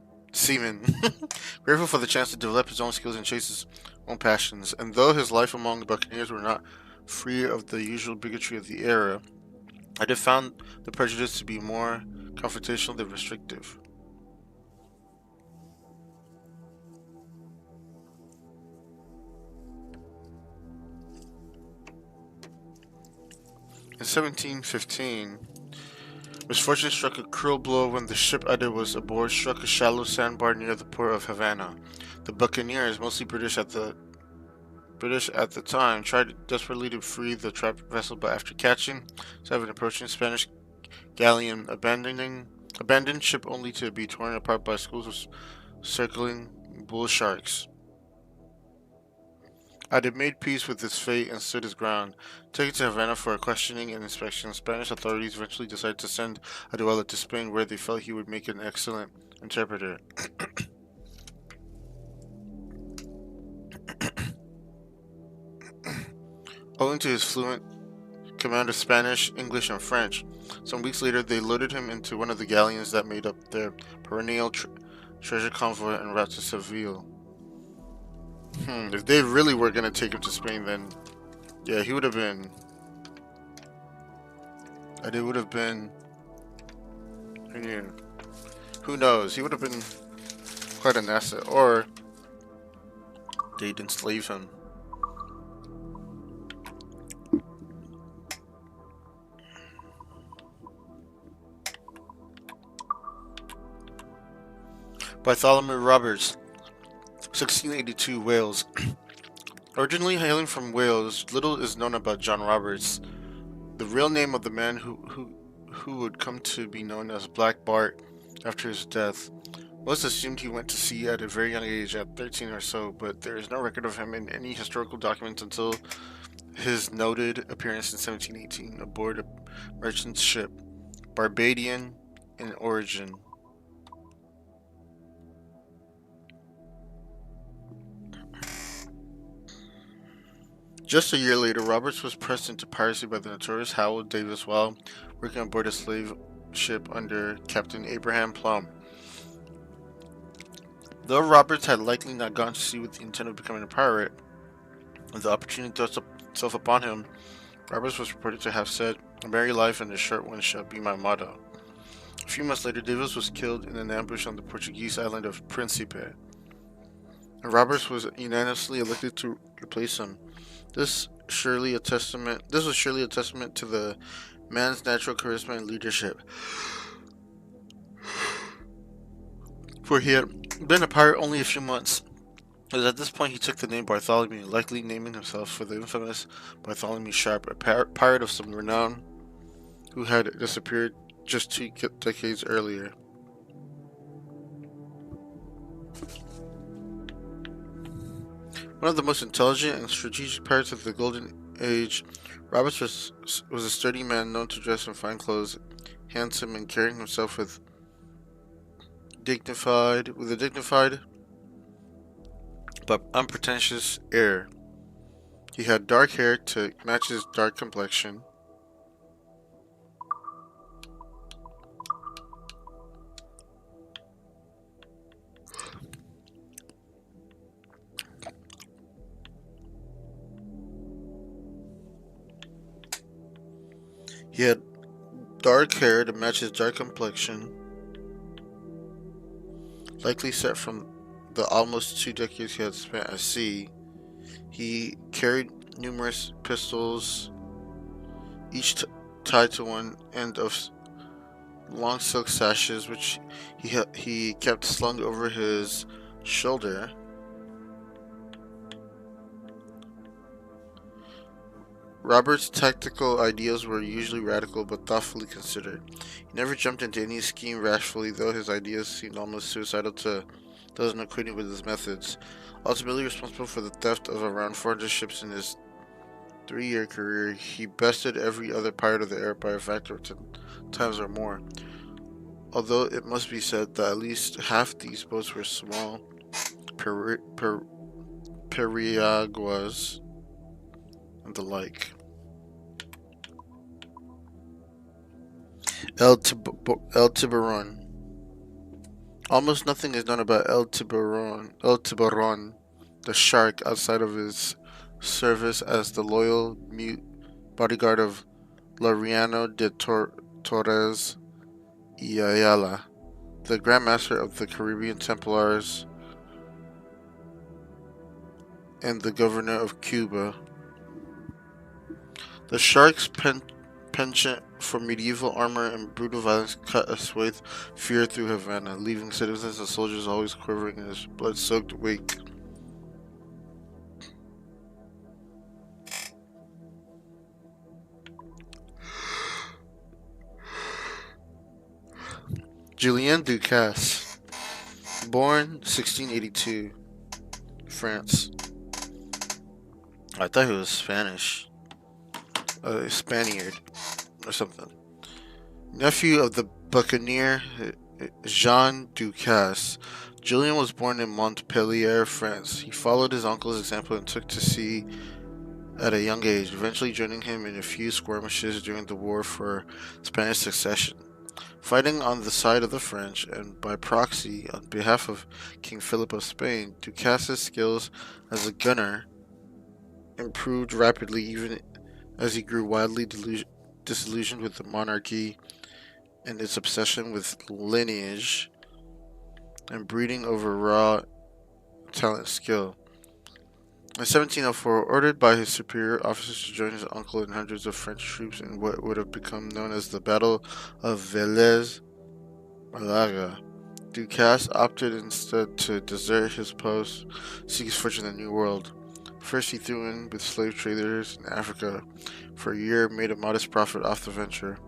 Grateful for the chance to develop his own skills and chase his own passions, and though his life among the buccaneers were not free of the usual bigotry of the era, Ade found the prejudice to be more confrontational than restrictive. In 1715, misfortune struck a cruel blow when the ship Ade was aboard struck a shallow sandbar near the port of Havana. The buccaneers, mostly British at the time, tried desperately to free the trapped vessel, but after catching 7 approaching Spanish galleon, abandoned ship only to be torn apart by schools of circling bull sharks. Ade made peace with his fate and stood his ground. Taken to Havana for a questioning and inspection, Spanish authorities eventually decided to send Adewale to Spain, where they felt he would make an excellent interpreter. Owing to his fluent command of Spanish, English, and French, some weeks later they loaded him into one of the galleons that made up their perennial treasure convoy en route to Seville. If they really were going to take him to Spain, then yeah, he would have been... Ade would have been... Yeah, who knows? He would have been quite an asset, or they'd enslave him. Bartholomew Roberts, 1682, Wales. Originally hailing from Wales, little is known about John Roberts, the real name of the man who would come to be known as Black Bart after his death. Most assumed he went to sea at a very young age, at 13 or so, but there is no record of him in any historical documents until his noted appearance in 1718 aboard a merchant ship, Barbadian in origin. Just a year later, Roberts was pressed into piracy by the notorious Howell Davis while working on board a slave ship under Captain Abraham Plum. Though Roberts had likely not gone to sea with the intent of becoming a pirate, when the opportunity thrust itself upon him, Roberts was reported to have said, "A merry life and a short one shall be my motto." A few months later, Davis was killed in an ambush on the Portuguese island of Principe, and Roberts was unanimously elected to replace him. This was surely a testament to the man's natural charisma and leadership, for he had been a pirate only a few months It was at this point he took the name Bartholomew, likely naming himself for the infamous Bartholomew Sharp, a pirate of some renown who had disappeared just 2 decades earlier. One of the most intelligent and strategic pirates of the Golden Age, Roberts was a sturdy man known to dress in fine clothes, handsome, and carrying himself with a dignified but unpretentious air. He had dark hair to match his dark complexion. He had dark hair to match his dark complexion, likely set from the almost 2 decades he had spent at sea. He carried numerous pistols, each tied to one end of long silk sashes, which he kept slung over his shoulder. Robert's tactical ideas were usually radical but thoughtfully considered. He never jumped into any scheme rashly, though his ideas seemed almost suicidal to those unacquainted with his methods. Ultimately responsible for the theft of around 400 ships in his 3-year career, he bested every other pirate of the era by a factor of 10 times or more. Although it must be said that at least half these boats were small periaguas and the like. El Tiburon. Almost nothing is known about El Tiburon, the shark, outside of his service as the loyal mute bodyguard of Laureano de Torres y Ayala, the Grand Master of the Caribbean Templars and the Governor of Cuba. The shark's penchant for medieval armor and brutal violence cut a swathe fear through Havana, leaving citizens and soldiers always quivering in his blood-soaked wake. Julien Ducasse, born 1682, France. I thought he was Spanish. Spaniard or something. Nephew of the buccaneer Jean Ducasse, Julien was born in Montpellier, France. He followed his uncle's example and took to sea at a young age, eventually joining him in a few skirmishes during the War for Spanish Succession. Fighting on the side of the French and by proxy on behalf of King Philip of Spain, Ducasse's skills as a gunner improved rapidly, even as he grew wildly disillusioned with the monarchy and its obsession with lineage and breeding over raw talent and skill. In 1704, ordered by his superior officers to join his uncle and hundreds of French troops in what would have become known as the Battle of Vélez-Malaga, Ducasse opted instead to desert his post, seek his fortune in the New World. First, he threw in with slave traders in Africa for a year, made a modest profit off the venture,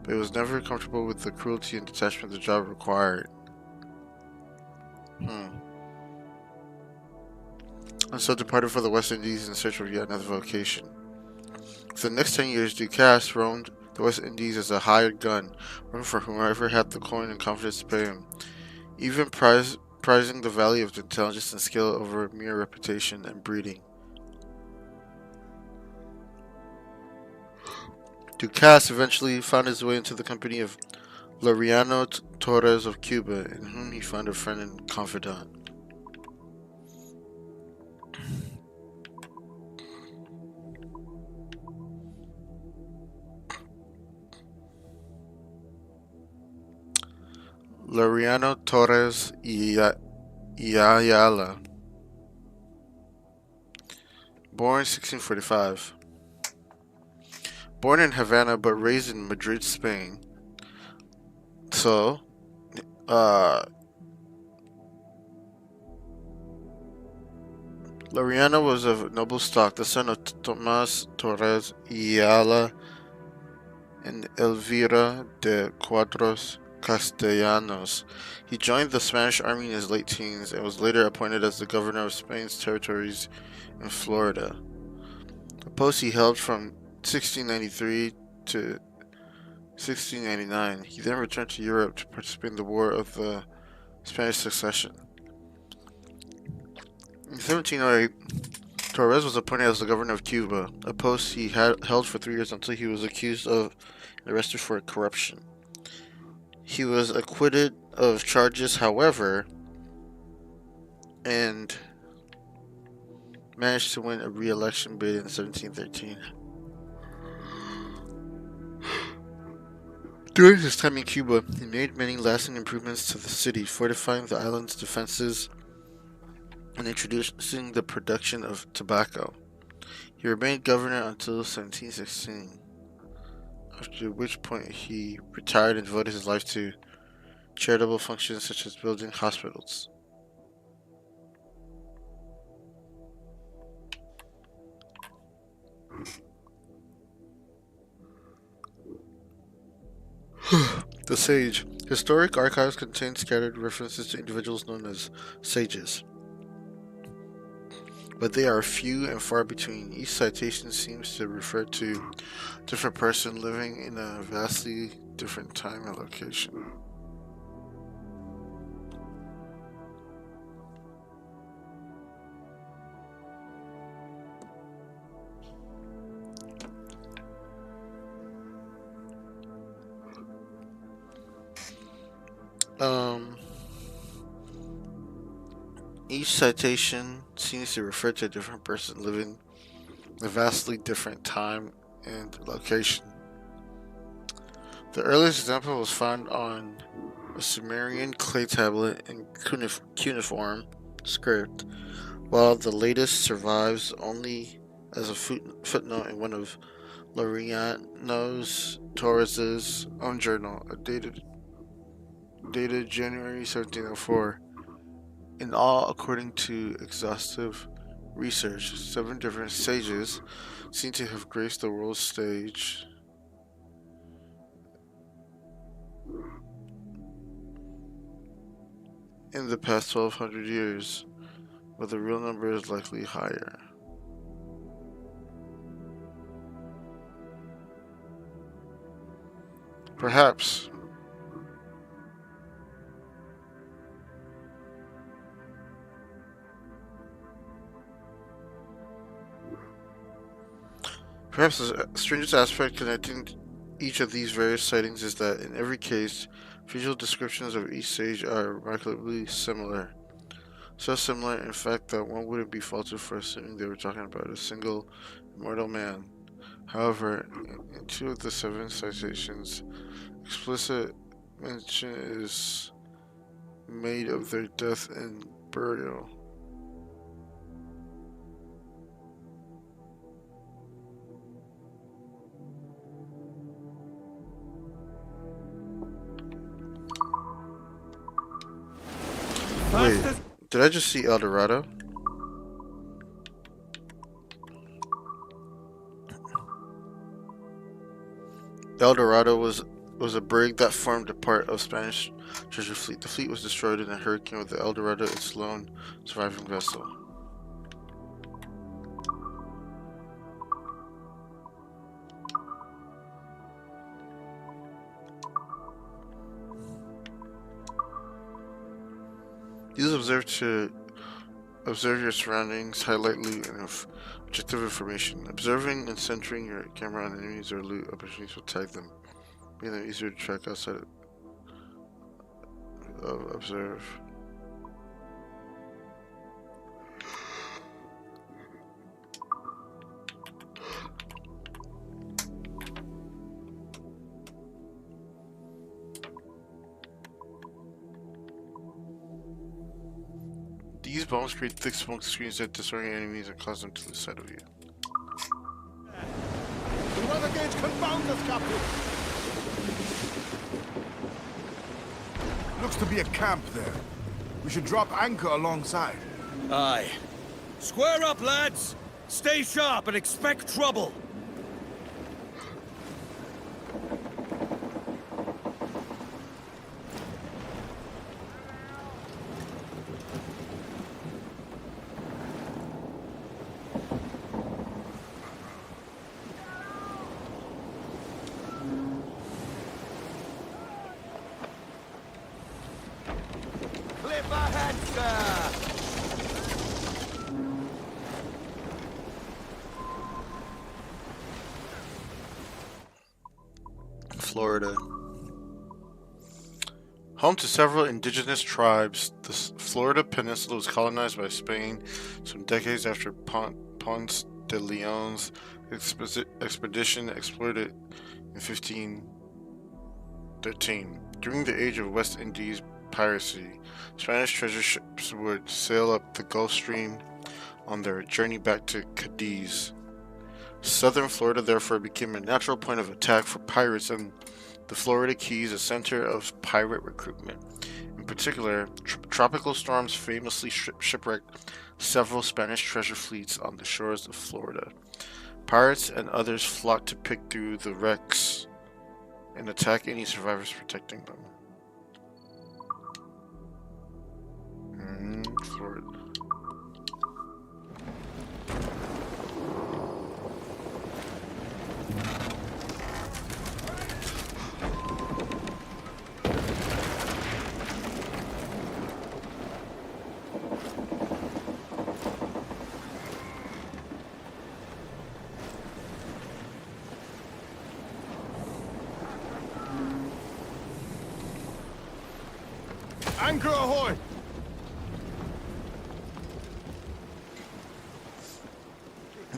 but he was never comfortable with the cruelty and detachment the job required. And so departed for the West Indies in search of yet another vocation. For the next 10 years, Ducasse roamed the West Indies as a hired gun, working for whoever had the coin and confidence to pay him, even prizing the value of intelligence and skill over mere reputation and breeding. Ducasse eventually found his way into the company of Laureano Torres of Cuba, in whom he found a friend and confidant. Laureano Torres y Ayala, born 1645. Born in Havana but raised in Madrid, Spain. So, Laureano was of noble stock, the son of Tomas Torres Ayala and Elvira de Cuadros Castellanos. He joined the Spanish army in his late teens and was later appointed as the governor of Spain's territories in Florida, a post he held from 1693 to 1699. He then returned to Europe to participate in the War of the Spanish Succession. In 1708, Torres was appointed as the governor of Cuba, a post he had held for 3 years until he was accused of and arrested for corruption. He was acquitted of charges, however, and managed to win a re-election bid in 1713. During his time in Cuba, he made many lasting improvements to the city, fortifying the island's defenses and introducing the production of tobacco. He remained governor until 1716, after which point he retired and devoted his life to charitable functions such as building hospitals. The Sage. Historic archives contain scattered references to individuals known as sages, but they are few and far between. Each citation seems to refer to a different person living in a vastly different time and location. Each citation seems to refer to a different person living in a vastly different time and location. The earliest example was found on a Sumerian clay tablet in cuneiform script, while the latest survives only as a footnote in one of Laureano Torres's own journal, dated January 1704. In all, according to exhaustive research, 7 different sages seem to have graced the world stage in the past 1200 years, but the real number is likely higher. Perhaps the strangest aspect connecting each of these various sightings is that in every case, visual descriptions of each sage are remarkably similar. So similar, in fact, that one wouldn't be faulted for assuming they were talking about a single immortal man. However, in 2 of the 7 citations, explicit mention is made of their death and burial. Wait, did I just see El Dorado? El Dorado was a brig that formed a part of Spanish treasure fleet. The fleet was destroyed in a hurricane with the El Dorado its lone surviving vessel. Use observe to observe your surroundings, highlight loot, and objective information. Observing and centering your camera on enemies or loot opportunities will tag them, making them easier to track outside of observe. These bombs create thick smoke screens that disorient enemies and cause them to lose sight of you. The weather gauge confounds us, Captain! Looks to be a camp there. We should drop anchor alongside. Aye. Square up, lads! Stay sharp and expect trouble! Clip ahead, sir! Florida. Home to several indigenous tribes, the Florida Peninsula was colonized by Spain some decades after Ponce de Leon's expedition explored it in 1513. During the age of West Indies piracy, Spanish treasure ships would sail up the Gulf Stream on their journey back to Cadiz. Southern Florida therefore became a natural point of attack for pirates, and the Florida Keys a center of pirate recruitment. In particular, tropical storms famously shipwrecked several Spanish treasure fleets on the shores of Florida. Pirates and others flocked to pick through the wrecks and attack any survivors protecting them. Florida. Anchor ahoy!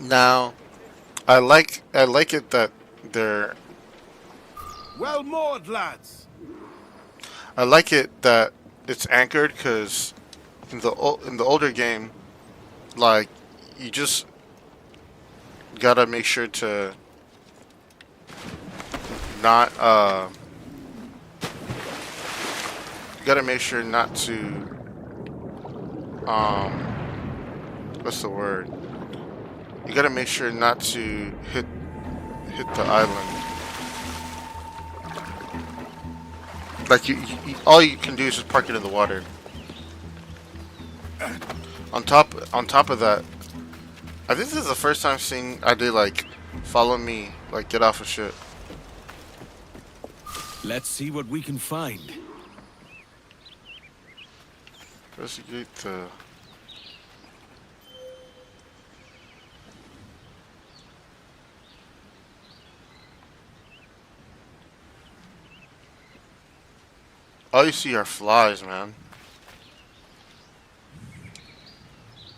Now, I like it that they're. Well moored, lads. I like it that it's anchored, because in the older game, like, you just gotta make sure to not what's the word? You gotta make sure not to hit the island. Like you all you can do is just park it in the water. On top of that, I think this is the first time seeing I did like follow me, like get off of shit. Let's see what we can find. Investigate the. All you see are flies, man.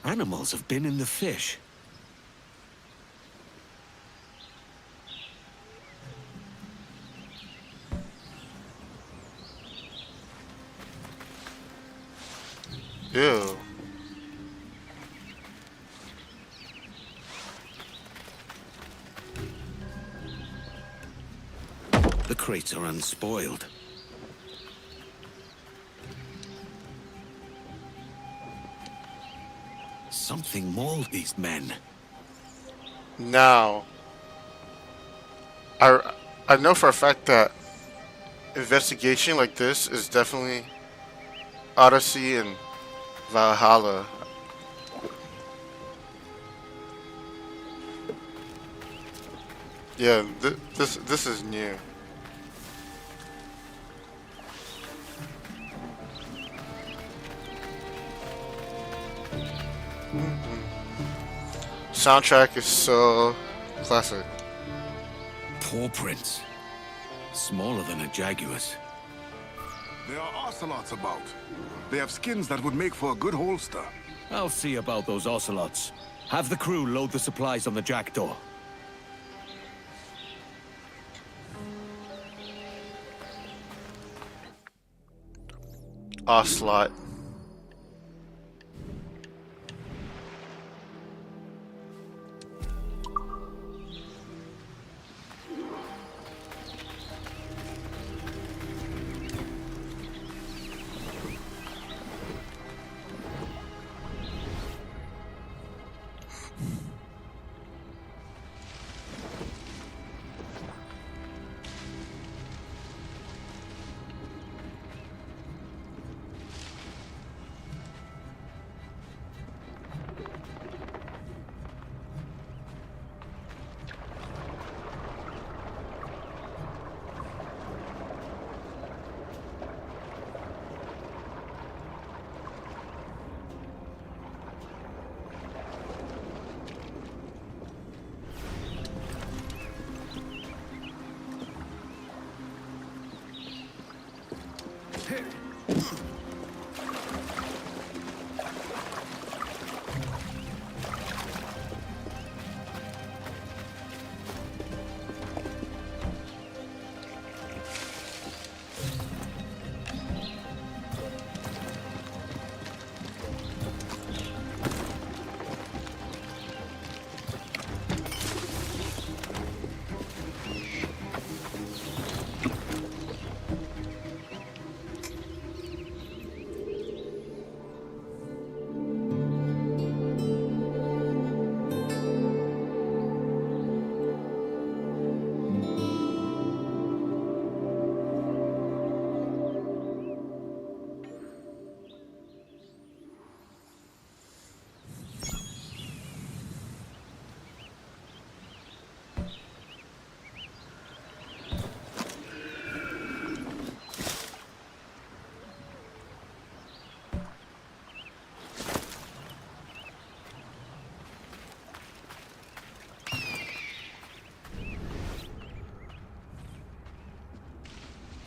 Animals have been in the fish. Ew. The crates are unspoiled. Something mauled these men. Now, I know for a fact that investigation like this is definitely Odyssey and Valhalla. Yeah, this is new. Soundtrack is so classic. Paw prints. Smaller than a jaguar's. There are ocelots about. They have skins that would make for a good holster. I'll see about those ocelots. Have the crew load the supplies on the jackdaw. Ocelot.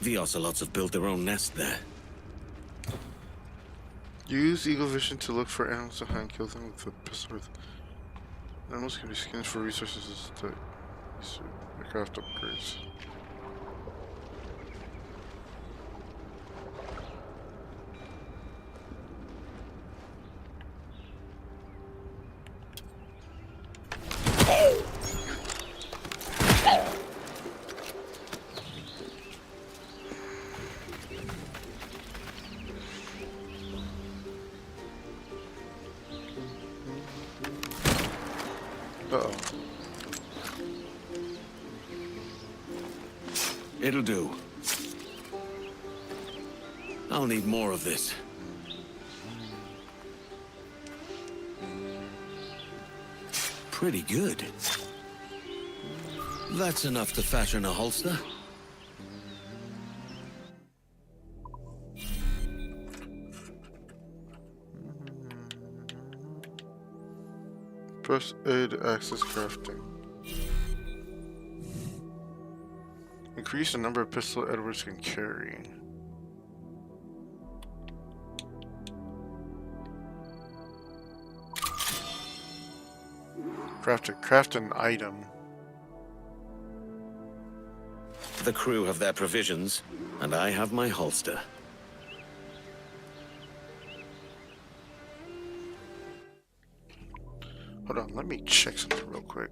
The ocelots have built their own nest there. Use eagle vision to look for animals to hunt. Kill them with a pistol. Animals can be skinned for resources to craft upgrades. Uh-oh. It'll do. I'll need more of this. Pretty good. That's enough to fashion a holster. Press A to access crafting. Increase the number of pistol Edwards can carry. Craft an item. The crew have their provisions, and I have my holster. Hold on, let me check something real quick.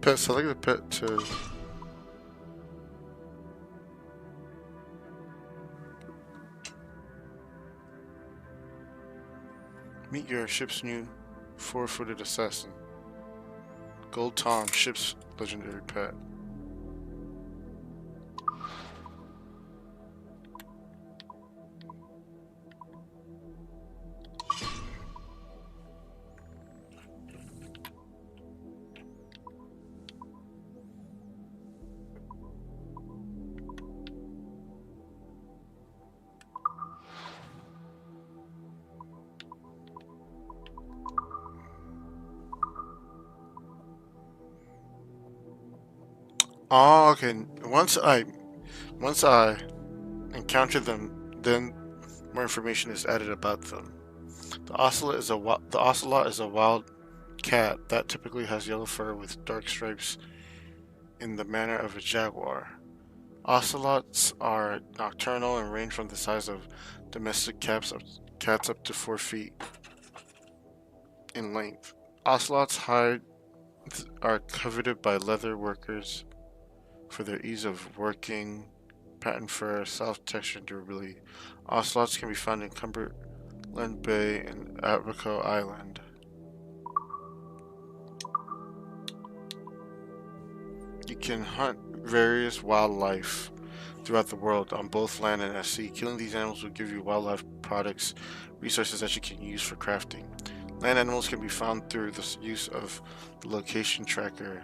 Pet, select the pet to meet your ship's new four-footed assassin. Gold Tom, ship's legendary pet. Oh, okay. Once I encounter them, then more information is added about them. The ocelot is a wild cat that typically has yellow fur with dark stripes in the manner of a jaguar. Ocelots are nocturnal and range from the size of domestic cats up to 4 feet in length. Ocelots' hides are coveted by leather workers for their ease of working, patent fur, soft texture, and durability. Ocelots can be found in Cumberland Bay and Abaco Island. You can hunt various wildlife throughout the world on both land and at sea. Killing these animals will give you wildlife products, resources that you can use for crafting. Land animals can be found through the use of the location tracker.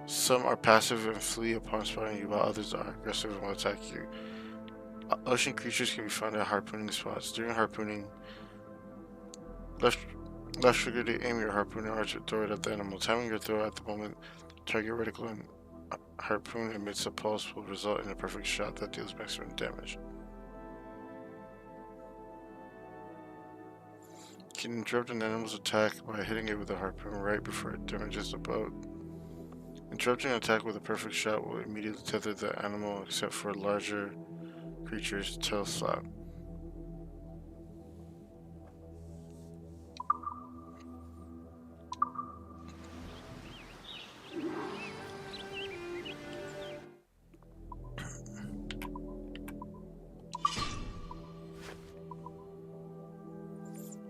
Some are passive and flee upon spotting you, while others are aggressive and will attack you. Ocean creatures can be found at harpooning spots. During harpooning, left Left trigger to aim your harpoon and archer, throw it at the animal. Timing your throw at the moment target reticle and harpoon emits a pulse will result in a perfect shot that deals maximum damage. You can interrupt an animal's attack by hitting it with a harpoon right before it damages the boat. Interrupting an attack with a perfect shot will immediately tether the animal except for larger creatures' tail slap.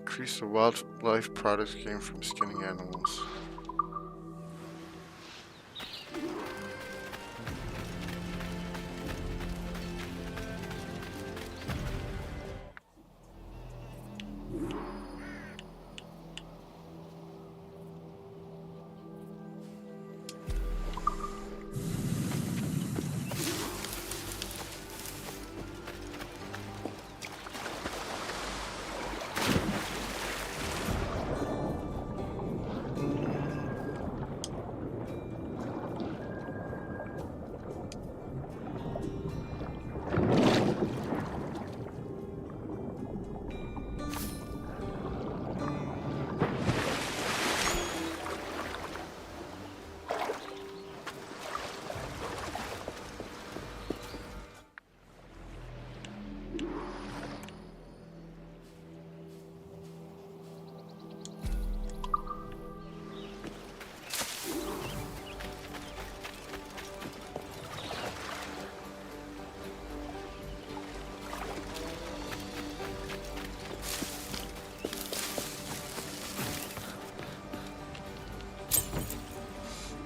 Increase the wildlife products gained from skinning animals.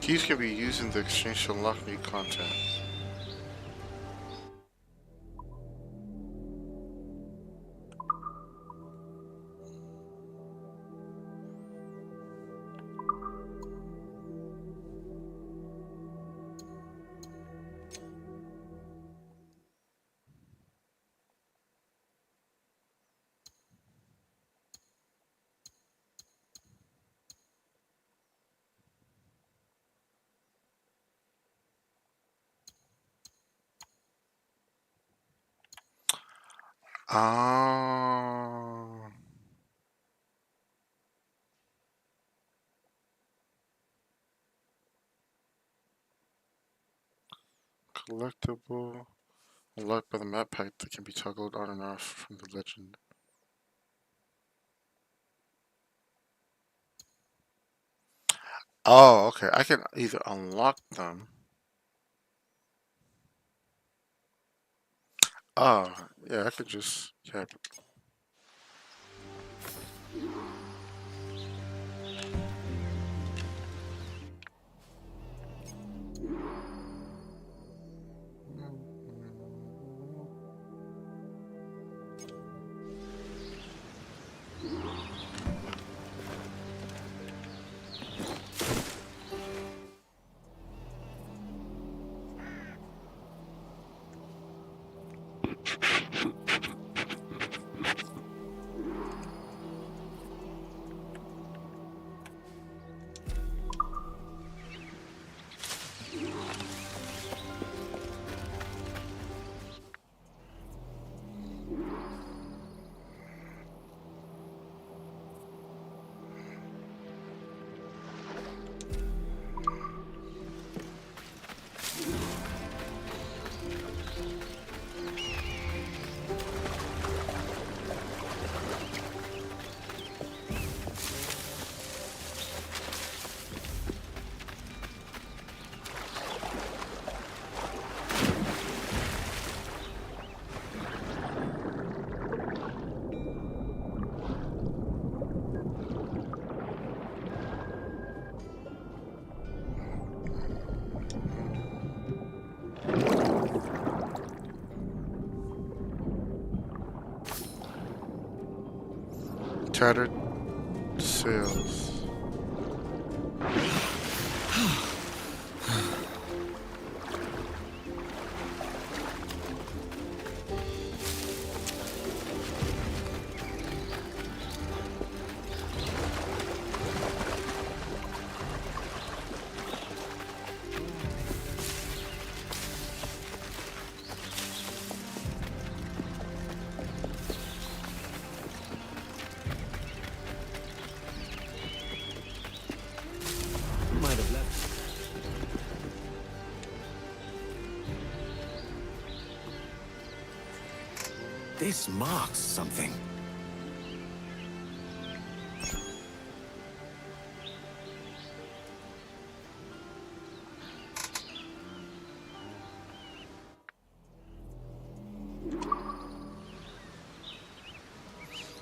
Keys can be used in the exchange to unlock new content. Ah. Collectible. Unlocked by the map pack that can be toggled on and off from the legend. Oh, okay. I can either unlock them. Oh, yeah, I could just, yeah. Tattered sails. This marks something.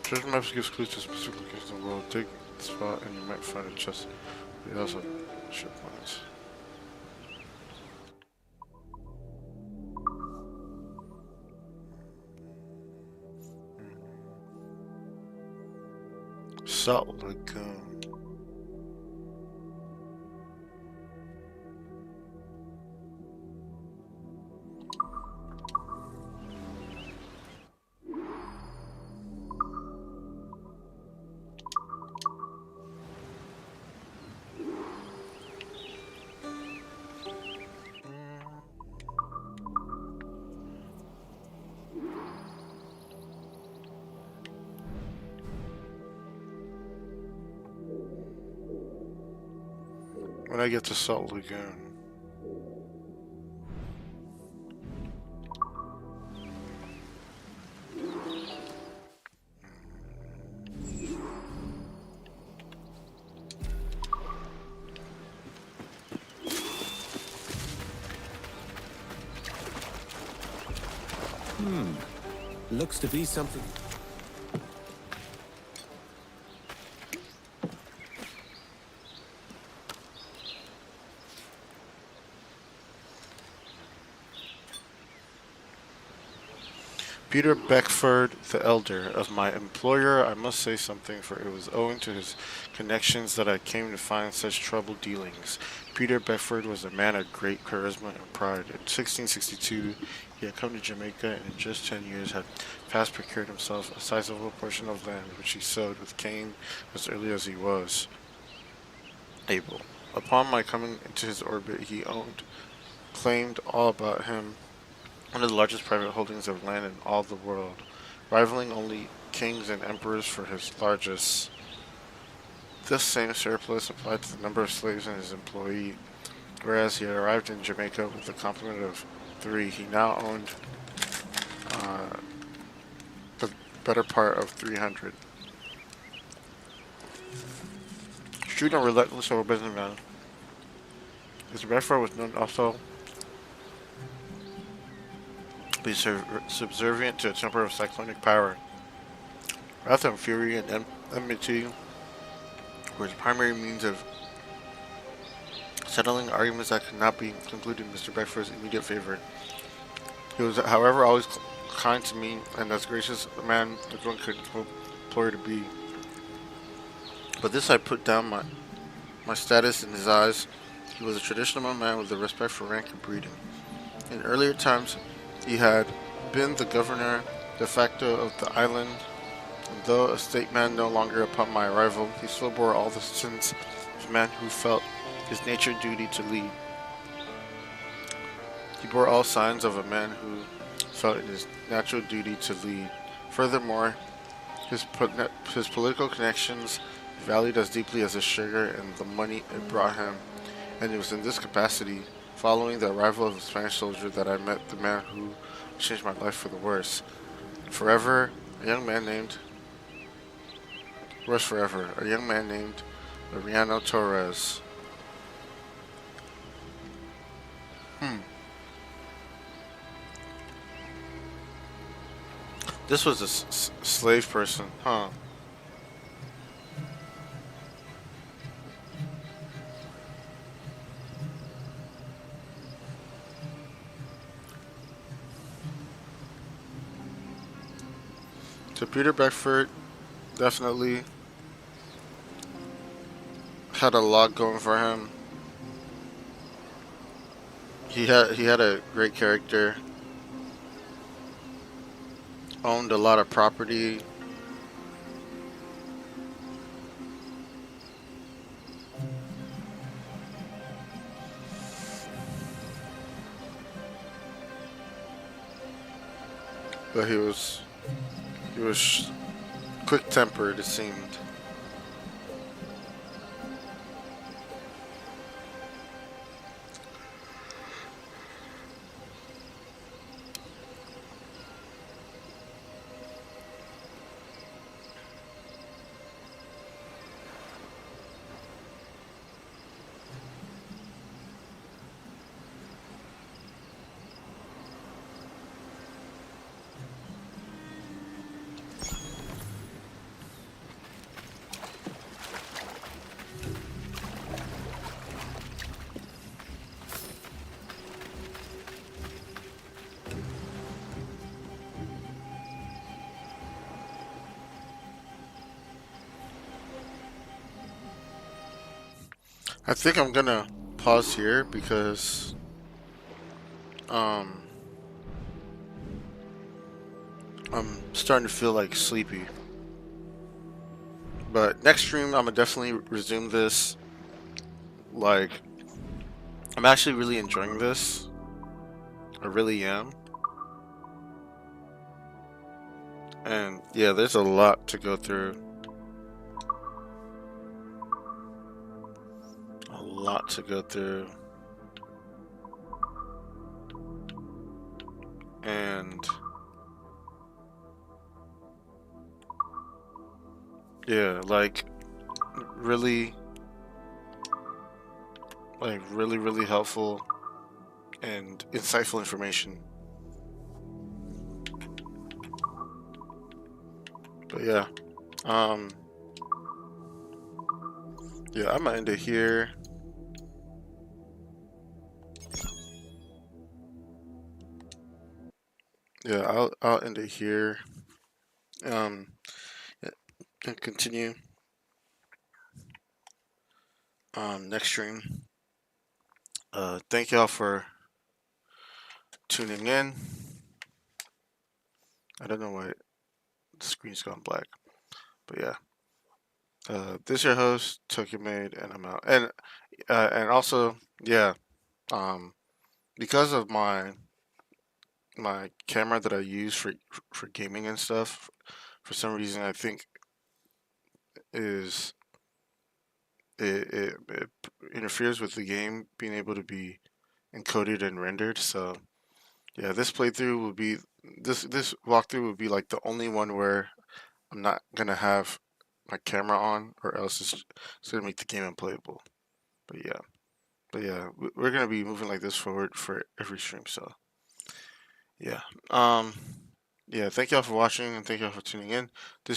Treasure maps gives clues to specific locations in the world. Dig the spot and you might find a chest. It also ship points. Salt Lagoon. When I get to Salt Lagoon. Looks to be something. Peter Beckford the Elder. Of my employer, I must say something, for it was owing to his connections that I came to find such troubled dealings. Peter Beckford was a man of great charisma and pride. In 1662, he had come to Jamaica and in just 10 years had fast procured himself a sizable portion of land, which he sowed with cane as early as he was able. Upon my coming into his orbit, he claimed all about him one of the largest private holdings of land in all the world, rivaling only kings and emperors for his largesse. This same surplus applied to the number of slaves in his employ, whereas he had arrived in Jamaica with a complement of 3. He now owned the better part of 300. Shrewd and relentless of a businessman, Mr. Bedford was known also to be subservient to a temper of cyclonic power. Wrath and fury and enmity were his primary means of settling arguments that could not be concluded in Mr. Beckford's immediate favor. He was, however, always kind to me and as gracious a man as one could hope employer to be. But this I put down my status in his eyes. He was a traditional man with a respect for rank and breeding. In earlier times, he had been the governor de facto of the island, and though a statesman no longer upon my arrival, he still bore all the sins of a man who felt his nature duty to lead. He bore all signs of a man who felt it his natural duty to lead. Furthermore, his political connections he valued as deeply as his sugar and the money it brought him, and it was in this capacity, following the arrival of a Spanish soldier, that I met the man who changed my life for the worse. Forever, a young man named Mariano Torres. This was a slave person, huh? So Peter Beckford definitely had a lot going for him. He had a great character. Owned a lot of property. But he was quick-tempered, it seemed. I think I'm gonna pause here because I'm starting to feel like sleepy. But next stream, I'm gonna definitely resume this. Like, I'm actually really enjoying this. I really am. And yeah, there's a lot to go through. A lot to go through. And yeah, like really helpful and insightful information. But yeah, yeah, I'm gonna end it here. Yeah, I'll end it here. And continue next stream. Thank y'all for tuning in. I don't know why the screen's gone black, but yeah. This is your host Tokyo Made, and I'm out. And also, yeah, because of my camera that I use for gaming and stuff, for some reason I think it interferes with the game being able to be encoded and rendered. So yeah, this walkthrough will be like the only one where I'm not gonna have my camera on, or else it's gonna make the game unplayable. But yeah, we're gonna be moving like this forward for every stream. So yeah, yeah. Thank y'all for watching and thank y'all for tuning in. This